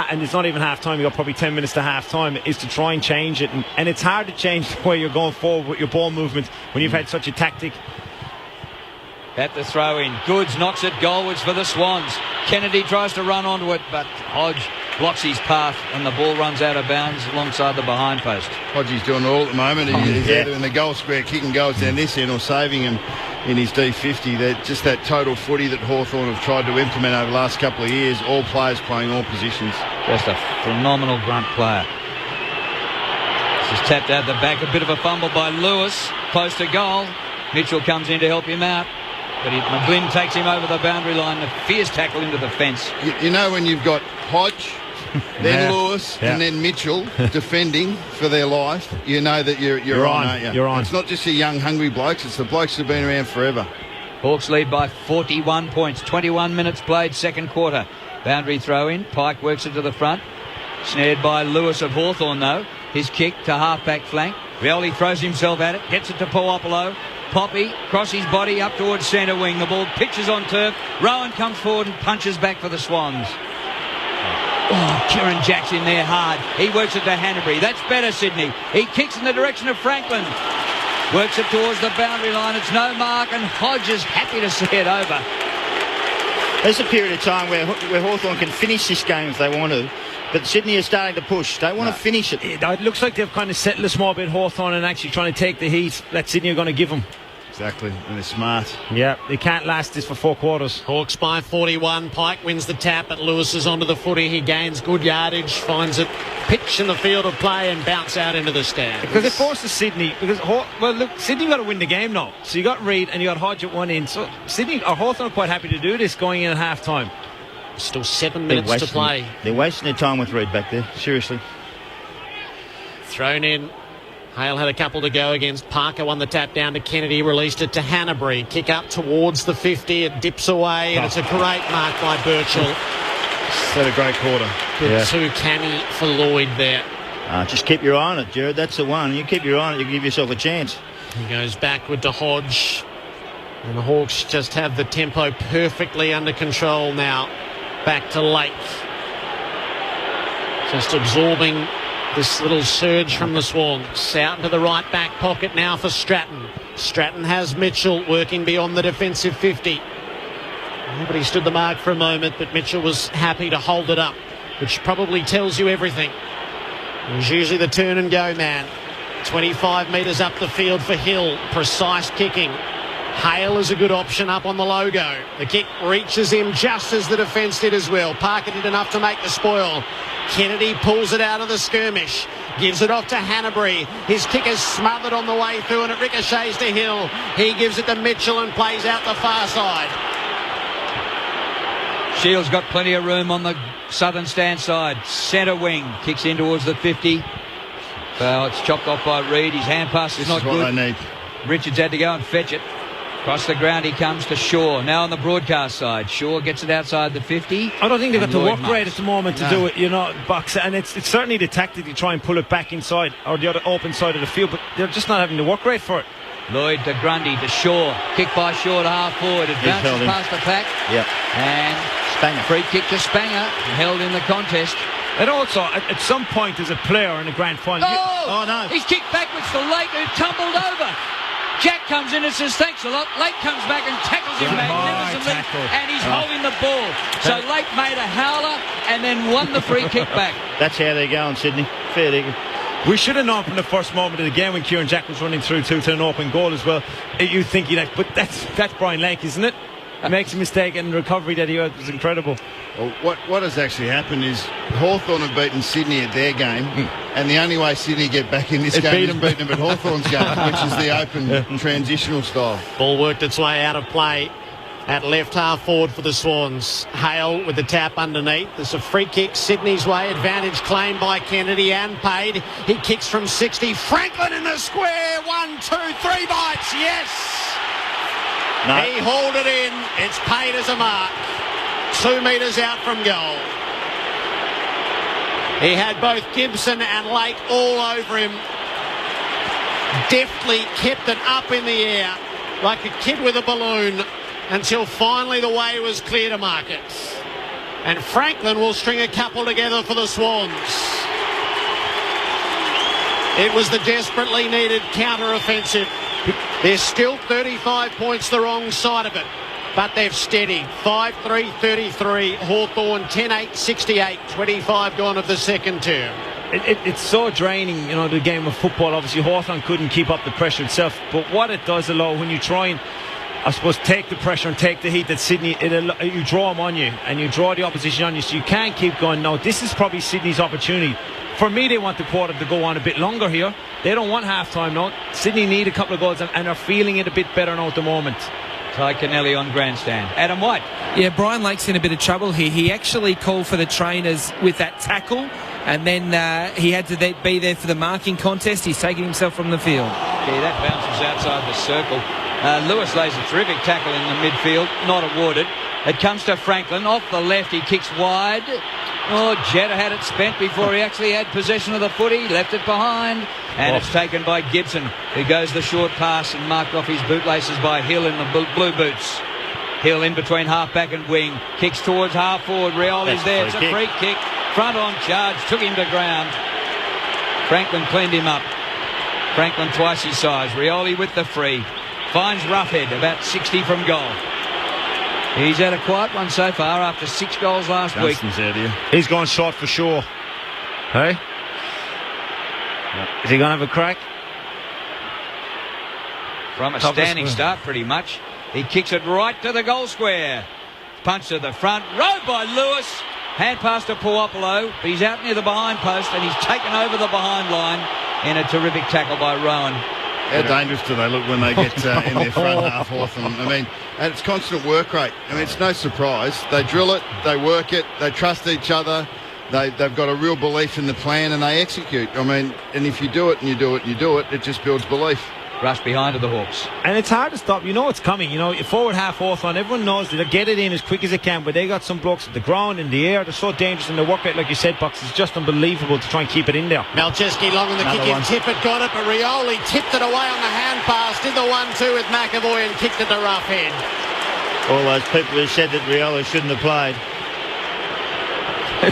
and it's not even half-time, you've got probably 10 minutes to half-time, is to try and change it. And it's hard to change the way you're going forward with your ball movement when you've had such a tactic. At the throw-in, Goods knocks it goalwards for the Swans. Kennedy tries to run onto it, but Hodge blocks his path and the ball runs out of bounds alongside the behind post. Hodgie's doing it all at the moment. He's either in the goal square kicking goals down this end or saving him in his D50. Just that total footy that Hawthorn have tried to implement over the last couple of years. All players playing all positions. Just a phenomenal grunt player. This is tapped out the back. A bit of a fumble by Lewis. Close to goal. Mitchell comes in to help him out. But McGlynn takes him over the boundary line. A fierce tackle into the fence. You know when you've got Hodge, then Lewis, and then Mitchell defending for their life, you know that you're on, aren't you? You're on. It's not just the young, hungry blokes. It's the blokes that have been around forever. Hawks lead by 41 points. 21 minutes played, second quarter. Boundary throw in. Pike works it to the front. Snared by Lewis of Hawthorn, though. His kick to half-back flank. Rioli throws himself at it. Gets it to Puopolo. Poppy, cross his body up towards centre wing. The ball pitches on turf. Rowan comes forward and punches back for the Swans. Oh, Kieran Jack's in there hard. He works it to Hanbury. That's better, Sydney. He kicks in the direction of Franklin. Works it towards the boundary line. It's no mark, and Hodge is happy to see it over. There's a period of time where Hawthorn can finish this game if they want to. But Sydney is starting to push. They want to finish it. It looks like they've kind of settled a small bit, Hawthorn, and actually trying to take the heat that Sydney are going to give them. Exactly, and they're smart. Yeah, they can't last this for 4 quarters. Hawks by 41. Pike wins the tap, but Lewis is onto the footy. He gains good yardage, finds it pitch in the field of play and bounce out into the stand. Because it forces Sydney. Sydney got to win the game now. So you got Reid and you got Hodge at one end. So Sydney or Hawthorn are quite happy to do this going in at half time. Still 7 minutes to play. They're wasting their time with Reid back there, seriously. Thrown in. Hale had a couple to go against Parker, won the tap down to Kennedy, released it to Hanbury. Kick up towards the 50, it dips away, and it's a great mark by Birchall. Had a great quarter. Good 2 canny for Lloyd there. Just keep your eye on it, Jared. That's the one. You keep your eye on it, you give yourself a chance. He goes backward to Hodge. And the Hawks just have the tempo perfectly under control now. Back to Lake. Just absorbing this little surge from the Swans. Out into the right back pocket now for Stratton. Stratton has Mitchell working beyond the defensive 50. Nobody stood the mark for a moment, but Mitchell was happy to hold it up, which probably tells you everything. It was usually the turn and go man. 25 metres up the field for Hill. Precise kicking. Hale is a good option up on the logo. The kick reaches him just as the defence did as well. Parker did enough to make the spoil. Kennedy pulls it out of the skirmish. Gives it off to Hanbury. His kick is smothered on the way through and it ricochets to Hill. He gives it to Mitchell and plays out the far side. Shields got plenty of room on the southern stand side. Centre wing. Kicks in towards the 50. Well, it's chopped off by Reid. His hand pass is not good. What they need. Richards had to go and fetch it. Across the ground he comes to Shaw. Now on the broadcast side. Shaw gets it outside the 50. I don't think they've got the work rate at the moment to do it, Bucks. And it's certainly the tactic to try and pull it back inside or the other open side of the field, but they're just not having the work rate for it. Lloyd to Grundy to Shaw. Kick by Shaw to half forward. It bounces past the pack. Yep. And Spanger. Free kick to Spanger. Held in the contest. And also, at some point as a player in a grand final... Oh no. He's kicked backwards to Lake, who tumbled over. Jack comes in and says thanks a lot. Lake comes back and tackles him magnificently, and he's holding the ball. So Lake made a howler and then won the free kick back. That's how they're going, Sydney. Fair dinkum. We should have known from the first moment of the game when Kieran Jack was running through to an open goal as well. You think but that's Brian Lake, isn't it? makes a mistake, and the recovery that he had was incredible. Well, what has actually happened is Hawthorn have beaten Sydney at their game, and the only way Sydney get back in this game is beating them at Hawthorn's game, which is the open transitional style. Ball worked its way out of play at left half forward for the Swans. Hale with the tap underneath. There's a free kick Sydney's way. Advantage claimed by Kennedy and paid. He kicks from 60. Franklin in the square. 1, 2, 3 bites. Yes. No. He hauled it in. It's paid as a mark. 2 metres out from goal. He had both Gibson and Lake all over him. Deftly kept it up in the air like a kid with a balloon until finally the way was clear to mark it. And Franklin will string a couple together for the Swans. It was the desperately needed counter-offensive. There's still 35 points the wrong side of it, but they've steadied. 5-3-33, Hawthorn 10-8-68, 25 gone of the second term. It's so draining, the game of football. Obviously, Hawthorn couldn't keep up the pressure itself, but what it does allow when you try and, I suppose, take the pressure and take the heat that Sydney, you draw them on you, and you draw the opposition on you, so you can't keep going. No, this is probably Sydney's opportunity. For me, they want the quarter to go on a bit longer here. They don't want half-time now. Sydney need a couple of goals and are feeling it a bit better now at the moment. Ty Kennelly on grandstand. Adam White. Yeah, Brian Lake's in a bit of trouble here. He actually called for the trainers with that tackle, and then he had to be there for the marking contest. He's taking himself from the field. Yeah, that bounces outside the circle. Lewis lays a terrific tackle in the midfield, not awarded. It comes to Franklin. Off the left, he kicks wide. Oh, Jetta had it spent before he actually had possession of the footy. Left it behind. And it's taken by Gibson, who goes the short pass and marked off his bootlaces by Hill in the blue boots. Hill in between half-back and wing. Kicks towards half-forward. Rioli's there. It's a free kick. Front on charge. Took him to ground. Franklin cleaned him up. Franklin twice his size. Rioli with the free. Finds Roughhead about 60 from goal. He's had a quiet one so far after 6 goals last week. Out here. He's gone short for sure. Hey? Is he going to have a crack? From a standing start, pretty much. He kicks it right to the goal square. Punch to the front. Rode by Lewis. Hand pass to Puopolo. But he's out near the behind post and he's taken over the behind line in a terrific tackle by Rowan. How dangerous do they look when they get in their front half, Hawthorn? I mean, and it's constant work rate. I mean, it's no surprise. They drill it, they work it, they trust each other. They've got a real belief in the plan and they execute. I mean, and if you do it and you do it and you do it, it just builds belief. Rush behind to the Hawks. And it's hard to stop. You know it's coming. Forward half Hawthorn, everyone knows that they'll get it in as quick as they can, but they got some blocks at the ground, in the air. They're so dangerous, and their work rate, like you said, Bucks, is just unbelievable to try and keep it in there. Malcheski long on the kick in. Tippett got it, but Rioli tipped it away on the hand pass, did the 1-2 with McAvoy and kicked it to Roughhead. All those people who said that Rioli shouldn't have played.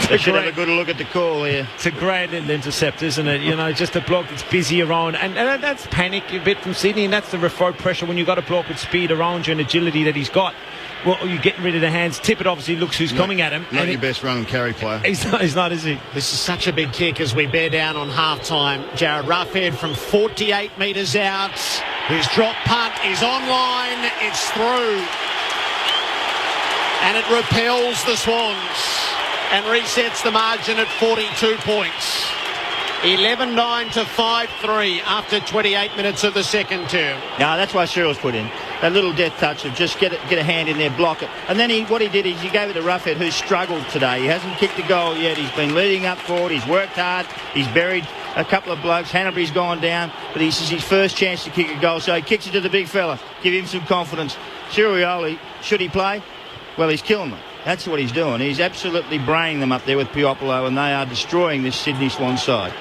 They should have a good look at the call here. It's a great little intercept, isn't it? Just a bloke that's busy around. And that's panic a bit from Sydney, and that's the referred pressure when you've got a bloke with speed around you and agility that he's got. Well, you're getting rid of the hands. Tippett obviously looks who's coming at him. Not your best run and carry player. He's not, is he? This is such a big kick as we bear down on half-time. Jared Roughhead from 48 metres out. His drop punt is online. It's through. And it repels the Swans and resets the margin at 42 points. 11-9 to 5-3 after 28 minutes of the second term. No, that's why Cyril's put in. That little death touch of just get a hand in there, block it. And then what he did is he gave it to Roughhead, who's struggled today. He hasn't kicked a goal yet. He's been leading up forward. He's worked hard. He's buried a couple of blokes. Hanbury's gone down, but this is his first chance to kick a goal, so he kicks it to the big fella. Give him some confidence. Cyril Rioli, should he play? Well, he's killing them. That's what he's doing. He's absolutely braying them up there with Puopolo, and they are destroying this Sydney Swans side.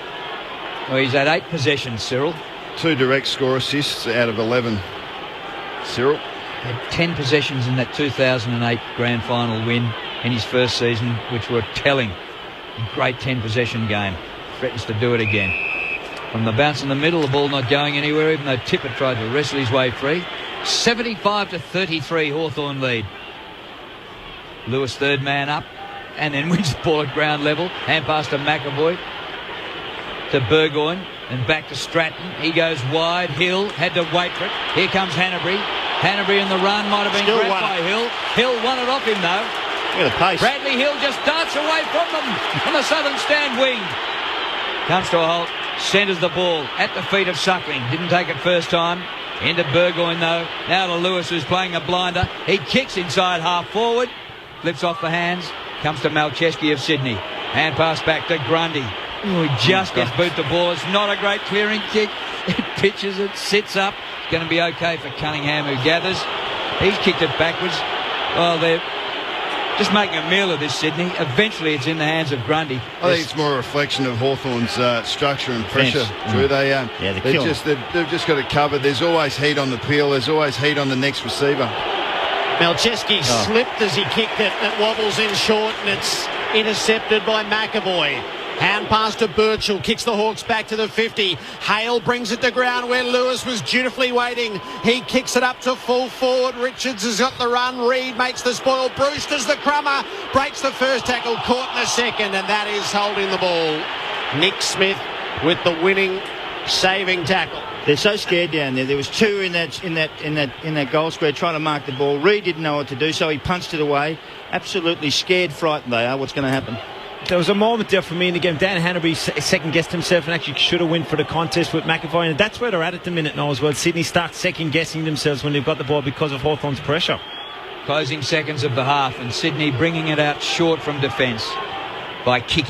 Well, he's had 8 possessions, Cyril. 2 direct score assists out of 11. Cyril had 10 possessions in that 2008 grand final win in his first season, which were telling. A great 10-possession game. Threatens to do it again. From the bounce in the middle, the ball not going anywhere, even though Tippett tried to wrestle his way free. 75 to 33, Hawthorn lead. Lewis third man up and then wins the ball at ground level. Hand pass to McAvoy, to Burgoyne and back to Stratton. He goes wide. Hill had to wait for it. Here comes Hanbury. Hanbury in the run might have been Still grabbed won by it. Hill. Hill won it off him though. Look at the pace. Bradley Hill just darts away from them on the southern stand wing. Comes to a halt, centres the ball at the feet of Suckling. Didn't take it first time. Into Burgoyne though. Now to Lewis, who's playing a blinder. He kicks inside half forward. Flips off the hands. Comes to Malcheski of Sydney. Hand pass back to Grundy. Ooh, he just gets boot the ball. It's not a great clearing kick. It pitches it, sits up. It's going to be okay for Cunningham, who gathers. He's kicked it backwards. Well, they're just making a meal of this, Sydney. Eventually it's in the hands of Grundy. I think it's more a reflection of Hawthorn's structure and pressure. Drew, they've just got it covered. There's always heat on the peel. There's always heat on the next receiver. Malcheski slipped as he kicked it. It wobbles in short and it's intercepted by McAvoy. Hand pass to Birchall, kicks the Hawks back to the 50. Hale brings it to ground where Lewis was dutifully waiting. He kicks it up to full forward. Richards has got the run. Reid makes the spoil. Brewster's the crummer. Breaks the first tackle, caught in the second, and that is holding the ball. Nick Smith with the winning saving tackle. They're so scared down there. There was two in that goal square trying to mark the ball. Reid didn't know what to do, so he punched it away. Absolutely scared, frightened they are. What's going to happen? There was a moment there for me in the game. Dan Hanbury second-guessed himself and actually should have won for the contest with McAvoy, and that's where they're at the minute now as well. Sydney starts second-guessing themselves when they've got the ball because of Hawthorn's pressure. Closing seconds of the half, and Sydney bringing it out short from defence by kick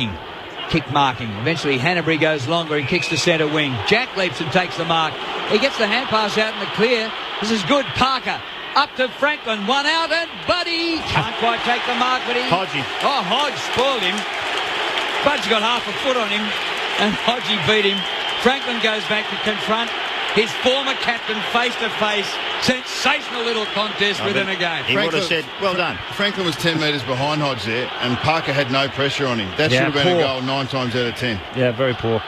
marking. Eventually Hanbury goes longer and kicks to centre wing. Jack leaps and takes the mark. He gets the hand pass out in the clear. This is good. Parker up to Franklin, one out, and Buddy can't quite take the mark, but Hodge spoiled him. Bud's got half a foot on him, and Hodgie beat him. Franklin goes back to confront his former captain face to face. Sensational little contest within a game. He would have said, well done. Franklin was 10 metres behind Hodge there, and Parker had no pressure on him. That should have been a goal 9 times out of 10. Yeah, very poor.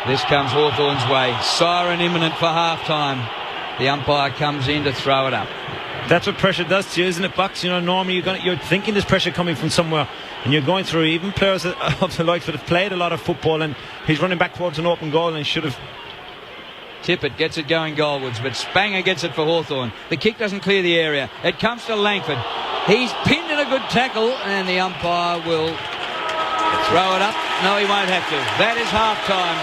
This comes Hawthorn's way. Siren imminent for half-time. The umpire comes in to throw it up. That's what pressure does to you, isn't it, Bucks? You know, normally you're thinking there's pressure coming from somewhere, and you're going through. Even players of the likes that have played a lot of football, and he's running back towards an open goal and should have. Tippett gets it going goalwards, but Spanger gets it for Hawthorn. The kick doesn't clear the area. It comes to Langford. He's pinned in a good tackle, and the umpire will throw it up. No, he won't have to. That is half-time.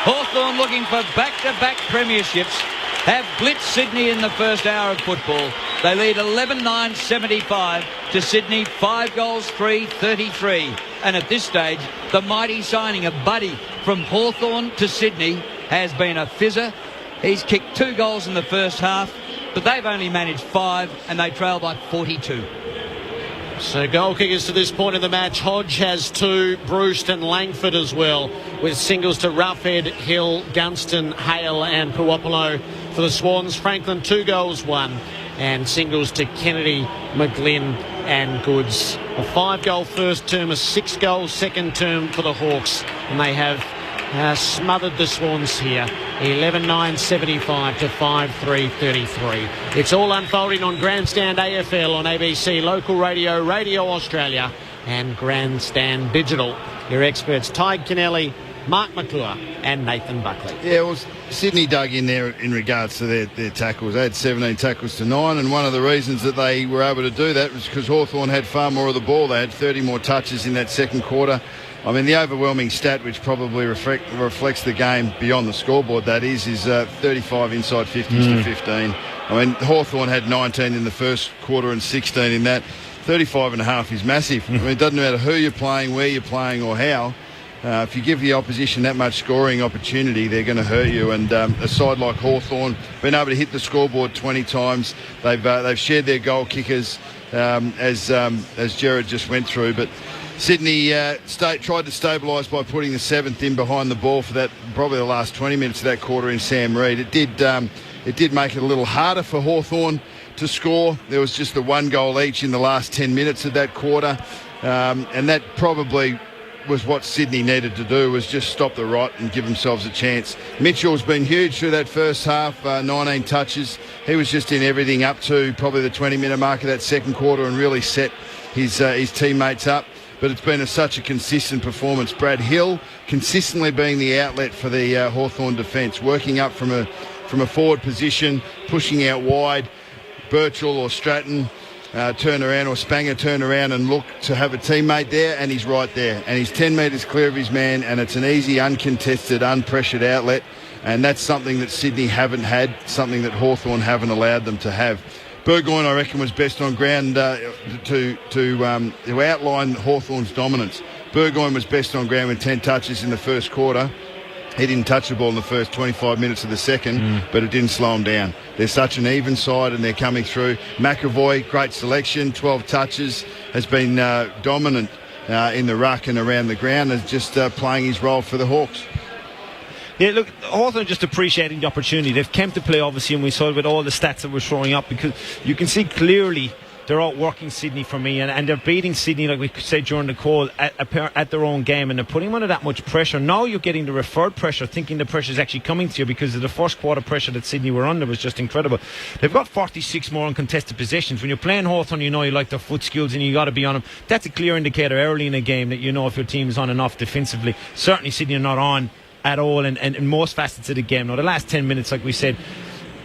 Hawthorn looking for back-to-back premierships. Have blitzed Sydney in the first hour of football. They lead 11-9-75 to Sydney, 5-3-33. And at this stage, the mighty signing of Buddy from Hawthorn to Sydney has been a fizzer. He's kicked 2 goals in the first half, but they've only managed 5, and they trail by 42. So goal kickers to this point in the match. Hodge has 2, Bruce and Langford as well, with singles to Roughhead, Hill, Gunston, Hale and Puopolo. For the Swans, Franklin 2 goals, 1, and singles to Kennedy, McGlynn and Goods. A 5-goal first term, a 6-goal second term for the Hawks, and they have smothered the Swans here. 11-9-75 to 5-3-33. It's all unfolding on Grandstand AFL on ABC, Local Radio, Radio Australia and Grandstand Digital. Your experts Ty Kennelly, Mark McClure and Nathan Buckley. Yeah, well, Sydney dug in there in regards to their tackles. They had 17 tackles to 9, and one of the reasons that they were able to do that was because Hawthorn had far more of the ball. They had 30 more touches in that second quarter. I mean, the overwhelming stat, which probably reflects the game beyond the scoreboard, that is 35 inside 50s to 15. I mean, Hawthorn had 19 in the first quarter and 16 in that. 35 and a half is massive. I mean, it doesn't matter who you're playing, where you're playing or how. If you give the opposition that much scoring opportunity, they're going to hurt you. And a side like Hawthorn, been able to hit the scoreboard 20 times. They've shared their goal kickers, as Jared just went through. But Sydney tried to stabilise by putting the 7th in behind the ball for that probably the last 20 minutes of that quarter in Sam Reid. It did make it a little harder for Hawthorn to score. There was just the 1 goal each in the last 10 minutes of that quarter, and that probably was what Sydney needed to do, was just stop the rot and give themselves a chance. Mitchell's been huge through that first half, 19 touches. He was just in everything up to probably the 20-minute mark of that second quarter and really set his teammates up. But it's been such a consistent performance. Brad Hill consistently being the outlet for the Hawthorn defence, working up from from a forward position, pushing out wide. Birchall or Stratton turn around, or Spanger turn around and look to have a teammate there, and he's right there. And he's 10 metres clear of his man, and it's an easy, uncontested, unpressured outlet. And that's something that Sydney haven't had, something that Hawthorn haven't allowed them to have. Burgoyne, I reckon, was best on ground to outline Hawthorn's dominance. Burgoyne was best on ground with 10 touches in the first quarter. He didn't touch the ball in the first 25 minutes of the second, but it didn't slow him down. They're such an even side, and they're coming through. McAvoy, great selection, 12 touches, has been dominant in the ruck and around the ground, and just playing his role for the Hawks. Yeah, look, Hawthorn just appreciating the opportunity. They've come to play, obviously, and we saw it with all the stats that we're throwing up, because you can see clearly they're outworking Sydney for me, and they're beating Sydney, like we said during the call, at their own game, and they're putting them under that much pressure. Now you're getting the referred pressure, thinking the pressure is actually coming to you, because of the first quarter pressure that Sydney were under was just incredible. They've got 46 more uncontested possessions. When you're playing Hawthorn, you know you like their foot skills and you got to be on them. That's a clear indicator early in a game that you know if your team is on and off defensively. Certainly Sydney are not on at all, and in most facets of the game. Now the last 10 minutes, like we said,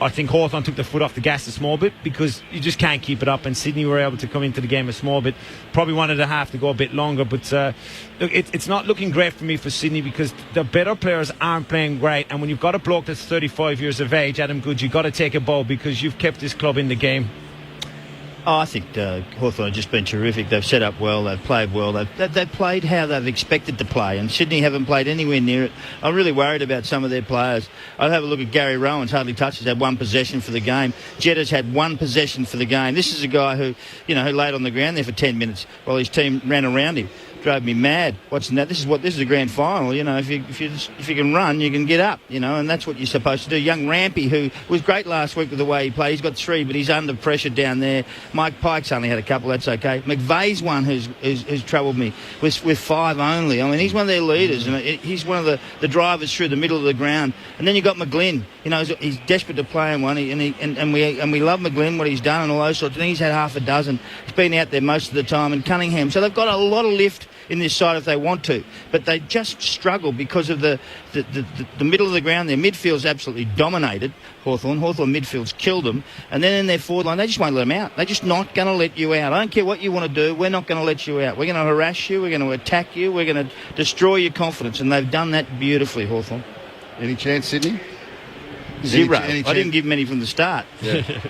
I think Hawthorn took the foot off the gas a small bit, because you just can't keep it up, and Sydney were able to come into the game a small bit. Probably wanted to have to go a bit longer, but look, it's not looking great for me for Sydney, because the better players aren't playing great, and when you've got a bloke that's 35 years of age, Adam Goodes, you've got to take a bow, because you've kept this club in the game. Oh, I think Hawthorn have just been terrific. They've set up well, they've played well, they've played how they've expected to play, and Sydney haven't played anywhere near it. I'm really worried about some of their players. I'd have a look at Gary Rowan's hardly touched, he's had one possession for the game. Jetta's had one possession for the game. This is a guy who laid on the ground there for 10 minutes while his team ran around him. Drove me mad watching that. This is a grand final. If you can run, you can get up. And that's what you're supposed to do. Young Rampy, who was great last week with the way he played, he's got 3, but he's under pressure down there. Mike Pike's only had a couple. That's okay. McVeigh's one who's troubled me with 5 only. I mean, he's one of their leaders, and he's one of the drivers through the middle of the ground. And then you got McGlynn. He's desperate to play in one, and we love McGlynn, what he's done and all those sorts of things. He's had half a dozen. He's been out there most of the time, and Cunningham. So they've got a lot of lift in this side if they want to, but they just struggle because of the middle of the ground. Their midfield's absolutely dominated Hawthorn midfield's killed them, and then in their forward line they just won't let them out. They're just not going to let you out. I don't care what you want to do, we're not going to let you out. We're going to harass you, we're going to attack you, we're going to destroy your confidence, and they've done that beautifully, Hawthorn. Any chance, Sydney? Zero. I didn't give many from the start. Yeah.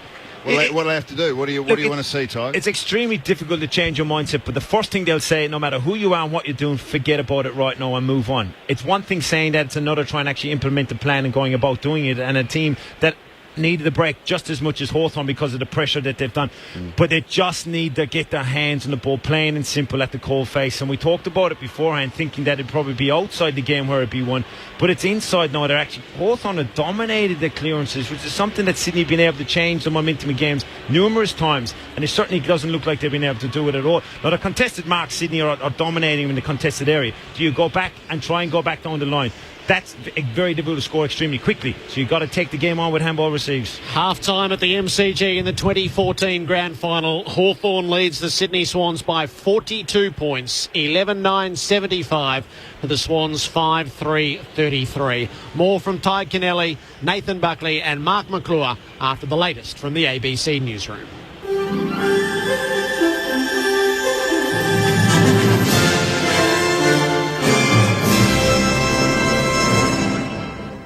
What do they have to do? What do you want to see, Ty? It's extremely difficult to change your mindset, but the first thing they'll say, no matter who you are and what you're doing, forget about it right now and move on. It's one thing saying that, it's another trying to actually implement the plan and going about doing it, and a team that needed a break just as much as Hawthorn because of the pressure that they've done, but they just need to get their hands on the ball, plain and simple, at the cold face. And we talked about it beforehand, thinking that it'd probably be outside the game where it'd be won, but it's inside now. They're actually, Hawthorn have dominated the clearances, which is something that Sydney have been able to change the momentum of games numerous times, and it certainly doesn't look like they've been able to do it at all. Now the contested marks, Sydney are dominating in the contested area. Do you go back and try and go back down the line? That's very difficult to score extremely quickly, so you've got to take the game on with handball receives. Half-time at the MCG in the 2014 Grand Final. Hawthorn leads the Sydney Swans by 42 points, 11-9-75 for the Swans, 5-3-33. More from Ty Kennelly, Nathan Buckley and Mark McClure after the latest from the ABC Newsroom.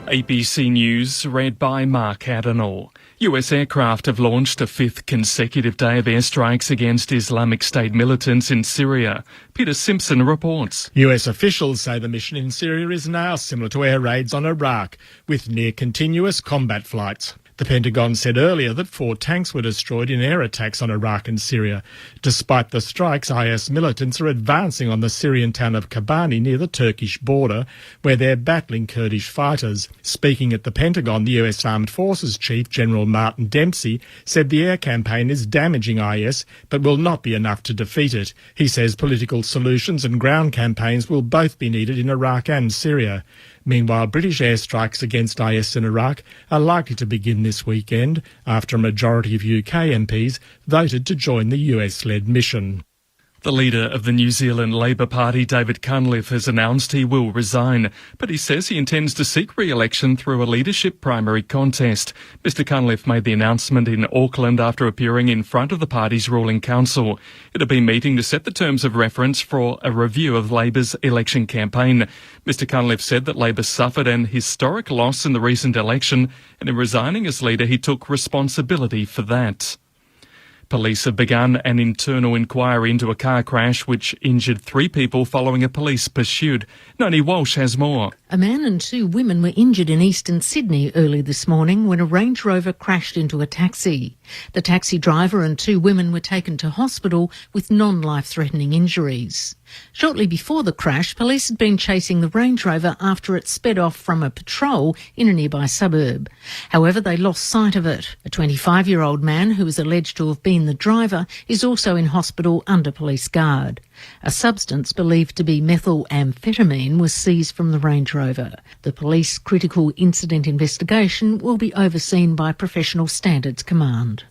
ABC News, read by Mark Adenall. US aircraft have launched a 5th consecutive day of airstrikes against Islamic State militants in Syria. Peter Simpson reports. US officials say the mission in Syria is now similar to air raids on Iraq, with near-continuous combat flights. The Pentagon said earlier that 4 tanks were destroyed in air attacks on Iraq and Syria. Despite the strikes, IS militants are advancing on the Syrian town of Kobani near the Turkish border, where they're battling Kurdish fighters. Speaking at the Pentagon, the US Armed Forces Chief General Martin Dempsey said the air campaign is damaging IS, but will not be enough to defeat it. He says political solutions and ground campaigns will both be needed in Iraq and Syria. Meanwhile, British airstrikes against IS in Iraq are likely to begin this weekend after a majority of UK MPs voted to join the US-led mission. The leader of the New Zealand Labor Party, David Cunliffe, has announced he will resign, but he says he intends to seek re-election through a leadership primary contest. Mr Cunliffe made the announcement in Auckland after appearing in front of the party's ruling council. It had been meeting to set the terms of reference for a review of Labor's election campaign. Mr Cunliffe said that Labor suffered an historic loss in the recent election, and in resigning as leader he took responsibility for that. Police have begun an internal inquiry into a car crash which injured 3 people following a police pursuit. Noni Walsh has more. A man and 2 women were injured in eastern Sydney early this morning when a Range Rover crashed into a taxi. The taxi driver and 2 women were taken to hospital with non-life-threatening injuries. Shortly before the crash, police had been chasing the Range Rover after it sped off from a patrol in a nearby suburb. However, they lost sight of it. A 25-year-old man who is alleged to have been the driver is also in hospital under police guard. A substance believed to be methamphetamine was seized from the Range Rover. The police critical incident investigation will be overseen by Professional Standards Command.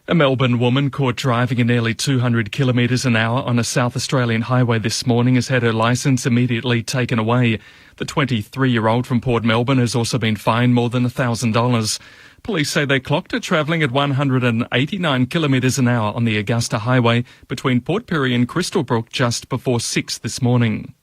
A Melbourne woman caught driving at nearly 200 kilometres an hour on a South Australian highway this morning has had her licence immediately taken away. The 23-year-old from Port Melbourne has also been fined more than $1,000. Police say they clocked her travelling at 189 kilometres an hour on the Augusta Highway between Port Pirie and Crystalbrook just before 6 this morning.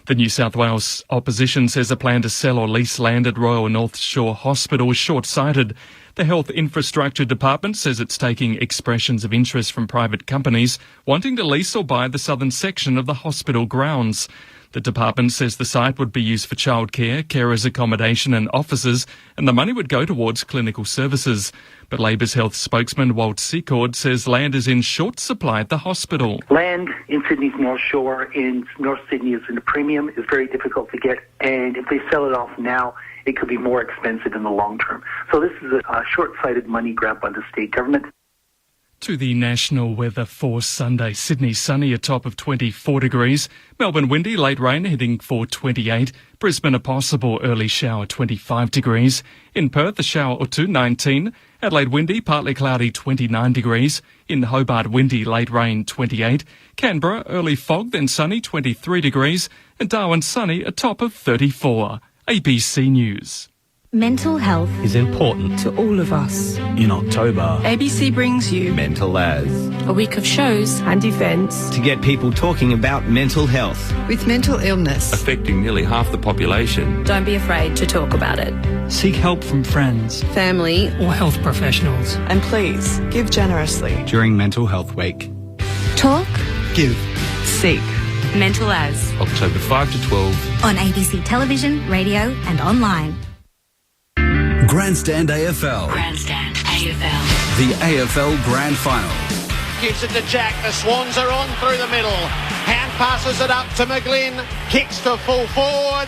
The New South Wales opposition says a plan to sell or lease land at Royal North Shore Hospital is short-sighted. The Health Infrastructure Department says it's taking expressions of interest from private companies wanting to lease or buy the southern section of the hospital grounds. The department says the site would be used for childcare, carers accommodation and offices, and the money would go towards clinical services. But Labor's health spokesman Walt Secord says land is in short supply at the hospital. Land in Sydney's North Shore, in North Sydney is in a premium, is very difficult to get, and if they sell it off now, it could be more expensive in the long term. So this is a short-sighted money grab by the state government. To the national weather for Sunday. Sydney sunny, a top of 24 degrees. Melbourne windy, late rain heading for 28. Brisbane a possible early shower, 25 degrees. In Perth a shower or 2, 19. Adelaide windy, partly cloudy, 29 degrees. In Hobart windy, late rain, 28. Canberra early fog, then sunny, 23 degrees. And Darwin sunny, a top of 34. ABC News. Mental health is important to all of us. In October, ABC brings you Mental As, a week of shows and events to get people talking about mental health. With mental illness affecting nearly half the population. Don't be afraid to talk about it. Seek help from friends, family or health professionals. And please, give generously. During Mental Health Week. Talk. Give. Seek. Mental As. October 5 to 12. On ABC Television, radio and online. Grandstand AFL. Grandstand AFL. The AFL Grand Final. Gives it to Jack. The Swans are on through the middle. Hand passes it up to McGlynn. Kicks to full forward.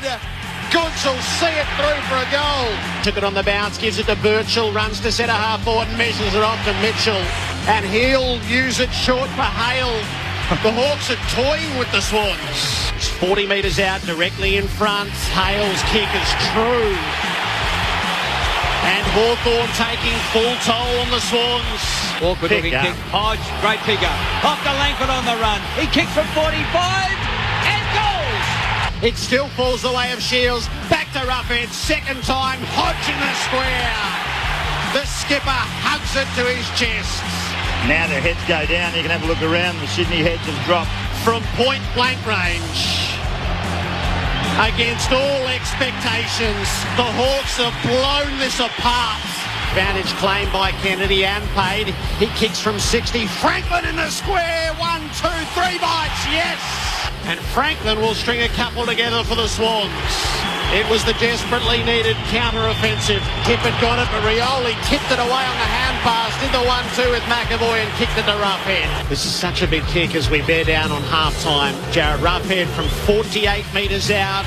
Goods will see it through for a goal. Took it on the bounce. Gives it to Birchall. Runs to centre half forward and measures it off to Mitchell. And he'll use it short for Hale. The Hawks are toying with the Swans. It's 40 metres out, directly in front. Hale's kick is true. And Hawthorn taking full toll on the Swans. Awkward looking kick. Hodge, great pick up. Off to Langford on the run. He kicks from 45 and goals. It still falls the way of Shields. Back to Roughhead. Second time. Hodge in the square. The skipper hugs it to his chest. Now their heads go down. You can have a look around. The Sydney heads have dropped. From point blank range. Against all expectations, the Hawks have blown this apart. Advantage claimed by Kennedy and paid. He kicks from 60. Franklin in the square. 1, 2, 3 bites. Yes! And Franklin will string a couple together for the Swans. It was the desperately needed counter-offensive. Tippett got it, but Rioli tipped it away on the hand pass. Did the 1-2 with McAvoy and kicked it to Roughhead. This is such a big kick as we bear down on half-time. Jared Roughhead from 48 metres out.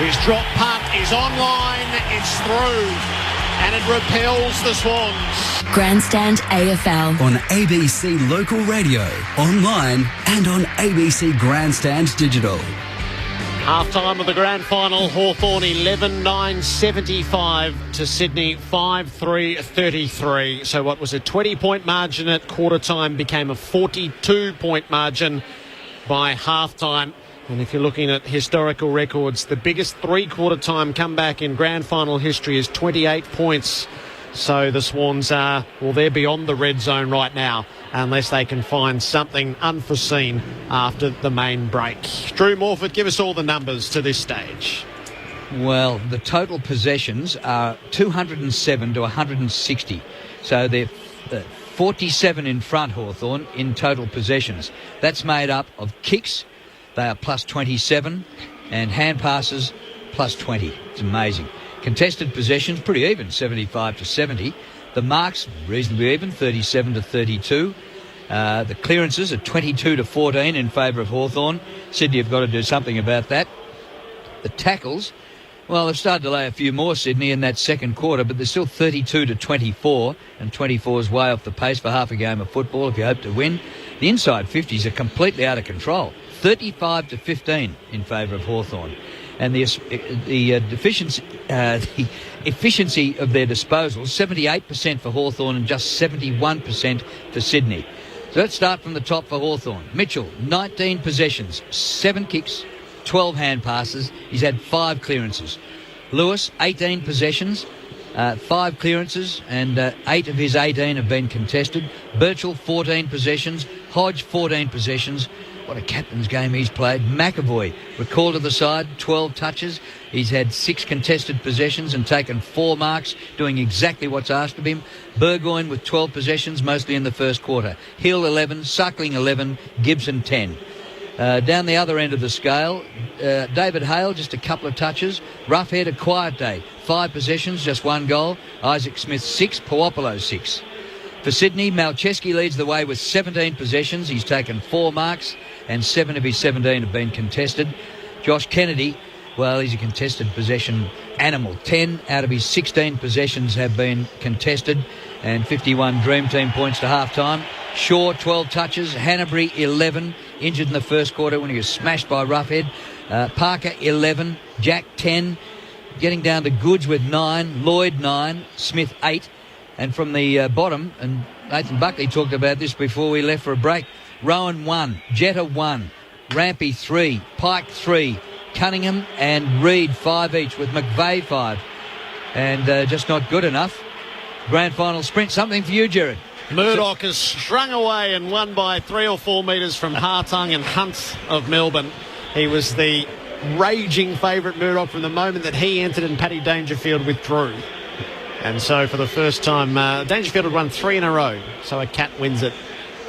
His drop punt is online. It's through. And it repels the Swans. Grandstand AFL. On ABC Local Radio, online and on ABC Grandstand Digital. Half-time of the grand final, Hawthorn 11-9-75 to Sydney 5-3-33. So what was a 20-point margin at quarter-time became a 42-point margin by half-time. And if you're looking at historical records, the biggest three-quarter-time comeback in grand final history is 28 points. So the Swans are, well, they're beyond the red zone right now, unless they can find something unforeseen after the main break. Drew Morford, give us all the numbers to this stage. Well, the total possessions are 207 to 160. So they're 47 in front, Hawthorn, in total possessions. That's made up of kicks, they are plus 27, and hand passes plus 20. It's amazing. Contested possessions, pretty even, 75 to 70. The marks, reasonably even, 37 to 32. The clearances are 22 to 14 in favour of Hawthorn. Sydney have got to do something about that. The tackles, well, they've started to lay a few more, Sydney, in that second quarter, but they're still 32 to 24, and 24 is way off the pace for half a game of football if you hope to win. The inside 50s are completely out of control, 35 to 15 in favour of Hawthorn. And the efficiency of their disposals, 78% for Hawthorn and just 71% for Sydney. So let's start from the top for Hawthorn. Mitchell, 19 possessions, 7 kicks, 12 hand passes. He's had 5 clearances. Lewis, 18 possessions, 5 clearances, and 8 of his 18 have been contested. Birchall, 14 possessions. Hodge, 14 possessions. What a captain's game he's played. McAvoy, recalled to the side, 12 touches. He's had 6 contested possessions and taken 4 marks, doing exactly what's asked of him. Burgoyne with 12 possessions, mostly in the first quarter. Hill, 11, Suckling, 11, Gibson, 10. Down the other end of the scale, David Hale, just a couple of touches. Roughhead, a quiet day. 5 possessions, just 1 goal. Isaac Smith, 6. Puopolo, 6. For Sydney, Malcheski leads the way with 17 possessions. He's taken 4 marks, and 7 of his 17 have been contested. Josh Kennedy, well, he's a contested possession animal. 10 out of his 16 possessions have been contested, and 51 Dream Team points to half-time. Shaw, 12 touches. Hanbury, 11, injured in the first quarter when he was smashed by Roughhead. Parker, 11. Jack, 10. Getting down to Goods with 9. Lloyd, 9. Smith, 8. And from the bottom, and Nathan Buckley talked about this before we left for a break, Rowan 1, Jetta 1, Rampy 3, Pike 3, Cunningham and Reid 5 each, with McVeigh 5. And just not good enough. Grand final sprint, something for you, Jared. Murdoch has strung away and won by 3 or 4 metres from Hartung and Hunt of Melbourne. He was the raging favourite, Murdoch, from the moment that he entered and Paddy Dangerfield withdrew. And so for the first time, Dangerfield had won 3 in a row, so a cat wins it.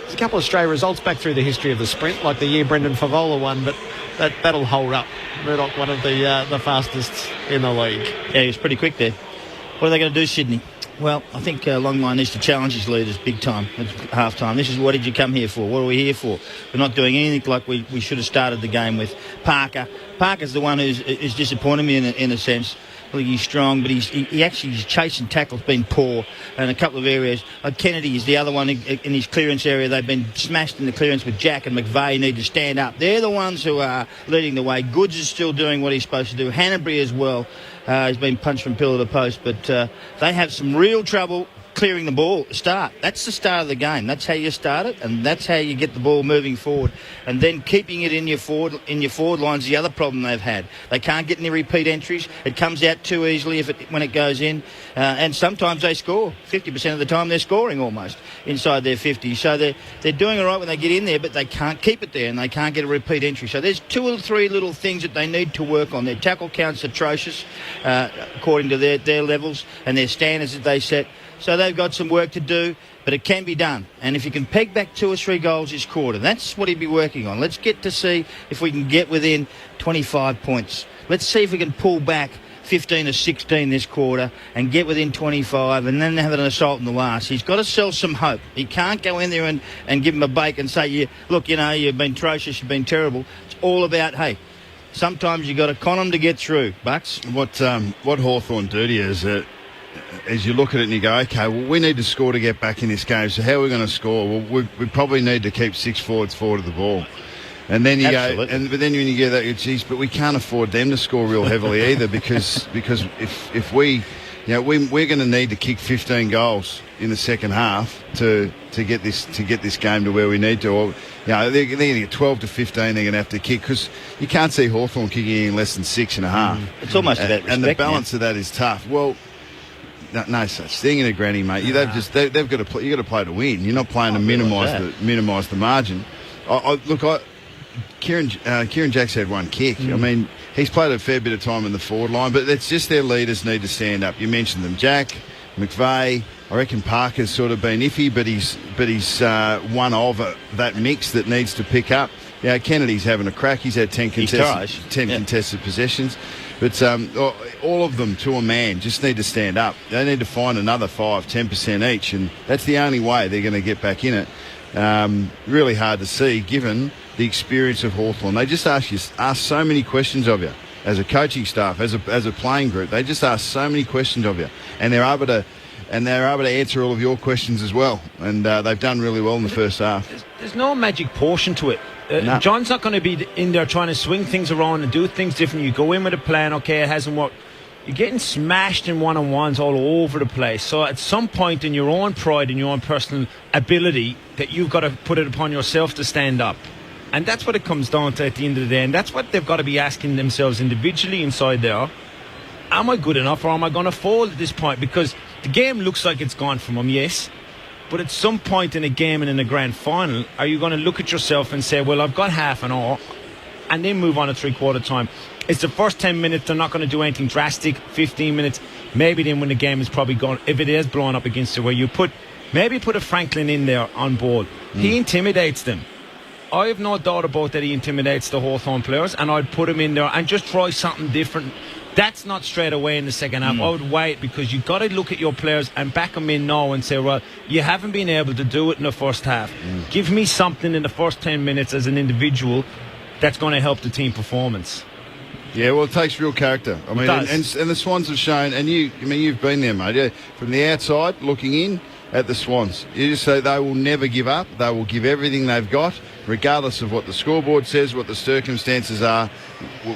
There's a couple of stray results back through the history of the sprint, like the year Brendan Favola won, but that'll hold up. Murdoch, one of the fastest in the league. Yeah, he was pretty quick there. What are they going to do, Sydney? Well, I think Longmire needs to challenge his leaders big time at half-time. This is what did you come here for? What are we here for? We're not doing anything like we should have started the game with. Parker's the one who's disappointed me in a sense. I think he's strong, but his chase and tackle's been poor in a couple of areas. Kennedy is the other one in his clearance area. They've been smashed in the clearance with Jack, and McVeigh need to stand up. They're the ones who are leading the way. Goods is still doing what he's supposed to do. Hanbury as well. He's been punched from pillar to post, but they have some real trouble clearing the ball at the start. That's the start of the game. That's how you start it, and that's how you get the ball moving forward. And then keeping it in your forward line's the other problem they've had. They can't get any repeat entries. It comes out too easily when it goes in, and sometimes they score. 50% of the time they're scoring almost inside their 50. So they're doing all right when they get in there, but they can't keep it there, and they can't get a repeat entry. So there's 2 or 3 little things that they need to work on. Their tackle count's atrocious according to their levels and their standards that they set. So they've got some work to do, but it can be done. And if you can peg back 2 or 3 goals this quarter, that's what he'd be working on. Let's get to see if we can get within 25 points. Let's see if we can pull back 15 or 16 this quarter and get within 25 and then have an assault in the last. He's got to sell some hope. He can't go in there and give him a bake and say, look, you've been atrocious, you've been terrible. It's all about, hey, sometimes you've got to con them to get through, Bucks. What Hawthorn do to you is that as you look at it and you go, okay, well, we need to score to get back in this game. So how are we going to score? Well, we probably need to keep 6 forwards forward of the ball. And then you go, but then when you get that, geez, but we can't afford them to score real heavily either, because if we, we're going to need to kick 15 goals in the second half to get this game to where we need to. Or, they're going to get 12 to 15. They're going to have to kick, because you can't see Hawthorn kicking in less than 6.5. It's almost about respect, and the balance of that is tough. Well, no such thing in a granny, mate. They've got to play. You got to play to win. You're not playing to minimise the margin. Kieran Jack's had one kick. I mean, he's played a fair bit of time in the forward line, but it's just their leaders need to stand up. You mentioned them, Jack, McVeigh. I reckon Parker's sort of been iffy, but he's one of that mix that needs to pick up. Kennedy's having a crack. He's had 10 contested possessions. But all of them, to a man, just need to stand up. They need to find another 5-10% each, and that's the only way they're going to get back in it. Really hard to see, given the experience of Hawthorn. They just ask so many questions of you as a coaching staff, as a playing group. They just ask so many questions of you, and they're able to answer all of your questions as well. And they've done really well in the first half. There's no magic portion to it. No. John's not going to be in there trying to swing things around and do things different. You go in with a plan, okay, it hasn't worked. You're getting smashed in one-on-ones all over the place. So at some point in your own pride and your own personal ability, that you've got to put it upon yourself to stand up. And that's what it comes down to at the end of the day. And that's what they've got to be asking themselves individually inside there. Am I good enough, or am I going to fold at this point? Because the game looks like it's gone from them, yes. But at some point in a game and in a grand final, are you going to look at yourself and say, well, I've got half an hour, and then move on to three-quarter time? It's the first 10 minutes, they're not going to do anything drastic. 15 minutes, maybe then when the game is probably gone, if it is blowing up against it, where you put a Franklin in there on board. He intimidates them. I have no doubt about that he intimidates the Hawthorn players, and I'd put him in there and just try something different. That's not straight away in the second half. I would wait, because you've got to look at your players and back them in now and say, well, you haven't been able to do it in the first half. Give me something in the first 10 minutes as an individual that's going to help the team performance. Yeah, well, it takes real character. I mean, and the Swans have shown, and you've been there, mate. Yeah, from the outside looking in at the Swans, you just say they will never give up. They will give everything they've got, regardless of what the scoreboard says, what the circumstances are,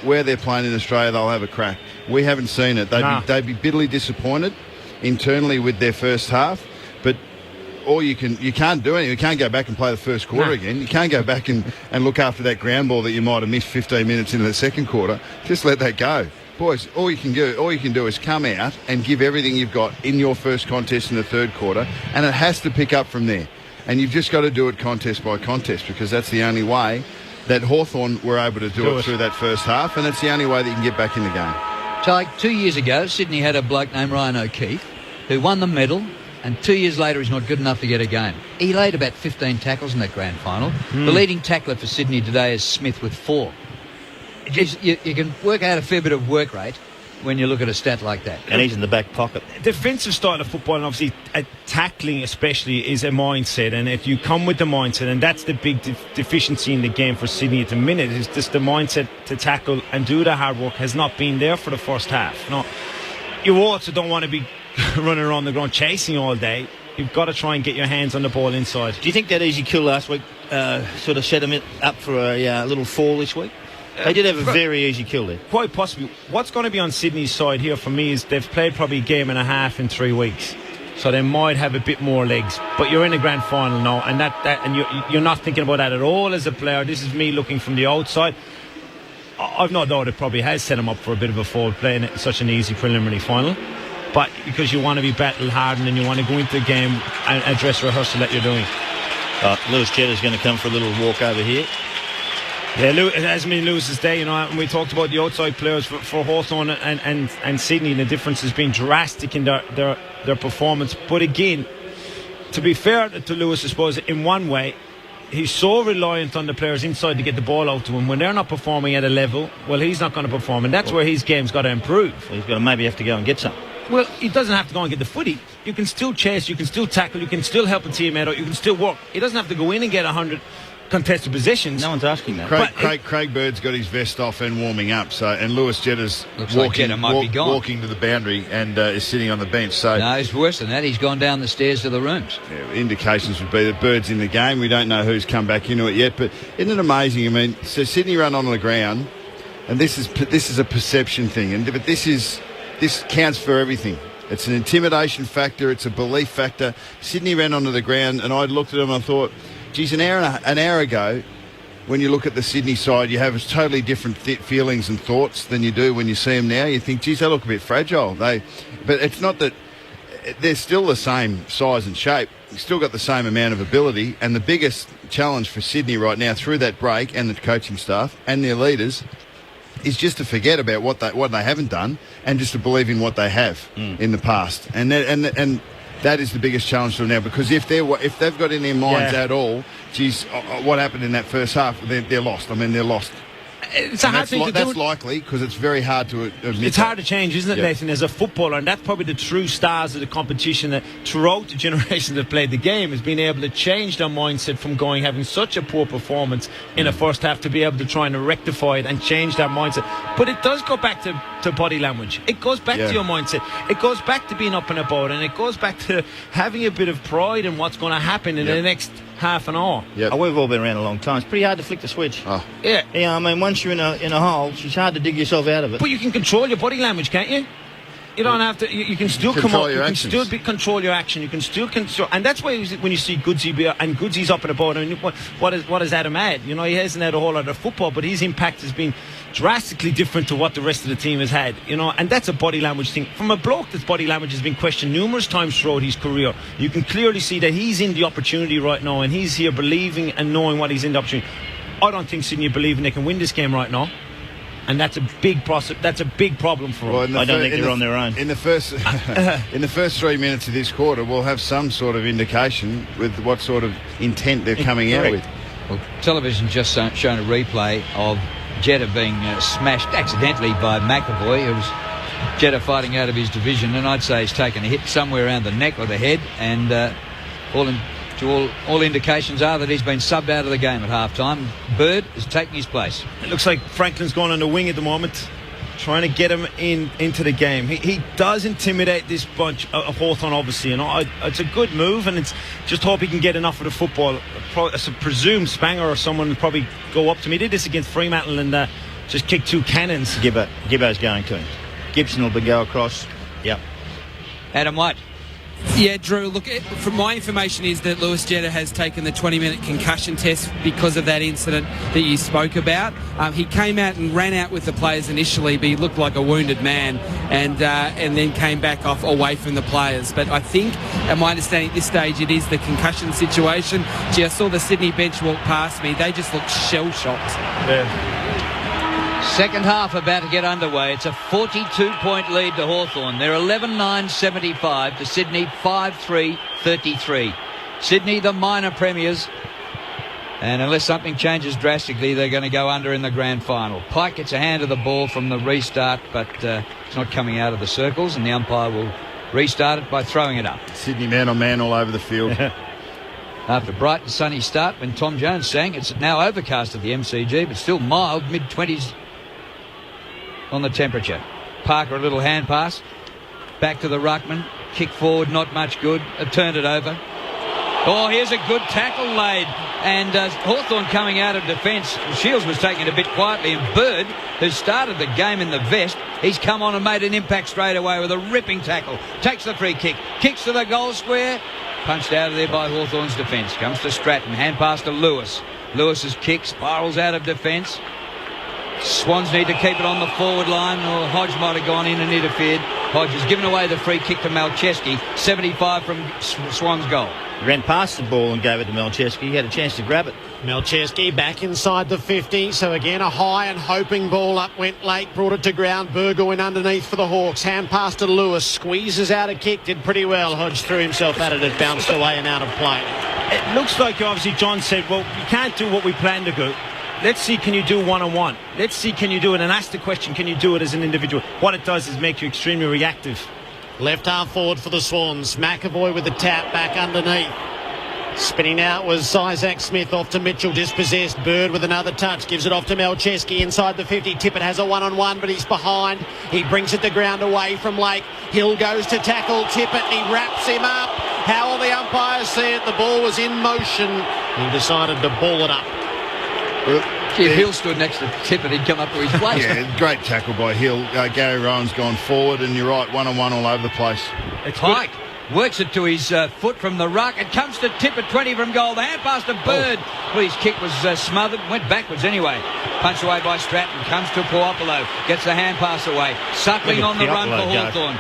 where they're playing in Australia. They'll have a crack. We haven't seen it. They'd be bitterly disappointed internally with their first half, but you can't do anything. You can't go back and play the first quarter again. You can't go back and look after that ground ball that you might have missed 15 minutes into the second quarter. Just let that go. Boys, all you can do is come out and give everything you've got in your first contest in the third quarter, and it has to pick up from there. And you've just got to do it contest by contest, because that's the only way that Hawthorn were able to do it through that first half, and it's the only way that you can get back in the game. Tyke, 2 years ago, Sydney had a bloke named Ryan O'Keefe who won the medal, and 2 years later he's not good enough to get a game. He laid about 15 tackles in that grand final. The leading tackler for Sydney today is Smith with 4. You can work out a fair bit of work rate when you look at a stat like that. And he's in the back pocket. Defensive style of football, and obviously tackling especially, is a mindset. And if you come with the mindset, and that's the big deficiency in the game for Sydney at the minute, is just the mindset to tackle and do the hard work has not been there for the first half. No, you also don't want to be running around the ground chasing all day. You've got to try and get your hands on the ball inside. Do you think that easy kill last week sort of set them up for a little fall this week? They did have a very easy kill there. Quite possibly. What's going to be on Sydney's side here for me is they've played probably a game and a half in 3 weeks, so they might have a bit more legs. But you're in a grand final now, and and you're not thinking about that at all as a player. This is me looking from the outside. I've no doubt it probably has set them up for a bit of a fall playing such an easy preliminary final. But because you want to be battle hardened and you want to go into the game and address rehearsal that you're doing. Lewis Cheddar's going to come for a little walk over here. Yeah, it hasn't been Lewis's day, and we talked about the outside players for Hawthorn and Sydney, and the difference has been drastic in their performance. But again, to be fair to Lewis, I suppose, in one way, he's so reliant on the players inside to get the ball out to him. When they're not performing at a level, well, he's not going to perform, and that's where his game's got to improve. Well, he's got to maybe have to go and get some. Well, he doesn't have to go and get the footy. You can still chase, you can still tackle, you can still help a teammate out, you can still work. He doesn't have to go in and get 100 contested possessions. No one's asking that. Craig Bird's got his vest off and warming up, and Lewis Jetta's walking to the boundary and is sitting on the bench. So no, it's worse than that. He's gone down the stairs to the rooms. Yeah, indications would be that Bird's in the game. We don't know who's come back into it yet, but isn't it amazing? I mean, so Sydney run on the ground, and this is a perception thing, but this counts for everything. It's an intimidation factor. It's a belief factor. Sydney ran onto the ground, and I looked at them and I thought, geez, an hour ago, when you look at the Sydney side, you have totally different feelings and thoughts than you do when you see them now. You think, geez, they look a bit fragile. But it's not that they're still the same size and shape. You've still got the same amount of ability. And the biggest challenge for Sydney right now, through that break and the coaching staff and their leaders, is just to forget about what they haven't done and just to believe in what they have in the past. And that is the biggest challenge to them now, because if they've got in their minds at all, geez, what happened in that first half, they're lost. I mean, they're lost. It's a hard thing to do. That's likely, because it's very hard to admit. It's hard to change, isn't it, Nathan, as a footballer? And that's probably the true stars of the competition, that throughout the generations that played the game has been able to change their mindset from having such a poor performance in the first half to be able to try and rectify it and change that mindset. But it does go back to body language. It goes back to your mindset. It goes back to being up and about, and it goes back to having a bit of pride in what's going to happen in the next half an hour. Oh, we've all been around a long time. It's pretty hard to flick the switch. Oh. Yeah. I mean, once you're in a hole, it's hard to dig yourself out of it. But you can control your body language, can't you? You don't have to. You can still come up. You can still control your action. You can still control, and that's why when you see Goodsy's up and about. I mean, what has Adam had? He hasn't had a whole lot of football, but his impact has been drastically different to what the rest of the team has had. And that's a body language thing. From a bloke, that's body language has been questioned numerous times throughout his career. You can clearly see that he's in the opportunity right now, and he's here believing and knowing what he's in the opportunity. I don't think Sydney believing they can win this game right now. And that's a big problem for them. I don't think they're on their own. In the first 3 minutes of this quarter, we'll have some sort of indication with what sort of intent they're coming out with. Well, television just shown a replay of Jetta being smashed accidentally by McAvoy, who was Jetta fighting out of his division, and I'd say he's taken a hit somewhere around the neck or the head, and all indications are that he's been subbed out of the game at half-time. Bird is taking his place. It looks like Franklin's gone on the wing at the moment, trying to get him into the game. He does intimidate this bunch of Hawthorn, obviously, and it's a good move, and it's just hope he can get enough of the football. I presume Spanger or someone will probably go up to me. He did this against Fremantle and just kick two cannons. Gibbo's going to him. Gibson will go across. Yep. Adam White. Yeah, Drew, look, from my information is that Lewis Jetta has taken the 20-minute concussion test because of that incident that you spoke about. He came out and ran out with the players initially, but he looked like a wounded man, and then came back off away from the players. But I think, at my understanding at this stage, it is the concussion situation. Gee, I saw the Sydney bench walk past me. They just looked shell-shocked. Yeah. Second half about to get underway. It's a 42-point lead to Hawthorn. They're 11-9-75 to Sydney 5-3-33. Sydney, the minor premiers. And unless something changes drastically, they're going to go under in the grand final. Pike gets a hand of the ball from the restart, but it's not coming out of the circles, and the umpire will restart it by throwing it up. Sydney man-on-man all over the field. After a bright and sunny start, when Tom Jones sang, it's now overcast at the MCG, but still mild, mid-20s on the temperature. Parker, a little hand pass. Back to the ruckman. Kick forward, not much good. Turned it over. Oh, here's a good tackle laid. And Hawthorn coming out of defence. Shields was taking it a bit quietly. And Bird, who started the game in the vest, he's come on and made an impact straight away with a ripping tackle. Takes the free kick. Kicks to the goal square. Punched out of there by Hawthorn's defence. Comes to Stratton. Hand pass to Lewis. Lewis's kick spirals out of defence. Swans need to keep it on the forward line, or Hodge might have gone in and interfered. Hodge has given away the free kick to Malcheski. 75 from Swans' goal. He ran past the ball and gave it to Malcheski. He had a chance to grab it. Malcheski back inside the 50. So again, a high and hoping ball up went late. Brought it to ground. Burger went underneath for the Hawks. Hand pass to Lewis. Squeezes out a kick. Did pretty well. Hodge threw himself at it. It bounced away and out of play. It looks like, obviously, John said, well, we can't do what we plan to do. Let's see, can you do one-on-one? Let's see, can you do it? And ask the question, can you do it as an individual? What it does is make you extremely reactive. Left half forward for the Swans. McAvoy with the tap back underneath. Spinning out was Isaac Smith off to Mitchell, dispossessed. Bird with another touch, gives it off to Melcheski inside the 50. Tippett has a one-on-one, but he's behind. He brings it to ground away from Lake. Hill goes to tackle Tippett and he wraps him up. How will the umpires see it? The ball was in motion. He decided to ball it up. If Hill stood next to Tippett, he'd come up to his place. Yeah, great tackle by Hill. Gary Rowan's gone forward, and you're right, one-on-one all over the place. It's Pike works it to his foot from the ruck. It comes to Tippett, 20 from goal. The hand pass to Bird. Well, his kick was smothered, went backwards anyway. Punched away by Stratton, comes to Puopolo, gets the hand pass away. Suckling on the run for Hawthorn.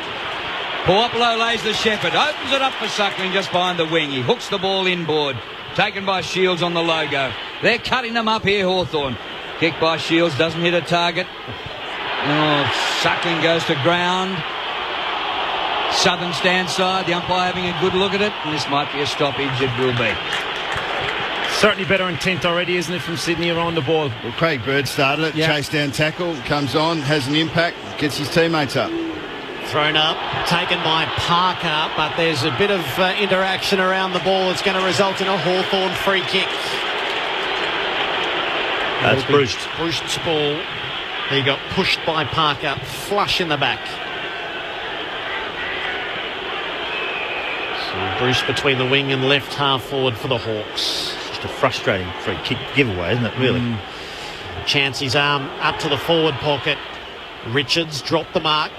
Puopolo lays the shepherd, opens it up for Suckling just behind the wing. He hooks the ball inboard. Taken by Shields on the logo. They're cutting them up here, Hawthorn. Kick by Shields, doesn't hit a target. Oh, Suckling goes to ground. Southern stand side, the umpire having a good look at it, and this might be a stoppage. It will be. Certainly better intent already, isn't it, from Sydney around the ball? Well, Craig Bird started it, chase down tackle, comes on, has an impact, gets his teammates up. Thrown up, taken by Parker, but there's a bit of interaction around the ball that's going to result in a Hawthorn free kick. That's Bruce. Bruce's ball. He got pushed by Parker, flush in the back. So Bruce between the wing and left half forward for the Hawks. Just a frustrating free kick giveaway, isn't it, really? Chance his arm up to the forward pocket. Richards dropped the mark.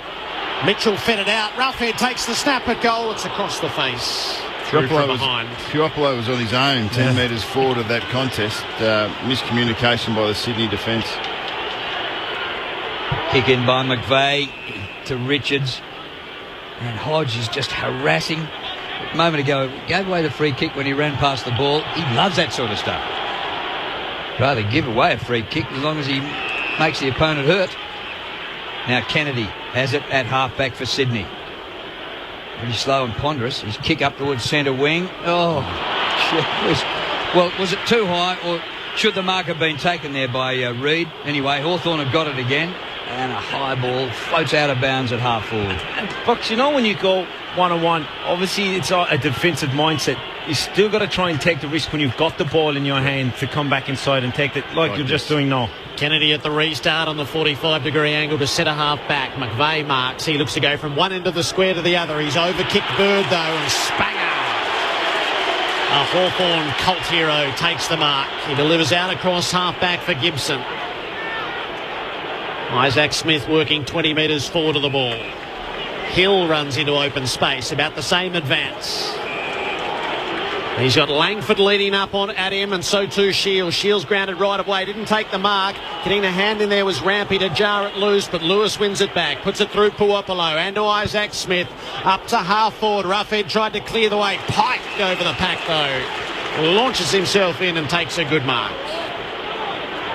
Mitchell fed it out. Roughhead takes the snap at goal. It's across the face. Puopolo was on his own 10 metres forward of that contest. Miscommunication by the Sydney defence. Kick in by McVeigh to Richards. And Hodge is just harassing. A moment ago, gave away the free kick when he ran past the ball. He loves that sort of stuff. Rather give away a free kick as long as he makes the opponent hurt. Now Kennedy has it at half-back for Sydney. Pretty slow and ponderous. His kick up towards centre wing. Oh, was it too high, or should the mark have been taken there by Reid? Anyway, Hawthorn have got it again. And a high ball floats out of bounds at half forward. But you know, when you go one-on-one, obviously it's a defensive mindset. You still got to try and take the risk when you've got the ball in your hand to come back inside and take it like you're just doing now. Kennedy at the restart on the 45-degree angle to centre half back. McVeigh marks. He looks to go from one end of the square to the other. He's overkicked Bird though, and Spanger, a Hawthorn cult hero, takes the mark. He delivers out across half back for Gibson. Isaac Smith working 20 metres forward of the ball. Hill runs into open space, about the same advance. He's got Langford leading up at him, and so too Shields. Shields grounded right away, didn't take the mark. Getting a hand in there was Rampy to jar it loose, but Lewis wins it back. Puts it through Puopolo and to Isaac Smith. Up to half forward. Roughhead tried to clear the way. Pike over the pack though. Launches himself in and takes a good mark.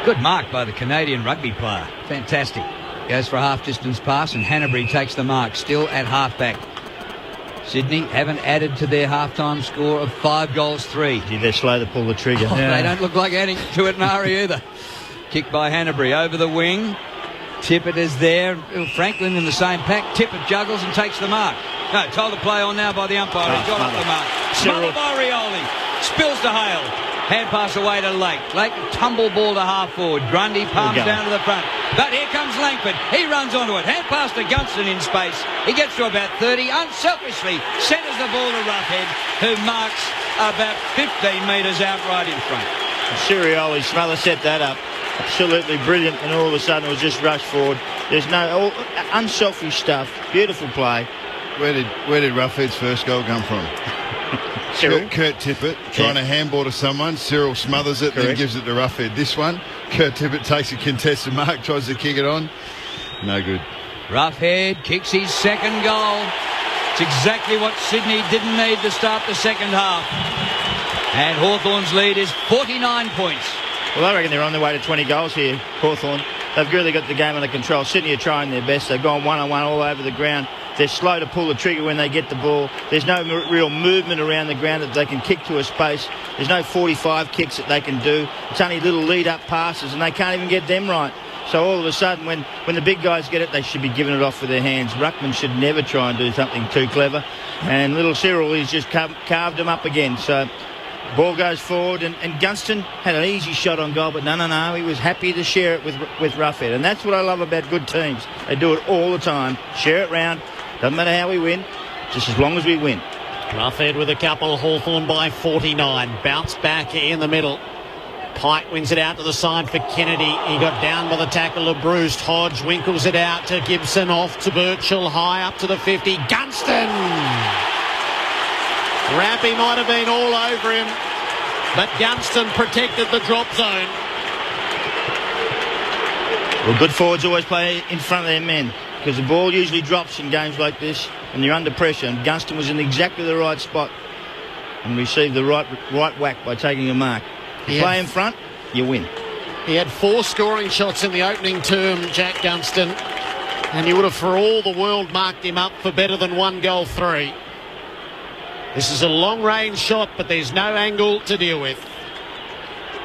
Good mark by the Canadian rugby player. Fantastic. Goes for a half-distance pass, and Hanbury takes the mark, still at half-back. Sydney haven't added to their half-time score of 5-3. Gee, they're slow to pull the trigger. They don't look like adding to it in a hurry either. Kick by Hanbury over the wing. Tippett is there. Franklin in the same pack. Tippett juggles and takes the mark. No, told to play on now by the umpire. He's got off the mark. Smothered by Rioli. Spills to Hale. Hand pass away to Lake. Lake tumble ball to half forward. Grundy palms down to the front. But here comes Langford. He runs onto it. Hand pass to Gunston in space. He gets to about 30. Unselfishly centres the ball to Roughhead, who marks about 15 metres out right in front. Sirioli's smother set that up. Absolutely brilliant, and all of a sudden it was just rush forward. There's no unselfish stuff. Beautiful play. Where did Roughhead's first goal come from? Kurt Tippett trying to handball to someone. Cyril smothers it, then gives it to Roughhead. This one, Kurt Tippett takes a contested mark, tries to kick it on. No good. Roughhead kicks his second goal. It's exactly what Sydney didn't need to start the second half. And Hawthorn's lead is 49 points. Well, I reckon they're on their way to 20 goals here, Hawthorn. They've really got the game under control. Sydney are trying their best. They've gone one-on-one all over the ground. They're slow to pull the trigger when they get the ball. There's no real movement around the ground that they can kick to a space. There's no 45 kicks that they can do. It's only little lead-up passes, and they can't even get them right. So all of a sudden, when the big guys get it, they should be giving it off with their hands. Ruckman should never try and do something too clever. And little Cyril, he's just carved them up again. So Ball goes forward, and Gunston had an easy shot on goal, but no, he was happy to share it with Roughhead. And that's what I love about good teams. They do it all the time. Share it round. Doesn't matter how we win, just as long as we win. Roughhead with a couple, Hawthorn by 49. Bounce back in the middle. Pike wins it out to the side for Kennedy. He got down by the tackle of Bruce. Hodge winkles it out to Gibson, off to Birchall, high up to the 50. Gunston! Rampy might have been all over him, but Gunston protected the drop zone. Well, good forwards always play in front of their men, because the ball usually drops in games like this and you're under pressure, and Gunston was in exactly the right spot and received the right whack by taking a mark. You play in front, you win. He had 4 scoring shots in the opening term, Jack Gunston, and you would have for all the world marked him up for better than 1 goal 3. This is a long-range shot, but there's no angle to deal with.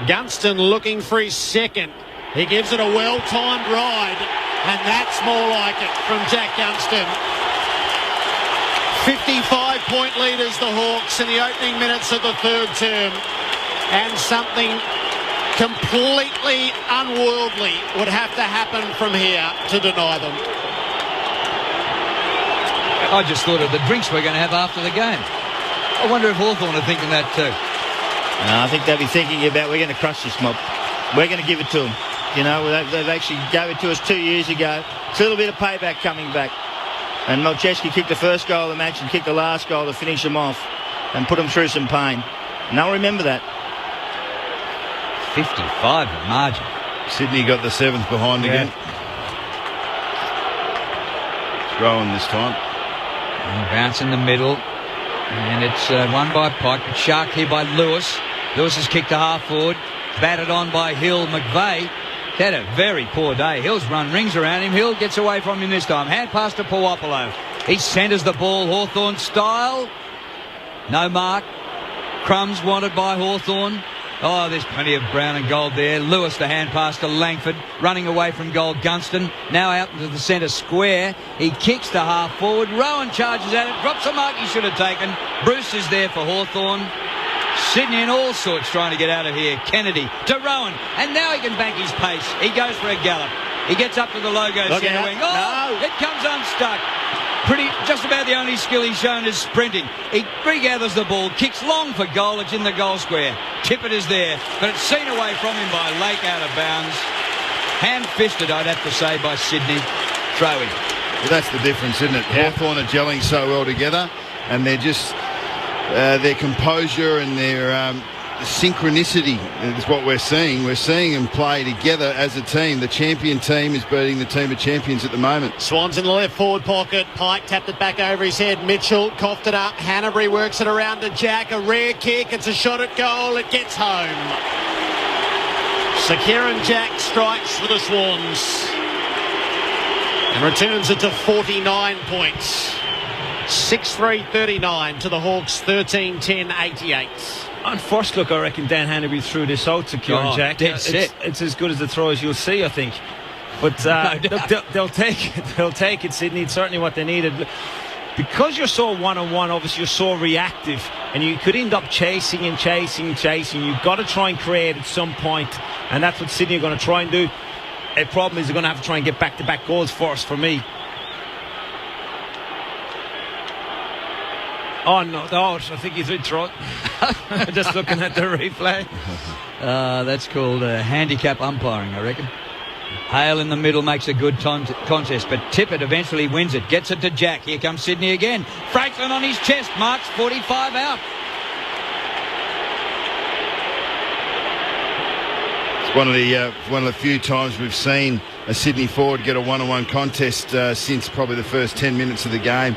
Gunston looking for his second. He gives it a well-timed ride, and that's more like it from Jack Gunston. 55-point leaders, the Hawks, in the opening minutes of the third term. And something completely unworldly would have to happen from here to deny them. I just thought of the drinks we're going to have after the game. I wonder if Hawthorn are thinking that too. No, I think they'll be thinking about, we're going to crush this mob. We're going to give it to them. You know, they've actually gave it to us 2 years ago. It's a little bit of payback coming back. And Malcheski kicked the first goal of the match and kicked the last goal to finish them off and put them through some pain. And they'll remember that. 55 in margin. Sydney got the 7th behind again. Rowan this time. And bounce in the middle. And it's won by Pike. But sharked here by Lewis. Lewis has kicked a half forward. Batted on by Hill. McVeigh had a very poor day. Hill's run rings around him. Hill gets away from him this time. Hand pass to Puopolo. He centres the ball Hawthorn style. No mark. Crumbs wanted by Hawthorn. Oh, there's plenty of brown and gold there. Lewis, the hand pass to Langford. Running away from goal, Gunston. Now out into the centre square. He kicks to half forward. Rowan charges at it. Drops a mark he should have taken. Bruce is there for Hawthorn. Sydney in all sorts trying to get out of here. Kennedy to Rowan. And now he can bank his pace. He goes for a gallop. He gets up to the logo centre wing. Oh, no. It comes unstuck. Just about the only skill he's shown is sprinting. He regathers the ball, kicks long for goal. It's in the goal square. Tippett is there, but it's seen away from him by Lake out of bounds. Hand-fisted, I'd have to say, by Sydney. Throw-in. Well, that's the difference, isn't it? Hawthorn are gelling so well together, and they're just their composure and their synchronicity is what we're seeing. We're seeing them play together as a team. The champion team is beating the team of champions at the moment. Swans in the left forward pocket. Pike tapped it back over his head. Mitchell coughed it up. Hanbury works it around to Jack. A rare kick. It's a shot at goal. It gets home. So Kieran Jack strikes for the Swans and returns it to 49 points. 6-3-39 to the Hawks, 13-10-88. On first look, I reckon Dan Hanbury threw this out to Kieran Jack. It's as good as the throw as you'll see, I think. But they'll take it. They'll take it, Sydney. It's certainly what they needed. Because you're so one-on-one, obviously you're so reactive, and you could end up chasing. You've got to try and create at some point, and that's what Sydney are going to try and do. A problem is they're going to have to try and get back-to-back goals first for me. Oh, no, I think he's in throat. Just looking at the replay. That's called handicap umpiring, I reckon. Hale in the middle makes a good contest, but Tippett eventually wins it. Gets it to Jack. Here comes Sydney again. Franklin on his chest. Marks 45 out. It's one of the few times we've seen a Sydney forward get a one-on-one contest since probably the first 10 minutes of the game.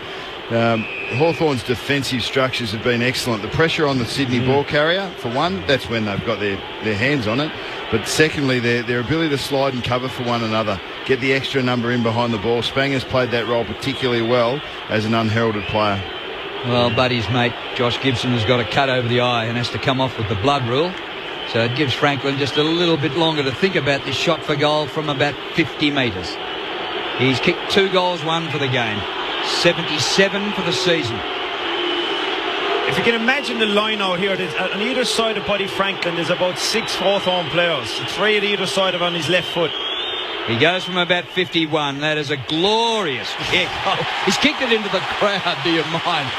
Hawthorn's defensive structures have been excellent. The pressure on the Sydney ball carrier, for one, that's when they've got their hands on it. But secondly, their ability to slide and cover for one another, get the extra number in behind the ball. Spanger's played that role particularly well as an unheralded player. Well, Buddy's mate, Josh Gibson, has got a cut over the eye and has to come off with the blood rule. So it gives Franklin just a little bit longer to think about this shot for goal from about 50 metres. He's kicked 2 goals, 1 for the game. 77 for the season. If you can imagine the line out here, on either side of Buddy Franklin, there's about 6 Hawthorn players. 3 at either side of on his left foot. He goes from about 51. That is a glorious kick. Oh, he's kicked it into the crowd, do you mind?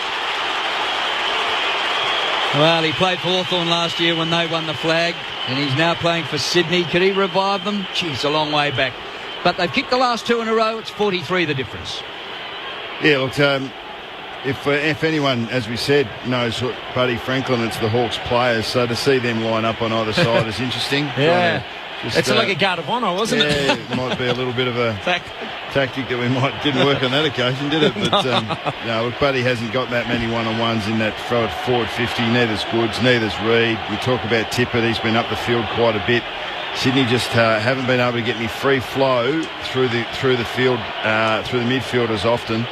Well, he played for Hawthorn last year when they won the flag, and he's now playing for Sydney. Could he revive them? Geez, a long way back. But they've kicked the last 2 in a row. It's 43 the difference. Yeah, look, if anyone, as we said, knows what Buddy Franklin, it's the Hawks players. So to see them line up on either side is interesting. Yeah. It's like a guard of honour, wasn't it? Yeah, it might be a little bit of a tactic that didn't work on that occasion, did it? But no, look, Buddy hasn't got that many one-on-ones in that forward 50. Neither's Goods, neither's Reid. We talk about Tippett. He's been up the field quite a bit. Sydney just haven't been able to get any free flow through the field, through the midfield as often.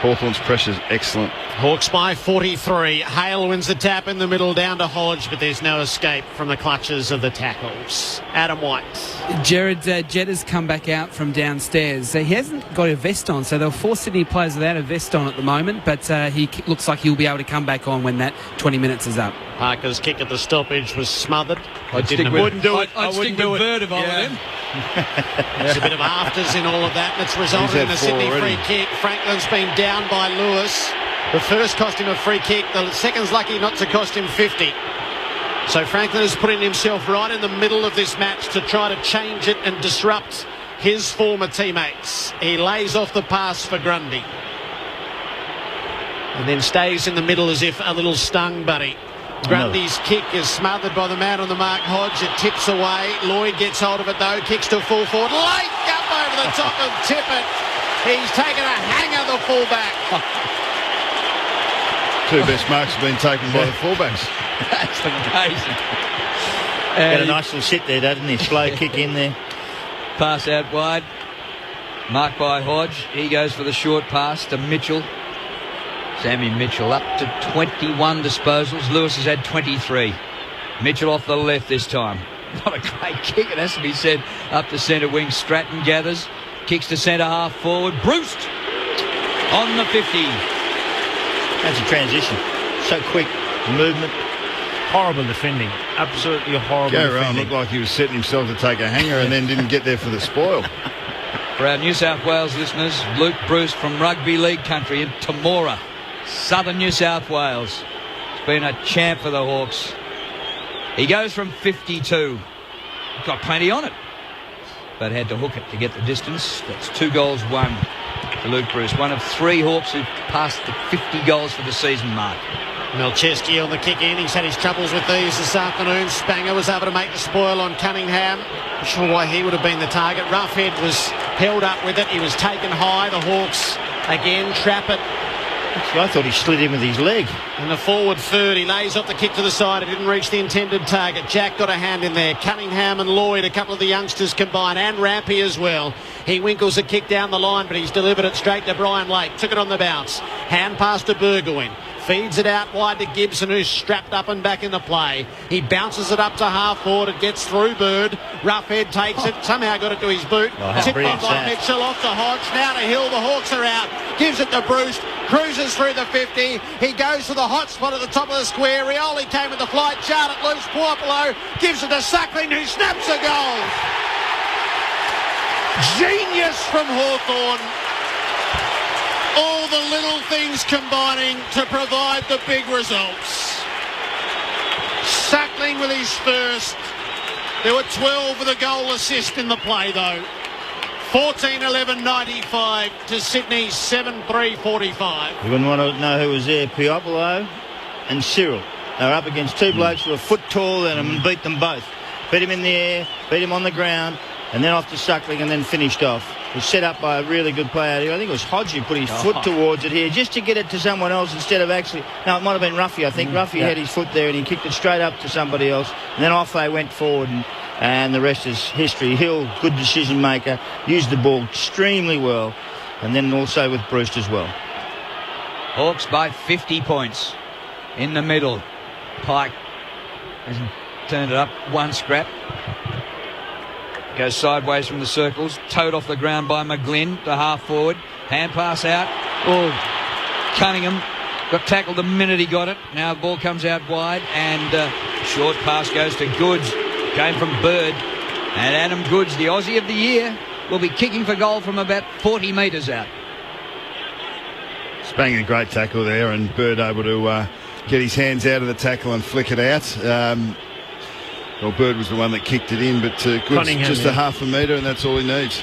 Hawthorn's pressure's excellent. Hawks by 43. Hale wins the tap in the middle down to Hodge, but there's no escape from the clutches of the tackles. Adam White. Jared, Jett has come back out from downstairs. He hasn't got a vest on, so there are 4 Sydney players without a vest on at the moment, but he looks like he'll be able to come back on when that 20 minutes is up. Parker's kick at the stoppage was smothered. I'd stick with Bird if I were him. There's a bit of afters in all of that, and it's resulted in a Sydney free kick. Franklin's been down by Lewis. The first cost him a free kick. The second's lucky not to cost him 50. So Franklin is putting himself right in the middle of this match to try to change it and disrupt his former teammates. He lays off the pass for Grundy. And then stays in the middle as if a little stung, buddy. Grundy's kick is smothered by the man on the mark, Hodge. It tips away. Lloyd gets hold of it, though. Kicks to full forward. Late up over the top of Tippett. He's taken a hanger, the fullback. 2 best marks have been taken by the fullbacks. That's amazing. Got a nice little sit there, doesn't he? Slow kick in there. Pass out wide. Marked by Hodge. He goes for the short pass to Mitchell. Sammy Mitchell up to 21 disposals. Lewis has had 23. Mitchell off the left this time. What a great kick, it has to be said. Up to centre wing. Stratton gathers. Kicks to centre half forward. Bruce on the 50. That's a transition. So quick. Movement. Horrible defending. Absolutely horrible defending. Gary Rowan looked like he was setting himself to take a hanger and then didn't get there for the spoil. For our New South Wales listeners, Luke Bruce from Rugby League country in Temora, southern New South Wales. He's been a champ for the Hawks. He goes from 52. Got plenty on it, but had to hook it to get the distance. That's 2 goals, 1 for Luke Bruce. One of 3 Hawks who've passed the 50 goals for the season mark. Melcheski on the kick in. He's had his troubles with these this afternoon. Spanger was able to make the spoil on Cunningham. Not sure why he would have been the target. Roughhead was held up with it. He was taken high. The Hawks again trap it. I thought he slid in with his leg. In the forward third, he lays off the kick to the side. It didn't reach the intended target. Jack got a hand in there. Cunningham and Lloyd, a couple of the youngsters combined, and Rampy as well. He winkles a kick down the line, but he's delivered it straight to Brian Lake. Took it on the bounce. Hand pass to Burgoyne. Feeds it out wide to Gibson, who's strapped up and back in the play. He bounces it up to half forward. It gets through Bird. Roughhead takes it. Somehow got it to his boot. Tipped on by Mitchell off to Hodge. Now to Hill. The Hawks are out. Gives it to Bruce. Cruises through the 50. He goes for the hot spot at the top of the square. Rioli came with the flight. Chart it loose. Puopolo gives it to Suckling, who snaps a goal. Genius from Hawthorn. All the little things combining to provide the big results. Suckling with his first. There were 12 with a goal assist in the play, though. 14-11-95 to Sydney 7-3-45. You wouldn't want to know who was there. Puopolo and Cyril. They were up against 2 blokes who were a foot taller than him and beat them both. Beat him in the air, beat him on the ground, and then off to Suckling and then finished off. It was set up by a really good player. I think it was Hodge who put his foot towards it here just to get it to someone else instead of actually... No, it might have been Ruffy, I think. Ruffy had his foot there and he kicked it straight up to somebody else. And then off they went forward and the rest is history. Hill, good decision maker, used the ball extremely well. And then also with Bruce as well. Hawks by 50 points. In the middle. Pike hasn't turned it up. 1 scrap. Goes sideways from the circles. Towed off the ground by McGlynn to half forward. Hand pass out. Oh, Cunningham Got tackled the minute he got it. Now the ball comes out wide, and short pass goes to Goods. Came from Bird. And Adam Goods, the Aussie of the year, will be kicking for goal from about 40 metres out. Banging a great tackle there, and Bird able to get his hands out of the tackle and flick it out. Well, Bird was the one that kicked it in, but Goods just a half a metre, and that's all he needs.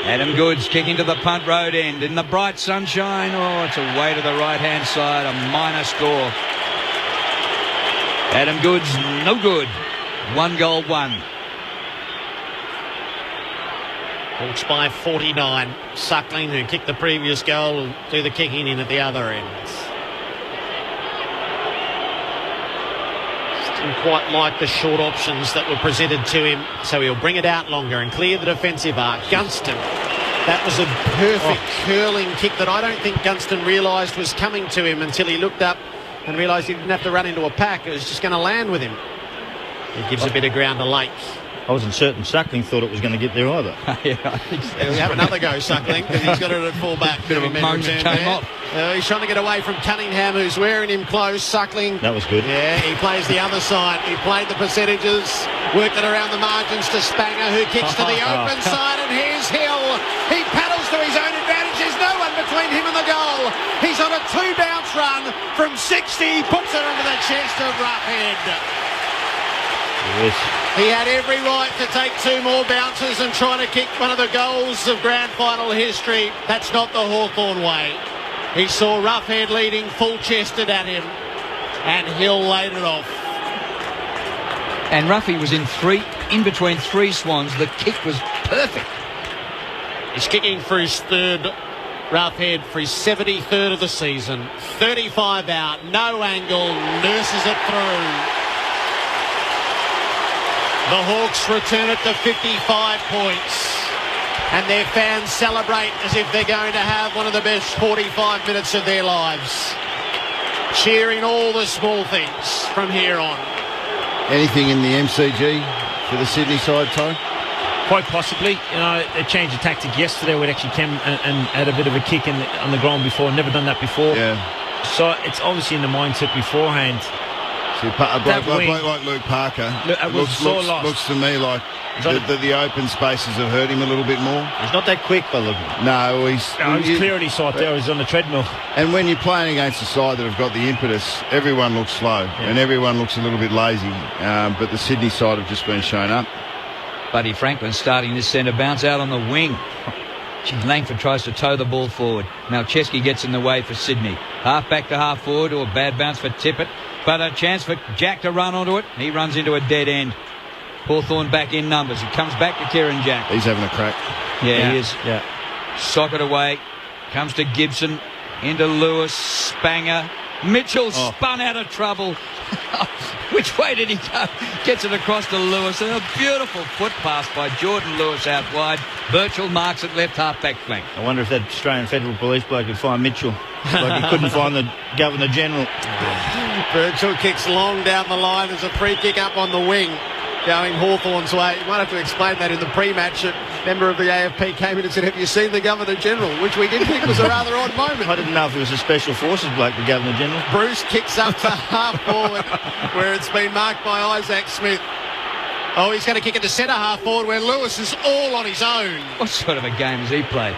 Adam Goods kicking to the punt road end in the bright sunshine. Oh, it's away to the right-hand side, a minor score. Adam Goods, no good. 1 goal, 1. Hawks by 49. Suckling, who kicked the previous goal, will do the kicking in at the other end. Didn't quite like the short options that were presented to him, so he'll bring it out longer and clear the defensive arc. Gunston, that was a perfect curling kick that I don't think Gunston realised was coming to him until he looked up and realised he didn't have to run into a pack. It was just going to land with him. He gives a bit of ground to Lake. I wasn't certain Suckling thought it was going to get there either. Yeah, I think so. He'll have another go, Suckling, because he's got it at full-back. Bit of a moment came off. He's trying to get away from Cunningham, who's wearing him close. Suckling. That was good. Yeah, he plays the other side. He played the percentages, worked it around the margins to Spanger, who kicks to the open side, and here's Hill. He paddles to his own advantage. There's no one between him and the goal. He's on a 2-bounce run from 60, puts it under the chest of Roughhead. Yes. He had every right to take 2 more bounces and try to kick one of the goals of grand final history. That's not the Hawthorn way. He saw Roughhead leading full-chested at him, and Hill laid it off. And Ruffy was in between 3 Swans. The kick was perfect. He's kicking for his third Roughhead for his 73rd of the season. 35 out, no angle, nurses it through. The Hawks return it to 55 points, and their fans celebrate as if they're going to have one of the best 45 minutes of their lives. Cheering all the small things from here on. Anything in the MCG for the Sydney side, Ty? Quite possibly. You know, they changed the tactic yesterday where it actually came and had a bit of a kick on the ground before. Never done that before. Yeah. So it's obviously in the mindset beforehand. See, a bloke like Luke Parker looks to me like the open spaces have hurt him a little bit more. He's not that quick, by looking. No, he's clearly saw it there. He's on the treadmill. And when you're playing against a side that have got the impetus, everyone looks slow and everyone looks a little bit lazy. But the Sydney side have just been shown up. Buddy Franklin starting this centre bounce out on the wing. Langford tries to tow the ball forward. Malcheski gets in the way for Sydney. Half back to half forward, or a bad bounce for Tippett. But a chance for Jack to run onto it. He runs into a dead end. Hawthorn back in numbers. He comes back to Kieran Jack. He's having a crack. Yeah, he is. Yeah. Socket away. Comes to Gibson. Into Lewis. Spanger. Mitchell spun out of trouble. Which way did he go? Gets it across to Lewis. And a beautiful foot pass by Jordan Lewis out wide. Birchall marks it left half-back flank. I wonder if that Australian Federal Police bloke could find Mitchell. Like he couldn't find the Governor General. Birchall kicks long down the line. There's a free kick up on the wing going Hawthorn's way. You might have to explain that in the pre-match. A member of the AFP came in and said, "Have you seen the Governor General?" Which we did think was a rather odd moment. I didn't know if it was a Special Forces bloke, the Governor General. Bruce kicks up to half forward where it's been marked by Isaac Smith. Oh, he's going to kick it to centre half forward where Lewis is all on his own. What sort of a game has he played?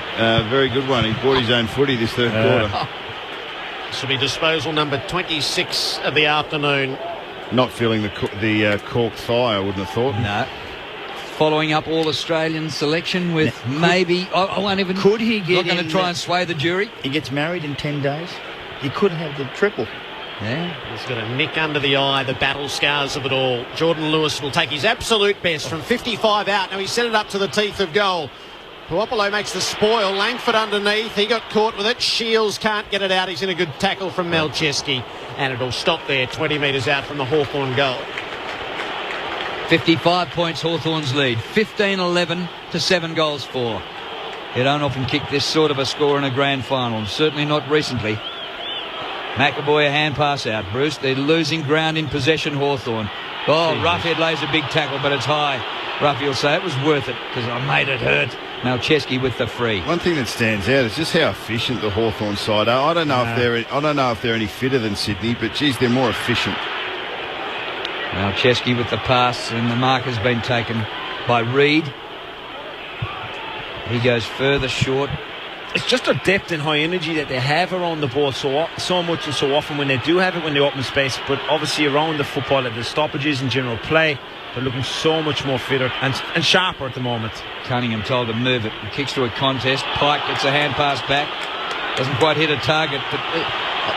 Very good one. He bought his own footy this third quarter. This will be disposal number 26 of the afternoon. Not feeling the corked thigh, I wouldn't have thought. No. Following up all-Australian selection with I won't even... Could he get not going to try and sway the jury? He gets married in 10 days. He could have the triple. Yeah. He's got a nick under the eye, the battle scars of it all. Jordan Lewis will take his absolute best from 55 out. Now he's set it up to the teeth of goal. Puopolo makes the spoil. Langford underneath. He got caught with it. Shields can't get it out. He's in a good tackle from Malcheski. And it'll stop there, 20 metres out from the Hawthorn goal. 55 points Hawthorn's lead. 15-11 to 7 goals for. They don't often kick this sort of a score in a grand final. Certainly not recently. McAvoy a hand pass out. Bruce, they're losing ground in possession, Hawthorn. Oh, Roughhead lays a big tackle, but it's high. Ruffy will say it was worth it because I made it hurt. Malcheski with the free. One thing that stands out is just how efficient the Hawthorn side are. I don't know if they're any fitter than Sydney, but geez, they're more efficient. Malcheski with the pass, and the mark has been taken by Reid. He goes further short. It's just their depth and high energy that they have around the ball so much and so often when they do have it when they open space, but obviously around the football at the stoppages and general play, they're looking so much more fitter and sharper at the moment. Cunningham told to move it. He kicks to a contest. Pike gets a hand pass back. Doesn't quite hit a target, but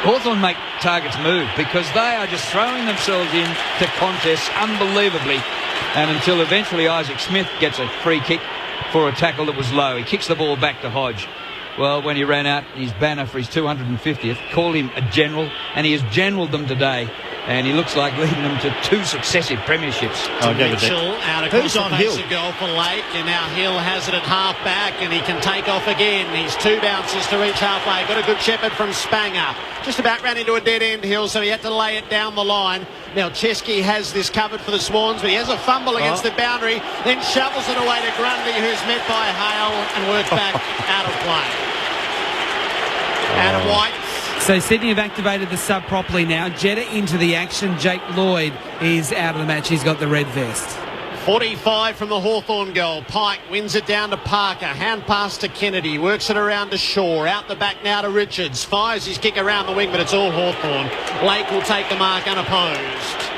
Hawthorn make targets move because they are just throwing themselves into contests unbelievably, and until eventually Isaac Smith gets a free kick for a tackle that was low. He kicks the ball back to Hodge. Well, when he ran out his banner for his 250th, called him a general, and he has generalled them today, and he looks like leading them to 2 successive premierships. Mitchell out across the face of goal for Lake, and now Hill has it at half back, and he can take off again. He's 2 bounces to reach halfway. Got a good shepherd from Spanger. Just about ran into a dead end, Hill, so he had to lay it down the line. Now Chesky has this covered for the Swans, but he has a fumble against the boundary, then shovels it away to Grundy, who's met by Hale and worked back out of play. Adam White. So Sydney have activated the sub properly now. Jetta into the action. Jake Lloyd is out of the match. He's got the red vest. 45 from the Hawthorn goal. Pike wins it down to Parker. Hand pass to Kennedy. Works it around to Shaw. Out the back now to Richards. Fires his kick around the wing, but it's all Hawthorn. Lake will take the mark unopposed.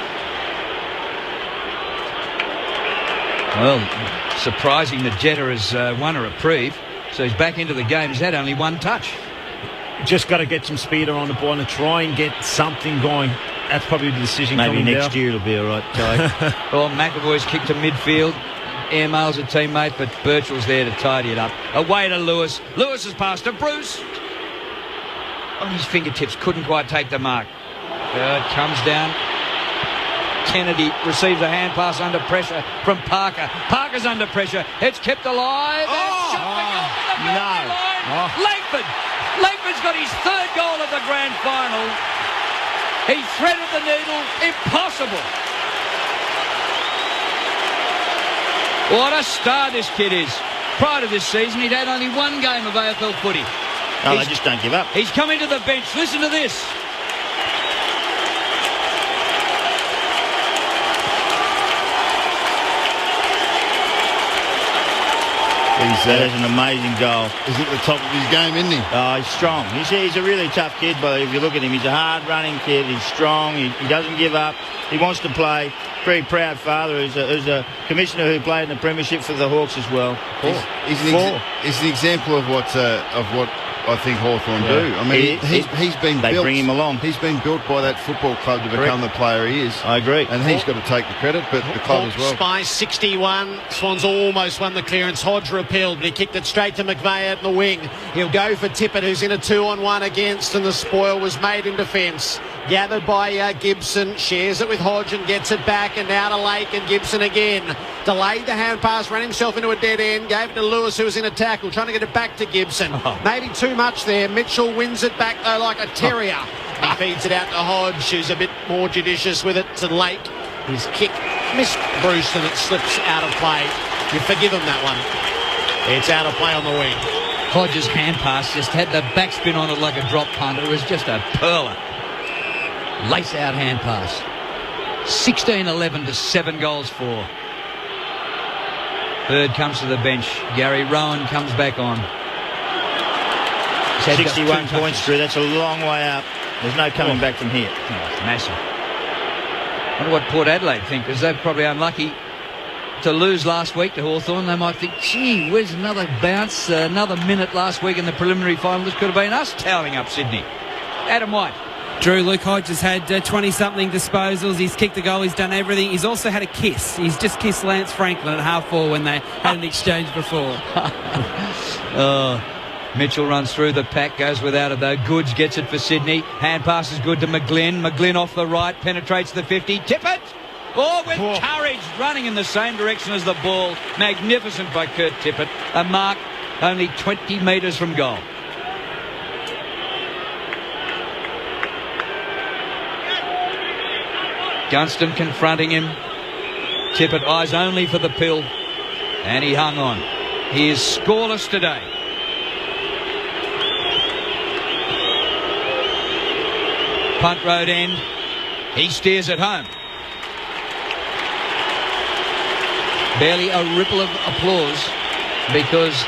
Well, surprising that Jetta has won a reprieve. So he's back into the game. He's had only 1 touch. Just got to get some speed around the ball and try and get something going. That's probably the decision. Maybe next year it'll be all right, Ty. Well, McAvoy's kicked to midfield. Airmail's a teammate, but Birchall's there to tidy it up. Away to Lewis. Lewis has passed to Bruce. On his fingertips, couldn't quite take the mark. Bird comes down. Kennedy receives a hand pass under pressure from Parker. Parker's under pressure. It's kept alive. Langford's got his 3rd goal of the grand final. He threaded the needle. Impossible. What a star this kid is. Prior to this season, he'd had only 1 game of AFL footy. Oh, they just don't give up. He's come into the bench. Listen to this. That is an amazing goal. He's at the top of his game, isn't he? Oh, he's strong. He's a really tough kid, but if you look at him, he's a hard-running kid. He's strong. He doesn't give up. He wants to play. Very proud father who's a commissioner who played in the premiership for the Hawks as well. He's an example of what I think Hawthorn do. I mean, he's been built. They bring him along. He's been built by that football club to become the player he is. I agree. And he's got to take the credit, but the club as well. By 61. Swans almost won the clearance. Hodge repelled, but he kicked it straight to McVeigh out in the wing. He'll go for Tippett, who's in a 2-on-1 against, and the spoil was made in defence. Gathered by Gibson, shares it with Hodge and gets it back, and now to Lake and Gibson again. Delayed the hand pass, ran himself into a dead end, gave it to Lewis, who was in a tackle, trying to get it back to Gibson. Maybe too much there. Mitchell wins it back, though, like a terrier. He feeds it out to Hodge, who's a bit more judicious with it to Lake. His kick missed Bruce, and it slips out of play. You forgive him that one. It's out of play on the wing. Hodge's hand pass just had the backspin on it like a drop punt. It was just a pearler. Lace out hand pass. 16-11 to 7 goals for. Bird comes to the bench. Gary Rowan comes back on. 61 points, Drew. That's a long way up. There's no coming back from here. Oh, massive. I wonder what Port Adelaide think, because they're probably unlucky to lose last week to Hawthorn. They might think, gee, where's another bounce, another minute last week in the preliminary final. This could have been us toweling up Sydney. Adam White. Drew, Luke Hodge has had 20-something disposals. He's kicked the goal. He's done everything. He's also had a kiss. He's just kissed Lance Franklin at half-4 when they had an exchange before. Mitchell runs through the pack, goes without it though. Goods gets it for Sydney. Hand pass is good to McGlynn. McGlynn off the right, penetrates the 50. Tippett! With courage, running in the same direction as the ball. Magnificent by Kurt Tippett. A mark only 20 metres from goal. Gunston confronting him. Tippett eyes only for the pill. And he hung on. He is scoreless today. Punt road end. He steers it home. Barely a ripple of applause because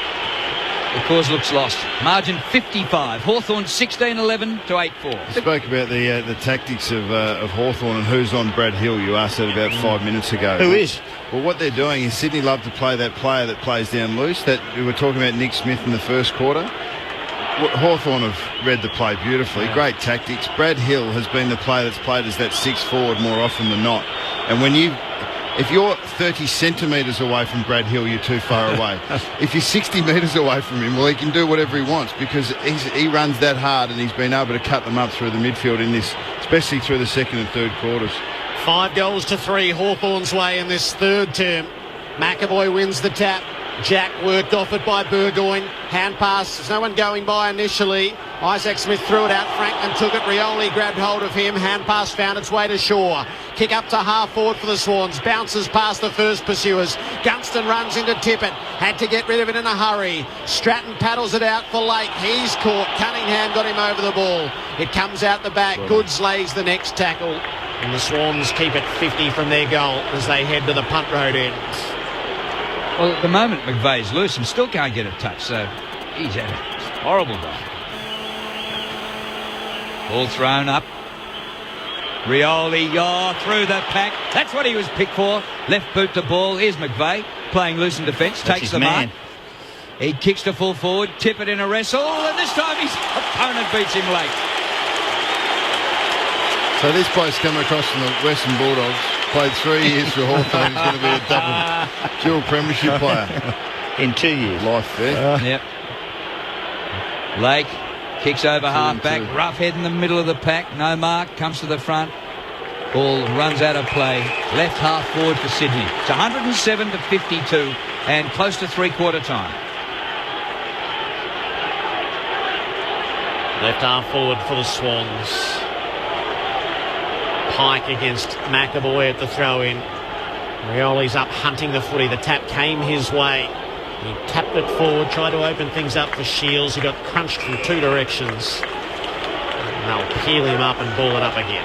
the cause looks lost. Margin 55. Hawthorn 16-11 to 8-4. You spoke about the tactics of Hawthorn and who's on Brad Hill. You asked that about 5 minutes ago. Who is? Well, what they're doing is Sydney love to play that player that plays down loose. That we were talking about Nick Smith in the first quarter. Hawthorn have read the play beautifully. Yeah. Great tactics. Brad Hill has been the player that's played as that 6 forward more often than not. And if you're 30 centimetres away from Brad Hill, you're too far away. If you're 60 metres away from him, well, he can do whatever he wants because he runs that hard and he's been able to cut them up through the midfield in this, especially through the second and third quarters. 5-3 Hawthorn's way in this third term. McAvoy wins the tap. Jack worked off it by Burgoyne. Hand pass. There's no one going by initially. Isaac Smith threw it out. Franklin took it. Rioli grabbed hold of him. Hand pass found its way to Shaw. Kick up to half forward for the Swans. Bounces past the first pursuers. Gunston runs into Tippett. Had to get rid of it in a hurry. Stratton paddles it out for Lake. He's caught. Cunningham got him over the ball. It comes out the back. Goods lays the next tackle. And the Swans keep it 50 from their goal as they head to the punt road end. Well, at the moment, McVeigh's loose and still can't get a touch, so he's had a horrible day. Ball thrown up. Rioli, through the pack. That's what he was picked for. Left boot to ball. Here's McVeigh playing loose in defence. Takes the mark. He kicks to full forward. Tippett in a wrestle. And this time his opponent beats him late. So this bloke's come across from the Western Bulldogs. Played 3 years for Hawthorn. He's going to be a dual premiership player in 2 years. Life there. Yep. Lake kicks over half back. Rough head in the middle of the pack. No mark. Comes to the front. Ball runs out of play. Left half forward for Sydney. It's 107 to 52 and close to three-quarter time. Left half forward for the Swans. Pike against McAvoy at the throw-in. Rioli's up hunting the footy. The tap came his way. He tapped it forward, tried to open things up for Shields. He got crunched from 2 directions. And they'll peel him up and ball it up again.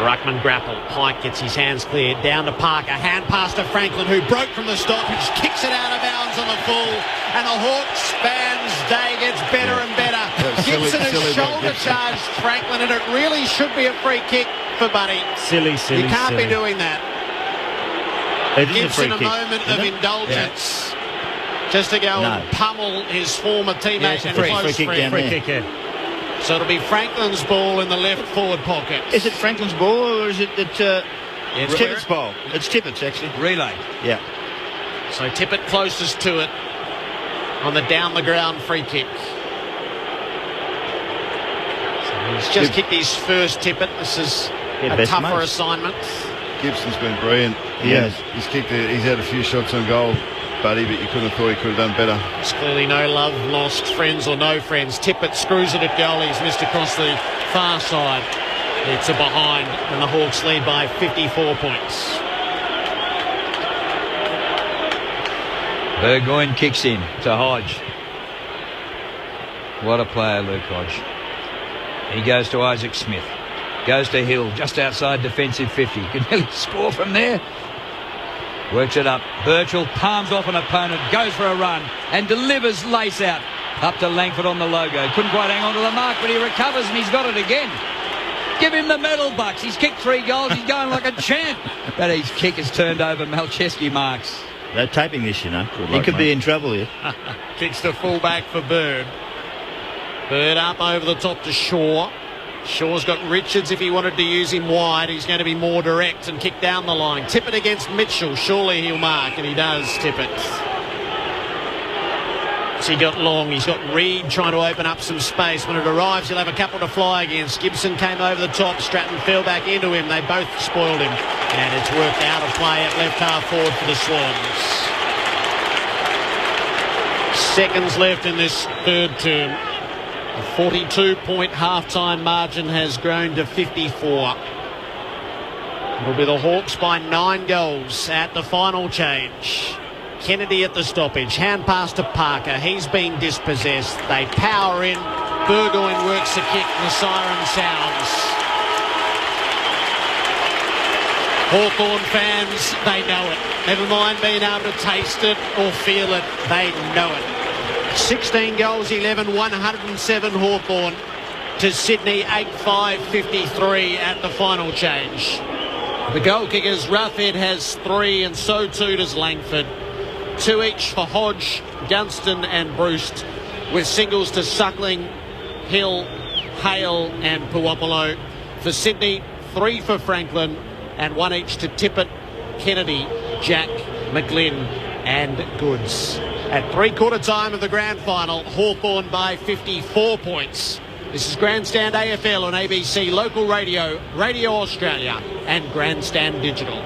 Ruckman grapple. Pike gets his hands cleared. Down to Parker. Hand pass to Franklin, who broke from the stoppage. Kicks it out of bounds on the full. And the Hawks fans' day gets better and better. Gibson has shoulder charged Franklin, and it really should be a free kick for Buddy. Silly. You can't be doing that. Gibson a moment of indulgence. Just to go and pummel his former teammate and close friend. Free kick. So it'll be Franklin's ball in the left forward pocket. Is it Franklin's ball or is it Tippett's ball? It's Tippett's, actually. Relay. Yeah. So Tippett closest to it on the down-the-ground free kick. So he's just kicked his first Tippett. This is a tougher assignment. Gibson's been brilliant. He's had a few shots on goal, Buddy, but you couldn't have thought he could have done better. There's clearly no love lost, friends or no friends. Tippett screws it at goal. He's missed across the far side. It's a behind, and the Hawks lead by 54 points. Burgoyne kicks in to Hodge. What a player, Luke Hodge. He goes to Isaac Smith. Goes to Hill, just outside defensive 50. Can nearly score from there. Works it up. Birchall palms off an opponent, goes for a run, and delivers lace out. Up to Langford on the logo. Couldn't quite hang on to the mark, but he recovers and he's got it again. Give him the medal, Bucks. He's kicked 3 goals. He's going like a champ. But his kick has turned over Malcheski marks. They're taping this, you know. He could be in trouble here. Kicks the fullback for Bird. Bird up over the top to Shaw. Shaw's got Richards if he wanted to use him wide. He's going to be more direct and kick down the line. Tippett against Mitchell. Surely he'll mark, and he does, Tippett. So he got long. He's got Reed trying to open up some space. When it arrives, he'll have a couple to fly against. Gibson came over the top. Stratton fell back into him. They both spoiled him. And it's worked out of play at left half forward for the Swans. Seconds left in this third term. The 42-point half-time margin has grown to 54. It'll be the Hawks by 9 goals at the final change. Kennedy at the stoppage. Hand pass to Parker. He's being dispossessed. They power in. Burgoyne works the kick. The siren sounds. Hawthorn fans, they know it. Never mind being able to taste it or feel it. They know it. 16 goals, 11, 107 Hawthorn to Sydney, 8-5-53 at the final change. The goal kickers, Roughhead has 3 and so too does Langford. 2 each for Hodge, Gunston and Bruce, with singles to Suckling, Hill, Hale and Puopolo. For Sydney, 3 for Franklin and 1 each to Tippett, Kennedy, Jack, McGlynn and Goods. At three-quarter time of the grand final, Hawthorn by 54 points. This is Grandstand AFL on ABC Local Radio, Radio Australia and Grandstand Digital.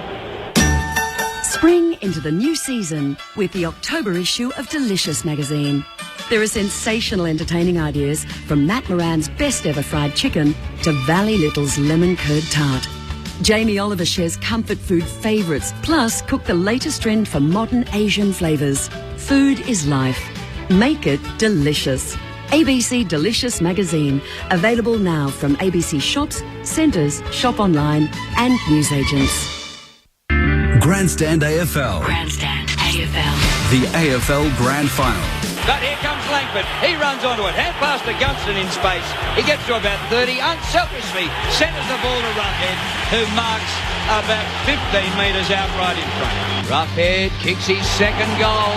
Spring into the new season with the October issue of Delicious magazine. There are sensational entertaining ideas from Matt Moran's best ever fried chicken to Valley Little's lemon curd tart. Jamie Oliver shares comfort food favourites, plus cook the latest trend for modern Asian flavours. Food is life. Make it delicious. ABC Delicious magazine, available now from ABC shops, centres, shop online and newsagents. Grandstand AFL. Grandstand AFL. The AFL Grand Final. But here comes Langford. He runs onto it. Hand pass to Gunston in space. He gets to about 30. Unselfishly centres the ball to Roughhead, who marks about 15 metres out right in front. Roughhead kicks his second goal.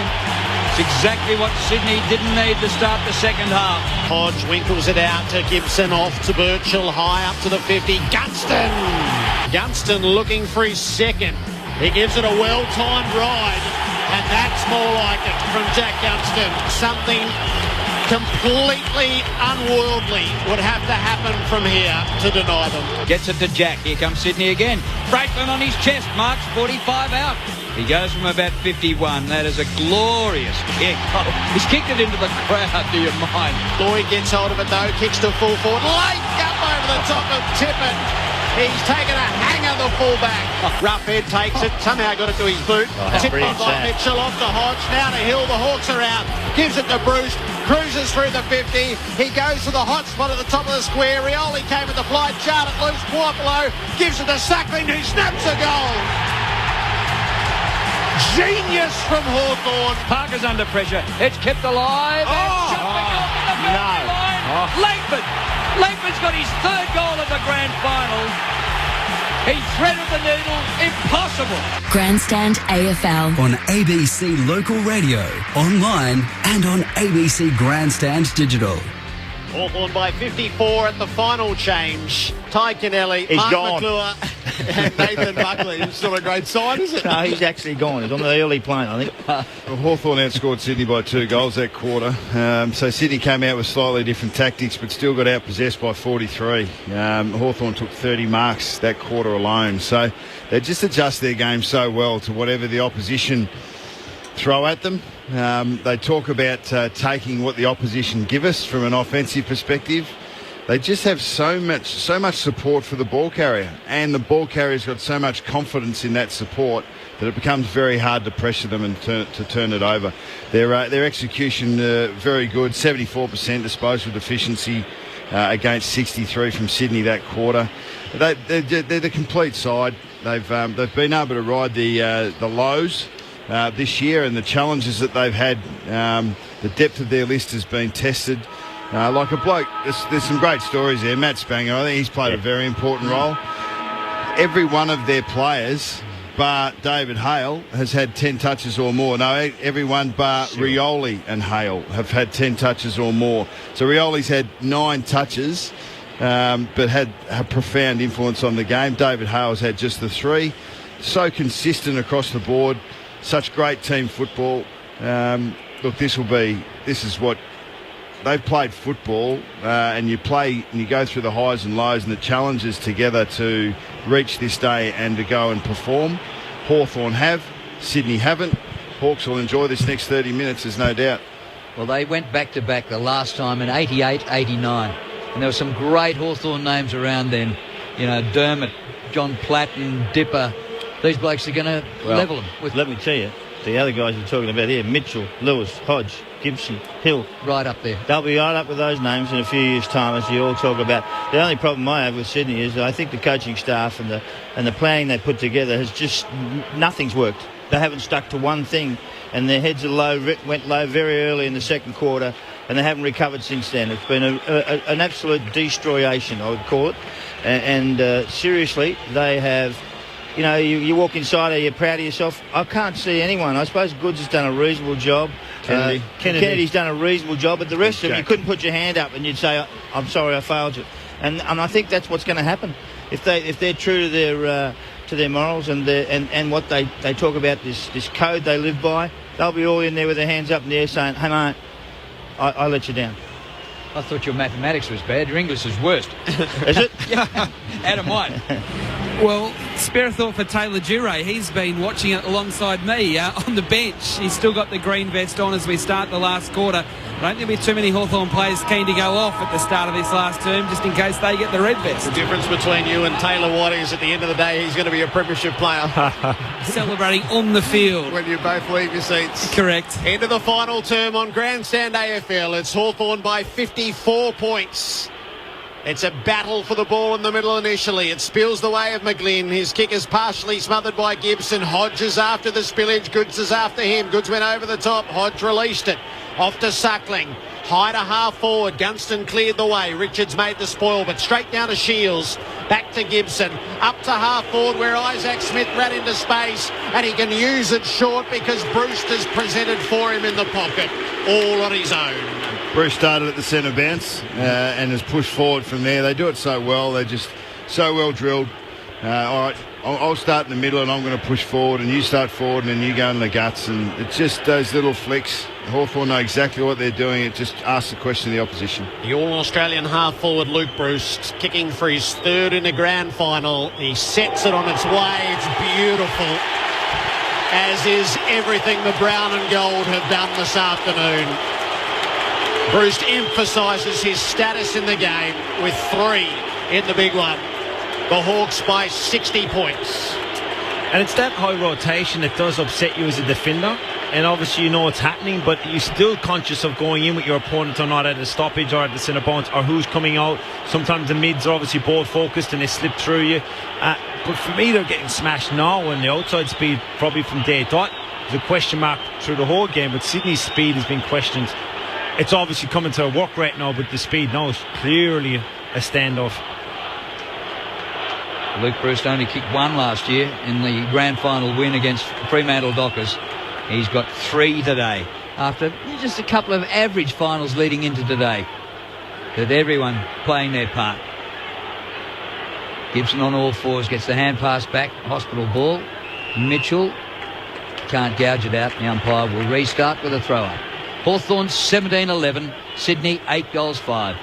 It's exactly what Sydney didn't need to start the second half. Hodge winkles it out to Gibson, off to Birchall, high up to the 50. Gunston looking for his second. He gives it a well-timed ride, and that's more like it from Jack Gunston. Something completely unworldly would have to happen from here to deny them. Gets it to Jack. Here comes Sydney again. Franklin on his chest, marks 45 out. He goes from about 51. That is a glorious kick. Oh, he's kicked it into the crowd, do you mind? Lloyd gets hold of it though, kicks to full forward. Late up over the top of Tippett. He's taken a hanger, the fullback. Roughhead takes it, somehow got it to his boot. Tipped by Mitchell, off to Hodge, now to Hill, the Hawks are out. Gives it to Bruce, cruises through the 50. He goes to the hot spot at the top of the square. Rioli came with the flight, jarred it loose. Puopolo gives it to Suckling, who snaps a goal. Genius from Hawthorn. Parker's under pressure. It's kept alive. Langford's got his third goal of the grand final. He threaded the needle. Impossible. Grandstand AFL. On ABC Local Radio, online and on ABC Grandstand Digital. Hawthorn by 54 at the final change. Ty Kennelly, He's Mark gone. McClure and Nathan Buckley. It's not a great sign, is it? No, he's actually gone. He's on the early plane, I think. Well, Hawthorn outscored Sydney by 2 goals that quarter. So Sydney came out with slightly different tactics, but still got outpossessed by 43. Hawthorn took 30 marks that quarter alone. So they just adjust their game so well to whatever the opposition throw at them. They talk about taking what the opposition give us from an offensive perspective. They just have so much support for the ball carrier, and the ball carrier's got so much confidence in that support that it becomes very hard to pressure them and turn it over. Their execution very good, 74% disposal efficiency against 63 from Sydney that quarter. They're the complete side. They've been able to ride the lows this year and the challenges that they've had. The depth of their list has been tested. Like a bloke, there's some great stories there. Matt Spanger, I think he's played a very important role. Every one of their players, bar David Hale, has had 10 touches or more. No, everyone bar Rioli and Hale have had 10 touches or more. So Rioli's had 9 touches, but had a profound influence on the game. David Hale's had just the 3. So consistent across the board. Such great team football. Look, this is what they've played football, and you go through the highs and lows and the challenges together to reach this day and to go and perform. Hawthorn have, Sydney haven't. Hawks will enjoy this next 30 minutes, there's no doubt. Well, they went back-to-back the last time in 88, 89. And there were some great Hawthorn names around then. Dermott, John Platt and Dipper, these blokes are going to level them. Let me tell you, the other guys you're talking about here, Mitchell, Lewis, Hodge, Gibson, Hill. Right up there. They'll be right up with those names in a few years' time, as you all talk about. The only problem I have with Sydney is I think the coaching staff and the planning they put together has just, nothing's worked. They haven't stuck to one thing, and their heads are low, went low very early in the second quarter, and they haven't recovered since then. It's been an absolute destroyation, I would call it. And seriously, they have... you walk inside, are you proud of yourself? I can't see anyone. I suppose Goods has done a reasonable job. Kennedy's done a reasonable job, but the rest of them, you couldn't put your hand up and you'd say, I'm sorry, I failed you. And I think that's what's going to happen. If they're true to their morals and what they talk about, this code they live by, they'll be all in there with their hands up in the air saying, hey, mate, I let you down. I thought your mathematics was bad. Your English is worst. Is it? Yeah. Adam White. Well, spare a thought for Taylor Duray. He's been watching it alongside me on the bench. He's still got the green vest on as we start the last quarter. I don't think there'll be too many Hawthorn players keen to go off at the start of this last term, just in case they get the red vest. The difference between you and Taylor White is at the end of the day, he's going to be a premiership player. Celebrating on the field. When you both leave your seats. Correct. Into the final term on Grandstand AFL. It's Hawthorn by 54 points. It's a battle for the ball in the middle initially. It spills the way of McGlynn. His kick is partially smothered by Gibson. Hodge is after the spillage. Goods is after him. Goods went over the top. Hodge released it. Off to Suckling. High to half forward. Gunston cleared the way. Richards made the spoil, but straight down to Shields. Back to Gibson. Up to half forward where Isaac Smith ran into space. And he can use it short because Brewster's presented for him in the pocket. All on his own. Bruce started at the centre bounce and has pushed forward from there. They do it so well. They're just so well drilled. All right, I'll start in the middle and I'm going to push forward and you start forward and then you go in the guts. And it's just those little flicks. Hawthorn know exactly what they're doing. It just asks the question of the opposition. The All-Australian half-forward Luke Bruce kicking for his third in the grand final. He sets it on its way. It's beautiful, as is everything the brown and gold have done this afternoon. Bruce emphasises his status in the game with 3 in the big one. The Hawks by 60 points. And it's that high rotation that does upset you as a defender. And obviously you know what's happening, but you're still conscious of going in with your opponent or not at a stoppage or at the centre bounce or who's coming out. Sometimes the mids are obviously ball focused and they slip through you. But for me, they're getting smashed now, and the outside speed probably from day dot is a question mark through the whole game. But Sydney's speed has been questioned. It's obviously coming to a work rate now, but the speed now is clearly a standoff. Luke Bruce only kicked 1 last year in the grand final win against Fremantle Dockers. He's got 3 today after just a couple of average finals leading into today. But everyone playing their part. Gibson on all fours gets the hand pass back. Hospital ball. Mitchell can't gouge it out. The umpire will restart with a throw-up. Hawthorn 17-11, Sydney 8 goals 5.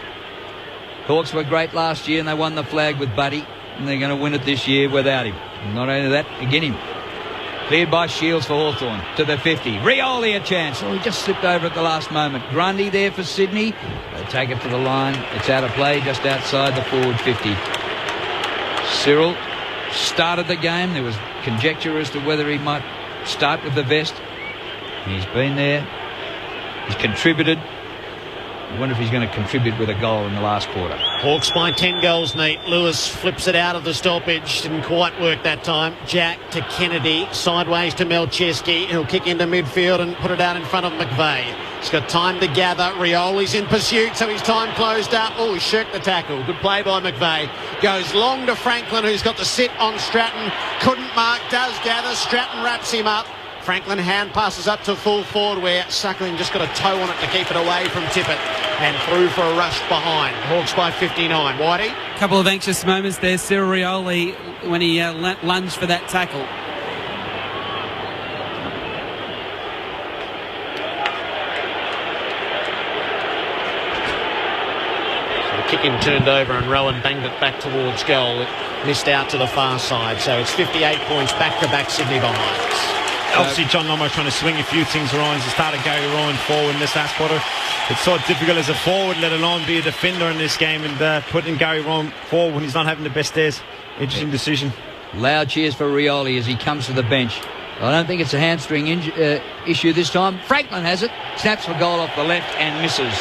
Hawks were great last year and they won the flag with Buddy, and they're going to win it this year without him. Not only that, again him. Cleared by Shields for Hawthorn to the 50. Rioli a chance. Oh, he just slipped over at the last moment. Grundy there for Sydney. They take it to the line. It's out of play just outside the forward 50. Cyril started the game. There was conjecture as to whether he might start with the vest. He's been there. He's contributed. I wonder if he's going to contribute with a goal in the last quarter. Hawks by 10 goals neat. Lewis flips it out of the stoppage. Didn't quite work that time. Jack to Kennedy. Sideways to Melcheski. He'll kick into midfield and put it out in front of McVeigh. He's got time to gather. Rioli's in pursuit, so his time closed up. Oh, he shirked the tackle. Good play by McVeigh. Goes long to Franklin, who's got the sit on Stratton. Couldn't mark, does gather. Stratton wraps him up. Franklin hand passes up to full forward where Suckling just got a toe on it to keep it away from Tippett and through for a rush behind. Hawks by 59. Whitey? A couple of anxious moments there. Cyril Rioli when he lunged for that tackle. So the kick-in turned over and Rowan banged it back towards goal. It missed out to the far side. So it's 58 points back-to-back Sydney behind. Obviously, John Lomo's trying to swing a few things around. He started Gary Rowan forward in this last quarter. It's so difficult as a forward, let alone be a defender in this game, and putting Gary Rowan forward when he's not having the best days. Interesting decision. Loud cheers for Rioli as he comes to the bench. I don't think it's a hamstring issue this time. Franklin has it. Snaps for goal off the left and misses.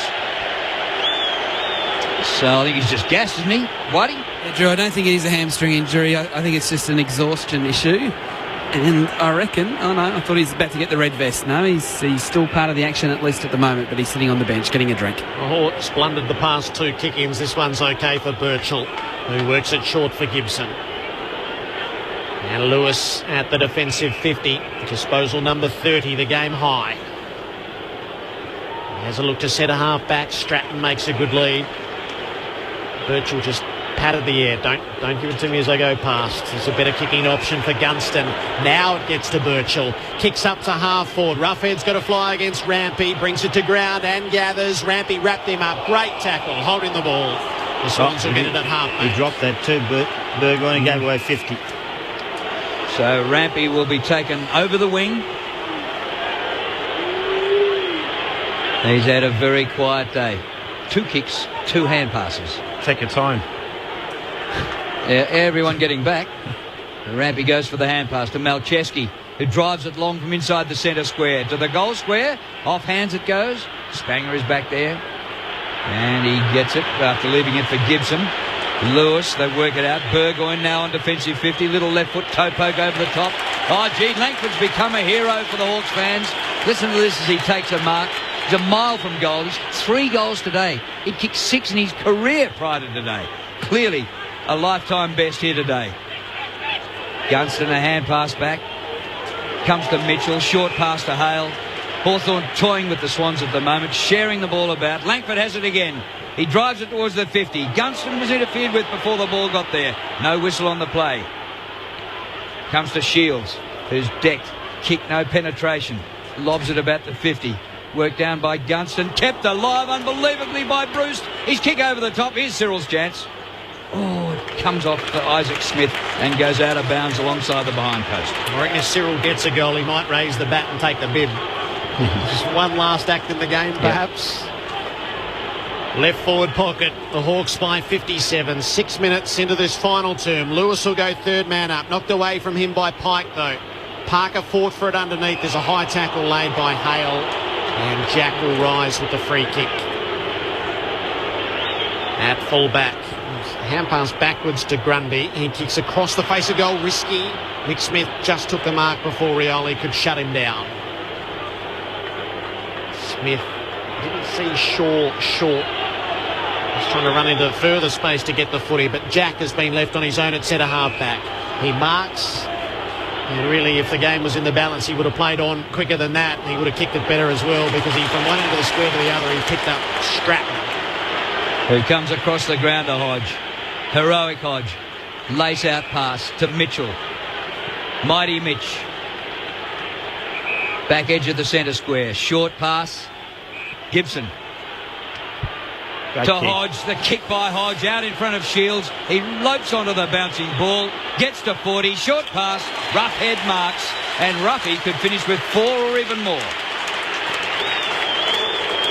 So I think he's just gassed, isn't he? Whitey? Yeah, Drew, I don't think it is a hamstring injury. I think it's just an exhaustion issue. And I reckon, I thought he was about to get the red vest. No, he's still part of the action, at least at the moment, but he's sitting on the bench getting a drink. The Hawks blundered the past 2 kick-ins. This one's okay for Birchall, who works it short for Gibson. And Lewis at the defensive 50. Disposal number 30, the game high. He has a look to centre half back. Stratton makes a good lead. Birchall just patted the air. Don't give it to me as I go past. There's a better kicking option for Gunston. Now it gets to Birchall. Kicks up to half forward. Roughhead's got to fly against Rampy. Brings it to ground and gathers. Rampy wrapped him up. Great tackle. Holding the ball. The Swans will get it at half. He dropped that too, Burgoyne, and gave away 50. So Rampy will be taken over the wing. He's had a very quiet day. 2 kicks, 2 hand passes. Take your time. Everyone getting back. Rampy goes for the hand pass to Malcheski, who drives it long from inside the centre square to the goal square. Off hands it goes. Spanger is back there. And he gets it after leaving it for Gibson. Lewis, they work it out. Burgoyne now on defensive 50. Little left foot toe poke over the top. Oh, gee, Langford's become a hero for the Hawks fans. Listen to this as he takes a mark. He's a mile from goal. He's 3 goals today. He kicked 6 in his career prior to today. Clearly a lifetime best here today. Gunston a hand pass back. Comes to Mitchell. Short pass to Hale. Hawthorn toying with the Swans at the moment, sharing the ball about. Langford has it again. He drives it towards the 50. Gunston was interfered with before the ball got there. No whistle on the play. Comes to Shields, who's decked. Kick, no penetration. Lobs it about the 50. Worked down by Gunston. Kept alive unbelievably by Bruce. His kick over the top. Here's Cyril's chance. Oh, it comes off for Isaac Smith and goes out of bounds alongside the behind post. I reckon if Cyril gets a goal, he might raise the bat and take the bib. Just one last act in the game, perhaps. Yeah. Left forward pocket. The Hawks by 57. 6 minutes into this final term. Lewis will go third man up. Knocked away from him by Pike, though. Parker fought for it underneath. There's a high tackle laid by Hale. And Jack will rise with the free kick. At full back. Hand pass backwards to Grundy. He kicks across the face of goal. Risky. Nick Smith just took the mark before Rioli could shut him down. Smith didn't see Shaw short. He's trying to run into further space to get the footy, but Jack has been left on his own at centre half back. He marks. And really, if the game was in the balance, he would have played on quicker than that. He would have kicked it better as well, because he, from one end of the square to the other, he picked up Stratton. Who comes across the ground to Hodge. Heroic Hodge. Lace out pass to Mitchell. Mighty Mitch. Back edge of the centre square. Short pass. Gibson. Great to kick. Hodge. The kick by Hodge out in front of Shields. He lopes onto the bouncing ball. Gets to 40. Short pass. Rough head marks. And Ruffy could finish with 4 or even more.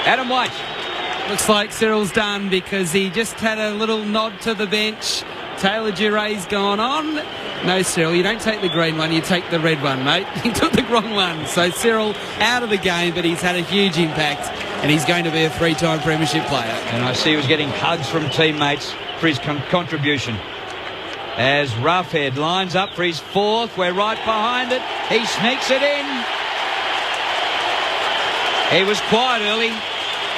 Adam White. Looks like Cyril's done because he just had a little nod to the bench. Taylor Giray's gone on. No, Cyril, you don't take the green one, you take the red one, mate. He took the wrong one. So Cyril out of the game, but he's had a huge impact and he's going to be a 3-time premiership player. And I see he was getting hugs from teammates for his contribution. As Roughhead lines up for his 4th, we're right behind it. He sneaks it in. He was quiet early.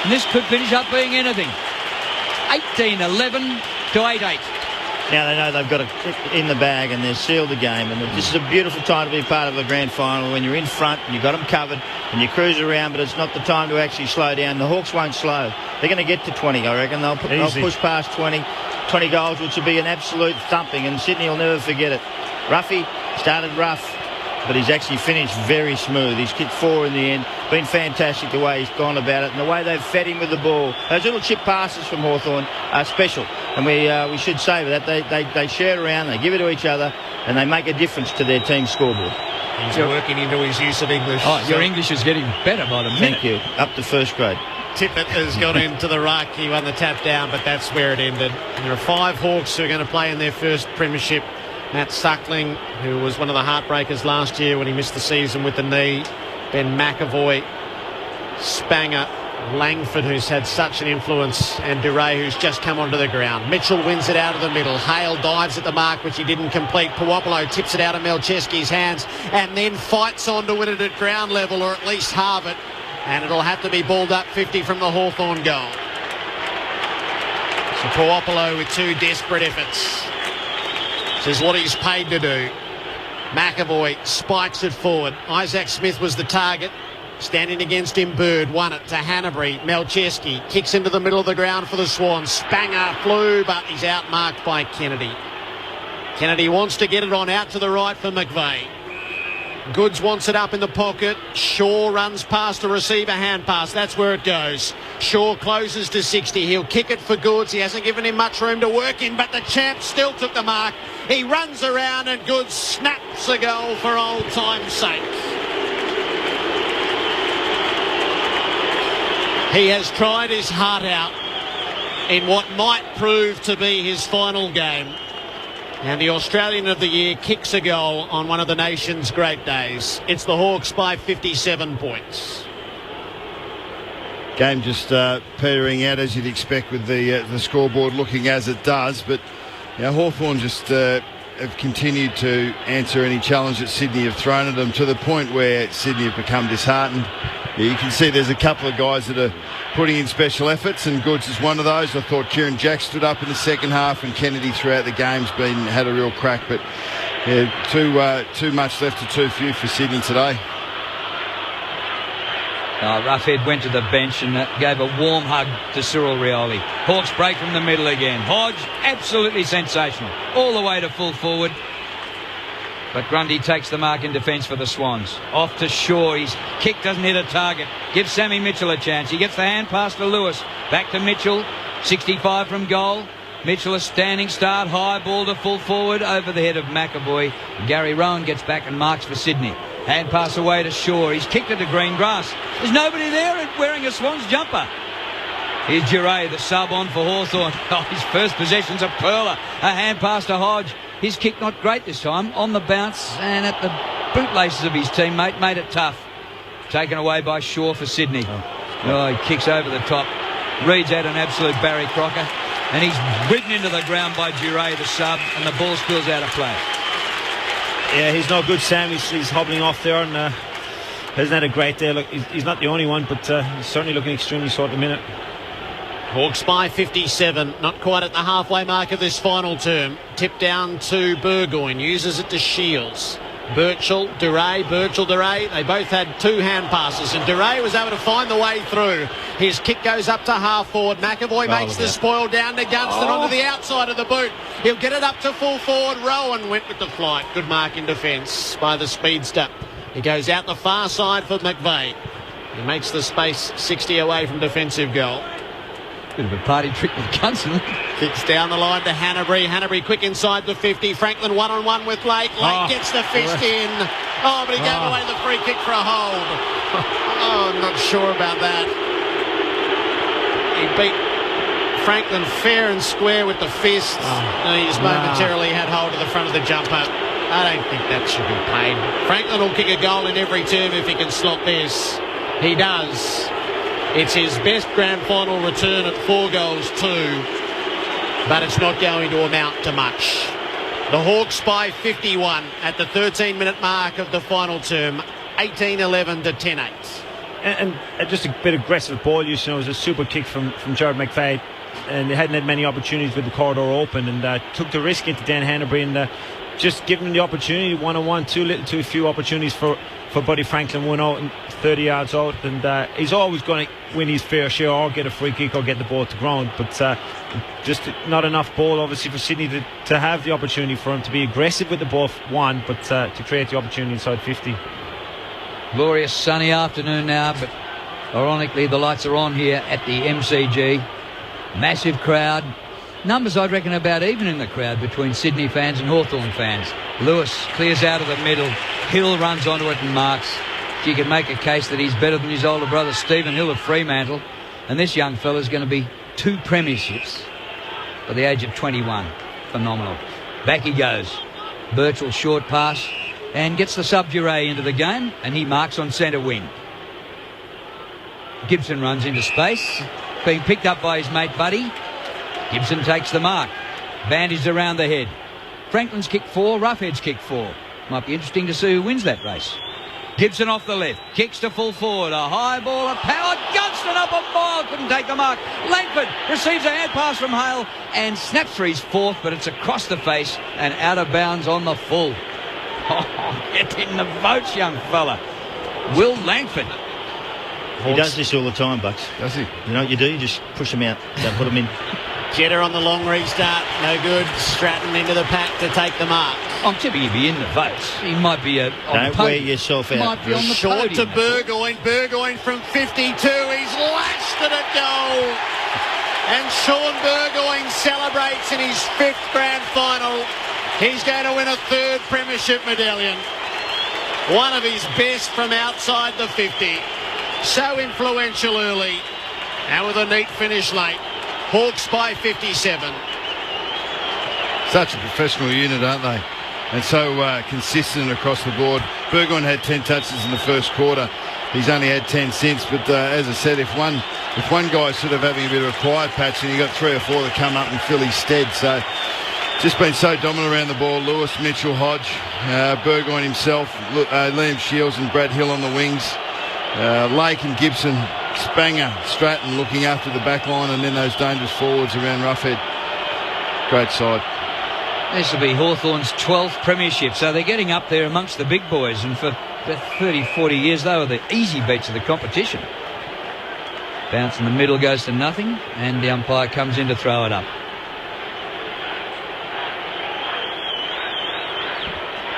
And this could finish up being anything. 18-11 to 8-8. Now they know they've got it in the bag and they've sealed the game. And this is a beautiful time to be part of a grand final when you're in front and you've got them covered and you cruise around, but it's not the time to actually slow down. The Hawks won't slow. They're going to get to 20, I reckon. They'll push past 20 goals, which will be an absolute thumping, and Sydney will never forget it. Ruffy started rough, but he's actually finished very smooth. He's kicked 4 in the end. Been fantastic the way he's gone about it and the way they've fed him with the ball. Those little chip passes from Hawthorn are special, and we should say that they share it around, they give it to each other, and they make a difference to their team scoreboard. He's working into his use of English. Oh, your English is getting better by the minute. Thank you. Up to first grade. Tippett has got into the ruck. He won the tap down, but that's where it ended. And there are 5 Hawks who are going to play in their first premiership. Matt Suckling, who was one of the heartbreakers last year when he missed the season with the knee. Ben McAvoy, Spanger, Langford, who's had such an influence, and Duray, who's just come onto the ground. Mitchell wins it out of the middle. Hale dives at the mark, which he didn't complete. Puopolo tips it out of Melcheski's hands and then fights on to win it at ground level, or at least halve it. And it'll have to be balled up 50 from the Hawthorn goal. So Puopolo with 2 desperate efforts. This is what he's paid to do. McAvoy spikes it forward. Isaac Smith was the target. Standing against him, Bird won it to Hanbury. Melcheski kicks into the middle of the ground for the Swans. Spanger flew, but he's outmarked by Kennedy. Kennedy wants to get it on out to the right for McVeigh. Goods wants it up in the pocket. Shaw runs past a receiver, hand pass. That's where it goes. Shaw closes to 60. He'll kick it for Goods. He hasn't given him much room to work in, but the champ still took the mark. He runs around and Goods snaps a goal for old time's sake. He has tried his heart out in what might prove to be his final game. And the Australian of the Year kicks a goal on one of the nation's great days. It's the Hawks by 57 points. Game just petering out as you'd expect with the scoreboard looking as it does. But Hawthorn just have continued to answer any challenge that Sydney have thrown at them, to the point where Sydney have become disheartened. You can see there's a couple of guys that are putting in special efforts, and Goods is one of those. I thought Kieran Jack stood up in the second half, and Kennedy throughout the game's had a real crack. But too much left to too few for Sydney today. Roughhead went to the bench and gave a warm hug to Cyril Rioli. Hawks break from the middle again. Hodge, absolutely sensational. All the way to full forward. But Grundy takes the mark in defence for the Swans. Off to Shaw. His kick doesn't hit a target. Gives Sammy Mitchell a chance. He gets the hand pass to Lewis. Back to Mitchell. 65 from goal. Mitchell a standing start. High ball to full forward over the head of McAvoy. Gary Rowan gets back and marks for Sydney. Hand pass away to Shaw. He's kicked it to green grass. There's nobody there wearing a Swans jumper. Here's Duray, the sub on for Hawthorn. His first possession's a pearler. A hand pass to Hodge. His kick not great this time. On the bounce and at the bootlaces of his teammate. Made it tough. Taken away by Shaw for Sydney. He kicks over the top. Reed's had an absolute Barry Crocker. And he's ridden into the ground by Duray, the sub. And the ball spills out of play. Yeah, he's no good, Sam. He's hobbling off there and hasn't had a great day. Look, he's not the only one, but he's certainly looking extremely sore at the minute. Hawks by 57, not quite at the halfway mark of this final term. Tipped down to Burgoyne, uses it to Shields. Birchall, Duray, they both had 2 hand passes, and Duray was able to find the way through. His kick goes up to half forward. McAvoy makes the spoil down to Gunston onto the outside of the boot. He'll get it up to full forward. Rowan went with the flight. Good mark in defence by the speedster. He goes out the far side for McVeigh. He makes the space 60 away from defensive goal. Bit of a party trick with Gunston. Kicks down the line to Hanbury. Hanbury quick inside the 50. Franklin one-on-one with Lake. Lake gets the fist in. But he gave away the free kick for a hold. I'm not sure about that. He beat Franklin fair and square with the fist. And he just momentarily had hold of the front of the jumper. I don't think that should be paid. Franklin will kick a goal in every term if he can slot this. He does. It's his best grand final return at 4 goals too, but it's not going to amount to much. The Hawks by 51 at the 13-minute mark of the final term, 18-11 to 10-8. And just a bit of aggressive ball use. It was a super kick from Jared McVeigh, and they hadn't had many opportunities with the corridor open, and took the risk into Dan Hanbury, and just giving him the opportunity, one-on-one, too few opportunities for Buddy Franklin, 1 out and 30 yards out, and he's always going to win his fair share or get a free kick or get the ball to ground, but just not enough ball obviously for Sydney to have the opportunity for him to be aggressive with the ball, but to create the opportunity inside 50. Glorious sunny afternoon now, but ironically the lights are on here at the MCG. Massive crowd. numbers, I'd reckon, about even in the crowd between Sydney fans and Hawthorn fans. Lewis clears out of the middle. Hill runs onto it and marks. You can make a case that he's better than his older brother Stephen Hill of Fremantle. And this young fella's going to be 2 premierships by the age of 21. Phenomenal. Back he goes. Birchall short pass and gets the sub-Duray into the game, and he marks on centre wing. Gibson runs into space, being picked up by his mate Buddy. Gibson takes the mark. Bandaged around the head. Franklin's kick 4, Roughhead's kick 4. Might be interesting to see who wins that race. Gibson off the left, kicks to full forward, a high ball, a power, Gunston up a mile, couldn't take the mark. Langford receives a hand pass from Hale and snaps for his 4th, but it's across the face and out of bounds on the full. Oh, get in the votes, young fella. Will Langford. He does this all the time, Bucks. Does he? You know what you do? You just push him out. Don't put him in. Jeter on the long restart, no good. Stratton into the pack to take the mark. I'm tipping he'd be in the votes. He might be on Don't the podium. wear yourself out. Might be on the Short podium. to Burgoyne. Burgoyne from 52. He's lashed it at goal. And Sean Burgoyne celebrates in his 5th grand final. He's going to win a 3rd premiership medallion. One of his best from outside the 50. So influential early. And with a neat finish late. Hawks by 57. Such a professional unit, aren't they? And so consistent across the board. Burgoyne had 10 touches in the first quarter. He's only had 10 since. But as I said, if one guy's sort of having a bit of a quiet patch, and you got 3 or 4 that come up and fill his stead. So just been so dominant around the ball. Lewis, Mitchell, Hodge, Burgoyne himself, Liam Shields and Brad Hill on the wings. Lake and Gibson, Spanger, Stratton looking after the back line, and then those dangerous forwards around Roughhead. Great side. This will be Hawthorn's 12th premiership, so they're getting up there amongst the big boys, and for 30, 40 years they were the easy beats of the competition. Bounce in the middle goes to nothing, and the umpire comes in to throw it up.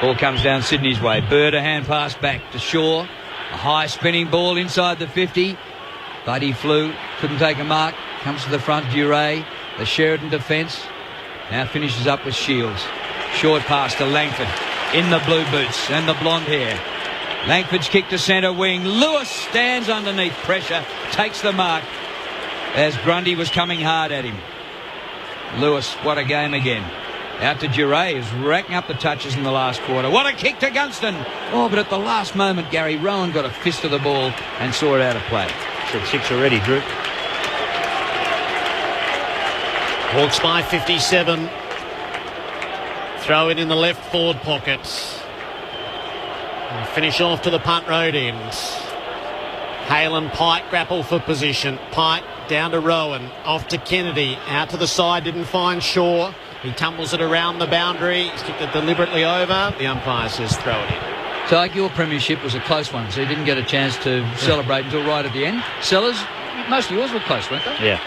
Ball comes down Sydney's way. Bird a hand pass back to Shaw. A high spinning ball inside the 50. Buddy flew, couldn't take a mark. Comes to the front, Duray. The Sheridan defence. Now finishes up with Shields. Short pass to Langford. In the blue boots and the blonde hair. Langford's kick to centre wing. Lewis stands underneath pressure. Takes the mark as Grundy was coming hard at him. Lewis, what a game again. Out to Duray, who's racking up the touches in the last quarter. What a kick to Gunston. Oh, but at the last moment, Gary Rowan got a fist of the ball and saw it out of play. It's at 6 already, Drew. Hawks by 57. Throw it in the left forward pocket. And finish off to the punt road ends. Hale and Pike grapple for position. Pike down to Rowan. Off to Kennedy. Out to the side. Didn't find Shaw. He tumbles it around the boundary. He's kicked it deliberately over. The umpire says throw it in. So your premiership was a close one, so you didn't get a chance to celebrate until right at the end. Sellers, most of yours were close, weren't they? Yeah.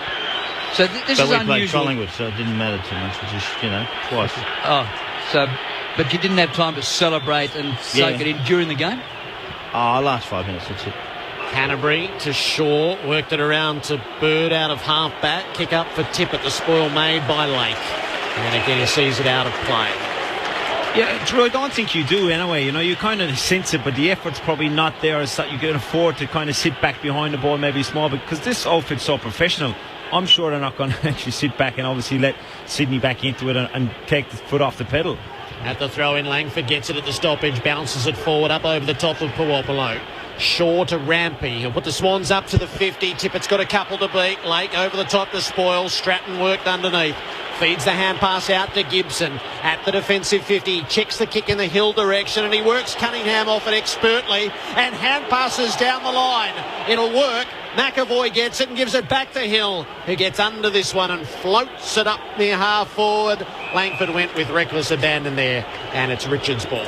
So this but is we unusual. played Collingwood, so it didn't matter too much. It just, twice. Oh, but you didn't have time to celebrate and soak it in during the game? Oh, last 5 minutes, that's it. Canterbury to Shaw, worked it around to Bird out of half back. Kick up for Tippett, the spoil made by Lake. And again, he sees it out of play. Yeah, Drew, I don't think you do anyway. You kind of sense it, but the effort's probably not there as that you can afford to kind of sit back behind the ball, maybe small, because this outfit's so professional. I'm sure they're not going to actually sit back and obviously let Sydney back into it and take the foot off the pedal. At the throw in, Langford gets it at the stoppage, bounces it forward up over the top of Puopolo. Shaw to Rampy. He'll put the Swans up to the 50. Tippett's got a couple to beat. Lake over the top to spoil. Stratton worked underneath. Feeds the hand pass out to Gibson at the defensive 50. Checks the kick in the Hill direction and he works Cunningham off it expertly and hand passes down the line. It'll work. McAvoy gets it and gives it back to Hill, who gets under this one and floats it up near half forward. Langford went with reckless abandon there, and it's Richards' ball.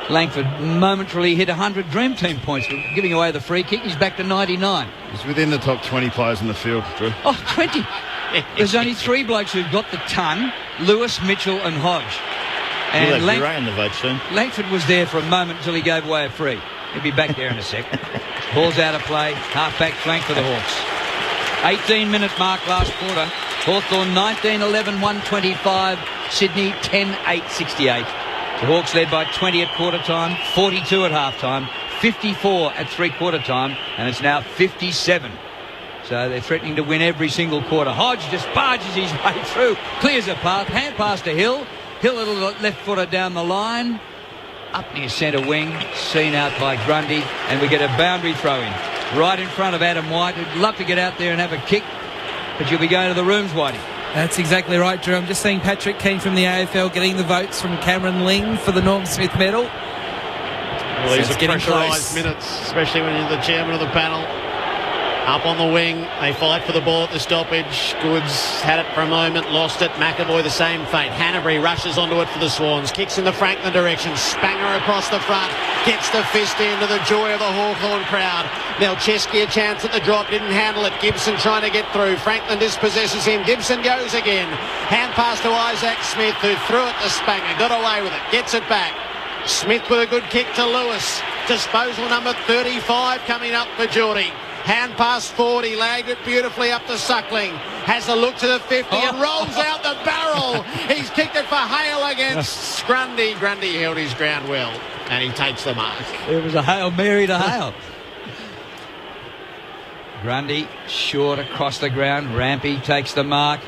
Langford momentarily hit 100 Dream Team points, giving away the free kick. He's back to 99. He's within the top 20 players in the field, Drew. Oh, 20. There's only 3 blokes who've got the ton: Lewis, Mitchell and Hodge. And Duray in the vote soon. Langford was there for a moment until he gave away a free. He'll be back there in a sec. Ball's out of play. Half-back flank for the Hawks. 18-minute mark last quarter. Hawthorn 19-11-125. Sydney 10-8-68. The Hawks led by 20 at quarter time, 42 at half time, 54 at three-quarter time, and it's now 57. So they're threatening to win every single quarter. Hodge just barges his way through, clears a path, hand pass to Hill. Hill a little left footer down the line, up near centre wing, seen out by Grundy, and we get a boundary throw in right in front of Adam White, who'd love to get out there and have a kick, but you'll be going to the rooms, Whitey. That's exactly right, Drew. I'm just seeing Patrick Keane from the AFL getting the votes from Cameron Ling for the Norm Smith medal. Well, these are getting pressurised close. minutes, especially when you're the chairman of the panel. Up on the wing, they fight for the ball at the stoppage. Goods had it for a moment, lost it. McAvoy the same fate. Hanbury rushes onto it for the Swans, kicks in the Franklin direction. Spanger across the front, gets the fist into the joy of the Hawthorn crowd. Melcheski a chance at the drop, didn't handle it. Gibson trying to get through. Franklin dispossesses him. Gibson goes again. Hand pass to Isaac Smith, who threw it to Spanger, got away with it, gets it back. Smith with a good kick to Lewis. Disposal number 35 coming up for Geordie. Hand pass forward, he lagged it beautifully up to Suckling. Has a look to the 50 and rolls out the barrel. He's kicked it for Hale against Grundy. Grundy held his ground well, and he takes the mark. It was a Hail Mary to Hale. Grundy short across the ground. Rampy takes the mark.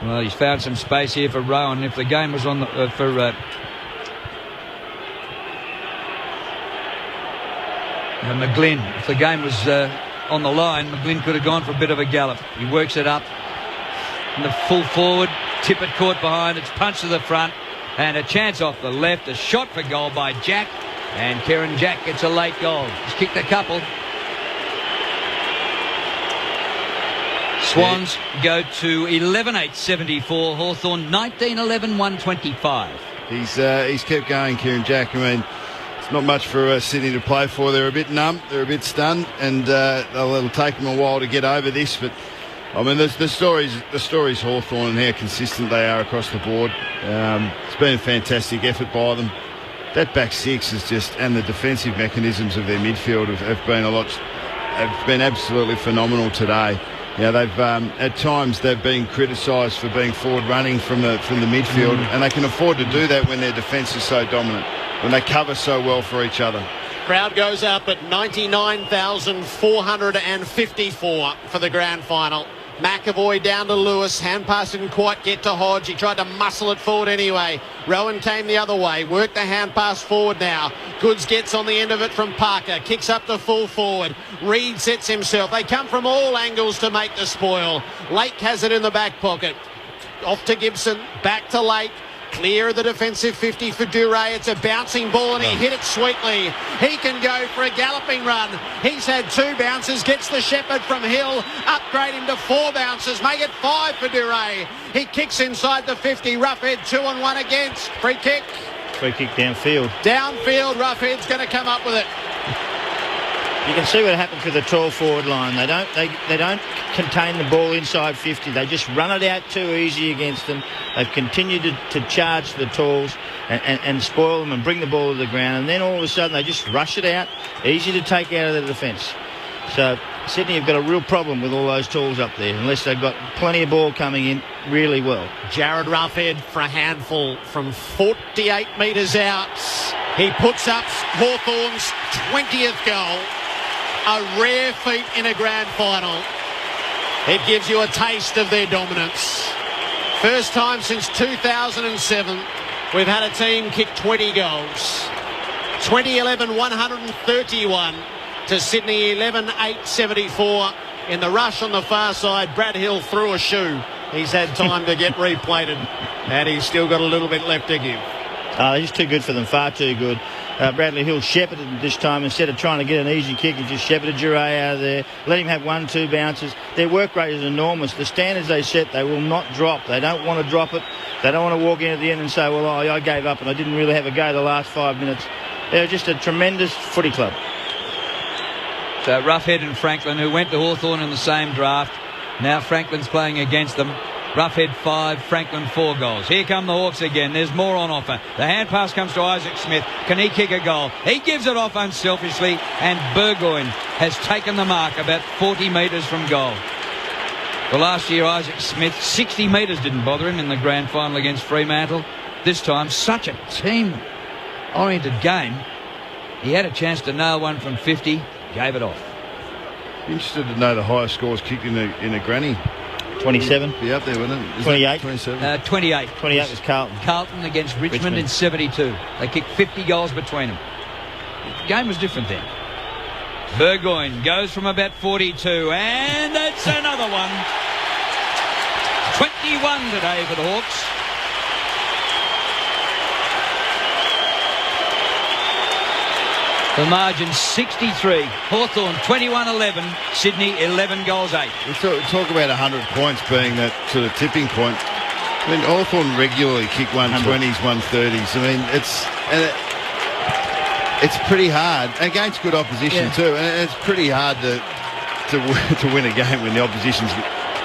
Well, he's found some space here for Rowan. If the game was on the McGlynn, if the game was on the line, McGlynn could have gone for a bit of a gallop. He works it up in the full forward. Tippett caught behind. It's punched to the front, and a chance off the left. A shot for goal by Jack, and Kieran Jack gets a late goal. He's kicked a couple. Swans go to 11-8-74. Hawthorn 19-11-125. He's kept going, Kieran Jack. I mean, it's not much for Sydney to play for. They're a bit numb, they're a bit stunned, and it'll take them a while to get over this. But I mean, the stories Hawthorn and how consistent they are across the board. It's been a fantastic effort by them. That back six is just, and the defensive mechanisms of their midfield have been absolutely phenomenal today. You know, they've at times they've been criticised for being forward running from the midfield, and they can afford to do that when their defence is so dominant, when they cover so well for each other. Crowd goes up at 99,454 for the grand final. McAvoy down to Lewis. Hand pass didn't quite get to Hodge. He tried to muscle it forward anyway. Rowan came the other way. Worked the hand pass forward now. Goods gets on the end of it from Parker. Kicks up to full forward. Reed sets himself. They come from all angles to make the spoil. Lake has it in the back pocket. Off to Gibson. Back to Lake. Clear of the defensive 50 for Duray. It's a bouncing ball and he hit it sweetly. He can go for a galloping run. He's had 2 bounces. Gets the Shepherd from Hill. Upgrade him to 4 bounces. Make it 5 for Duray. He kicks inside the 50. Roughhead 2-1 against. Free kick. Free kick downfield. Downfield. Roughhead's going to come up with it. You can see what happens with the tall forward line. They don't contain the ball inside 50. They just run it out too easy against them. They've continued to charge the talls and spoil them and bring the ball to the ground. And then all of a sudden they just rush it out. Easy to take out of the defence. So Sydney have got a real problem with all those talls up there, unless they've got plenty of ball coming in really well. Jared Roughhead for a handful from 48 metres out. He puts up Hawthorn's 20th goal. A rare feat in a grand final. It gives you a taste of their dominance. First time since 2007 we've had a team kick 20 goals. 2011 131 to Sydney 11-8-74. In the rush on the far side, Brad Hill threw a shoe. He's had time to get replated, and he's still got a little bit left to give. He's too good for them, far too good. Bradley Hill shepherded this time. Instead of trying to get an easy kick, he just shepherded Duray out of there. Let him have 1-2 bounces. Their work rate is enormous. The standards they set, they will not drop. They don't want to drop it. They don't want to walk in at the end and say, well, I gave up and I didn't really have a go the last 5 minutes. They're just a tremendous footy club. So Roughhead and Franklin, who went to Hawthorn in the same draft. Now Franklin's playing against them. Roughhead 5, Franklin 4 goals. Here come the Hawks again. There's more on offer. The hand pass comes to Isaac Smith. Can he kick a goal? He gives it off unselfishly, and Burgoyne has taken the mark about 40 metres from goal. Well, last year, Isaac Smith, 60 metres didn't bother him in the grand final against Fremantle. This time, such a team-oriented game. He had a chance to nail one from 50, gave it off. Interested to know the highest scores kicked in a granny. 27. Be up there, wouldn't it? 28. 27. 28. 28 was Carlton. Carlton against Richmond in 72. They kicked 50 goals between them. The game was different then. Burgoyne goes from about 42, and it's another one. 21 today for the Hawks. The margin 63. Hawthorn 21-11. Sydney 11 goals 8. We talk about 100 points being that sort of tipping point. I mean, Hawthorn regularly kick 120s, 130s. I mean, it's pretty hard against good opposition too, and it's pretty hard to win a game when the opposition's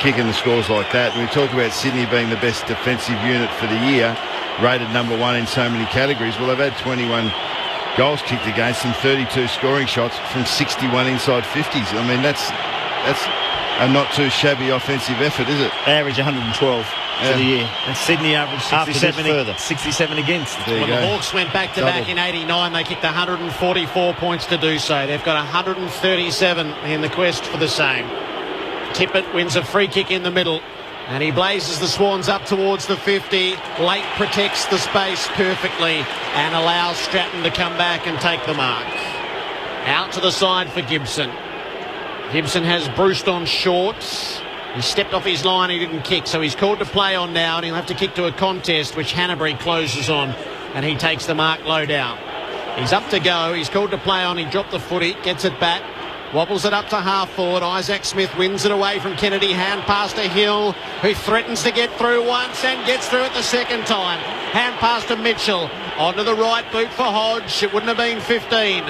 kicking the scores like that. We talk about Sydney being the best defensive unit for the year, rated number 1 in so many categories. Well, they've had 21 goals kicked against them, 32 scoring shots from 61 inside 50s. I mean, that's a not too shabby offensive effort, is it? Average 112 for the year. And Sydney averaged 67 against. When the Hawks went back-to-back in 89, they kicked 144 points to do so. They've got 137 in the quest for the same. Tippett wins a free kick in the middle, and he blazes the Swans up towards the 50. Late protects the space perfectly and allows Stratton to come back and take the mark. Out to the side for Gibson. Gibson has Bruce on shorts. He stepped off his line, he didn't kick, so he's called to play on now, and he'll have to kick to a contest, which Hanbury closes on, and he takes the mark low down. He's up to go, he's called to play on, he dropped the footy, gets it back, wobbles it up to half forward. Isaac Smith wins it away from Kennedy, hand pass to Hill, who threatens to get through once and gets through it the second time. Hand pass to Mitchell, onto the right boot for Hodge, it wouldn't have been 15.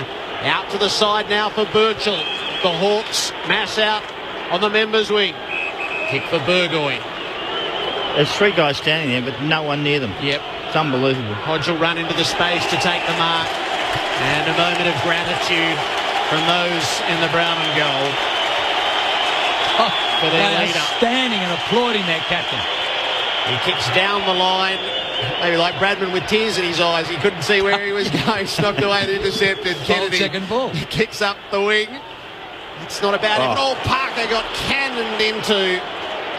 Out to the side now for Burchell. The Hawks mass out on the members' wing. Kick for Burgoyne. There's 3 guys standing there, but no one near them. Yep. It's unbelievable. Hodge will run into the space to take the mark. And a moment of gratitude from those in the brown and gold. For their leader. Standing and applauding their captain. He kicks down the line. Maybe like Bradman with tears in his eyes. He couldn't see where he was going. Knocked away and intercepted. Kennedy second ball. Kicks up the wing. It's not about it at all. Parker got cannoned into.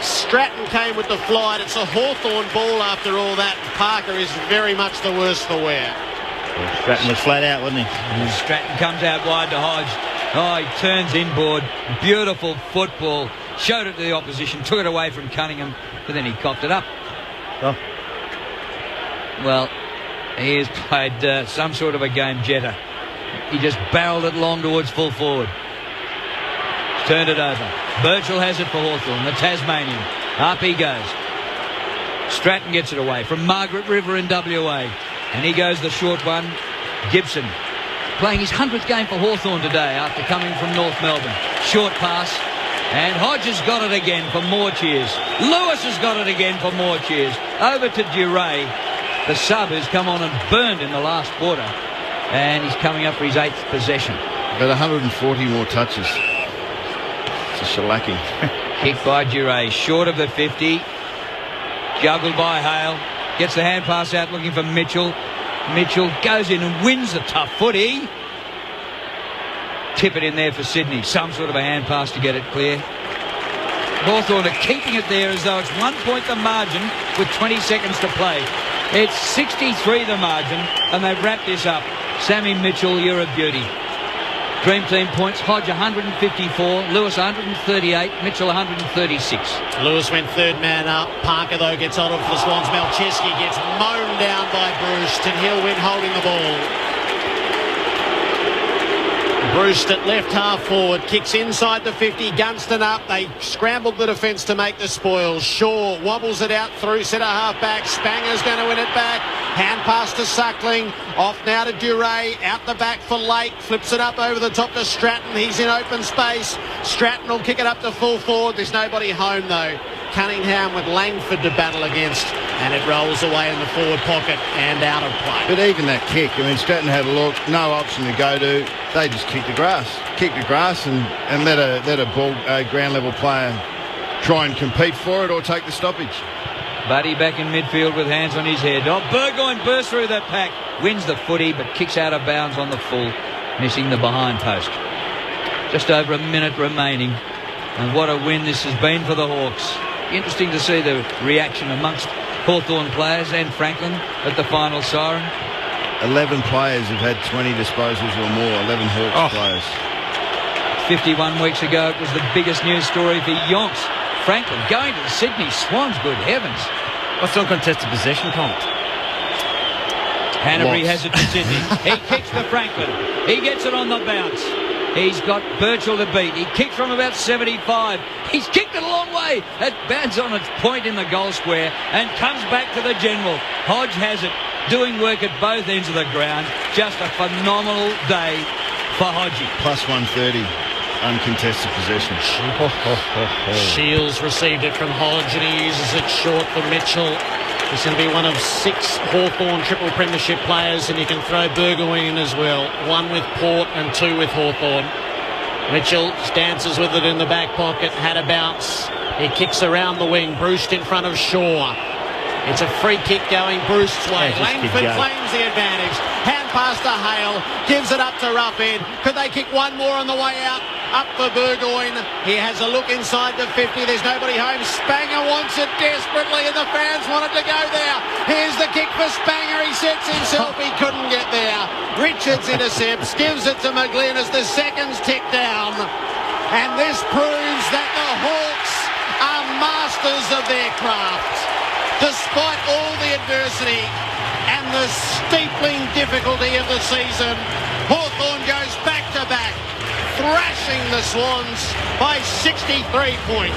Stratton came with the flight. It's a Hawthorn ball after all that. Parker is very much the worse for wear. Yeah, Stratton was flat out, wasn't he? And Stratton comes out wide to Hodge. Oh, he turns inboard. Beautiful football. Showed it to the opposition. Took it away from Cunningham. But then he coughed it up. Oh. Well, he has played some sort of a game jetter. He just barreled it long towards full forward. Turned it over. Burchell has it for Hawthorn, the Tasmanian. Up he goes. Stratton gets it away from Margaret River in WA. And he goes the short one. Gibson playing his 100th game for Hawthorn today after coming from North Melbourne. Short pass. And Hodge has got it again for more cheers. Lewis has got it again for more cheers. Over to Duray, the sub who's come on and burned in the last quarter. And he's coming up for his 8th possession. About 140 more touches. It's a shellacking. Kick by Duray, short of the 50. Juggled by Hale. Gets the hand pass out looking for Mitchell. Mitchell goes in and wins the tough footy. Tip it in there for Sydney. Some sort of a hand pass to get it clear. Hawthorn are keeping it there as though it's 1 point the margin with 20 seconds to play. It's 63 the margin, and they've wrapped this up. Sammy Mitchell, you're a beauty. Dream Team points, Hodge 154, Lewis 138, Mitchell 136. Lewis went third man up. Parker, though, gets on it for the Swans. Malcheski gets mown down by Bruce, and he'll win holding the ball. Bruce at left half forward, kicks inside the 50, Gunston up. They scrambled the defence to make the spoils. Shaw wobbles it out through centre half back. Spanger's going to win it back. Hand pass to Suckling. Off now to Duray. Out the back for Lake. Flips it up over the top to Stratton. He's in open space. Stratton will kick it up to full forward. There's nobody home though. Cunningham with Langford to battle against, and it rolls away in the forward pocket and out of play. But even that kick, I mean, Stratton had a look, no option to go to. They just kicked the grass and let a ball ground level player try and compete for it or take the stoppage. Buddy back in midfield with hands on his head. Oh, Burgoyne bursts through that pack, wins the footy, but kicks out of bounds on the full, missing the behind post. Just over a minute remaining, and what a win this has been for the Hawks. Interesting to see the reaction amongst Hawthorn players and Franklin at the final siren. 11 players have had 20 disposals or more, 11 Hawks players. 51 weeks ago, it was the biggest news story for yonks. Franklin going to the Sydney Swans, good heavens. What's uncontested possession count? Hanbury has it to Sydney. He kicks for Franklin. He gets it on the bounce. He's got Birchall to beat. He kicked from about 75. He's kicked it a long way. It bounds on its point in the goal square and comes back to the general. Hodge has it, doing work at both ends of the ground. Just a phenomenal day for Hodgie. Plus 130. Uncontested possession. Shields received it from Hodge and he uses it short for Mitchell. He's going to be one of 6 Hawthorn triple premiership players, and you can throw Burgoyne in as well. 1 with Port and 2 with Hawthorn. Mitchell dances with it in the back pocket, had a bounce. He kicks around the wing, Bruce in front of Shaw. It's a free kick going Bruce's way. Langford claims the advantage. Hand pass to Hale. Gives it up to Roughhead. Could they kick one more on the way out? Up for Burgoyne. He has a look inside the 50. There's nobody home. Spanger wants it desperately and the fans want it to go there. Here's the kick for Spanger. He sets himself. He couldn't get there. Richards intercepts. Gives it to McGlynn as the seconds tick down. And this proves that the Hawks are masters of their craft. Despite all the adversity and the steepling difficulty of the season, Hawthorn goes back-to-back, thrashing the Swans by 63 points.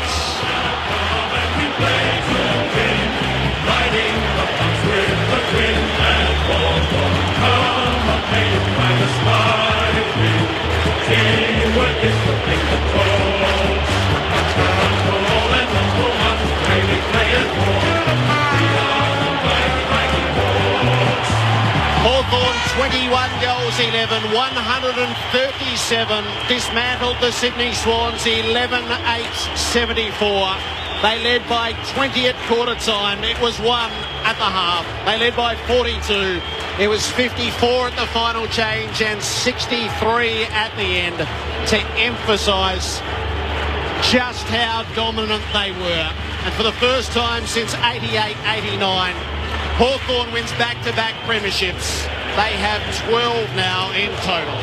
Hawthorn 21 goals 11, 137, dismantled the Sydney Swans 11-8-74. They led by 20 at quarter time. It was 1 at the half. They led by 42. It was 54 at the final change and 63 at the end to emphasise just how dominant they were. And for the first time since 88-89, Hawthorn wins back-to-back premierships. They have 12 now in total.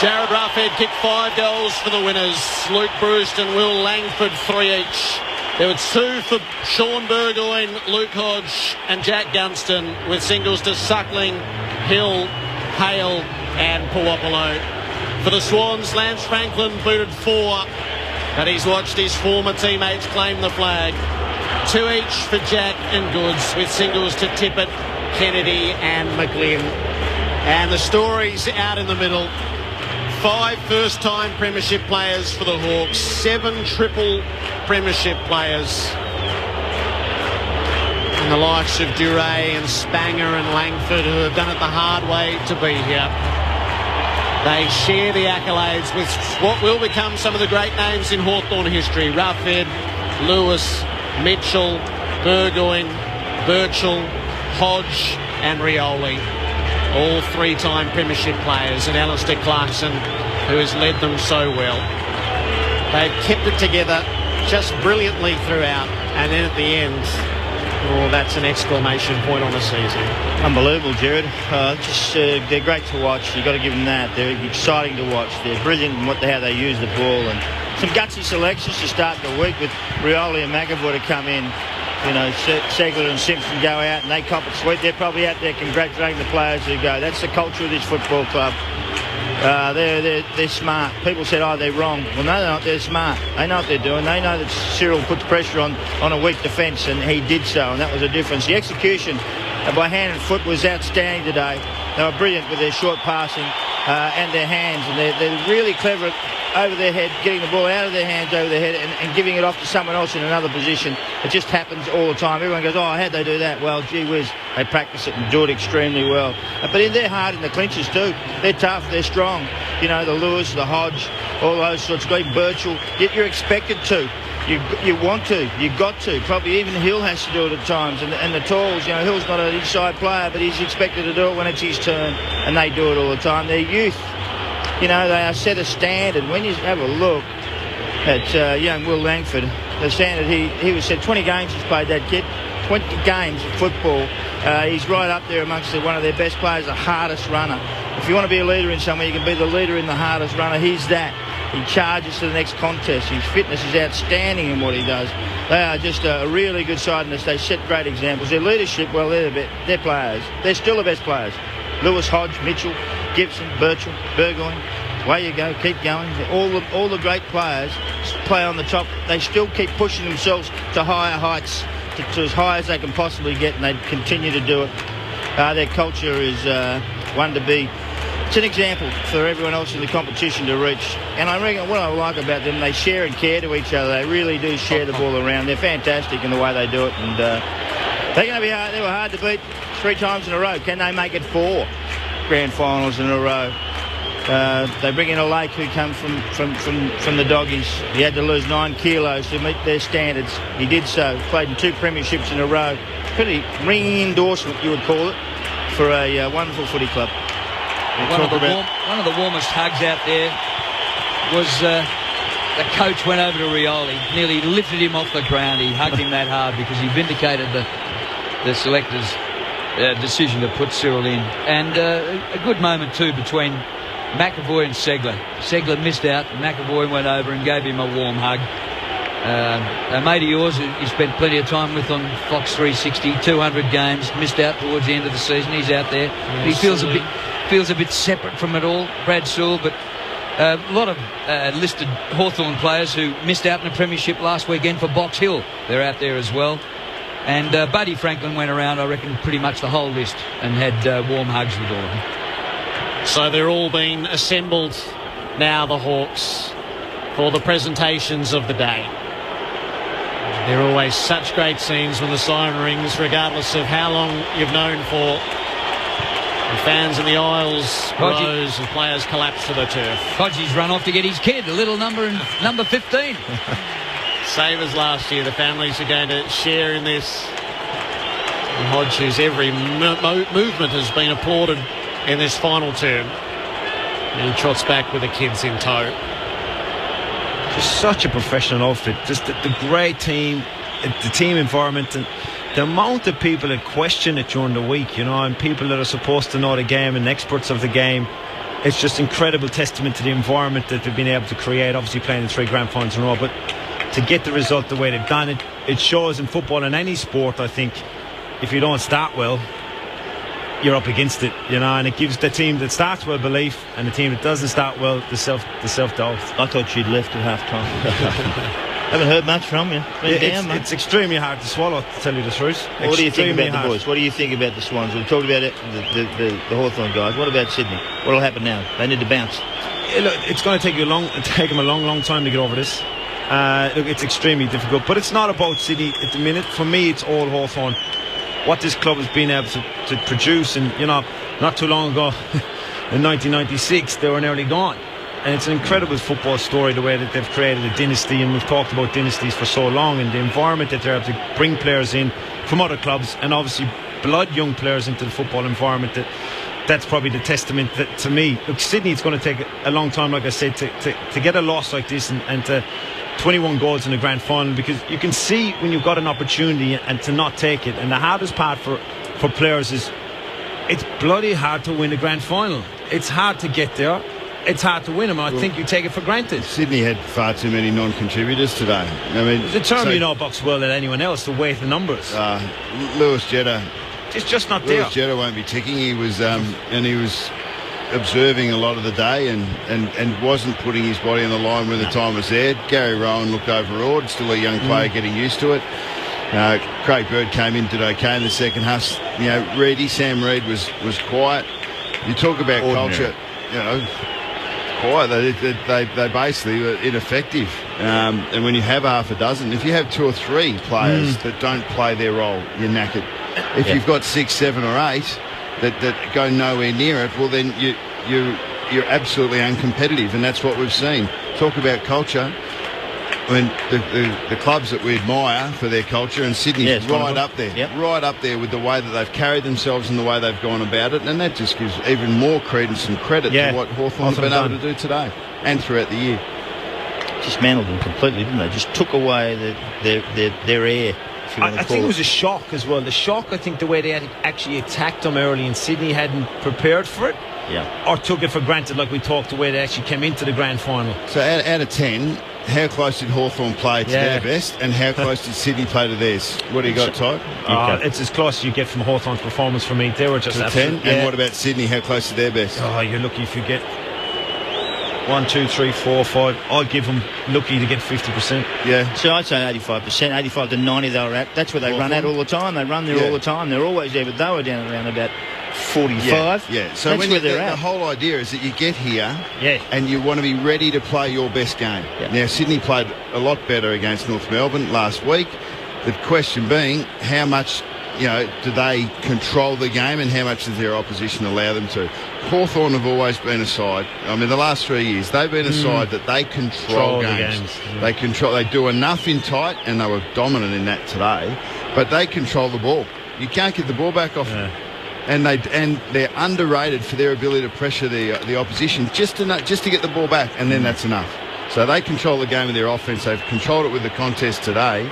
Jared Roughhead kicked 5 goals for the winners. Luke Bruce and Will Langford 3 each. There were 2 for Sean Burgoyne, Luke Hodge and Jack Gunston, with singles to Suckling, Hill, Hale and Puopolo. For the Swans, Lance Franklin booted 4, but he's watched his former teammates claim the flag. 2 each for Jack and Goods, with singles to Tippett, Kennedy and McGlynn. And the stories out in the middle. 5 first-time premiership players for the Hawks, 7 triple premiership players. And the likes of Duray and Spanger and Langford, who have done it the hard way to be here. They share the accolades with what will become some of the great names in Hawthorn history. Roughhead, Lewis, Mitchell, Burgoyne, Birchall, Hodge and Rioli. All 3-time premiership players, and Alistair Clarkson, who has led them so well. They've kept it together just brilliantly throughout, and then at the end, that's an exclamation point on the season. Unbelievable, Jared. They're great to watch. You've got to give them that. They're exciting to watch. They're brilliant in how they use the ball, and some gutsy selections to start the week with Rioli and McAvoy to come in. You know, Segler and Simpson go out and they cop it sweet. They're probably out there congratulating the players who go. That's the culture of this football club. They're smart. People said, oh, they're wrong. Well, no, they're not. They're smart. They know what they're doing. They know that Cyril puts pressure on a weak defence, and he did so, and that was a difference. The execution by hand and foot was outstanding today. They were brilliant with their short passing and their hands, and they're really clever over their head, getting the ball out of their hands over their head and giving it off to someone else in another position. It just happens all the time. Everyone goes, oh, how'd they do that? Well, gee whiz, they practice it and do it extremely well. But they're hard in the clinches too. They're tough, they're strong. You know, the Lewis, the Hodge, all those sorts of guys, Birchall. Yet you're expected to. You want to. You've got to. Probably even Hill has to do it at times. And the Talls, you know, Hill's not an inside player, but he's expected to do it when it's his turn. And they do it all the time. They're youth. You know, they are set a standard. When you have a look at young Will Langford, the standard, he was said 20 games he's played, that kid. 20 games of football. He's right up there amongst one of their best players, the hardest runner. If you want to be a leader in somewhere, you can be the leader in the hardest runner. He's that. He charges to the next contest. His fitness is outstanding in what he does. They are just a really good side in this. They set great examples. Their leadership, well, they're players. They're still the best players. Lewis, Hodge, Mitchell, Gibson, Birchall, Burgoyne. Away you go, keep going. All the great players play on the top. They still keep pushing themselves to higher heights, to as high as they can possibly get, and they continue to do it. Their culture is one to be. It's an example for everyone else in the competition to reach. And I reckon what I like about them, they share and care to each other. They really do share the ball around. They're fantastic in the way they do it, and they're going to be hard. They were hard to beat 3 times in a row. Can they make it 4 grand finals in a row? They bring in a Lake who come from the Doggies. He had to lose 9 kilos to meet their standards. He did so. Played in 2 premierships in a row. Pretty ringing endorsement, you would call it, for a wonderful footy club. One of the warmest hugs out there was the coach went over to Rioli, nearly lifted him off the ground. He hugged him that hard because he vindicated the selectors' decision to put Cyril in. And a good moment too between McAvoy and Segler. Segler missed out. McAvoy went over and gave him a warm hug. A mate of yours who you spent plenty of time with on Fox 360, 200 games, missed out towards the end of the season. He's out there. He feels a bit separate from it all, Brad Sewell, but a lot of listed Hawthorn players who missed out in the premiership last weekend for Box Hill. They're out there as well. And Buddy Franklin went around, I reckon, pretty much the whole list and had warm hugs with all of them. So they're all being assembled now, the Hawks, for the presentations of the day. They're always such great scenes when the siren rings, regardless of how long you've known for. The fans in the aisles rose and players collapsed to the turf. Hodgie's run off to get his kid, a little number 15. Same as last year, the families are going to share in this. And Hodge, whose every movement has been applauded in this final term. And he trots back with the kids in tow. Just such a professional outfit. Just the great team, the team environment, and the amount of people that question it during the week, you know, and people that are supposed to know the game and experts of the game. It's just incredible testament to the environment that they've been able to create, obviously playing the 3 grand finals in a row, but to get the result the way they've done it, it shows in football and any sport, I think, if you don't start well, you're up against it, you know, and it gives the team that starts well belief and the team that doesn't start well the self-doubt. I thought you'd left at half-time. Haven't heard much from you. It's extremely hard to swallow, to tell you the truth. What do you think about the boys? What do you think about the Swans? We've talked about it, the Hawthorn guys. What about Sydney? What will happen now? They need to bounce. Look, it's going to take them a long time to get over this. Look, it's extremely difficult, but it's not about Sydney at the minute. For me, it's all Hawthorn. What this club has been able to produce, and you know, not too long ago, in 1996, they were nearly gone. And it's an incredible football story, the way that they've created a dynasty, and we've talked about dynasties for so long, and the environment that they're able to bring players in from other clubs, and obviously blood young players into the football environment. That's probably the testament that, to me. Look, Sydney, it's going to take a long time, like I said, to get a loss like this and to 21 goals in the grand final, because you can see when you've got an opportunity and to not take it. And the hardest part for players is it's bloody hard to win a grand final. It's hard to get there. It's hard to win them. I think you take it for granted. Sydney had far too many non-contributors today. I mean, the term you know box well than anyone else, the weight of numbers. Lewis Jetta. It's just not there. Lewis Jetta won't be ticking. He was, and he was observing a lot of the day and wasn't putting his body on the line when the time was there. Gary Rowan looked overawed, still a young player getting used to it. Craig Bird came in, did okay in the second half. Sam Reid was quiet. You talk about culture, quiet. They basically were ineffective. And when you have half a dozen, if you have 2 or 3 players that don't play their role, you're knackered. If you've got 6, 7 or 8 that go nowhere near it, well then you're absolutely uncompetitive, and that's what we've seen. Talk about culture. I mean, the clubs that we admire for their culture, and Sydney's right up there with the way that they've carried themselves and the way they've gone about it, and that just gives even more credence and credit to what Hawthorn have been able to do today and throughout the year. Dismantled them completely, didn't they? Just took away their air. I think it was a shock as well. The shock, I think, the way they actually attacked them early in Sydney, hadn't prepared for it. Or took it for granted, like we talked, the way they actually came into the grand final. So out of 10, how close did Hawthorn play to their best, and how close did Sydney play to theirs? What do you got, Ty? It's as close as you get from Hawthorn's performance for me. They were just 10. And what about Sydney? How close to their best? Oh, you're lucky if you get 1, 2, 3, 4, 5. I'll give them lucky to get 50%. Yeah. So I'd say 85%, 85 to 90 they were at. That's where they run at all the time. They run there all the time. They're always there, but they were down around about 45. Yeah. So that's when where they're at. The whole idea is that you get here and you want to be ready to play your best game. Now, Sydney played a lot better against North Melbourne last week. The question being, how much do they control the game, and how much does their opposition allow them to? Hawthorn have always been a side. I mean, the last 3 years they've been a side that they control games. They do enough in tight, and they were dominant in that today. But they control the ball. You can't get the ball back off them. And they're underrated for their ability to pressure the opposition just to get the ball back, and then that's enough. So they control the game with their offense. They've controlled it with the contest today.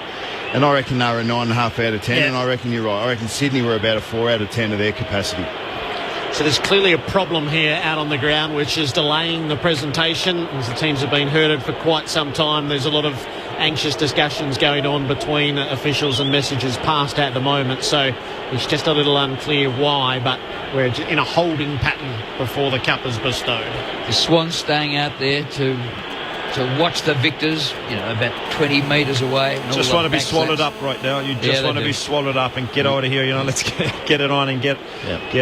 And I reckon they were a 9.5 out of 10, and I reckon you're right. I reckon Sydney were about a 4 out of 10 of their capacity. So there's clearly a problem here out on the ground, which is delaying the presentation. As the teams have been herded for quite some time, there's a lot of anxious discussions going on between officials and messages passed at the moment. So it's just a little unclear why, but we're in a holding pattern before the cup is bestowed. The Swans staying out there to watch the victors, about 20 metres away. Just want to be swallowed up right now. You just want to be swallowed up and get out of here. Let's get it on and get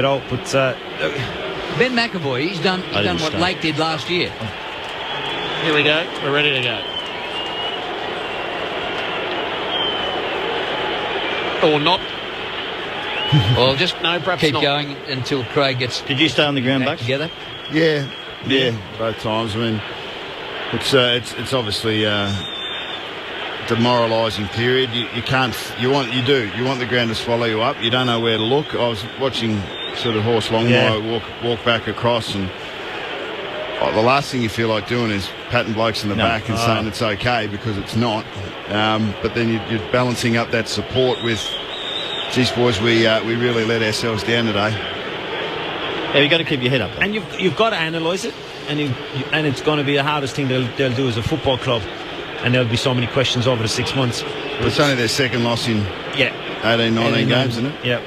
out. But Ben McAvoy, he's done what Lake did last year. Here we go. We're ready to go. Or not. Well, just perhaps keep not. going until Craig gets. Did you stay on the ground back together? Yeah, both times. I mean, it's obviously a demoralising period. You want the ground to swallow you up. You don't know where to look. I was watching sort of Horse Longmire walk back across, and the last thing you feel like doing is patting blokes in the back and saying it's okay, because it's not. But then you're balancing up that support with, geez boys, we really let ourselves down today. Yeah, you've got to keep your head up, though. And you've got to analyse it, and it's going to be the hardest thing they'll do as a football club, and there'll be so many questions over the 6 months. But it's only their second loss in 18, 19 games, isn't it? Yeah.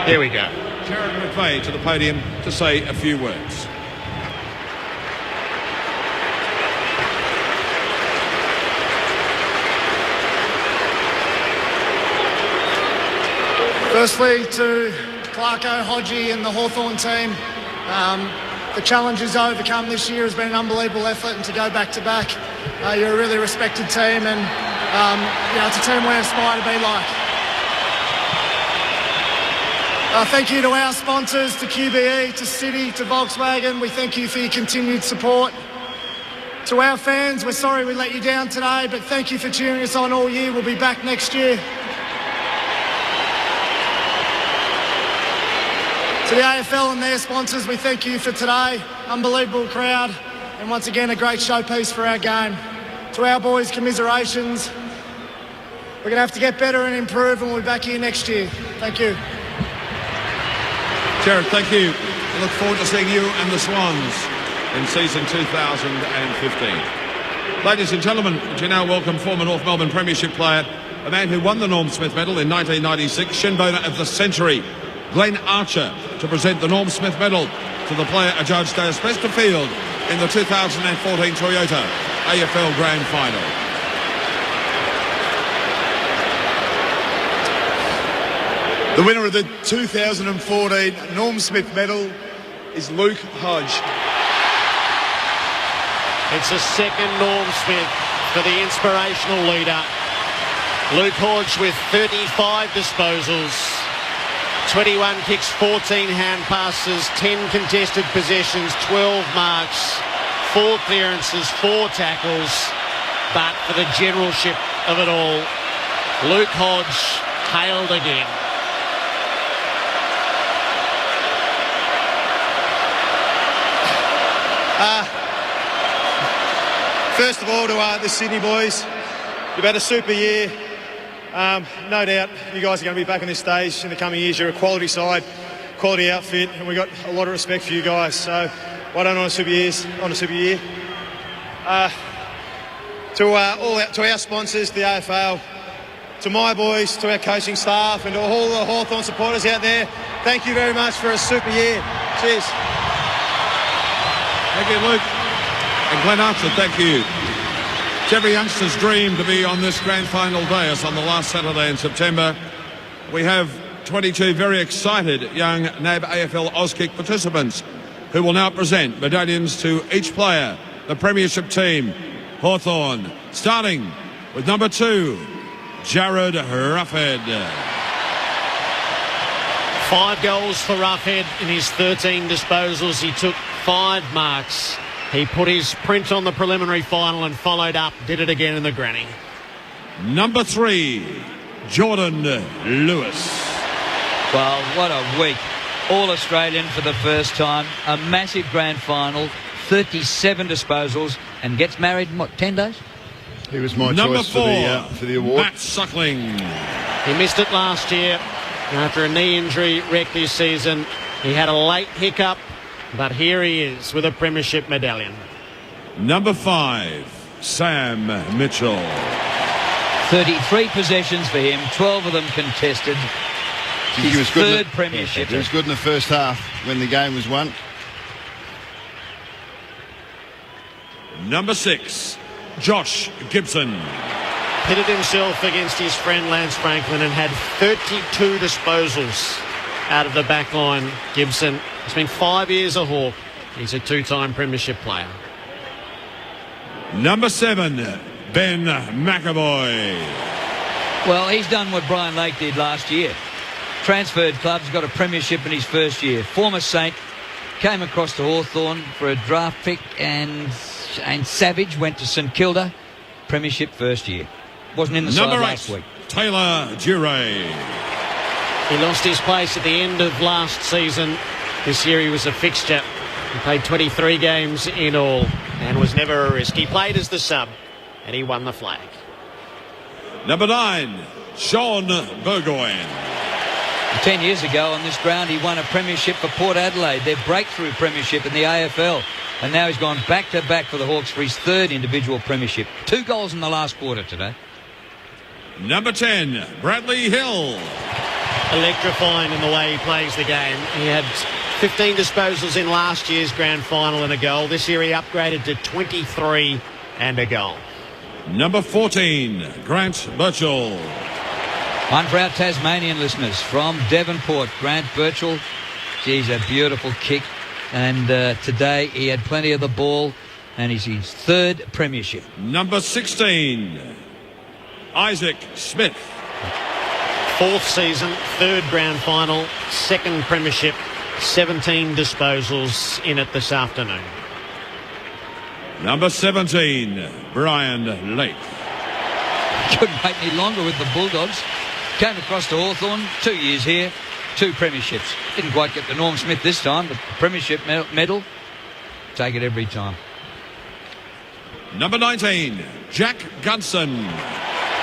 Here we go. Jared McVeigh to the podium to say a few words. Firstly, to Clarko, Hodgie and the Hawthorn team, the challenges overcome this year has been an unbelievable effort, and to go back-to-back, you're a really respected team, and it's a team we aspire to be like. Thank you to our sponsors, to QBE, to City, to Volkswagen. We thank you for your continued support. To our fans, we're sorry we let you down today, but thank you for cheering us on all year. We'll be back next year. To the AFL and their sponsors, we thank you for today. Unbelievable crowd, and once again a great showpiece for our game. To our boys, commiserations. We're going to have to get better and improve, and we'll be back here next year. Thank you. Jared, thank you. I look forward to seeing you and the Swans in season 2015. Ladies and gentlemen, would you now welcome former North Melbourne Premiership player, a man who won the Norm Smith Medal in 1996, shin boner of the century, Glenn Archer, to present the Norm Smith Medal to the player adjudged as best of field in the 2014 Toyota AFL Grand Final. The winner of the 2014 Norm Smith Medal is Luke Hodge. It's a second Norm Smith for the inspirational leader. Luke Hodge with 35 disposals, 21 kicks, 14 hand passes, 10 contested possessions, 12 marks, 4 clearances, 4 tackles. But for the generalship of it all, Luke Hodge hailed again. First of all, to the Sydney boys, you've had a super year. No doubt you guys are going to be back on this stage in the coming years. You're a quality side, quality outfit, and we've got a lot of respect for you guys. So well done on a super year. To our sponsors, the AFL, to my boys, to our coaching staff, and to all the Hawthorn supporters out there, thank you very much for a super year. Cheers. Thank you, Luke. And Glenn Archer, thank you. It's every youngster's dream to be on this grand final day. It's on the last Saturday in September. We have 22 very excited young NAB AFL Auskick participants who will now present medallions to each player. The premiership team, Hawthorn, starting with number 2, Jared Ruffhead. 5 goals for Ruffhead in his 13 disposals. He took 5 marks. He put his print on the preliminary final and followed up, did it again in the granny. Number 3, Jordan Lewis. Well, what a week. All-Australian for the first time. A massive grand final. 37 disposals and gets married in, 10 days? He was my Number choice 4, for the award. Matt Suckling. He missed it last year after a knee injury wrecked his season. He had a late hiccup, but here he is with a premiership medallion. Number 5, Sam Mitchell. 33 possessions for him, 12 of them contested. His third premiership. He was good in the first half when the game was won. Number 6, Josh Gibson. Pitted himself against his friend Lance Franklin and had 32 disposals out of the back line. Gibson has been 5 years a Hawk. He's a 2-time premiership player. Number 7, Ben McAvoy. Well, he's done what Brian Lake did last year. Transferred clubs, got a premiership in his first year. Former Saint, came across to Hawthorn for a draft pick, and Savage went to St Kilda. Premiership first year. Wasn't in the side last week. Taylor Duray. He lost his place at the end of last season. This year he was a fixture. He played 23 games in all and was never a risk. He played as the sub and he won the flag. Number 9, Sean Burgoyne. 10 years ago on this ground he won a premiership for Port Adelaide, their breakthrough premiership in the AFL. And now he's gone back-to-back for the Hawks for his 3rd individual premiership. 2 goals in the last quarter today. Number 10, Bradley Hill. Electrifying in the way he plays the game. He had 15 disposals in last year's grand final and a goal. This year he upgraded to 23 and a goal. Number 14, Grant Birchall. One for our Tasmanian listeners from Devonport. Grant Birchall. Geez, a beautiful kick. And today he had plenty of the ball and he's his 3rd premiership. Number 16, Isaac Smith. 4th season, 3rd grand final, 2nd premiership, 17 disposals in it this afternoon. Number 17, Brian Lake. Couldn't wait any longer with the Bulldogs. Came across to Hawthorn, 2 years here, 2 premierships. Didn't quite get the Norm Smith this time, but the premiership medal, take it every time. Number 19, Jack Gunson.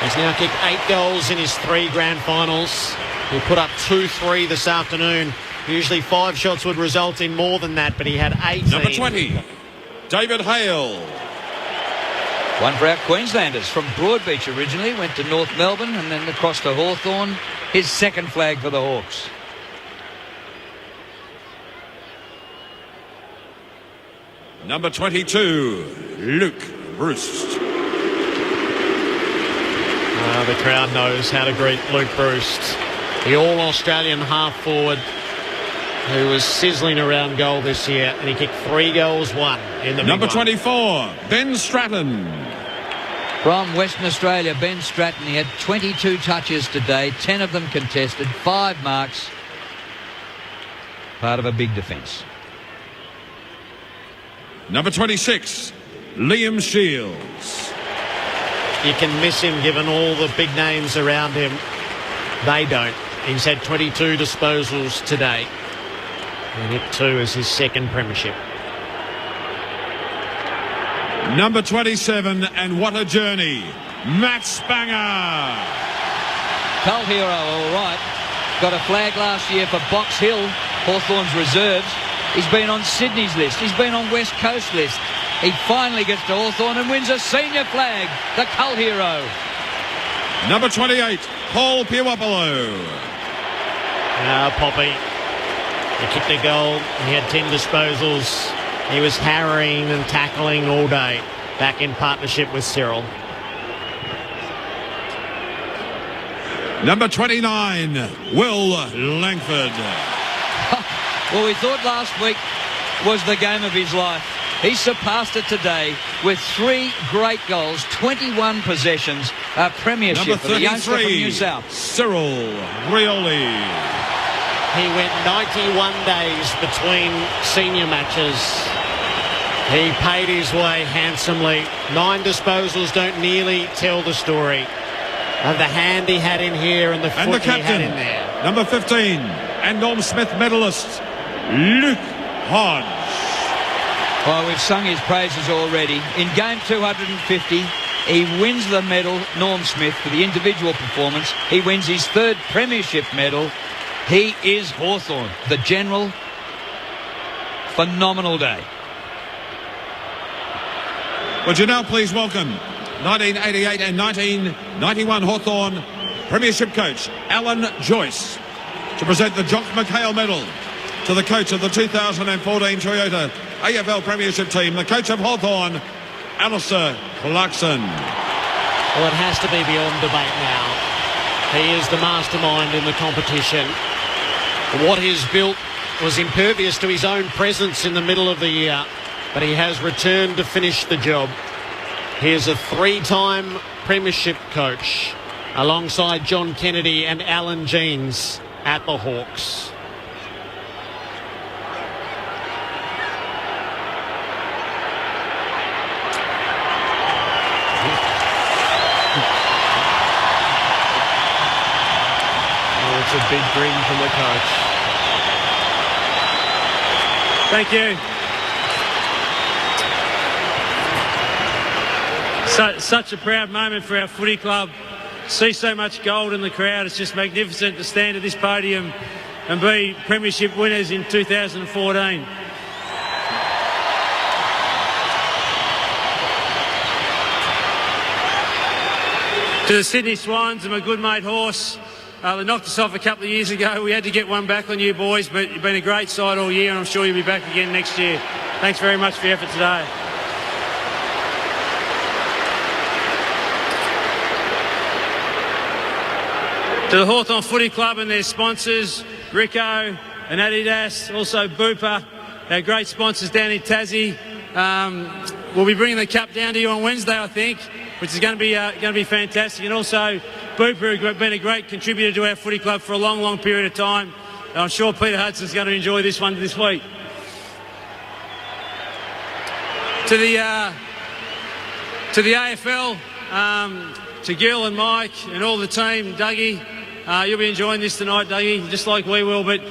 He's now kicked 8 goals in his 3 grand finals. He put up 2-3 this afternoon. Usually 5 shots would result in more than that, but he had 18. Number 20, David Hale. One for our Queenslanders from Broadbeach originally, went to North Melbourne and then across to Hawthorn. His 2nd flag for the Hawks. number 22, Luke Bruce. The crowd knows how to greet Luke Bruce, the All-Australian half-forward who was sizzling around goal this year, and he kicked 3 goals, 1 in the number big one. 24, Ben Stratton. From Western Australia, Ben Stratton. He had 22 touches today, 10 of them contested, 5 marks. Part of a big defence. Number 26, Liam Shields. You can miss him given all the big names around him. They don't. He's had 22 disposals today. And hit 2 as his second premiership. Number 27, and what a journey, Matt Spanger. Cult hero, all right. Got a flag last year for Box Hill, Hawthorn's reserves. He's been on Sydney's list. He's been on West Coast list. He finally gets to Hawthorn and wins a senior flag, the cult hero. Number 28, Paul Piawapolo. Poppy. He kicked a goal. He had 10 disposals. He was harrying and tackling all day, back in partnership with Cyril. Number 29, Will Langford. Well, we thought last week was the game of his life. He surpassed it today with 3 great goals, 21 possessions, a premiership for the youngster from New South. Cyril Rioli. He went 91 days between senior matches. He paid his way handsomely. 9 disposals don't nearly tell the story of the hand he had in here and the foot he had in there. Number 15, and Norm Smith medalist, Luke Hodge. Well, we've sung his praises already. In game 250, he wins the medal, Norm Smith, for the individual performance. He wins his 3rd premiership medal. He is Hawthorn, the general. Phenomenal day. Would you now please welcome 1988 and 1991 Hawthorn premiership coach, Alan Joyce, to present the Jock McHale medal to the coach of the 2014 Toyota AFL Premiership team, the coach of Hawthorn, Alistair Clarkson. Well, it has to be beyond debate now. He is the mastermind in the competition. What he's built was impervious to his own presence in the middle of the year, but he has returned to finish the job. He is a 3-time premiership coach alongside John Kennedy and Alan Jeans at the Hawks. It's a big grin from the coach. Thank you. Such a proud moment for our footy club. See so much gold in the crowd. It's just magnificent to stand at this podium and be premiership winners in 2014. To the Sydney Swans and my good mate Horse. They knocked us off a couple of years ago. We had to get one back on you boys, but you've been a great side all year, and I'm sure you'll be back again next year. Thanks very much for your effort today. To the Hawthorn Footy Club and their sponsors, Ricoh and Adidas, also Bupa, our great sponsors down in Tassie. We'll be bringing the cup down to you on Wednesday, I think, which is going to be fantastic. And also, Bupa have been a great contributor to our footy club for a long, long period of time. And I'm sure Peter Hudson's going to enjoy this one this week. To the AFL, to Gil and Mike and all the team, Dougie, you'll be enjoying this tonight, Dougie, just like we will. But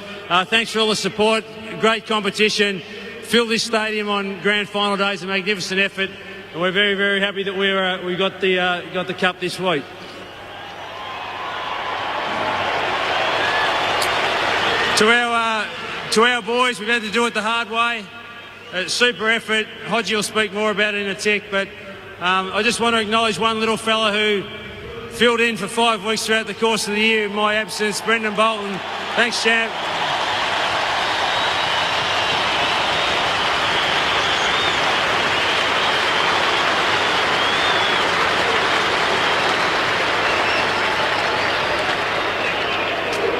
thanks for all the support. Great competition. Filled this stadium on grand final days, a magnificent effort. And we're very, very happy that we got the cup this week. To our boys, we've had to do it the hard way. Super effort. Hodgie will speak more about it in a tick, but I just want to acknowledge one little fella who filled in for 5 weeks throughout the course of the year in my absence, Brendan Bolton. Thanks, champ.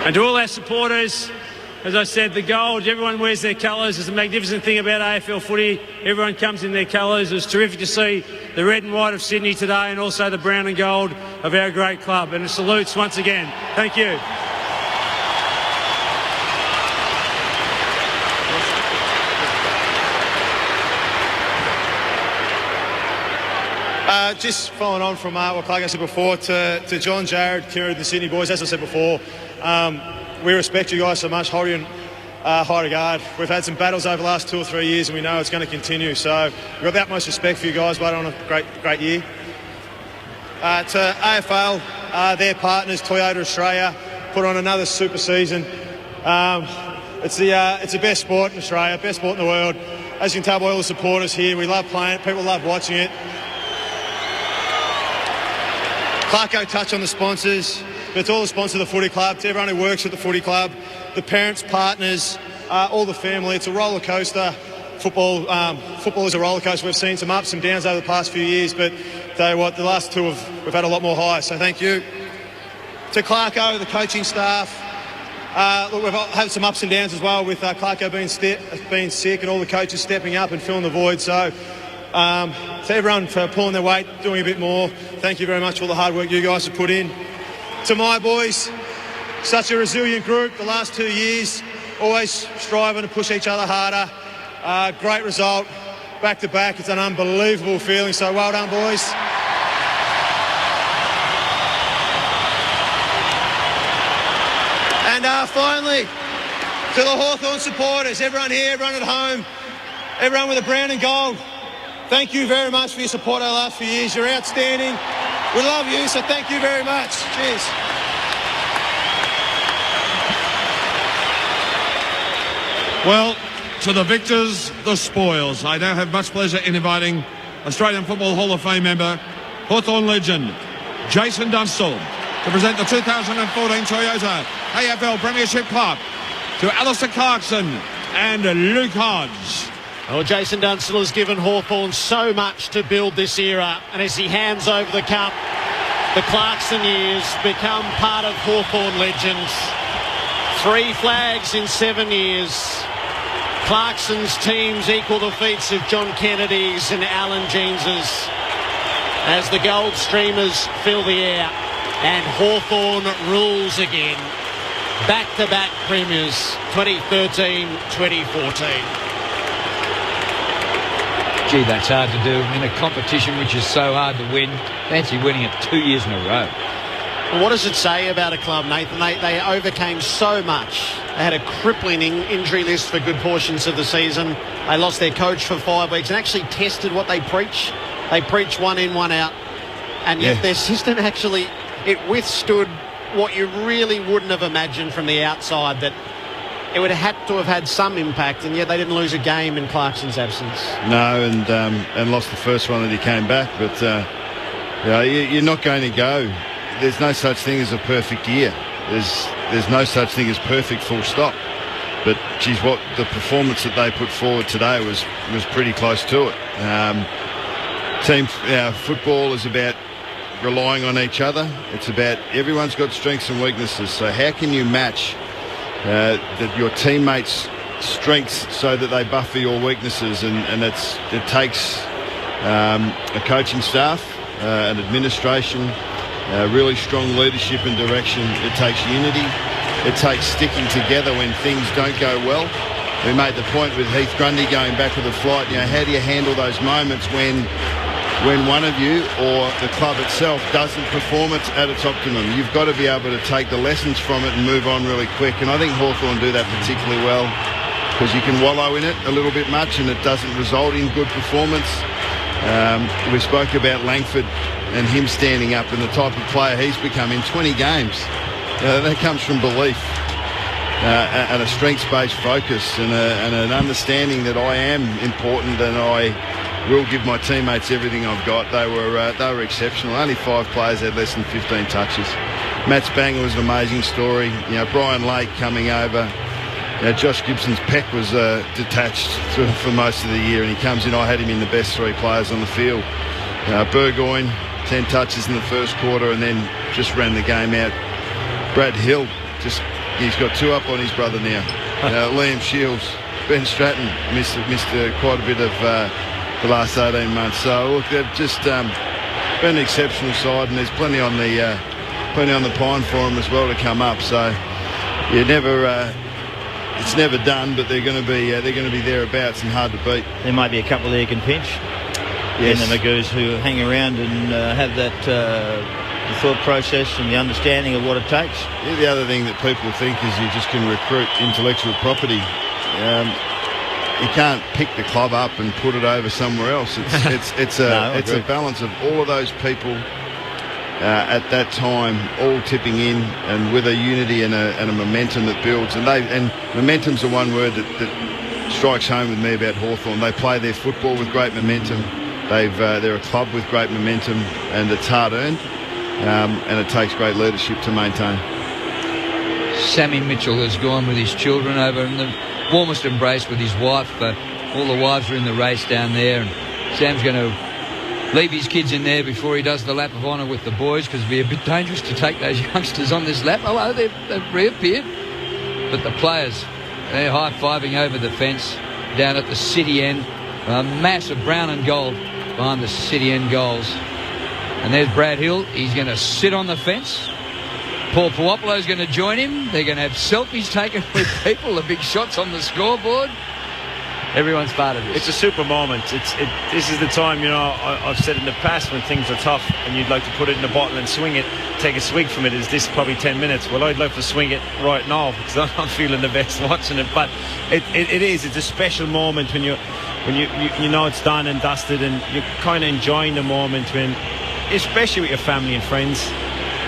And to all our supporters, as I said, the gold, everyone wears their colours. It's a magnificent thing about AFL footy. Everyone comes in their colours. It was terrific to see the red and white of Sydney today and also the brown and gold of our great club. And salutes once again. Thank you. Just following on from what Clark said before, to John, Jared, Kieran, the Sydney boys, as I said before, we respect you guys so much, hold you in high regard. We've had some battles over the last 2 or 3 years and we know it's going to continue, so we've got the utmost respect for you guys, but on a great year. To AFL, their partners, Toyota Australia, put on another super season. It's the best sport in Australia, best sport in the world. As you can tell by all the supporters here, we love playing it, people love watching it. Clarko touched on the sponsors, but it's all the sponsors of the footy club, to everyone who works at the footy club, the parents, partners, all the family. It's a roller coaster. Football is a roller coaster. We've seen some ups and downs over the past few years, but tell you what, the last two we've had a lot more highs, so thank you. To Clarko, the coaching staff, look, we've had some ups and downs as well with Clarko being sick and all the coaches stepping up and filling the void, so to everyone for pulling their weight, doing a bit more, thank you very much for all the hard work you guys have put in. To my boys, such a resilient group the last 2 years, always striving to push each other harder. Great result, back to back. It's an unbelievable feeling, so well done, boys. And finally, to the Hawthorn supporters, everyone here, everyone at home, everyone with the brown and gold, thank you very much for your support over the last few years. You're outstanding. We love you, so thank you very much. Cheers. Well, to the victors, the spoils. I now have much pleasure in inviting Australian Football Hall of Fame member, Hawthorn legend, Jason Dunstall, to present the 2014 Toyota AFL Premiership Cup to Alistair Clarkson and Luke Hodge. Well, Jason Dunstall has given Hawthorn so much to build this era, and as he hands over the cup, the Clarkson years become part of Hawthorn legends. 3 flags in 7 years. Clarkson's teams equal the feats of John Kennedy's and Alan Jeans's as the gold streamers fill the air, and Hawthorn rules again. Back-to-back premiers, 2013, 2014. Gee, that's hard to do in a competition which is so hard to win. Fancy winning it 2 years in a row. Well, what does it say about a club, Nathan? They overcame so much. They had a crippling injury list for good portions of the season. They lost their coach for 5 weeks and actually tested what they preach. They preach 1 in, 1 out. And yet their system actually, it withstood what you really wouldn't have imagined from the outside, that it would have had to have had some impact, and yet they didn't lose a game in Clarkson's absence. No, and lost the first one that he came back. But you're not going to go. There's no such thing as a perfect year. There's no such thing as perfect, full stop. But geez, what the performance that they put forward today was pretty close to it. Team football is about relying on each other. It's about everyone's got strengths and weaknesses. So how can you match your teammates' strengths so that they buffer your weaknesses? And it takes a coaching staff, an administration, really strong leadership and direction. It takes unity. It takes sticking together when things don't go well. We made the point with Heath Grundy going back with the flight. How do you handle those moments when one of you or the club itself doesn't perform it at its optimum? You've got to be able to take the lessons from it and move on really quick. And I think Hawthorn do that particularly well, because you can wallow in it a little bit much and it doesn't result in good performance. We spoke about Langford and him standing up and the type of player he's become in 20 games. That comes from belief and a strengths-based focus and an understanding that I am important and I will give my teammates everything I've got. They were exceptional. Only 5 players had less than 15 touches. Matt Spangler was an amazing story. Brian Lake coming over. Josh Gibson's pec was detached for most of the year, and he comes in. I had him in the best 3 players on the field. Burgoyne, 10 touches in the first quarter, and then just ran the game out. Brad Hill, just he's got 2 up on his brother now. Liam Shields, Ben Stratton missed quite a bit of the last 18 months. So look, they've just been an exceptional side, and there's plenty on the pine for them as well to come up. So it's never done, but they're going to be thereabouts and hard to beat. There might be a couple there you can pinch. Yes. And the Magoos who hang around and have that the thought process and the understanding of what it takes. Yeah, the other thing that people think is you just can recruit intellectual property. You can't pick the club up and put it over somewhere else. It's a balance of all of those people at that time, all tipping in, and with a unity and a momentum that builds. And momentum's the one word that strikes home with me about Hawthorn. They play their football with great momentum. They're a club with great momentum, and it's hard earned, and it takes great leadership to maintain. Sammy Mitchell has gone with his children over in the warmest embrace with his wife. All the wives are in the race down there, and Sam's going to leave his kids in there before he does the lap of honour with the boys, because it'd be a bit dangerous to take those youngsters on this lap. Oh, they've reappeared. But the players, they're high-fiving over the fence down at the city end. A mass of brown and gold behind the city end goals. And there's Brad Hill. He's going to sit on the fence. Paul Puopolo's going to join him. They're going to have selfies taken with people, the big shots on the scoreboard. Everyone's part of this. It's a super moment. This is the time, I've said in the past, when things are tough and you'd like to put it in a bottle and swing it, take a swig from it. Is this probably 10 minutes? Well, I'd like to swing it right now because I'm not feeling the best watching it. But it's a special moment when you know it's done and dusted, and you're kind of enjoying the moment when, especially with your family and friends,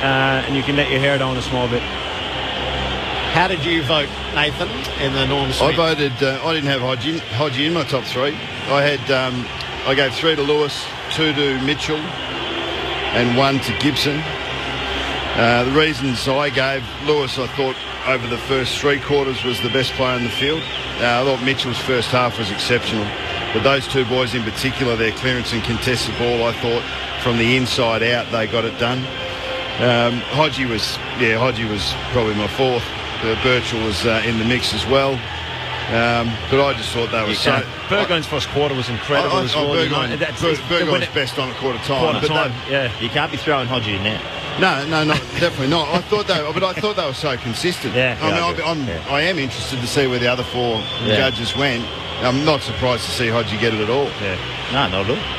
and you can let your hair down a small bit. How did you vote, Nathan, in the Norm Smith? I voted. I didn't have Hodgie in my top 3. I gave 3 to Lewis, 2 to Mitchell, and 1 to Gibson. The reasons I gave Lewis, I thought over the first 3 quarters was the best player in the field. I thought Mitchell's first half was exceptional, but those 2 boys in particular, their clearance and contested ball, I thought from the inside out they got it done. Hodgie was probably my 4th. Birchall was in the mix as well, but I just thought they were Burgoyne's first quarter was incredible as well. Burgoyne's best on a quarter time. You can't be throwing Hodgie in there. No, definitely not. I thought they were so consistent. I am interested to see where the other 4 judges went. I'm not surprised to see Hodgie get it at all. No, not at all.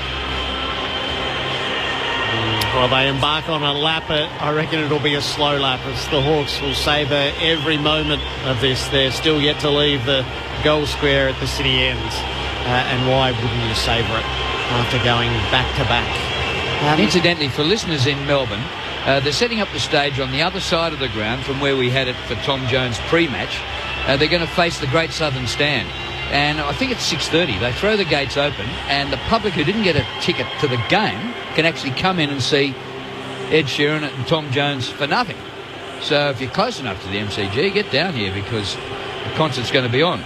Well, they embark on a lap. I reckon it'll be a slow lap as the Hawks will savour every moment of this. They're still yet to leave the goal square at the city ends. And why wouldn't you savour it after going back-to-back? Incidentally, for listeners in Melbourne, they're setting up the stage on the other side of the ground from where we had it for Tom Jones pre-match. They're going to face the Great Southern Stand. And I think it's 6:30. They throw the gates open, and the public who didn't get a ticket to the game can actually come in and see Ed Sheeran and Tom Jones for nothing. So if you're close enough to the MCG, get down here because the concert's going to be on.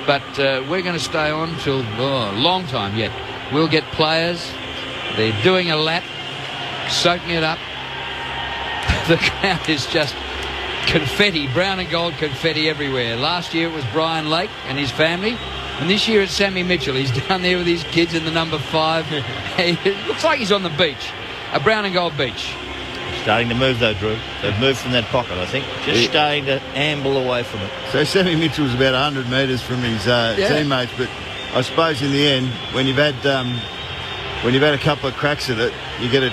But we're going to stay on till a long time yet. We'll get players. They're doing a lap, soaking it up. The crowd is just confetti, brown and gold confetti everywhere. Last year it was Brian Lake and his family, and this year it's Sammy Mitchell. He's down there with his kids in the number 5. It looks like he's on the beach, a brown and gold beach. Starting to move though, Drew. They've moved from that pocket, I think. Just starting to amble away from it. So Sammy Mitchell's about 100 metres from his teammates, but I suppose in the end, when you've had a couple of cracks at it, you get a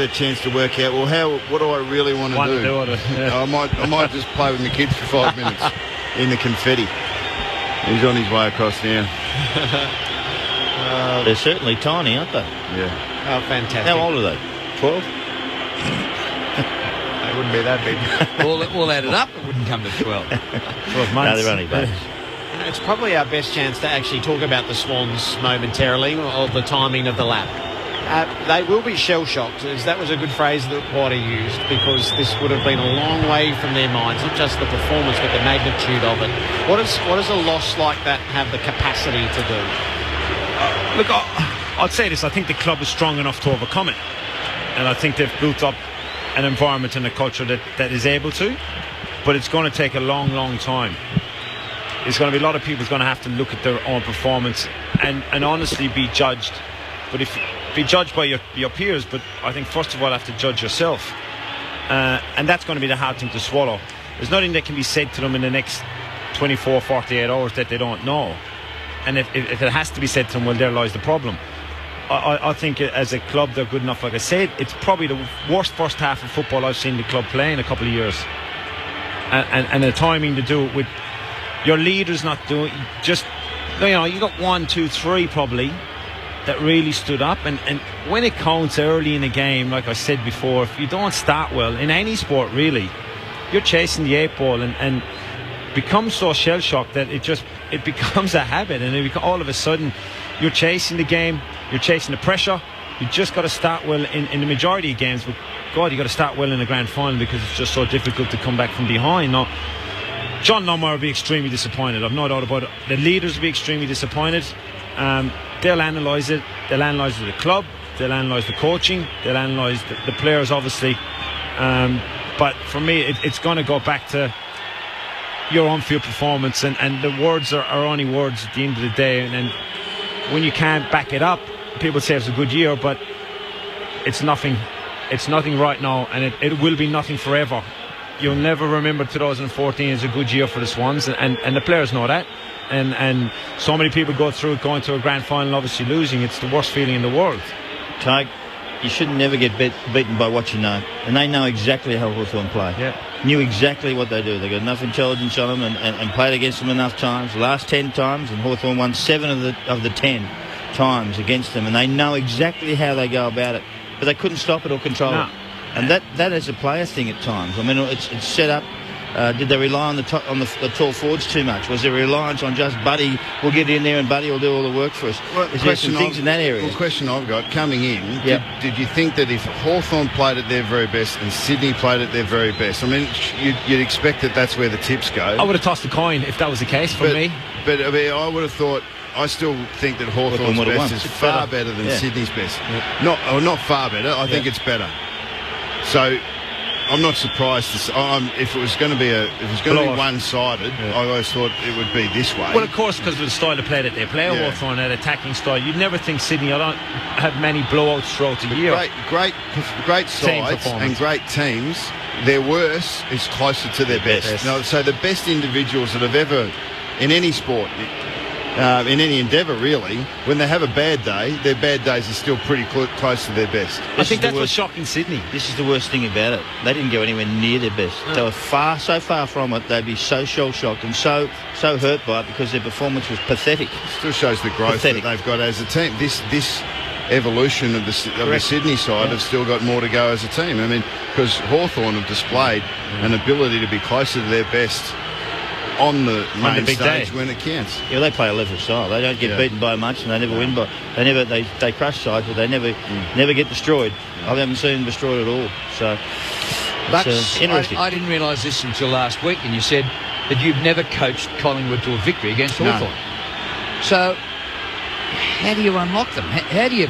chance to work out, well, what do I really want to do? I might just play with my kids for 5 minutes in the confetti. He's on his way across now. They're certainly tiny, aren't they? Yeah. Oh, fantastic. How old are they? 12? They wouldn't be that big. all added up, it wouldn't come to 12. 12 months. No, they're only babies. It's probably our best chance to actually talk about the Swans momentarily, or the timing of the lap. They will be shell-shocked, as that was a good phrase that Whiter used, because this would have been a long way from their minds, not just the performance, but the magnitude of it. What does a loss like that have the capacity to do? Look, I'd say this. I think the club is strong enough to overcome it. And I think they've built up an environment and a culture that is able to. but it's going to take a long, long time. There's going to be a lot of people going to have to look at their own performance and honestly be judged. But if be judged by your peers, but I think first of all have to judge yourself. And that's going to be the hard thing to swallow. There's nothing that can be said to them in the next 24, 48 hours that they don't know. And if it has to be said to them, well, there lies the problem. I think as a club they're good enough. Like I said, it's probably the worst first half of football I've seen the club play in a couple of years. And the timing to do it with your leaders not doing, just, you got 1, 2, 3 probably that really stood up, and when it counts early in a game, like I said before, if you don't start well in any sport really, you're chasing the 8 ball and becomes so shell-shocked that it becomes a habit, and all of a sudden you're chasing the game, you're chasing the pressure. You just got to start well in the majority of games, but God, you got to start well in the grand final because it's just so difficult to come back from behind. Now, John Lommar will be extremely disappointed. I've no doubt about it. The leaders will be extremely disappointed. They'll analyse it. They'll analyse the club. They'll analyse the coaching. They'll analyse the players, obviously. But for me, it's going to go back to your on-field performance, and the words are only words at the end of the day. And when you can't back it up, people say it's a good year, but it's nothing. It's nothing right now, and it will be nothing forever. You'll never remember 2014 as a good year for the Swans, and the players know that. And so many people go through it, going to a grand final, obviously losing. It's the worst feeling in the world. Tyke, you should never get beaten by what you know. And they know exactly how Hawthorn play. Yeah. Knew exactly what they do. They got enough intelligence on them and played against them enough times. The last 10 times, and Hawthorn won 7 of the 10 times against them. And they know exactly how they go about it. But they couldn't stop it or control it. And that is a player thing at times. I mean, it's set up. Did they rely on the tall forwards too much? Was there reliance on just Buddy will get in there and Buddy will do all the work for us? Well, is there some things in that area? Well, question I've got, coming in, did you think that if Hawthorn played at their very best and Sydney played at their very best, I mean, you'd expect that that's where the tips go. I would have tossed the coin if that was the case for me. But I mean, I would have thought, I still think that Hawthorn's best is far better than Sydney's best. Yeah. Not far better, I think it's better. So I'm not surprised. If it was going to be one-sided, I always thought it would be this way. Well, of course, because of the style of play that they play, Hawthorn, that attacking style. You'd never think Sydney don't have many blowouts throughout the year. Great sides and great teams. Their worst is closer to their best. No, so the best individuals that have ever, in any sport, in any endeavour really, when they have a bad day, their bad days are still pretty close to their best. I think that's what's shocking Sydney. This is the worst thing about it. They didn't go anywhere near their best. No. They were so far from it, they'd be so shell-shocked and so hurt by it because their performance was pathetic. Still shows the growth that they've got as a team. This evolution of the Sydney side have still got more to go as a team. I mean, because Hawthorn have displayed an ability to be closer to their best on the main stage when it counts. Yeah, they play a level style. They don't get beaten by much, and they never win. But they crush sides, but they never get destroyed. I haven't seen them destroyed at all. So that's interesting. I didn't realise this until last week, and you said that you've never coached Collingwood to a victory against Hawthorn. So how do you unlock them? How do you?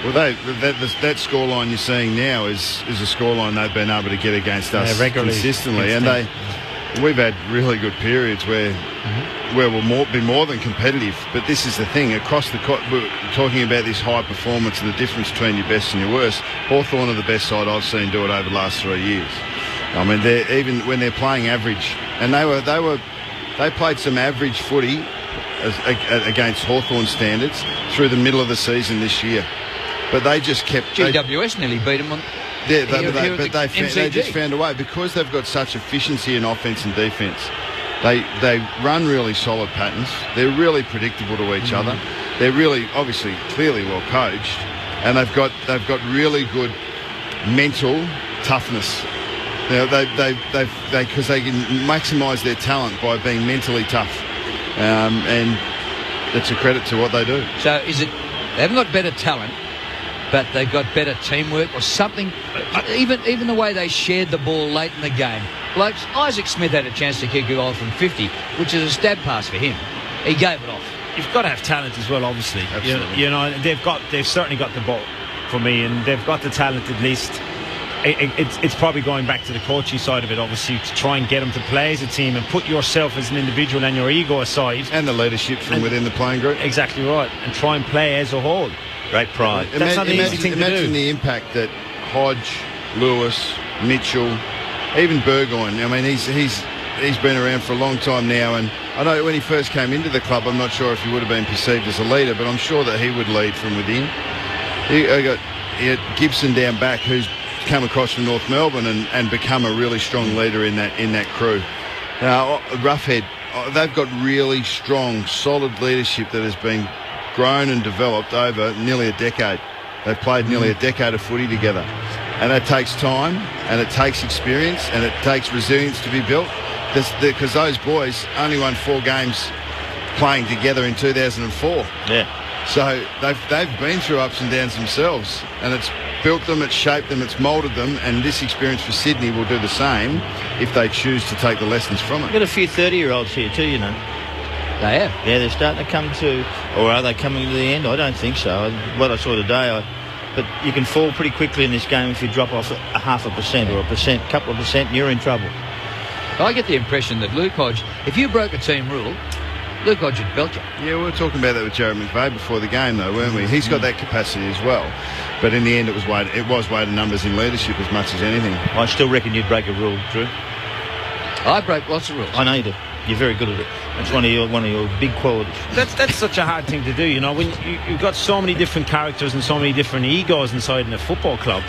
Well, that scoreline you're seeing now is a scoreline they've been able to get against us regularly, consistently, and we've had really good periods where we'll be more than competitive. But this is the thing, across we're talking about this high performance and the difference between your best and your worst. Hawthorn are the best side I've seen do it over the last 3 years. I mean, even when they're playing average, and they played some average footy against Hawthorn standards through the middle of the season this year. But they just kept... GWS nearly beat them on... Yeah, they just found a way because they've got such efficiency in offence and defence. They run really solid patterns. They're really predictable to each other. They're really, obviously, clearly well coached, and they've got really good mental toughness. You know, because they can maximise their talent by being mentally tough, and it's a credit to what they do. So is it they haven't got better talent, but they've got better teamwork or something? Even the way they shared the ball late in the game. Like Isaac Smith had a chance to kick a goal from 50, which is a stab pass for him. He gave it off. You've got to have talent as well, obviously. Absolutely. You know, they've certainly got the ball for me, and they've got the talent at least. it's probably going back to the coaching side of it, obviously, to try and get them to play as a team and put yourself as an individual and your ego aside. And the leadership from within the playing group. Exactly right. And try and play as a whole. Great pride. That's not an easy thing to do. Imagine the impact that Hodge, Lewis, Mitchell, even Burgoyne, I mean, he's been around for a long time now, and I know when he first came into the club, I'm not sure if he would have been perceived as a leader, but I'm sure that he would lead from within. I got Gibson down back, who's come across from North Melbourne and become a really strong leader in that crew. Now, Roughhead, they've got really strong, solid leadership that has been grown and developed over nearly a decade. They've played nearly a decade of footy together. And it takes time, and it takes experience, and it takes resilience to be built. Because those boys only won 4 games playing together in 2004. Yeah. So they've been through ups and downs themselves, and it's built them, it's shaped them, it's moulded them, and this experience for Sydney will do the same if they choose to take the lessons from it. We've got a few 30-year-olds here too, you know. They have? Yeah, they're starting to come to... Or are they coming to the end? I don't think so. What I saw today, but you can fall pretty quickly in this game if you drop off a 0.5% or a couple of percent, and you're in trouble. I get the impression that Luke Hodge, if you broke a team rule, Luke Hodge would belt you. Yeah, we were talking about that with Jared McVeigh before the game, though, weren't we? He's got that capacity as well. But in the end, it was weighted numbers in leadership as much as anything. I still reckon you'd break a rule, Drew. I break lots of rules. I know you do. You're very good at it. That's one of your big qualities. That's such a hard thing to do, you know, when you've got so many different characters and so many different egos inside in a football club,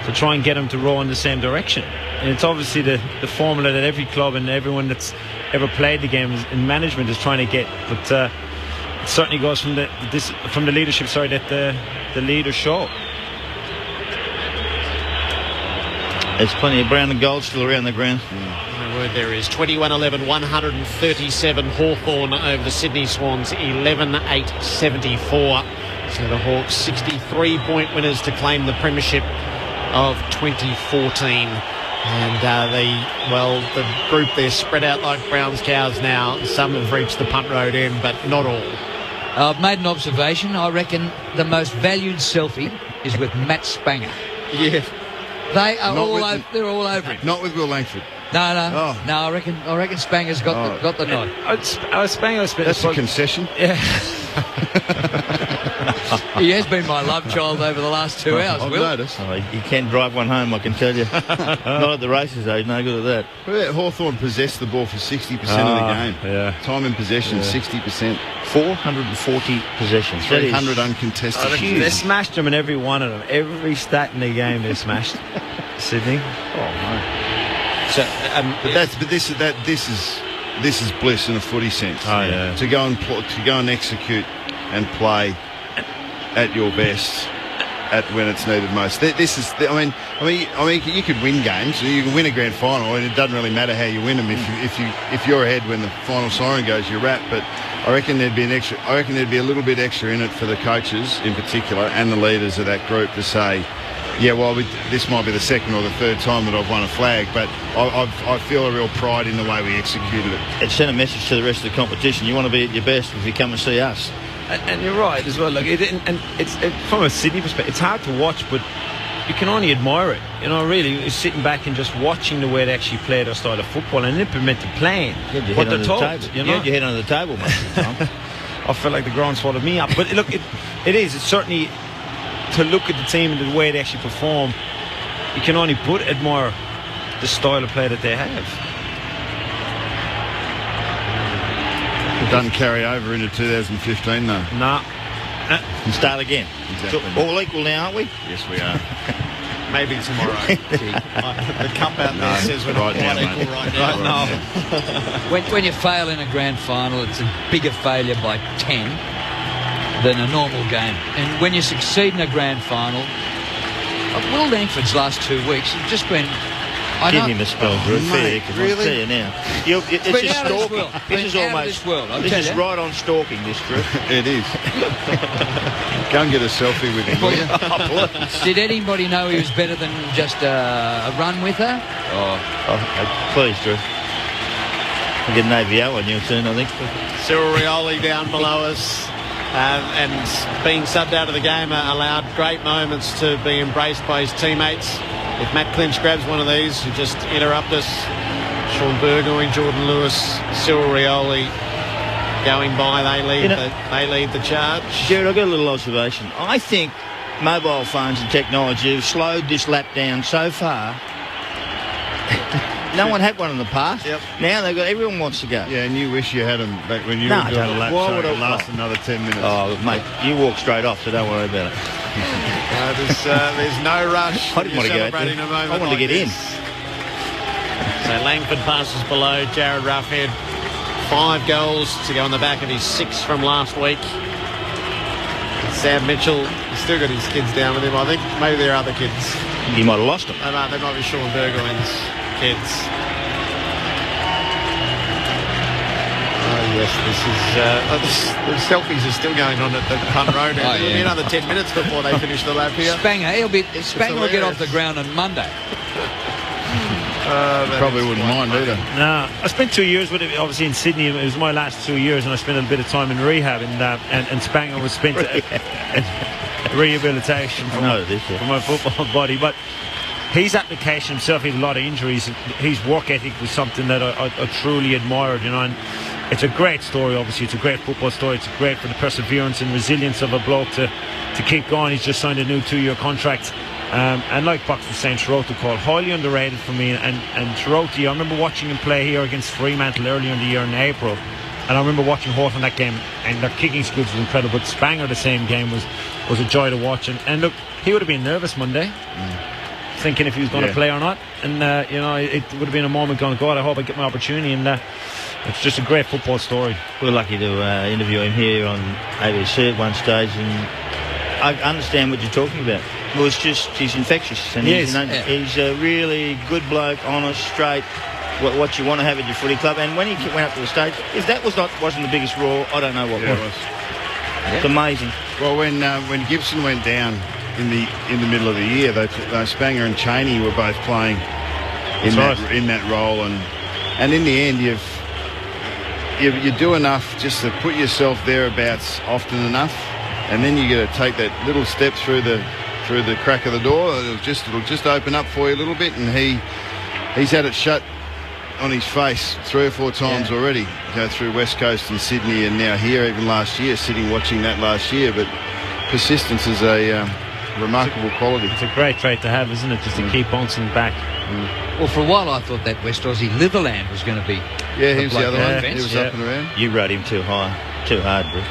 to try and get them to row in the same direction. And it's obviously the formula that every club and everyone that's ever played the game in management is trying to get. But it certainly goes from the leadership side that the leaders show. There's plenty of brown and gold still around the ground. My word, there is 21-11, 137 Hawthorn over the Sydney Swans, 11-8-74. So the Hawks 63-point winners to claim the premiership of 2014. And the group there spread out like Brown's cows now. Some have reached the punt road end, but not all. I've made an observation. I reckon the most valued selfie is with Matt Spanger. Yeah. They are they're all over him. Not with Will Langford. No. I reckon Spanger's got the nod. That's a concession. Yeah. He has been my love child over the last 2 hours. I've noticed. Oh, you can drive one home, I can tell you. Not at the races, though. No good at that. Hawthorn possessed the ball for 60% of the game. Yeah. Time in possession, 60%. 440 possessions. 300 uncontested. They smashed them in every one of them. Every stat in the game they smashed. Sydney. Oh no. So, this is bliss in a footy sense. Oh yeah. To go and execute and play at your best at when it's needed most. I mean, you could win games. You can win a grand final, and it doesn't really matter how you win them. If you're ahead when the final siren goes, you're wrapped. But I reckon there'd be a little bit extra in it for the coaches in particular and the leaders of that group to say, yeah, well, this might be the second or the third time that I've won a flag, but I feel a real pride in the way we executed it. It sent a message to the rest of the competition. You want to be at your best if you come and see us. And you're right as well. Look, it's from a Sydney perspective, it's hard to watch, but you can only admire it. You know, really, sitting back and just watching the way they actually play their style of football and implement the plan. What they're told. You had your head under the table most of the time. I felt like the ground swallowed me up. But look, it's certainly, to look at the team and the way they actually perform, you can only but admire the style of play that they have. It doesn't carry over into 2015 though. No. And start again. Exactly. So all equal now, aren't we? Yes, we are. Maybe tomorrow. The cup out there says we're not quite equal right now. When you fail in a grand final, it's a bigger failure by 10 than a normal game. And when you succeed in a grand final, Will Langford's last 2 weeks have just been... Give him a spell, Drew. Mate, really? I'll tell you now. It's just stalking. This is almost... This is right on stalking, this, Drew. It is. Go and get a selfie with him, will you? Did anybody know he was better than just a run with her? Please, Drew. I'll get an AVO on you soon, I think. Cyril Rioli down below us. And being subbed out of the game allowed great moments to be embraced by his teammates. If Matt Clinch grabs one of these, you just interrupt us. Sean Burgoyne, Jordan Lewis, Cyril Rioli going by. They lead the charge. Jared, I've got a little observation. I think mobile phones and technology have slowed this lap down so far. No one had one in the past. Yep. Now everyone wants to go. Yeah, and you wish you had them back when you were doing a lap, so it last another 10 minutes. Oh, mate, you walk straight off, so don't worry about it. There's no rush. I didn't want to go. I wanted to get in. So Langford passes below Jared Roughhead. 5 goals to go on the back of his 6 from last week. Sam Mitchell, he's still got his kids down with him, I think. Maybe they're other kids. He might have lost them. They might be Sean Burgoyne's kids. Oh, yes, the selfies are still going on at the Hunt Road. It'll be another 10 minutes before they finish the lap here. Spanger will get off the ground on Monday. Probably wouldn't mind either. No, I spent 2 years with him, obviously in Sydney. It was my last 2 years, and I spent a bit of time in rehab, and Spanger was spent rehabilitation for my football body. But his application himself, he had a lot of injuries. His work ethic was something that I truly admired, and it's a great story. Obviously, it's a great football story. It's great for the perseverance and resilience of a bloke to keep going. He's just signed a new 2-year contract. And like Box was saying, Shiroti called highly underrated for me. And Shiroti, I remember watching him play here against Fremantle earlier in the year in April. And I remember watching Hawthorn that game, and their kicking skills was incredible. But Spanger, the same game, was a joy to watch. And look, he would have been nervous Monday, thinking if he was going to play or not. And, it would have been a moment going, God, I hope I get my opportunity. And it's just a great football story. We were lucky to interview him here on ABC at one stage, and I understand what you're talking about. Well, it's just he's infectious, and he's a really good bloke, honest, straight, what you want to have at your footy club. And when he went up to the stage, if that wasn't the biggest roar, I don't know what was. It's amazing. Well, when Gibson went down in the middle of the year, Spanger and Chaney were both playing in that role, and in the end, you do enough just to put yourself thereabouts often enough, and then you got to take that little step through the crack of the door. It'll just open up for you a little bit, and he's had it shut on his face 3 or 4 times already. Go through West Coast and Sydney, and now here, even last year, sitting watching that last year. But persistence is a remarkable quality. It's a great trait to have, isn't it? Just to keep bouncing back. Well, for a while I thought that West Aussie Litherland was going to be. Yeah, he was the other one. He was up and around. You rode him too hard, Bruce.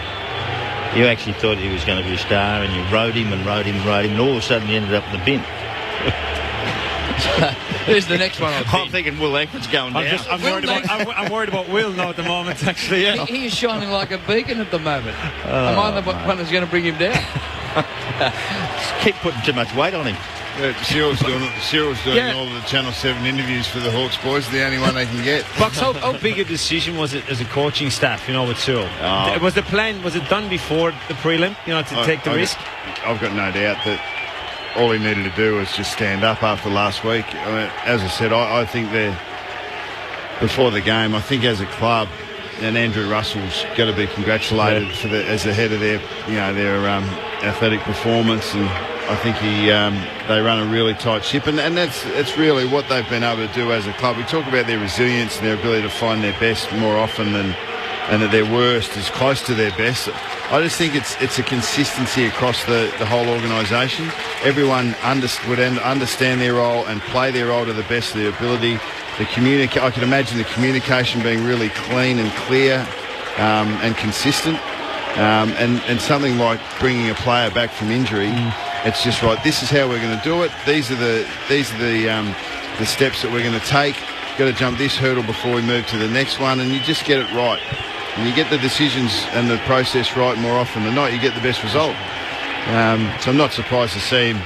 You actually thought he was going to be a star, and you rode him, and all of a sudden he ended up in the bin. Here's the next one. I'm thinking Will Langford's going down. I'm worried about Will now at the moment, actually. Yeah. He is shining like a beacon at the moment. Am I the one that's going to bring him down? Just keep putting too much weight on him. Cyril's doing all the Channel 7 interviews for the Hawks boys, the only one they can get. Bucks, how big a decision was it as a coaching staff, with Cyril? Was the plan, was it done before the prelim, to take the risk? I've got no doubt that all he needed to do was just stand up after last week. I mean, as I said, I think before the game, I think as a club, and Andrew Russell's got to be congratulated as the head of their athletic performance, and I think they run a really tight ship, and that's really what they've been able to do as a club. We talk about their resilience and their ability to find their best more often and that their worst is close to their best. I just think it's a consistency across the whole organisation. Everyone would understand their role and play their role to the best of their ability. I can imagine the communication being really clean and clear and consistent. And something like bringing a player back from injury, it's just right. This is how we're going to do it. These are the steps that we're going to take. Got to jump this hurdle before we move to the next one, and you just get it right. And you get the decisions and the process right more often than not, you get the best result. So I'm not surprised to see him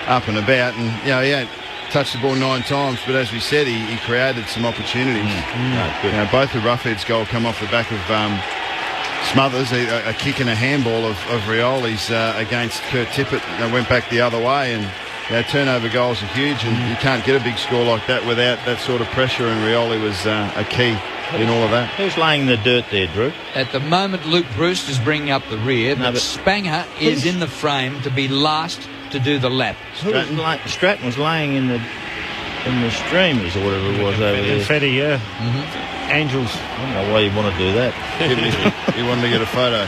up and about, and he ain't touched the ball 9 times, but as we said, he created some opportunities. Both the Roughheads goal come off the back of Smothers, a kick and a handball of Rioli's against Kurt Tippett. They went back the other way, and turnover goals are huge, and you can't get a big score like that without that sort of pressure, and Rioli was a key in all of that. Who's laying the dirt there, Drew? At the moment, Luke Bruce is bringing up the rear, but Spanger is in the frame to be last to do the lap. Stratton was laying in the streamers or whatever it was over there. Confetti, yeah. Mm-hmm. Angels. I don't know why you want to do that. He wanted to get a photo.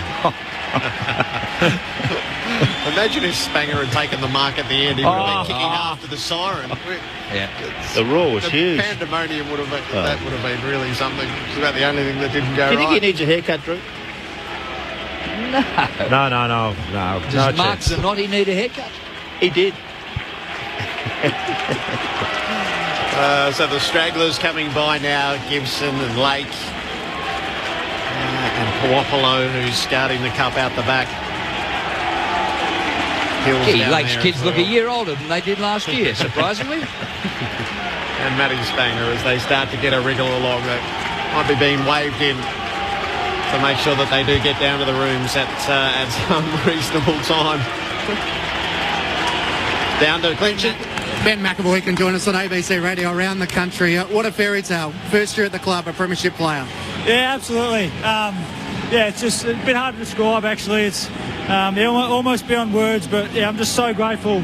Imagine if Spanger had taken the mark at the end. He would have been kicking after the siren. Yeah. The roar was huge. Pandemonium would have been, that would have been really something. It's about the only thing that didn't go right. Do you think he needs a haircut, Drew? No. Does Mark Zanotti need a haircut? He did. So the stragglers coming by now, Gibson and Lake. And Puopolo, who's starting the cup out the back. Lake's kids look a year older than they did last year, surprisingly. And Matty Spanger, as they start to get a wriggle along, that might be being waved in to make sure that they do get down to the rooms at some reasonable time. Down to Clinton. Ben McAvoy can join us on ABC Radio around the country. What a fairy tale. First year at the club, a premiership player. Yeah, absolutely. It's just a bit hard to describe, actually. It's almost beyond words, but yeah, I'm just so grateful.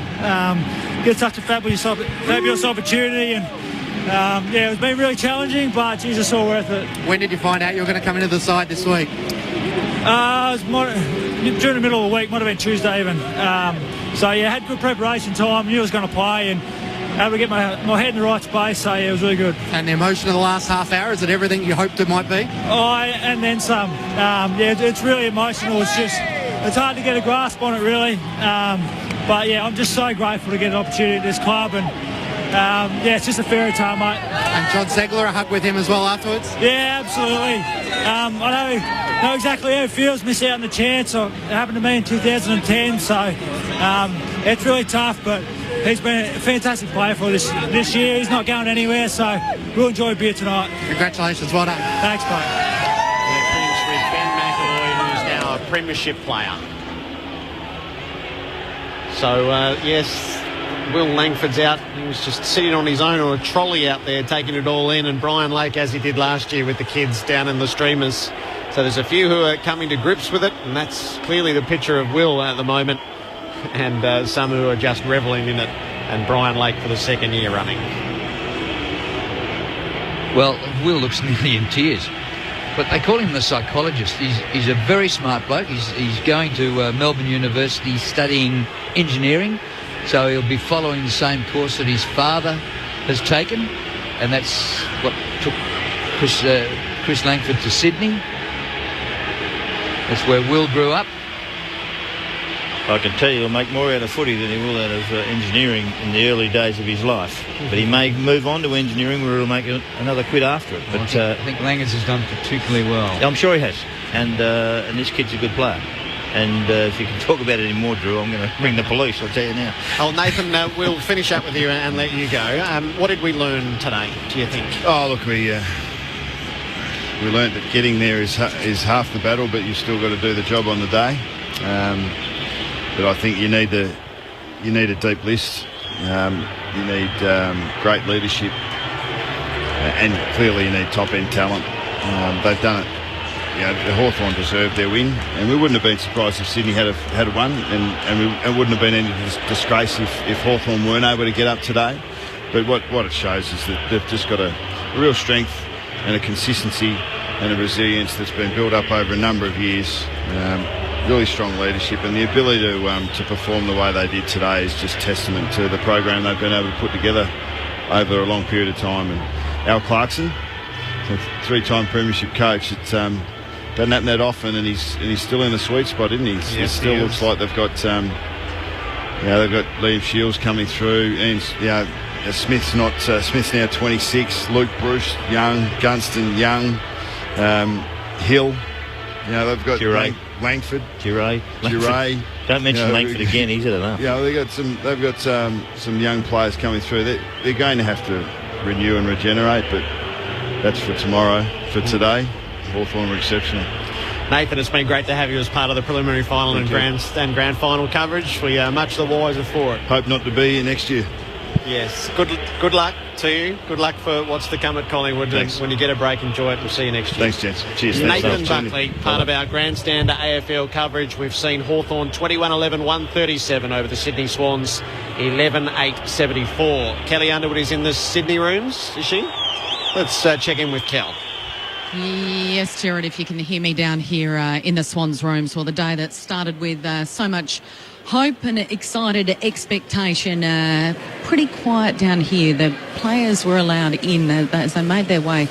Get such a fabulous opportunity, and it's been really challenging, but geez, it's all worth it. When did you find out you were going to come into the side this week? It was during the middle of the week, might have been Tuesday even. Had good preparation time, knew I was going to play, and able to get my head in the right space, so yeah, it was really good. And the emotion of the last half hour, is it everything you hoped it might be? And then some. It's really emotional. It's hard to get a grasp on it, really. I'm just so grateful to get an opportunity at this club, and it's just a fairy tale, mate. And John Segler, a hug with him as well afterwards? Yeah, absolutely. I know exactly how it feels, miss out on the chance. It happened to me in 2010, so it's really tough, but he's been a fantastic player for this year. He's not going anywhere, so we'll enjoy a beer tonight. Congratulations, well done. Thanks, mate. They're finished with Ben McAvoy, who's now a premiership player. So, yes, Will Langford's out. He was just sitting on his own or a trolley out there taking it all in, and Brian Lake, as he did last year with the kids down in the streamers. So there's a few who are coming to grips with it, and that's clearly the picture of Will at the moment, and some who are just revelling in it, and Brian Lake for the second year running. Well, Will looks nearly in tears, but they call him the psychologist. He's a very smart bloke. He's going to Melbourne University studying engineering, so he'll be following the same course that his father has taken, and that's what took Chris Langford to Sydney. That's where Will grew up. I can tell you he'll make more out of footy than he will out of engineering in the early days of his life. But he may move on to engineering where he'll make another quid after it. But I think Langers has done particularly well. I'm sure he has. And this kid's a good player. And if you can talk about it anymore, Drew, I'm going to ring the police, I'll tell you now. Oh, Nathan, we'll finish up with you and let you go. What did we learn today, do you think? Oh, look, we learnt that getting there is half the battle, but you've still got to do the job on the day. But I think you need a deep list. You need great leadership, and clearly you need top-end talent. They've done it. The Hawthorn deserved their win, and we wouldn't have been surprised if Sydney had won, and it wouldn't have been any disgrace if Hawthorn weren't able to get up today. But what it shows is that they've just got a real strength and a consistency and a resilience that's been built up over a number of years. Really strong leadership, and the ability to perform the way they did today is just testament to the program they've been able to put together over a long period of time. And Al Clarkson, a three-time premiership coach, it doesn't happen that often, and he's still in the sweet spot, isn't he? Yes, it still looks like they've got Liam Shields coming through, and Smith's now 26, Luke Bruce young, Gunston young, Hill. They've got Langford, Duray. Don't mention Langford again. He's at enough. They've got some young players coming through. They're going to have to renew and regenerate, but that's for tomorrow. For today, Hawthorn were exceptional. Nathan, it's been great to have you as part of the preliminary final and grand final coverage. We are much the wiser for it. Hope not to be here next year. Yes. Good luck to you. Good luck for what's to come at Collingwood. Thanks. When you get a break, enjoy it. We'll see you next year. Thanks, gents. Cheers. Nathan Buckley, part of our grandstand AFL coverage. We've seen Hawthorn 21-11, 137 over the Sydney Swans, 11-8-74. Kelly Underwood is in the Sydney rooms, is she? Let's check in with Kel. Yes, Jared, if you can hear me down here in the Swans rooms. Well, the day that started with so much hope and excited expectation, pretty quiet down here. The players were allowed in as they made their way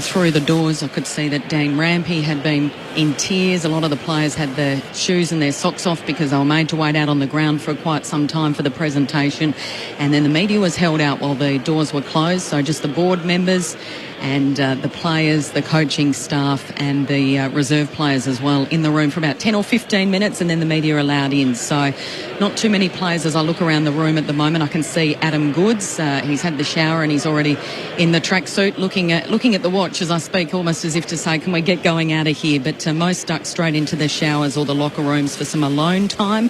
through the doors. I could see that Dane Rampy had been in tears. A lot of the players had their shoes and their socks off because they were made to wait out on the ground for quite some time for the presentation. And then the media was held out while the doors were closed. So just the board members and the players, the coaching staff and the reserve players as well in the room for about 10 or 15 minutes, and then the media allowed in. So not too many players as I look around the room at the moment. I can see Adam Goods. He's had the shower and he's already in the tracksuit looking at the watch as I speak, almost as if to say, can we get going out of here? But most duck straight into the showers or the locker rooms for some alone time.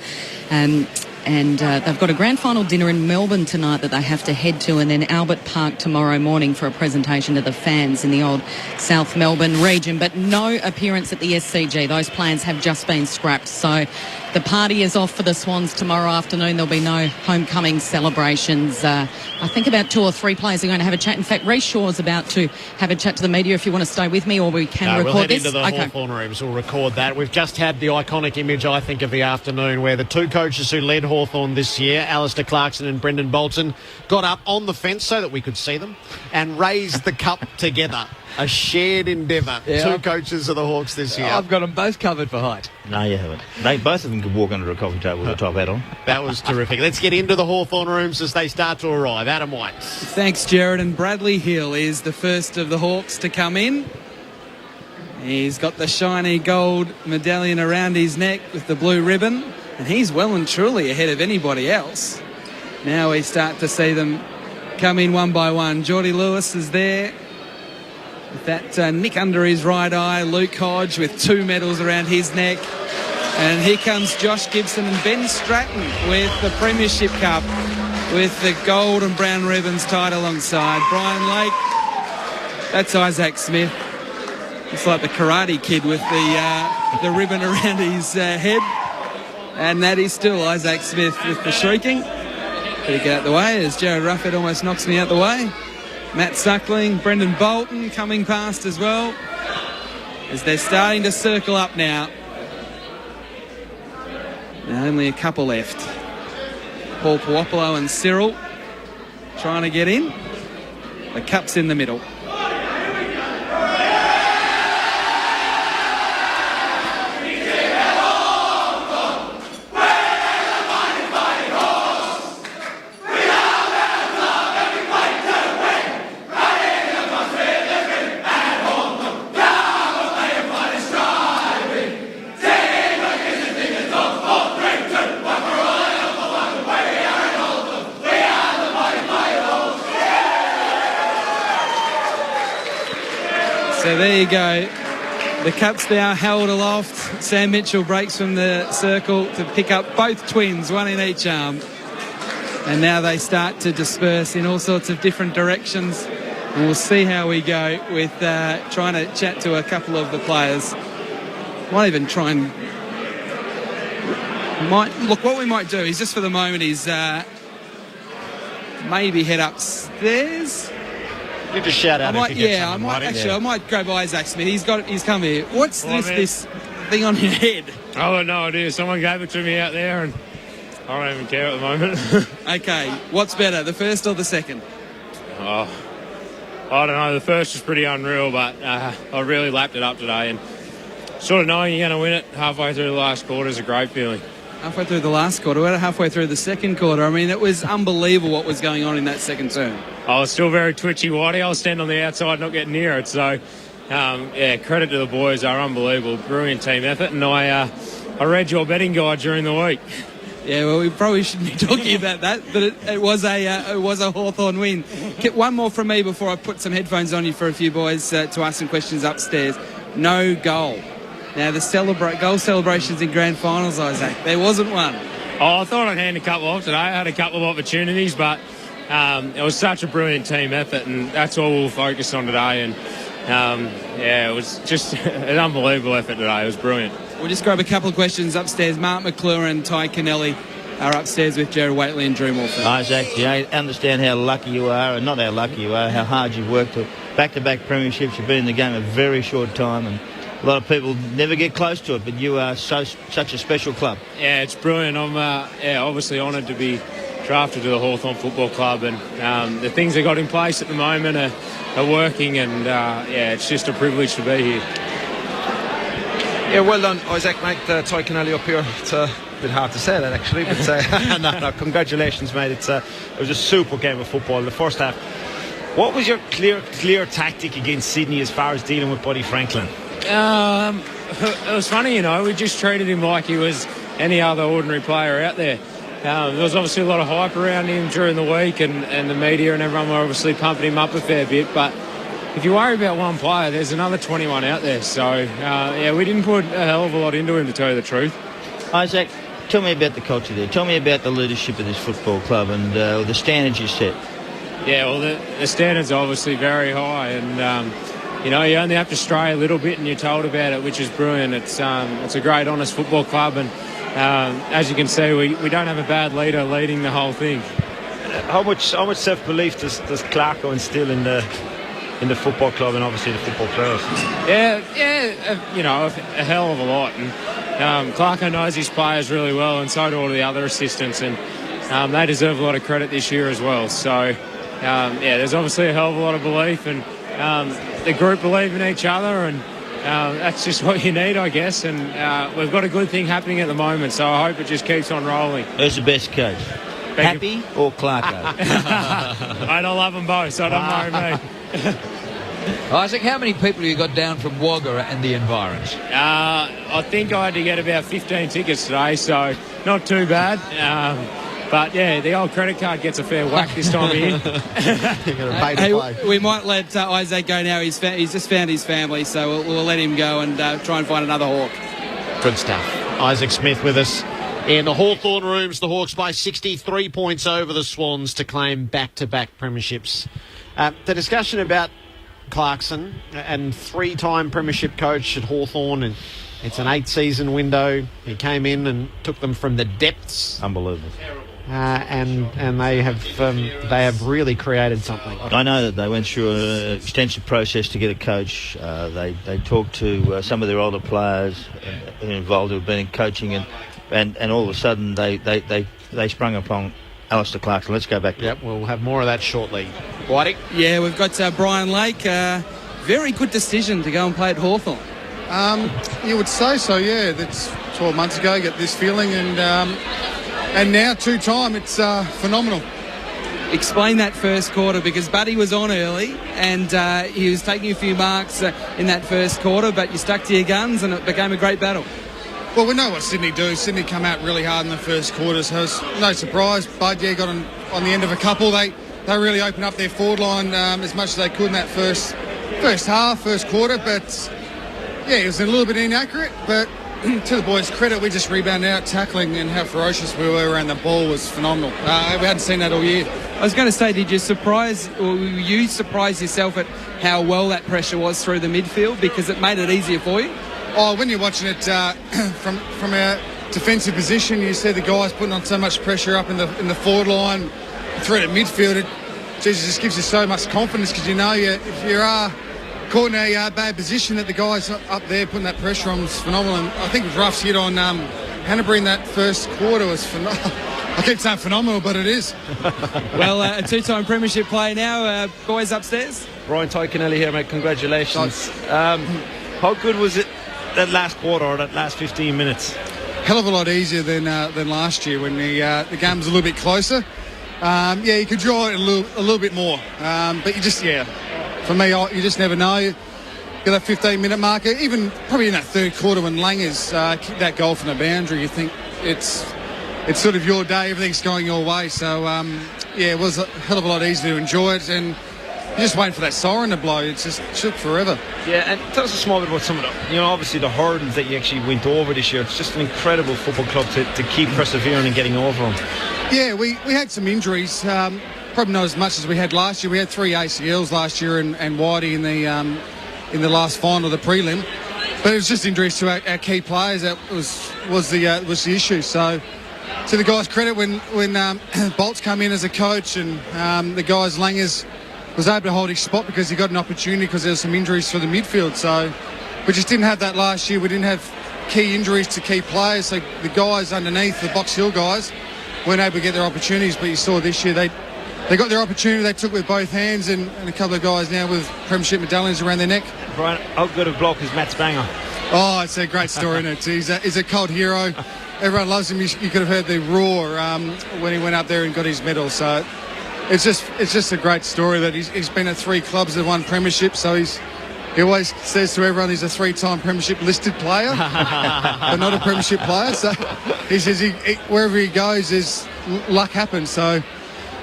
And they've got a grand final dinner in Melbourne tonight that they have to head to, and then Albert Park tomorrow morning for a presentation to the fans in the old South Melbourne region. But no appearance at the SCG. Those plans have just been scrapped. So the party is off for the Swans tomorrow afternoon. There'll be no homecoming celebrations. I think about 2 or 3 players are going to have a chat. In fact, Reece Shaw's about to have a chat to the media if you want to stay with me, or we can record we'll head this. Into the Hawthorn rooms. We'll record that. We've just had the iconic image, I think, of the afternoon where the two coaches who led Hawthorn this year, Alistair Clarkson and Brendan Bolton, got up on the fence so that we could see them and raised the cup together. A shared endeavour. Yeah. 2 coaches of the Hawks this year. I've got them both covered for height. No, you haven't. Both of them could walk under a coffee table with a top hat on. That was terrific. Let's get into the Hawthorn rooms as they start to arrive. Adam White. Thanks, Jared. And Bradley Hill is the first of the Hawks to come in. He's got the shiny gold medallion around his neck with the blue ribbon, and he's well and truly ahead of anybody else. Now we start to see them come in one by one. Geordie Lewis is there with that nick under his right eye. Luke Hodge with 2 medals around his neck. And here comes Josh Gibson and Ben Stratton with the Premiership Cup with the gold and brown ribbons tied alongside. Brian Lake, that's Isaac Smith. It's like the Karate Kid with the ribbon around his head. And that is still Isaac Smith with the shrieking. Better get out the way as Jared Rufford almost knocks me out the way. Matt Suckling, Brendan Bolton coming past as well as they're starting to circle up now. Only a couple left. Paul Puopolo and Cyril trying to get in. The cup's in the middle. So there you go. The cup's now held aloft. Sam Mitchell breaks from the circle to pick up both twins, one in each arm. And now they start to disperse in all sorts of different directions. And we'll see how we go with trying to chat to a couple of the players. Might even try and... Look, what we might do is just for the moment is maybe head upstairs. You just shout out if you get someone, I might grab Isaac Smith. He's come here. What's this thing on your head? I have no idea. Someone gave it to me out there and I don't even care at the moment. Okay, what's better, the first or the second? Oh, I don't know. The first was pretty unreal, but I really lapped it up today, and sort of knowing you're going to win it halfway through the last quarter is a great feeling. Halfway through the last quarter, we're halfway through the second quarter. I mean, it was unbelievable what was going on in that second term. I was still very twitchy, Whitey. I was standing on the outside, not getting near it. So, credit to the boys. They're unbelievable. Brilliant team effort. And I read your betting guide during the week. Yeah, well, we probably shouldn't be talking about that, but it was a Hawthorn win. Get one more from me before I put some headphones on you for a few boys to ask some questions upstairs. No goal. Now, the goal celebrations in grand finals, Isaac, there wasn't one. Oh, I thought I'd hand a couple off today. I had a couple of opportunities, but it was such a brilliant team effort, and that's all we'll focus on today. And it was just an unbelievable effort today. It was brilliant. We'll just grab a couple of questions upstairs. Mark McClure and Ty Kennelly are upstairs with Jared Waitley and Drew Morford. Isaac, you understand how lucky you are, and not how lucky you are, how hard you've worked to back-to-back premierships. You've been in the game a very short time, and a lot of people never get close to it, but you are such a special club. Yeah, it's brilliant. I'm obviously honoured to be drafted to the Hawthorn Football Club, and the things they got in place at the moment are working, and it's just a privilege to be here. Yeah, well done, Isaac, mate. Ty Kennelly up here. It's a bit hard to say that, actually, but no, congratulations, mate. It was a super game of football. The first half. What was your clear tactic against Sydney as far as dealing with Buddy Franklin? It was funny, we just treated him like he was any other ordinary player out there. There was obviously a lot of hype around him during the week, and the media and everyone were obviously pumping him up a fair bit, but if you worry about one player, there's another 21 out there. So, we didn't put a hell of a lot into him, to tell you the truth. Isaac, tell me about the culture there. Tell me about the leadership of this football club and the standards you set. Yeah, well, the standards are obviously very high, and you only have to stray a little bit and you're told about it, which is brilliant. It's a great, honest football club, and as you can see, we don't have a bad leader leading the whole thing. How much self-belief does Clarko instill in the football club and obviously the football players? A hell of a lot. And Clarko knows his players really well, and so do all the other assistants, and they deserve a lot of credit this year as well. So, there's obviously a hell of a lot of belief, and the group believe in each other, and that's just what you need, I guess. And we've got a good thing happening at the moment, so I hope it just keeps on rolling. Who's the best coach? Happy or Clarko? I don't love them both, so don't worry me. Isaac, how many people you got down from Wagga and the environs? I think I had to get about 15 tickets today, so not too bad. But the old credit card gets a fair whack this time of year. We might let Isaac go now. He's just found his family, so we'll let him go and try and find another Hawk. Good stuff. Isaac Smith with us in the Hawthorn rooms. The Hawks by 63 points over the Swans to claim back-to-back premierships. The discussion about Clarkson, and three-time premiership coach at Hawthorn, and it's an 8-season window. He came in and took them from the depths. Unbelievable. And they have really created something. I know that they went through an extensive process to get a coach. They talked to some of their older players involved who have been in coaching, and all of a sudden they sprung upon Alistair Clarkson. Let's go back to Yep, we'll have more of that shortly. Whitey? Yeah, we've got Brian Lake. Very good decision to go and play at Hawthorn. You would say so, yeah. That's 12 months ago, get this feeling, and now two-time, it's phenomenal. Explain that first quarter, because Buddy was on early and he was taking a few marks in that first quarter, but you stuck to your guns and it became a great battle. Well, we know what Sydney do. Sydney come out really hard in the first quarter, so it's no surprise. Bud, got on the end of a couple. They really opened up their forward line as much as they could in that first quarter, but it was a little bit inaccurate, but to the boys' credit, we just rebounded out tackling, and how ferocious we were around the ball was phenomenal. We hadn't seen that all year. I was going to say, did you surprise yourself at how well that pressure was through the midfield, because it made it easier for you? Oh, when you're watching it from our defensive position, you see the guys putting on so much pressure up in the forward line through the midfield. It just gives you so much confidence, because if you are caught in a bad position, that the guys up there putting that pressure on was phenomenal. And I think Ruff's hit on Hanbury in that first quarter was phenomenal. I keep saying phenomenal, but it is. Well, a two-time premiership player now. Boys upstairs. Brian Ty Kennelly here, mate. Congratulations. How good was it that last quarter, or that last 15 minutes? Hell of a lot easier than last year when the game was a little bit closer. You could draw it a little bit more, but you just for me, you just never know. You get that 15-minute marker, even probably in that third quarter when Langers kicked that goal from the boundary. You think it's sort of your day, everything's going your way. So it was a hell of a lot easier to enjoy it, and you're just waiting for that siren to blow. It just took forever. Yeah, and tell us a small bit about some of the, obviously the hurdles that you actually went over this year. It's just an incredible football club to keep persevering and getting over them. Yeah, we had some injuries. probably not as much as we had last year. We had 3 ACLs last year and Whitey in the last final, the prelim. But it was just injuries to our key players that was the issue. So, to the guys' credit, when Bolt's come in as a coach and the guys Langers was able to hold his spot because he got an opportunity because there was some injuries for the midfield. So we just didn't have that last year. We didn't have key injuries to key players. So the guys underneath, the Box Hill guys, weren't able to get their opportunities. But you saw this year they got their opportunity. They took with both hands, and a couple of guys now with premiership medallions around their neck. Brian, how good a block is Matt Spanger? Oh, it's a great story, isn't it? He's a cult hero. Everyone loves him. You could have heard the roar when he went up there and got his medal. So it's just a great story that he's been at 3 clubs that won premiership. So he always says to everyone he's a 3-time premiership listed player, but not a premiership player. So he says wherever he goes, luck happens. So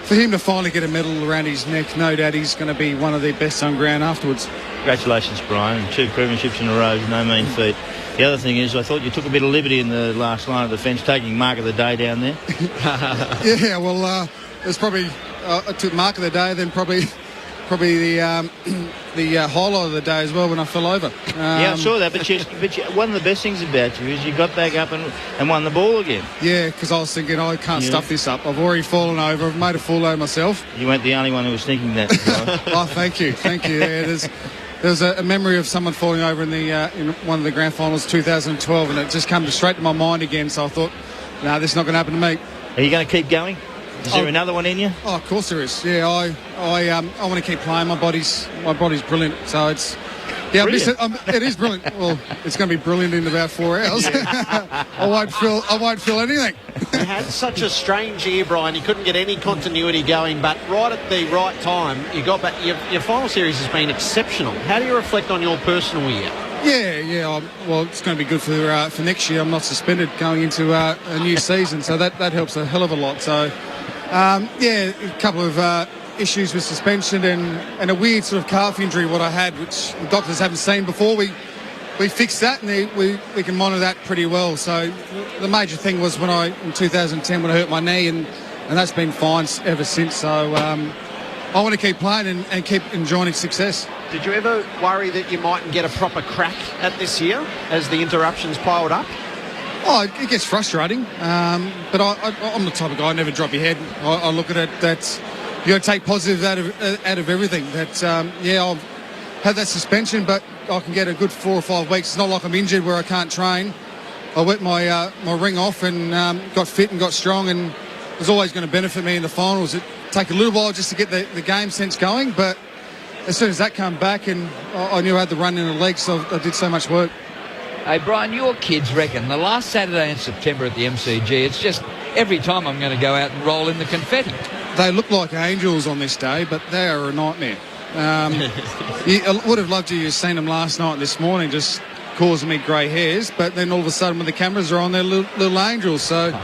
for him to finally get a medal around his neck, no doubt he's going to be one of the best on ground afterwards. Congratulations, Brian. 2 premierships in a row is no mean feat. The other thing is, I thought you took a bit of liberty in the last line of defence, taking mark of the day down there. Yeah, well, it was probably I took mark of the day, then probably the highlight of the day as well when I fell over. Yeah, I saw that, but one of the best things about you is you got back up and won the ball again. Yeah, because I was thinking, I can't stuff this up. I've already fallen over. I've made a fool out of myself. You weren't the only one who was thinking that. Oh, thank you. Yeah, there's a memory of someone falling over in one of the grand finals 2012, and it just came straight to my mind again. So I thought, no, this is not going to happen to me. Are you going to keep going? Is there another one in you? Oh, of course there is. Yeah, I want to keep playing. My body's brilliant. So it's it is brilliant. Well, it's going to be brilliant in about 4 hours. I won't feel anything. You had such a strange year, Brian. You couldn't get any continuity going, but right at the right time, you got back. Your final series has been exceptional. How do you reflect on your personal year? Yeah. Well, it's going to be good for next year. I'm not suspended going into a new season, so that helps a hell of a lot. So, a couple of issues with suspension and a weird sort of calf injury what I had, which the doctors haven't seen before. We fixed that, and we can monitor that pretty well. So the major thing was in 2010 when I hurt my knee, and that's been fine ever since. So I want to keep playing and keep enjoying success. Did you ever worry that you mightn't get a proper crack at this year as the interruptions piled up? Oh, it gets frustrating, but I'm the type of guy, I never drop your head. I look at it that you got to take positive out of everything. That I've had that suspension, but I can get a good 4 or 5 weeks. It's not like I'm injured where I can't train. I wet my ring off and got fit and got strong, and it was always going to benefit me in the finals. It take a little while just to get the game sense going, but as soon as that came back, and I knew I had the run in the legs, so I did so much work. Hey, Brian, your kids reckon the last Saturday in September at the MCG, it's just every time I'm going to go out and roll in the confetti. They look like angels on this day, but they are a nightmare. I would have loved to have seen them last night and this morning, just causing me grey hairs, but then all of a sudden when the cameras are on, they're little angels. So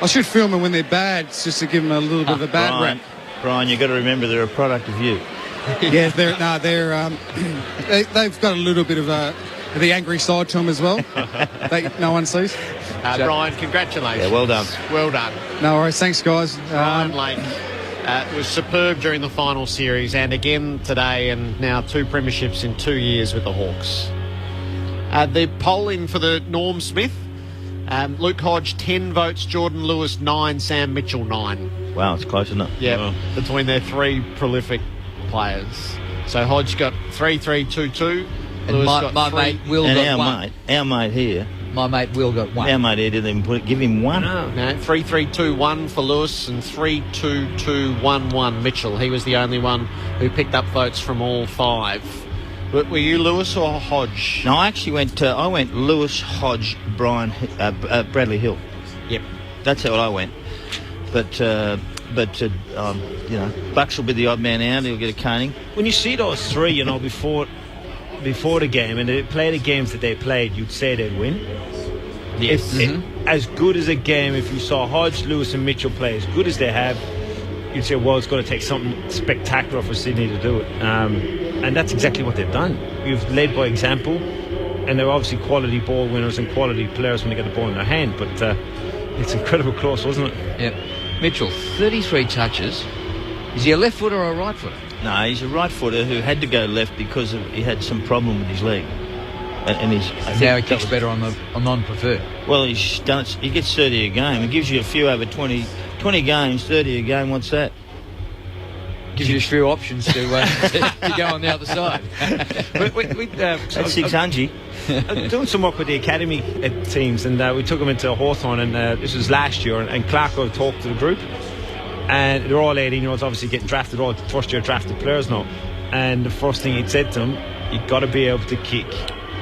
I should film them when they're bad, just to give them a little bit of a bad rap. Brian, you've got to remember they're a product of you. Yeah, they've got a little bit of the angry side to them as well. No one sees. Brian, congratulations. Yeah, well done. Well done. No worries. Thanks, guys. Brian Lake was superb during the final series and again today, and now 2 premierships in 2 years with the Hawks. The polling for the Norm Smith, Luke Hodge 10 votes, Jordan Lewis 9, Sam Mitchell 9. Wow, it's close enough. Yeah, between their 3 prolific players. So Hodge got 3-3-2-2. And my mate Will got 1. Our mate here. My mate Will got 1. Our mate here didn't even give him 1. No, 3-3-2-1 for Lewis and 3-2-2-1-1 Mitchell. He was the only one who picked up votes from all 5. Were you Lewis or Hodge? No, I actually went Lewis, Hodge, Brian, Bradley Hill. Yep. That's how I went. But Bucks will be the odd man out. He'll get a caning. When you see those 3, before the game, and they play the games that they played, you'd say they'd win. Yes. As good as a game, if you saw Hodge, Lewis and Mitchell play as good as they have, you'd say, well, it's going to take something spectacular for Sydney to do it. And that's exactly what they've done. You've led by example, and they're obviously quality ball winners and quality players when they get the ball in their hand, but it's incredible close, wasn't it? Yeah. Mitchell, 33 touches, Is he a left footer or a right footer? No, he's a right footer who had to go left because he had some problem with his leg. And now he kicks better on non-preferred. Well, he's done it. He gets 30 a game. It gives you a few over 20 games, 30 a game. What's that? Gives you a few options to go on the other side. That's 600. Doing some work with the academy teams, and we took them into Hawthorn, and this was last year, and Clarko talked to the group, and they're all 18-year-olds, obviously getting drafted, all first-year drafted players now, and the first thing he said to them, you've got to be able to kick.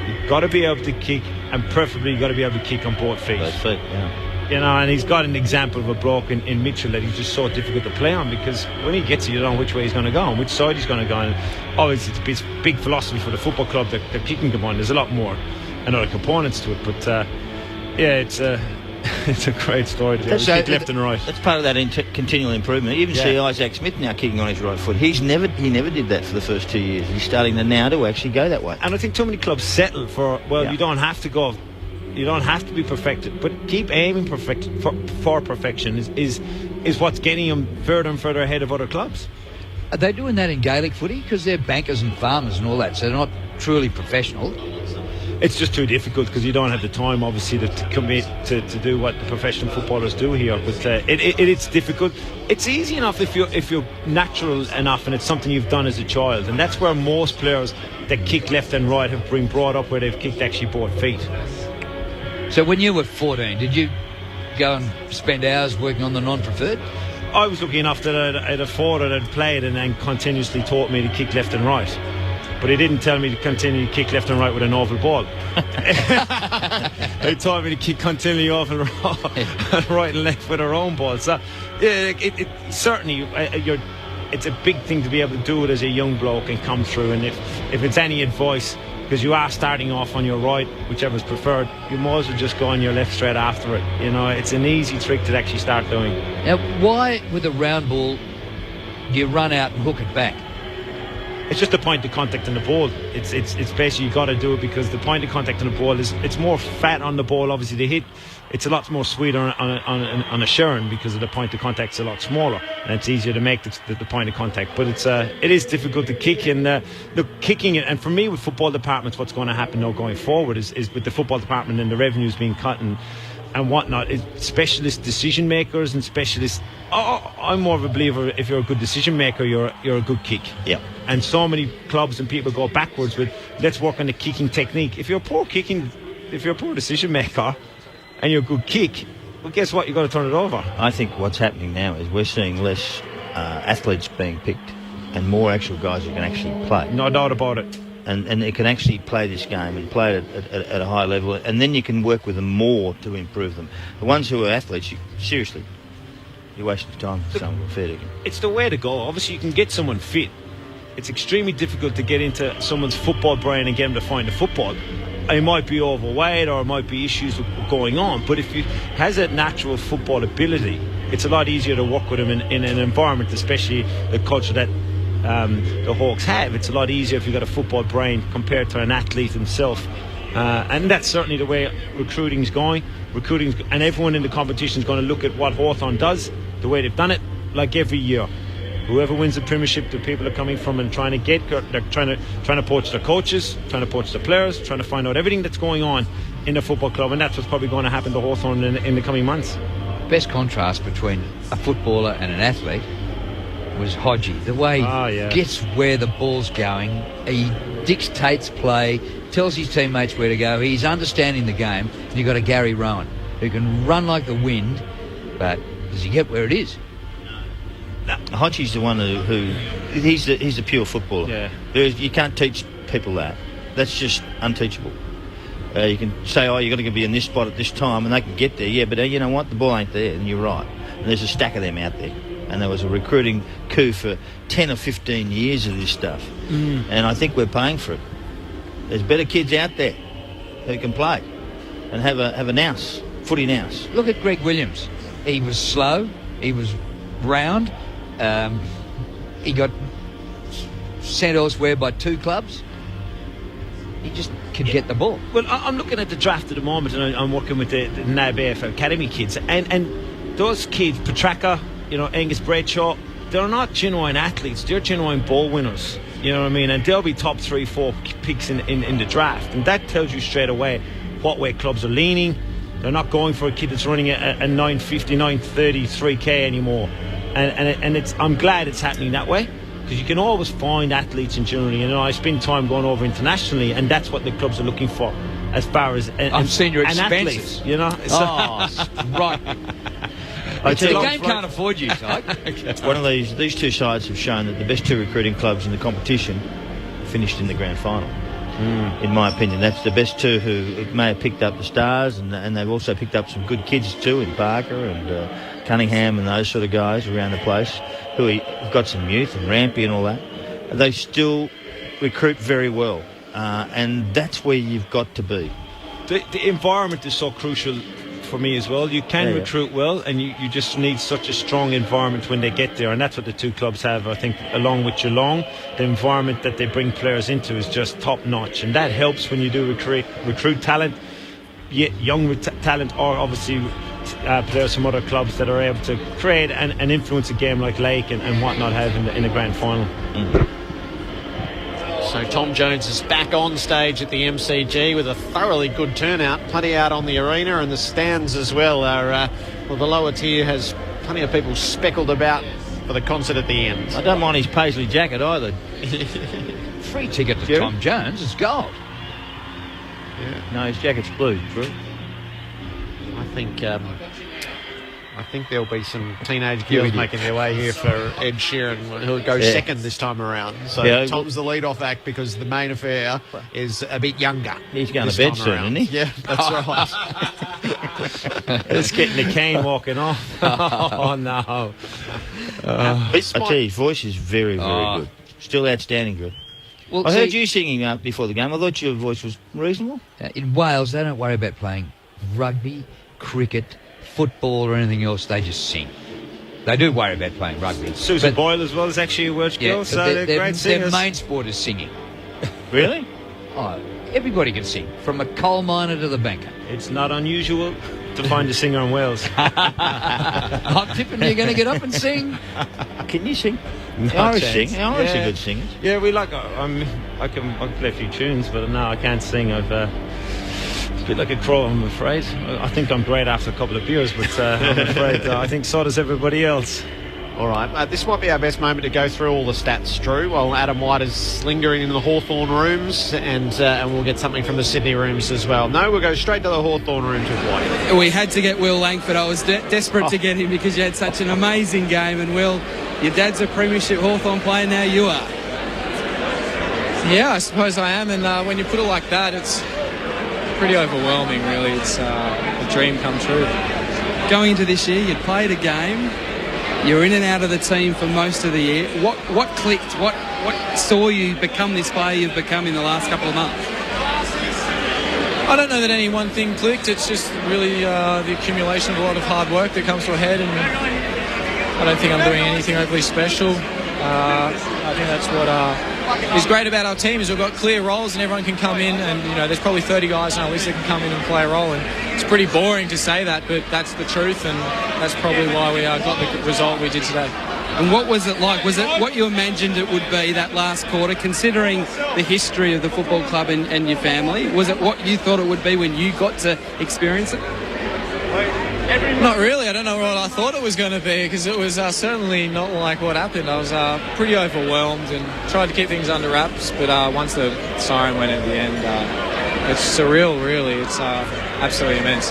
You've got to be able to kick, and preferably you've got to be able to kick on both feet. Both feet, yeah. You know, and he's got an example of a bloke in Mitchell that he's just so difficult to play on, because when he gets it, you don't know which way he's going to go and which side he's going to go. And obviously, it's big philosophy for the football club that they're kicking them on. There's a lot more and other components to it, but yeah, it's a great story to kick left and right. That's part of that continual improvement. You even see Isaac Smith now kicking on his right foot. He never did that for the first 2 years. He's starting now to actually go that way. And I think too many clubs settle for, you don't have to go. You don't have to be perfected, but keep aiming for perfection is what's getting them further and further ahead of other clubs. Are they doing that in Gaelic footy? Because they're bankers and farmers and all that, so they're not truly professional. It's just too difficult because you don't have the time, obviously, to commit to do what the professional footballers do here. But it's difficult. It's easy enough if you're natural enough and it's something you've done as a child, and that's where most players that kick left and right have been brought up, where they've kicked actually both feet. So when you were 14, did you go and spend hours working on the non-preferred? I was lucky enough that I had a father that had played and then continuously taught me to kick left and right. But he didn't tell me to continue to kick left and right with an oval ball. He taught me to kick continually off and right and left with our own ball. So yeah, certainly it's a big thing to be able to do it as a young bloke and come through. And if it's any advice, because you are starting off on your right, whichever's preferred, you might as well just go on your left straight after it. You know, it's an easy trick to actually start doing. Now, why with a round ball do you run out and hook it back? It's just the point of contact on the ball. It's basically, you got to do it because the point of contact on the ball it's more fat on the ball. Obviously, the hit, it's a lot more sweeter on a Sharon because of the point of contact's a lot smaller and it's easier to make the point of contact. But it is difficult to kick, and look, kicking it. And for me, with football departments, what's going to happen now going forward is with the football department and the revenues being cut and whatnot, is specialist decision makers and specialists. I'm more of a believer, if you're a good decision maker, you're a good kick. Yeah. And so many clubs and people go backwards with, let's work on the kicking technique. If you're a poor decision maker and you're a good kick, well, guess what? You've got to turn it over. I think what's happening now is we're seeing less athletes being picked and more actual guys who can actually play. No doubt about it. And they can actually play this game and play it at a high level, and then you can work with them more to improve them. The ones who are athletes, seriously, you're wasting time with someone fair to them. It's the way to go. Obviously, you can get someone fit. It's extremely difficult to get into someone's football brain and get them to find the football. It might be overweight or it might be issues going on, but if he has a natural football ability, it's a lot easier to work with him in an environment, especially the culture that the Hawks have. It's a lot easier if you've got a football brain compared to an athlete himself. And that's certainly the way recruiting's going. And everyone in the competition is going to look at what Hawthorn does, the way they've done it, like every year. Whoever wins the premiership, the people are coming from and trying to poach their coaches, trying to poach the players, trying to find out everything that's going on in the football club, and that's what's probably going to happen to Hawthorn in the coming months. Best contrast between a footballer and an athlete was Hodgie. The way he gets where the ball's going, he dictates play, tells his teammates where to go, he's understanding the game. And you've got a Gary Rowan who can run like the wind, but does he get where it is? Hodgie's the one who he's a pure footballer. Yeah. You can't teach people that. That's just unteachable. You can say, you're going to be in this spot at this time, and they can get there. Yeah, but you know what? The ball ain't there, and you're right. And there's a stack of them out there. And there was a recruiting coup for 10 or 15 years of this stuff. And I think we're paying for it. There's better kids out there who can play and have a nous, footy nous. Look at Greg Williams. He was slow. He was round. He got sent elsewhere by 2 clubs. He just could get the ball. Well, I'm looking at the draft at the moment, and I'm working with the NAB AFL Academy kids, and those kids, Petraka, Angus Bradshaw, they're not genuine athletes. They're genuine ball winners. You know what I mean? And they'll be top 3-4 picks in the draft. And that tells you straight away what way clubs are leaning. They're not going for a kid that's running a 950, 930, 3K anymore. And I'm glad it's happening that way, because you can always find athletes in generally. You know, I spend time going over internationally, and that's what the clubs are looking for as far as I've seen your expenses. Athletes, you know? Right. The game can't afford you, Tyke. One of these two sides have shown that the best two recruiting clubs in the competition finished in the grand final. In my opinion, that's the best two who may have picked up the stars, and they've also picked up some good kids too in Parker and Cunningham and those sort of guys around the place who have got some youth, and Rampy and all that. They still recruit very well, and that's where you've got to be. The environment is so crucial for me as well. You can recruit well, and you just need such a strong environment when they get there, and that's what the two clubs have. I think along with Geelong, the environment that they bring players into is just top notch, and that helps when you do recruit talent, young talent, or obviously players from other clubs that are able to create and influence a game like Lake and whatnot have in the grand final. So Tom Jones is back on stage at the MCG with a thoroughly good turnout, plenty out on the arena, and the stands as well are, the lower tier has plenty of people speckled about for the concert at the end. I don't mind his paisley jacket either. Free ticket to Tom Jones, it's gold. Yeah. No, his jacket's blue, Drew. I think there'll be some teenage girls making their way here for Ed Sheeran, who'll go second this time around. So Tom's the lead-off act because the main affair is a bit younger. He's going to bed soon, isn't he? Yeah, that's right. It's getting the cane walking off. Oh, no. I tell you, his voice is very, very good. Still outstanding good. Well, I heard you singing before the game. I thought your voice was reasonable. In Wales, they don't worry about playing rugby, cricket, football or anything else. They just sing. They do worry about playing rugby. Susan Boyle as well is actually a Welsh girl, so they're great singers. Their main sport is singing. Really? Oh, everybody can sing, from a coal miner to the banker. It's not unusual to find a singer in Wales. I'm tipping you're going to get up and sing. Can you sing? No Irish sing. Irish are good singers. Yeah, we like. I can play a few tunes, but no, I can't sing. I've a bit like a crow, I'm afraid. I think I'm great after a couple of beers, but I'm afraid I think so does everybody else. All right, this might be our best moment to go through all the stats, Drew, while Adam White is lingering in the Hawthorn rooms, and we'll get something from the Sydney rooms as well. No, we'll go straight to the Hawthorn rooms with White. We had to get Will Langford. I was desperate to get him because you had such an amazing game, and Will, your dad's a premiership Hawthorn player, now you are. Yeah, I suppose I am, and when you put it like that, it's pretty overwhelming, really. It's a dream come true. Going into this year, you'd played a game, you were in and out of the team for most of the year. What clicked? What saw you become this player you've become in the last couple of months? I don't know that any one thing clicked. It's just really the accumulation of a lot of hard work that comes to a head, and I don't think I'm doing anything overly special. I think that's what is great about our team is we've got clear roles and everyone can come in, and there's probably 30 guys on our list that can come in and play a role, and it's pretty boring to say that, but that's the truth, and that's probably why we got the result we did today. And what was it like? Was it what you imagined it would be that last quarter, considering the history of the football club and your family? Was it what you thought it would be when you got to experience it? Not really. I don't know what I thought it was going to be, because it was certainly not like what happened. I was pretty overwhelmed and tried to keep things under wraps, but once the siren went at the end, it's surreal, really. It's absolutely immense.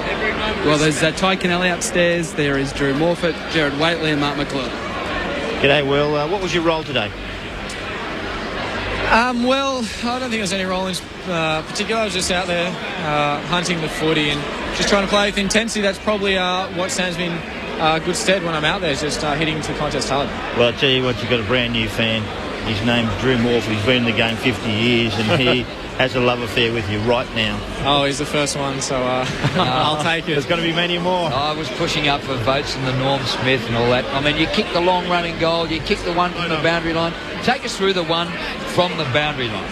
Well, there's Ty Kennelly upstairs. There is Drew Morfitt, Jared Waitley and Mark McClure. G'day, Will. What was your role today? Well, I don't think there's any role in particular. I was just out there hunting the footy and just trying to play with intensity. That's probably what stands me in good stead when I'm out there, just hitting the contest hard. Well, I'll tell you what, you've got a brand new fan. His name's Drew Morfitt. He's been in the game 50 years and he has a love affair with you right now. Oh, he's the first one, so I'll take it. There's going to be many more. I was pushing up for votes in the Norm Smith and all that. I mean, you kick the long running goal, you kick the one from the boundary line. Take us through the one from the boundary line.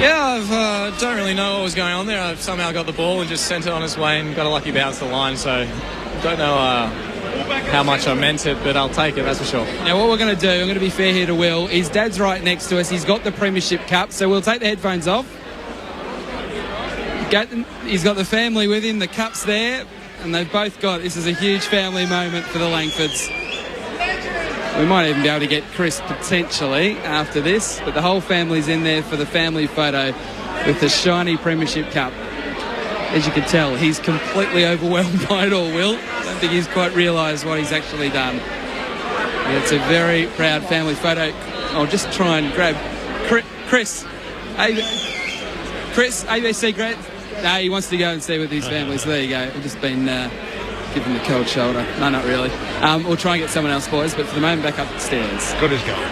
Yeah, I don't really know what was going on there. I somehow got the ball and just sent it on its way and got a lucky bounce to the line, so don't know how much I meant it, but I'll take it, that's for sure. Now, what we're going to do, I'm going to be fair here to Will. His dad's right next to us. He's got the Premiership Cup, so we'll take the headphones off. He's got the family with him. The cup's there, and they've both got. This is a huge family moment for the Langfords. We might even be able to get Chris potentially after this, but the whole family's in there for the family photo with the shiny Premiership Cup. As you can tell, he's completely overwhelmed by it all, Will. I don't think he's quite realised what he's actually done. Yeah, it's a very proud family photo. I'll just try and grab Chris, ABC Grant. No, he wants to go and see with his family, so there you go. We've just been given the cold shoulder. No, not really. We'll try and get someone else, boys, but for the moment, back up the stairs. Good as gold.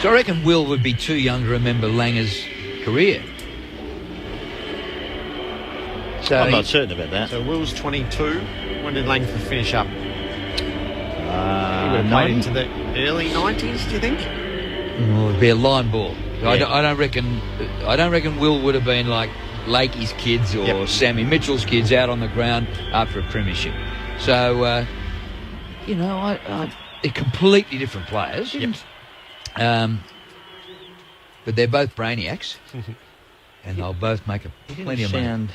So I reckon Will would be too young to remember Langer's career. So I'm not certain about that. So Will's 22. When did Langford finish up? He would have played into the early 90s, do you think? Well, it'd be a line ball. Yeah. I don't reckon Will would have been like Lakey's kids or Sammy Mitchell's kids out on the ground after a premiership. So, they're completely different players. Yep. But they're both brainiacs, and they'll both make plenty of money. Sound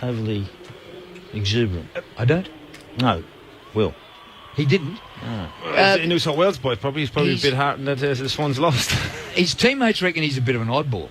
overly exuberant. I don't? No, Will. He didn't. In New South Wales boy, he's probably a bit heartened that the Swans lost. His teammates reckon he's a bit of an oddball.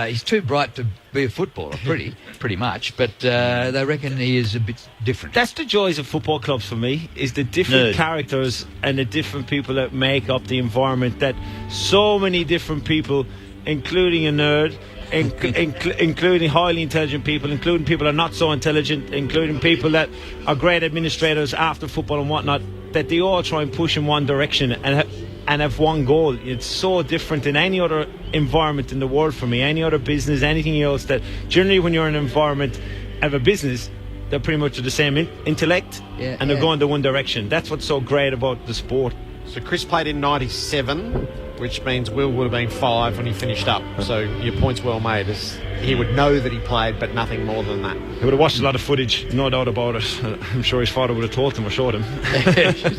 He's too bright to be a footballer, pretty much, but they reckon he is a bit different. That's the joys of football clubs for me, is the different characters and the different people that make up the environment, that so many different people, including a nerd, including highly intelligent people, including people that are not so intelligent, including people that are great administrators after football and whatnot, that they all try and push in one direction and have one goal. It's so different than any other environment in the world for me, any other business, anything else. That generally when you're in an environment of a business, they're pretty much the same intellect and they're going to one direction. That's what's so great about the sport. So Chris played in 97, which means Will would have been 5 when he finished up. So your point's well made. He would know that he played, but nothing more than that. He would have watched a lot of footage, no doubt about it. I'm sure his father would have told him or showed him.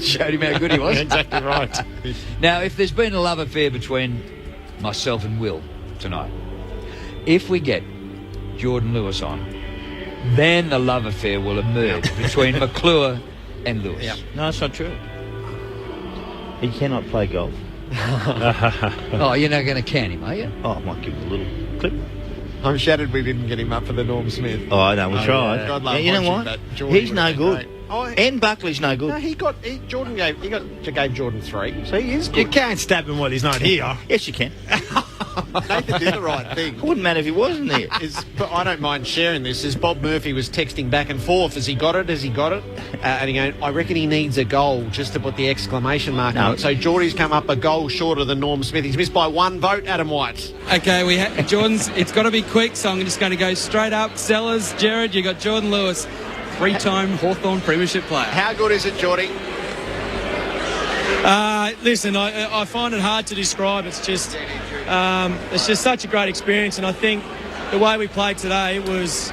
Showed him how good he was. Exactly right. Now, if there's been a love affair between myself and Will tonight, if we get Jordan Lewis on, then the love affair will emerge between McClure and Lewis. Yep. No, that's not true. He cannot play golf. Oh, you're not going to can him, are you? Oh, I might give him a little clip. I'm shattered we didn't get him up for the Norm Smith. Oh, I know, we tried. Yeah. God love you know what? He's no good. And Buckley's no good. No, Jordan gave Jordan 3, so he is good. You can't stab him while he's not here. Yes, you can. Nathan did the right thing. It wouldn't matter if he wasn't there. But I don't mind sharing this. As Bob Murphy was texting back and forth, has he got it? And he going, I reckon he needs a goal, just to put the exclamation mark on it. So Geordie's come up a goal shorter than Norm Smith. He's missed by 1 vote, Adam White. Okay, Jordan's, it's got to be quick, so I'm just going to go straight up. Sellers, Jared, you got Jordan Lewis, 3-time Hawthorn Premiership player. How good is it, Geordie? Listen, I find it hard to describe. It's just such a great experience, and I think the way we played today was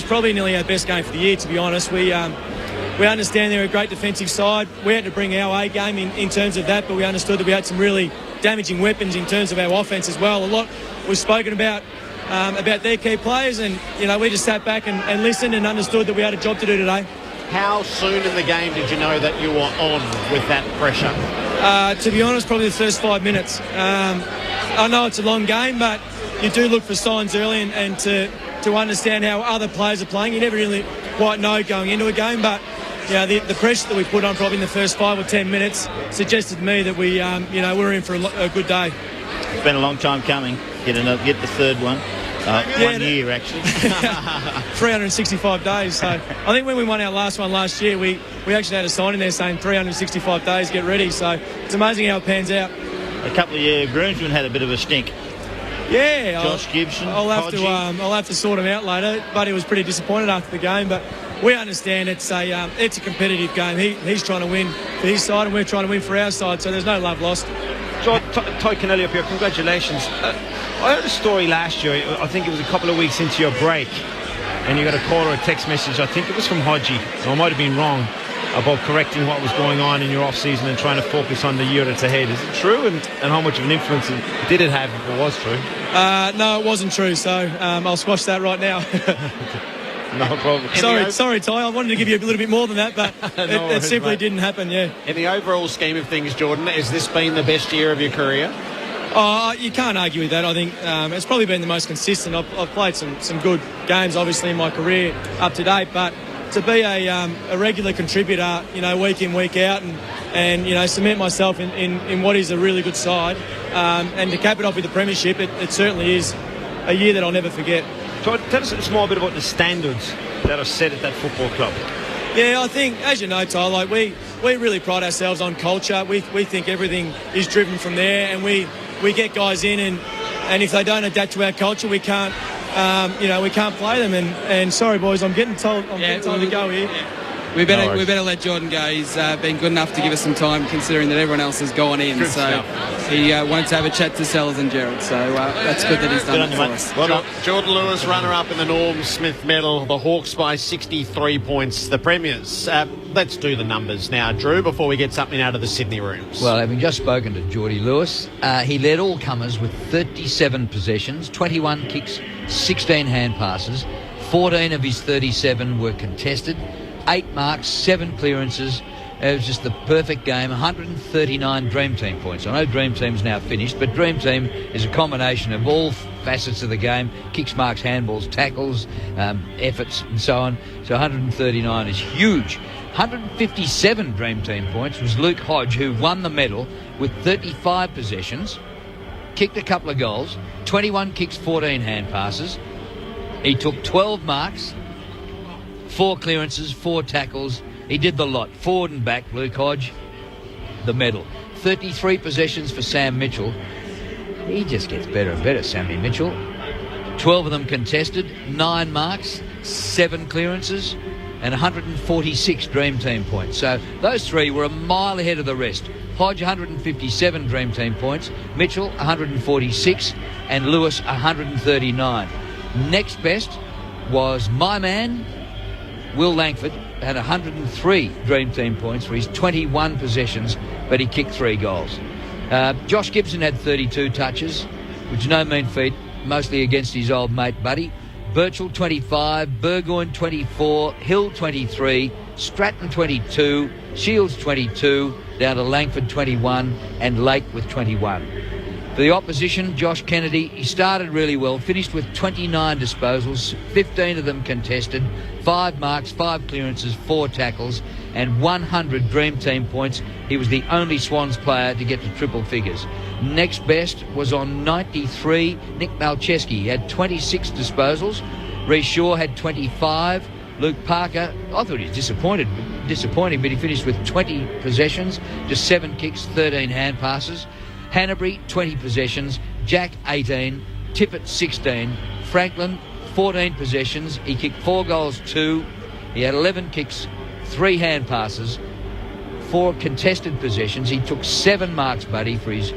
probably nearly our best game for the year, to be honest. We understand they're a great defensive side. We had to bring our A game in terms of that, but we understood that we had some really damaging weapons in terms of our offence as well. A lot was spoken about their key players, and we just sat back and listened and understood that we had a job to do today. How soon in the game did you know that you were on with that pressure? To be honest, probably the first 5 minutes. I know it's a long game, but you do look for signs early and to understand how other players are playing. You never really quite know going into a game, but the pressure that we put on probably in the first 5 or 10 minutes suggested to me that we're in for a good day. It's been a long time coming. Get the third one. 1 year, actually. 365 days. So I think when we won our last one last year, we actually had a sign in there saying 365 days, get ready. So it's amazing how it pans out. A couple of groomsmen had a bit of a stink. Yeah, Josh Gibson, I'll have to sort him out later. Buddy was pretty disappointed after the game, but we understand it's a competitive game. He's trying to win for his side, and we're trying to win for our side. So there's no love lost. Ty Kennelly up here, congratulations. I heard a story last year, I think it was a couple of weeks into your break, and you got a call or a text message, I think it was from Hodgie, so I might have been wrong, about correcting what was going on in your off-season and trying to focus on the year that's ahead. Is it true? And how much of an influence did it have if it was true? No, it wasn't true, so I'll squash that right now. No problem. Sorry, Ty. I wanted to give you a little bit more than that, but it simply didn't happen, yeah. In the overall scheme of things, Jordan, has this been the best year of your career? Oh, you can't argue with that. I think it's probably been the most consistent. I've played some good games, obviously, in my career up to date, but to be a regular contributor, week in, week out, and cement myself in what is a really good side, and to cap it off with the premiership, it certainly is a year that I'll never forget. So tell us a small bit about the standards that are set at that football club. Yeah, I think, as you know, Ty, we really pride ourselves on culture. We think everything is driven from there, and we get guys in, and if they don't adapt to our culture, we can't play them. And sorry, boys, I'm getting told to go here. We better let Jordan go. He's been good enough to give us some time, considering that everyone else has gone in. So he wants to have a chat to Sellers and Gerald. So that's good that he's done it for us. Well, Jordan Lewis, runner-up in the Norm Smith medal. The Hawks by 63 points. The Premiers. Let's do the numbers now, Drew, before we get something out of the Sydney rooms. Well, having just spoken to Geordie Lewis, he led all comers with 37 possessions, 21 kicks, 16 hand passes. 14 of his 37 were contested. 8 marks, 7 clearances. It was just the perfect game. 139 Dream Team points. I know Dream Team's now finished, but Dream Team is a combination of all facets of the game: kicks, marks, handballs, tackles, efforts, and so on. So 139 is huge. 157 Dream Team points was Luke Hodge, who won the medal with 35 possessions, kicked a couple of goals, 21 kicks, 14 hand passes. He took 12 marks, 4 clearances, 4 tackles. He did the lot. Forward and back, Luke Hodge, the medal. 33 possessions for Sam Mitchell. He just gets better and better, Sammy Mitchell. 12 of them contested, 9 marks, 7 clearances, and 146 Dream Team points. So those three were a mile ahead of the rest. Hodge, 157 Dream Team points. Mitchell, 146. And Lewis, 139. Next best was my man, Will Langford, had 103 Dream Team points for his 21 possessions, but he kicked 3 goals. Josh Gibson had 32 touches, which is no mean feat, mostly against his old mate Buddy. Birchall 25, Burgoyne 24, Hill 23, Stratton 22, Shields 22, down to Langford 21, and Lake with 21. For the opposition, Josh Kennedy, he started really well, finished with 29 disposals, 15 of them contested, 5 marks, 5 clearances, 4 tackles, and 100 Dream Team points. He was the only Swans player to get to triple figures. Next best was on 93, Nick Malcheski. He had 26 disposals. Rhys Shaw had 25. Luke Parker, I thought he was disappointing, but he finished with 20 possessions, just 7 kicks, 13 hand passes. Hanbury, 20 possessions. Jack, 18. Tippett, 16. Franklin, 14 possessions. He kicked 4 goals, 2. He had 11 kicks, 3 hand passes, 4 contested possessions. He took 7 marks, Buddy, for his...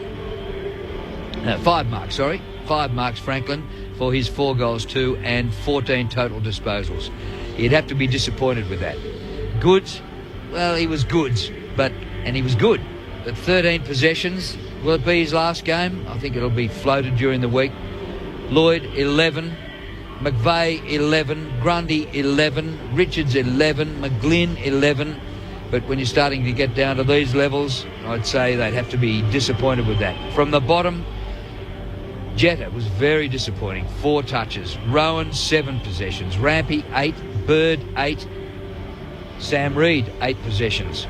5 marks, 5 marks, Franklin, for his 4 goals, 2, and 14 total disposals. He'd have to be disappointed with that. Goods, well, he was goods, and he was good. But 13 possessions, will it be his last game? I think it'll be floated during the week. Lloyd, 11. McVeigh, 11. Grundy, 11. Richards, 11. McGlynn, 11. But when you're starting to get down to these levels, I'd say they'd have to be disappointed with that. From the bottom, Jetta was very disappointing. 4 touches. Rowan, 7 possessions. Rampy, 8. Bird, 8. Sam Reid, 8 possessions.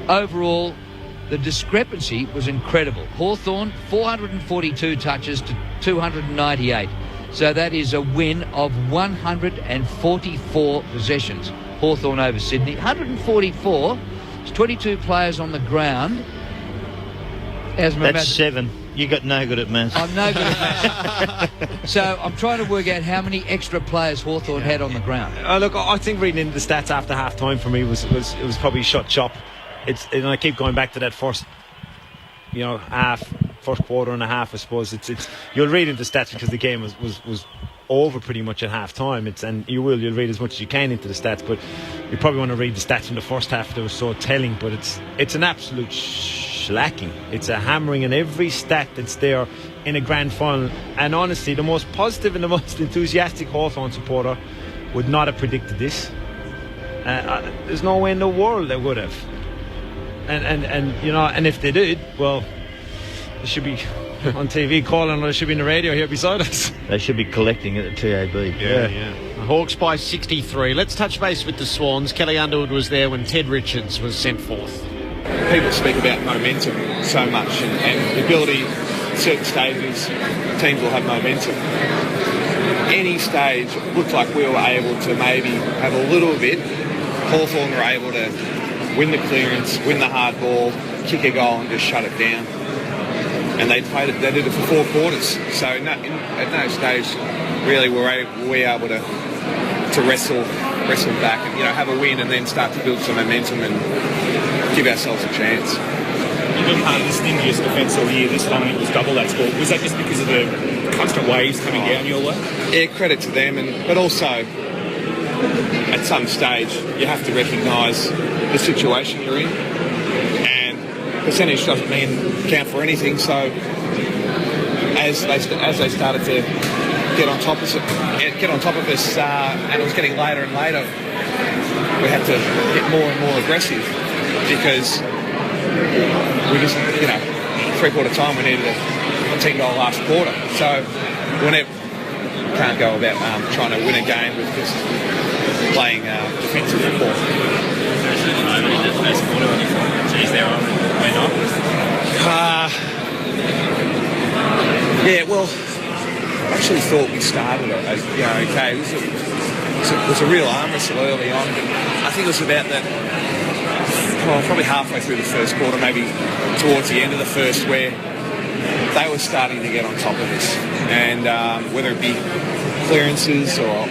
Overall, the discrepancy was incredible. Hawthorn, 442 touches to 298. So that is a win of 144 possessions. Hawthorn over Sydney. 144. It's 22 players on the ground. That's 7. You got no good at maths. I'm no good at maths. So I'm trying to work out how many extra players Hawthorn had on the ground. Look, I think reading into the stats after half time for me was probably shut chop. And I keep going back to that first half, first quarter and a half, I suppose. It's you'll read into stats because the game was over pretty much at half time. And you'll read as much as you can into the stats, but you probably want to read the stats in the first half that was so telling. But it's an absolute shellacking. It's a hammering in every stat that's there in a grand final. And honestly, the most positive and the most enthusiastic Hawthorn supporter would not have predicted this. There's no way in the world they would have. And if they did, well, they should be on TV calling, or they should be in the radio here beside us. They should be collecting it at TAB. Yeah. Hawks by 63. Let's touch base with the Swans. Kelly Underwood was there when Ted Richards was sent forth. People speak about momentum so much and the ability at certain stages teams will have momentum. Any stage it looked like we were able to maybe have a little bit. Hawthorn were able to win the clearance, win the hard ball, kick a goal and just shut it down. And they did it for 4 quarters. So at no stage really were we able to wrestle back and have a win and then start to build some momentum and give ourselves a chance. You've been part of this stingiest defence all year. This time it was double that score. Was that just because of the constant waves coming down your way? Yeah, credit to them, but also at some stage you have to recognise the situation you're in, and percentage doesn't count for anything. So as they started to get on top of us, and it was getting later and later, we had to get more and more aggressive because we just, 3/4 time we needed a 10-goal last quarter. So we can't go about trying to win a game with just playing defensive football. Yeah, well, I actually thought we started it okay. It was a real arm wrestle early on, but I think it was about that, probably halfway through the first quarter, maybe towards the end of the first, where they were starting to get on top of us. And whether it be clearances or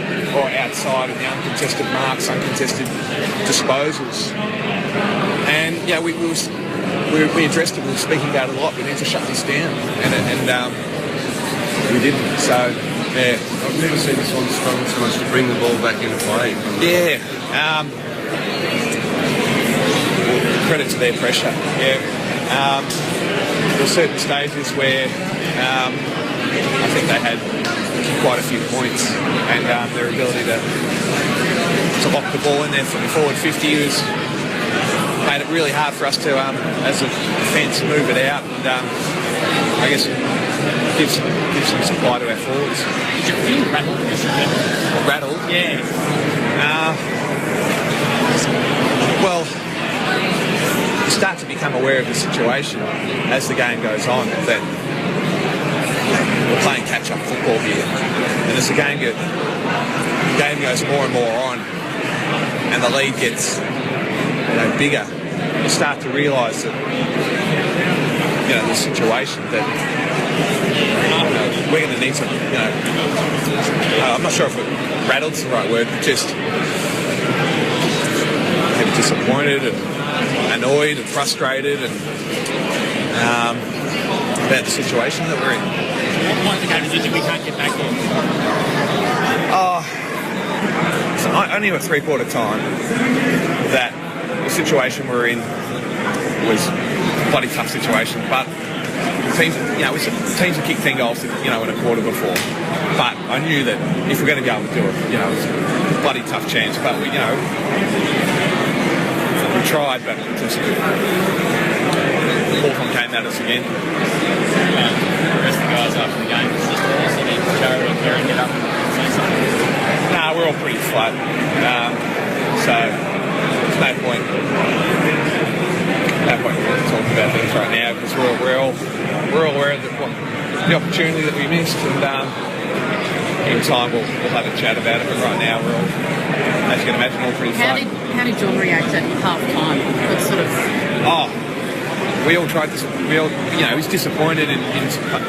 outside in the uncontested marks, uncontested disposals. And we addressed it. We were speaking about it a lot. We need to shut this down, and we didn't. So yeah, I've never seen the Swans struggle so much to bring the ball back into play. Yeah. Credit to their pressure. Yeah. There were certain stages where I think they had quite a few points, and their ability to lock the ball in there from the forward 50 made it really hard for us to, as a defence, move it out and I guess give some supply to our forwards. Did you feel rattled? Rattled? Yeah. Well, you start to become aware of the situation as the game goes on, that we're playing catch-up football here. And as the game goes more and more on and the lead gets bigger, you start to realise that the situation that we're going to need to, I'm not sure if rattled's the right word, but just maybe disappointed and annoyed and frustrated and about the situation that we're in. What point in the game did you think we can't get back in? So I knew at 3/4 time that the situation we're in was a bloody tough situation, but teams have kicked 10 goals in a quarter before. But I knew that if we're going to be able to do it, it was a bloody tough chance. But we tried, but just Hawthorn came at us again. The rest of the guys after the game, it's just all sort of Jared and Karen get up and say something. Nah, we're all pretty flat. So there's no point talking about things right now because we're all aware of the opportunity that we missed, and in time we'll have a chat about it. But right now we're all, as you can imagine, all pretty flat. How did John react at half time? What sort of? We all tried to. He was disappointed in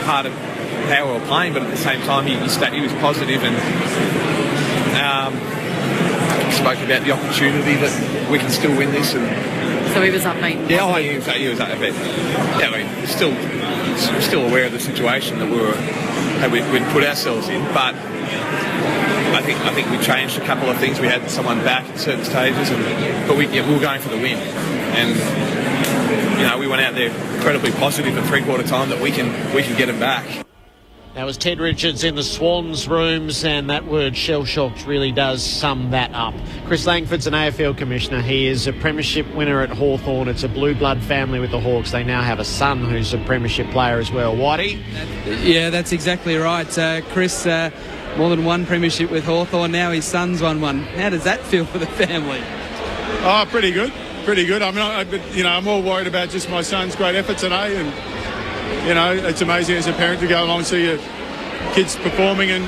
part of how we were playing, but at the same time he was positive and spoke about the opportunity that we can still win this. And so he was upbeat. Yeah, he was upbeat. Yeah, I mean, still we're still aware of the situation that we'd put ourselves in, but I think we changed a couple of things. We had someone back at certain stages, but we were going for the win, and we went out there incredibly positive at three-quarter time that we can get them back. That was Ted Richards in the Swans rooms, and that word shell-shocked really does sum that up. Chris Langford's an AFL commissioner. He is a premiership winner at Hawthorn. It's a blue blood family with the Hawks. They now have a son who's a premiership player as well. Whitey? Yeah, that's exactly right. Chris, more than one premiership with Hawthorn. Now his son's won one. How does that feel for the family? Oh, pretty good. Pretty good. I mean, I'm more worried about just my son's great effort today, and it's amazing as a parent to go along and see your kids performing and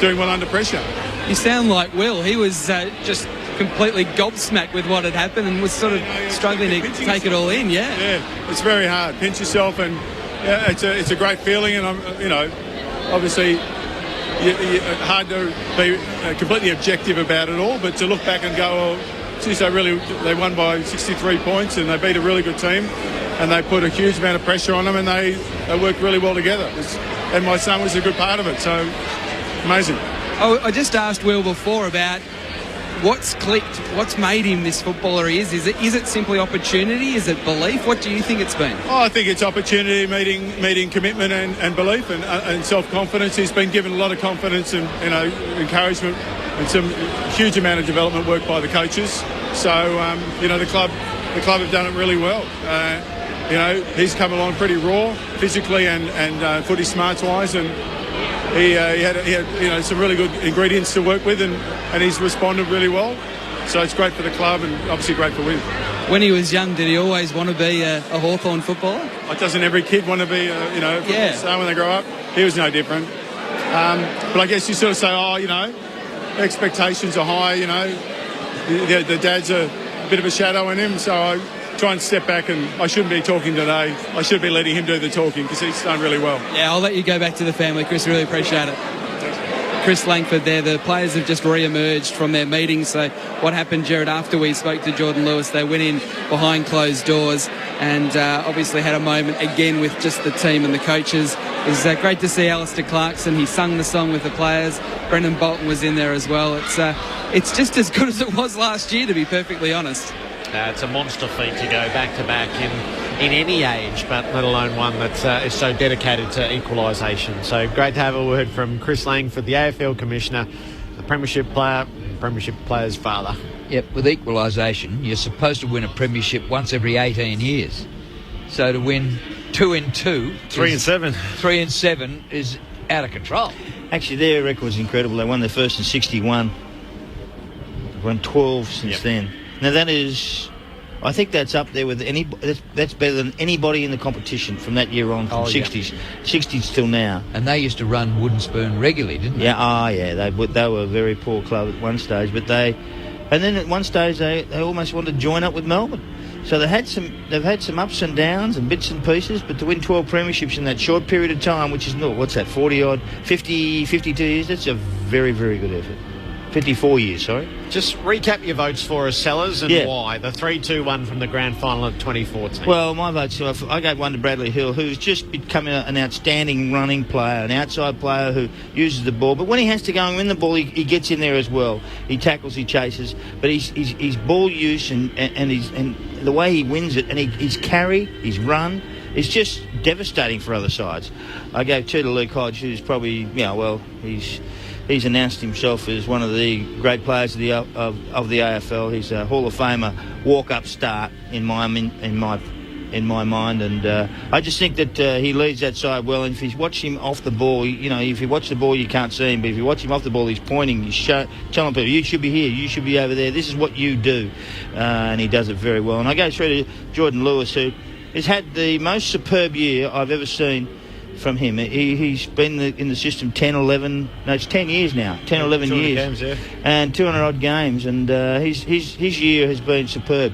doing well under pressure. You sound like Will. He was just completely gobsmacked with what had happened and was sort of struggling to take it all in. Yeah, it's very hard. Pinch yourself, and it's a great feeling. And obviously, hard to be completely objective about it all, but to look back and go, well, geez, they won by 63 points and they beat a really good team. And they put a huge amount of pressure on them, and they worked really well together. And my son was a good part of it, so amazing. Oh, I just asked Will before about what's clicked, what's made him this footballer he is. Is it simply opportunity? Is it belief? What do you think it's been? Oh, I think it's opportunity, meeting commitment and belief and self-confidence. He's been given a lot of confidence and encouragement and some huge amount of development work by the coaches. So the club have done it really well. He's come along pretty raw, physically and footy smarts wise, and he had some really good ingredients to work with, and he's responded really well. So it's great for the club and obviously great for Will. When he was young, did he always want to be a Hawthorn footballer? Doesn't every kid want to be a football star when they grow up? He was no different. But I guess you sort of say, expectations are high. The dad's a bit of a shadow in him, so I try and step back, and I shouldn't be talking today. I should be letting him do the talking because he's done really well. Yeah, I'll let you go back to the family, Chris. Really appreciate it. Chris Langford there. The players have just re-emerged from their meeting. So what happened, Jared, after we spoke to Jordan Lewis, they went in behind closed doors and obviously had a moment again with just the team and the coaches. It was great to see Alistair Clarkson. He sung the song with the players. Brendan Bolton was in there as well. It's just as good as it was last year, to be perfectly honest. It's a monster feat to go back-to-back in any age, but let alone one that is so dedicated to equalisation. So great to have a word from Chris Langford, the AFL Commissioner, the Premiership player, Premiership player's father. Yep, with equalisation, you're supposed to win a premiership once every 18 years. So to win 2 in 2... 3 and 7. 3 and 7 is out of control. Actually, their record's incredible. They won their first in 61. They've won 12 since then. Now that is, I think that's up there with that's better than anybody in the competition from that year on, from 60s till now. And they used to run Wooden Spoon regularly, didn't they? Yeah, they were a very poor club at one stage, and then at one stage they almost wanted to join up with Melbourne. So they've had some ups and downs and bits and pieces, but to win 12 premierships in that short period of time, which is 52 years, that's a very, very good effort. 54 years, sorry. Just recap your votes for us, Sellers, and why. The 3-2-1 from the grand final of 2014. Well, my votes, I gave one to Bradley Hill, who's just become an outstanding running player, an outside player who uses the ball. But when he has to go and win the ball, he gets in there as well. He tackles, he chases. But his ball use and the way he wins it, and his carry, his run, is just devastating for other sides. I gave 2 to Luke Hodge, who's probably, he's announced himself as one of the great players of the AFL. He's a Hall of Famer, walk-up start in my mind, and I just think that he leads that side well. And if you watch him off the ball, if you watch the ball, you can't see him, but if you watch him off the ball, he's pointing, he's telling people, you should be here, you should be over there, this is what you do, and he does it very well. And I go through to Jordan Lewis, who has had the most superb year I've ever seen from him. He's been in the system 10 years now, 11 years, games, and 200 odd games, and his year has been superb.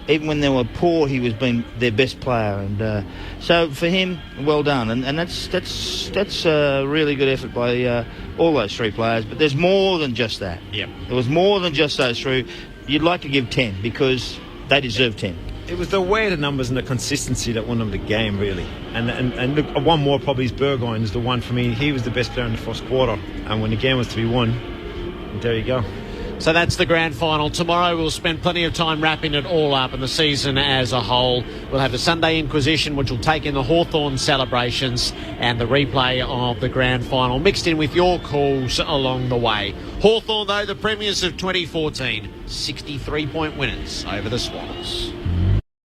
Even when they were poor, he was been their best player, and so for him, well done. And that's a really good effort by all those 3 players. But there's more than just that. Yep. There was more than just those 3. You'd like to give 10 because they deserve 10. It was the way the numbers and the consistency that won them the game, really. And look, one more probably is Burgoyne is the one for me. He was the best player in the first quarter, and when the game was to be won, there you go. So that's the grand final. Tomorrow we'll spend plenty of time wrapping it all up and the season as a whole. We'll have the Sunday Inquisition, which will take in the Hawthorn celebrations and the replay of the grand final, mixed in with your calls along the way. Hawthorn, though, the premiers of 2014, 63-point winners over the Swans.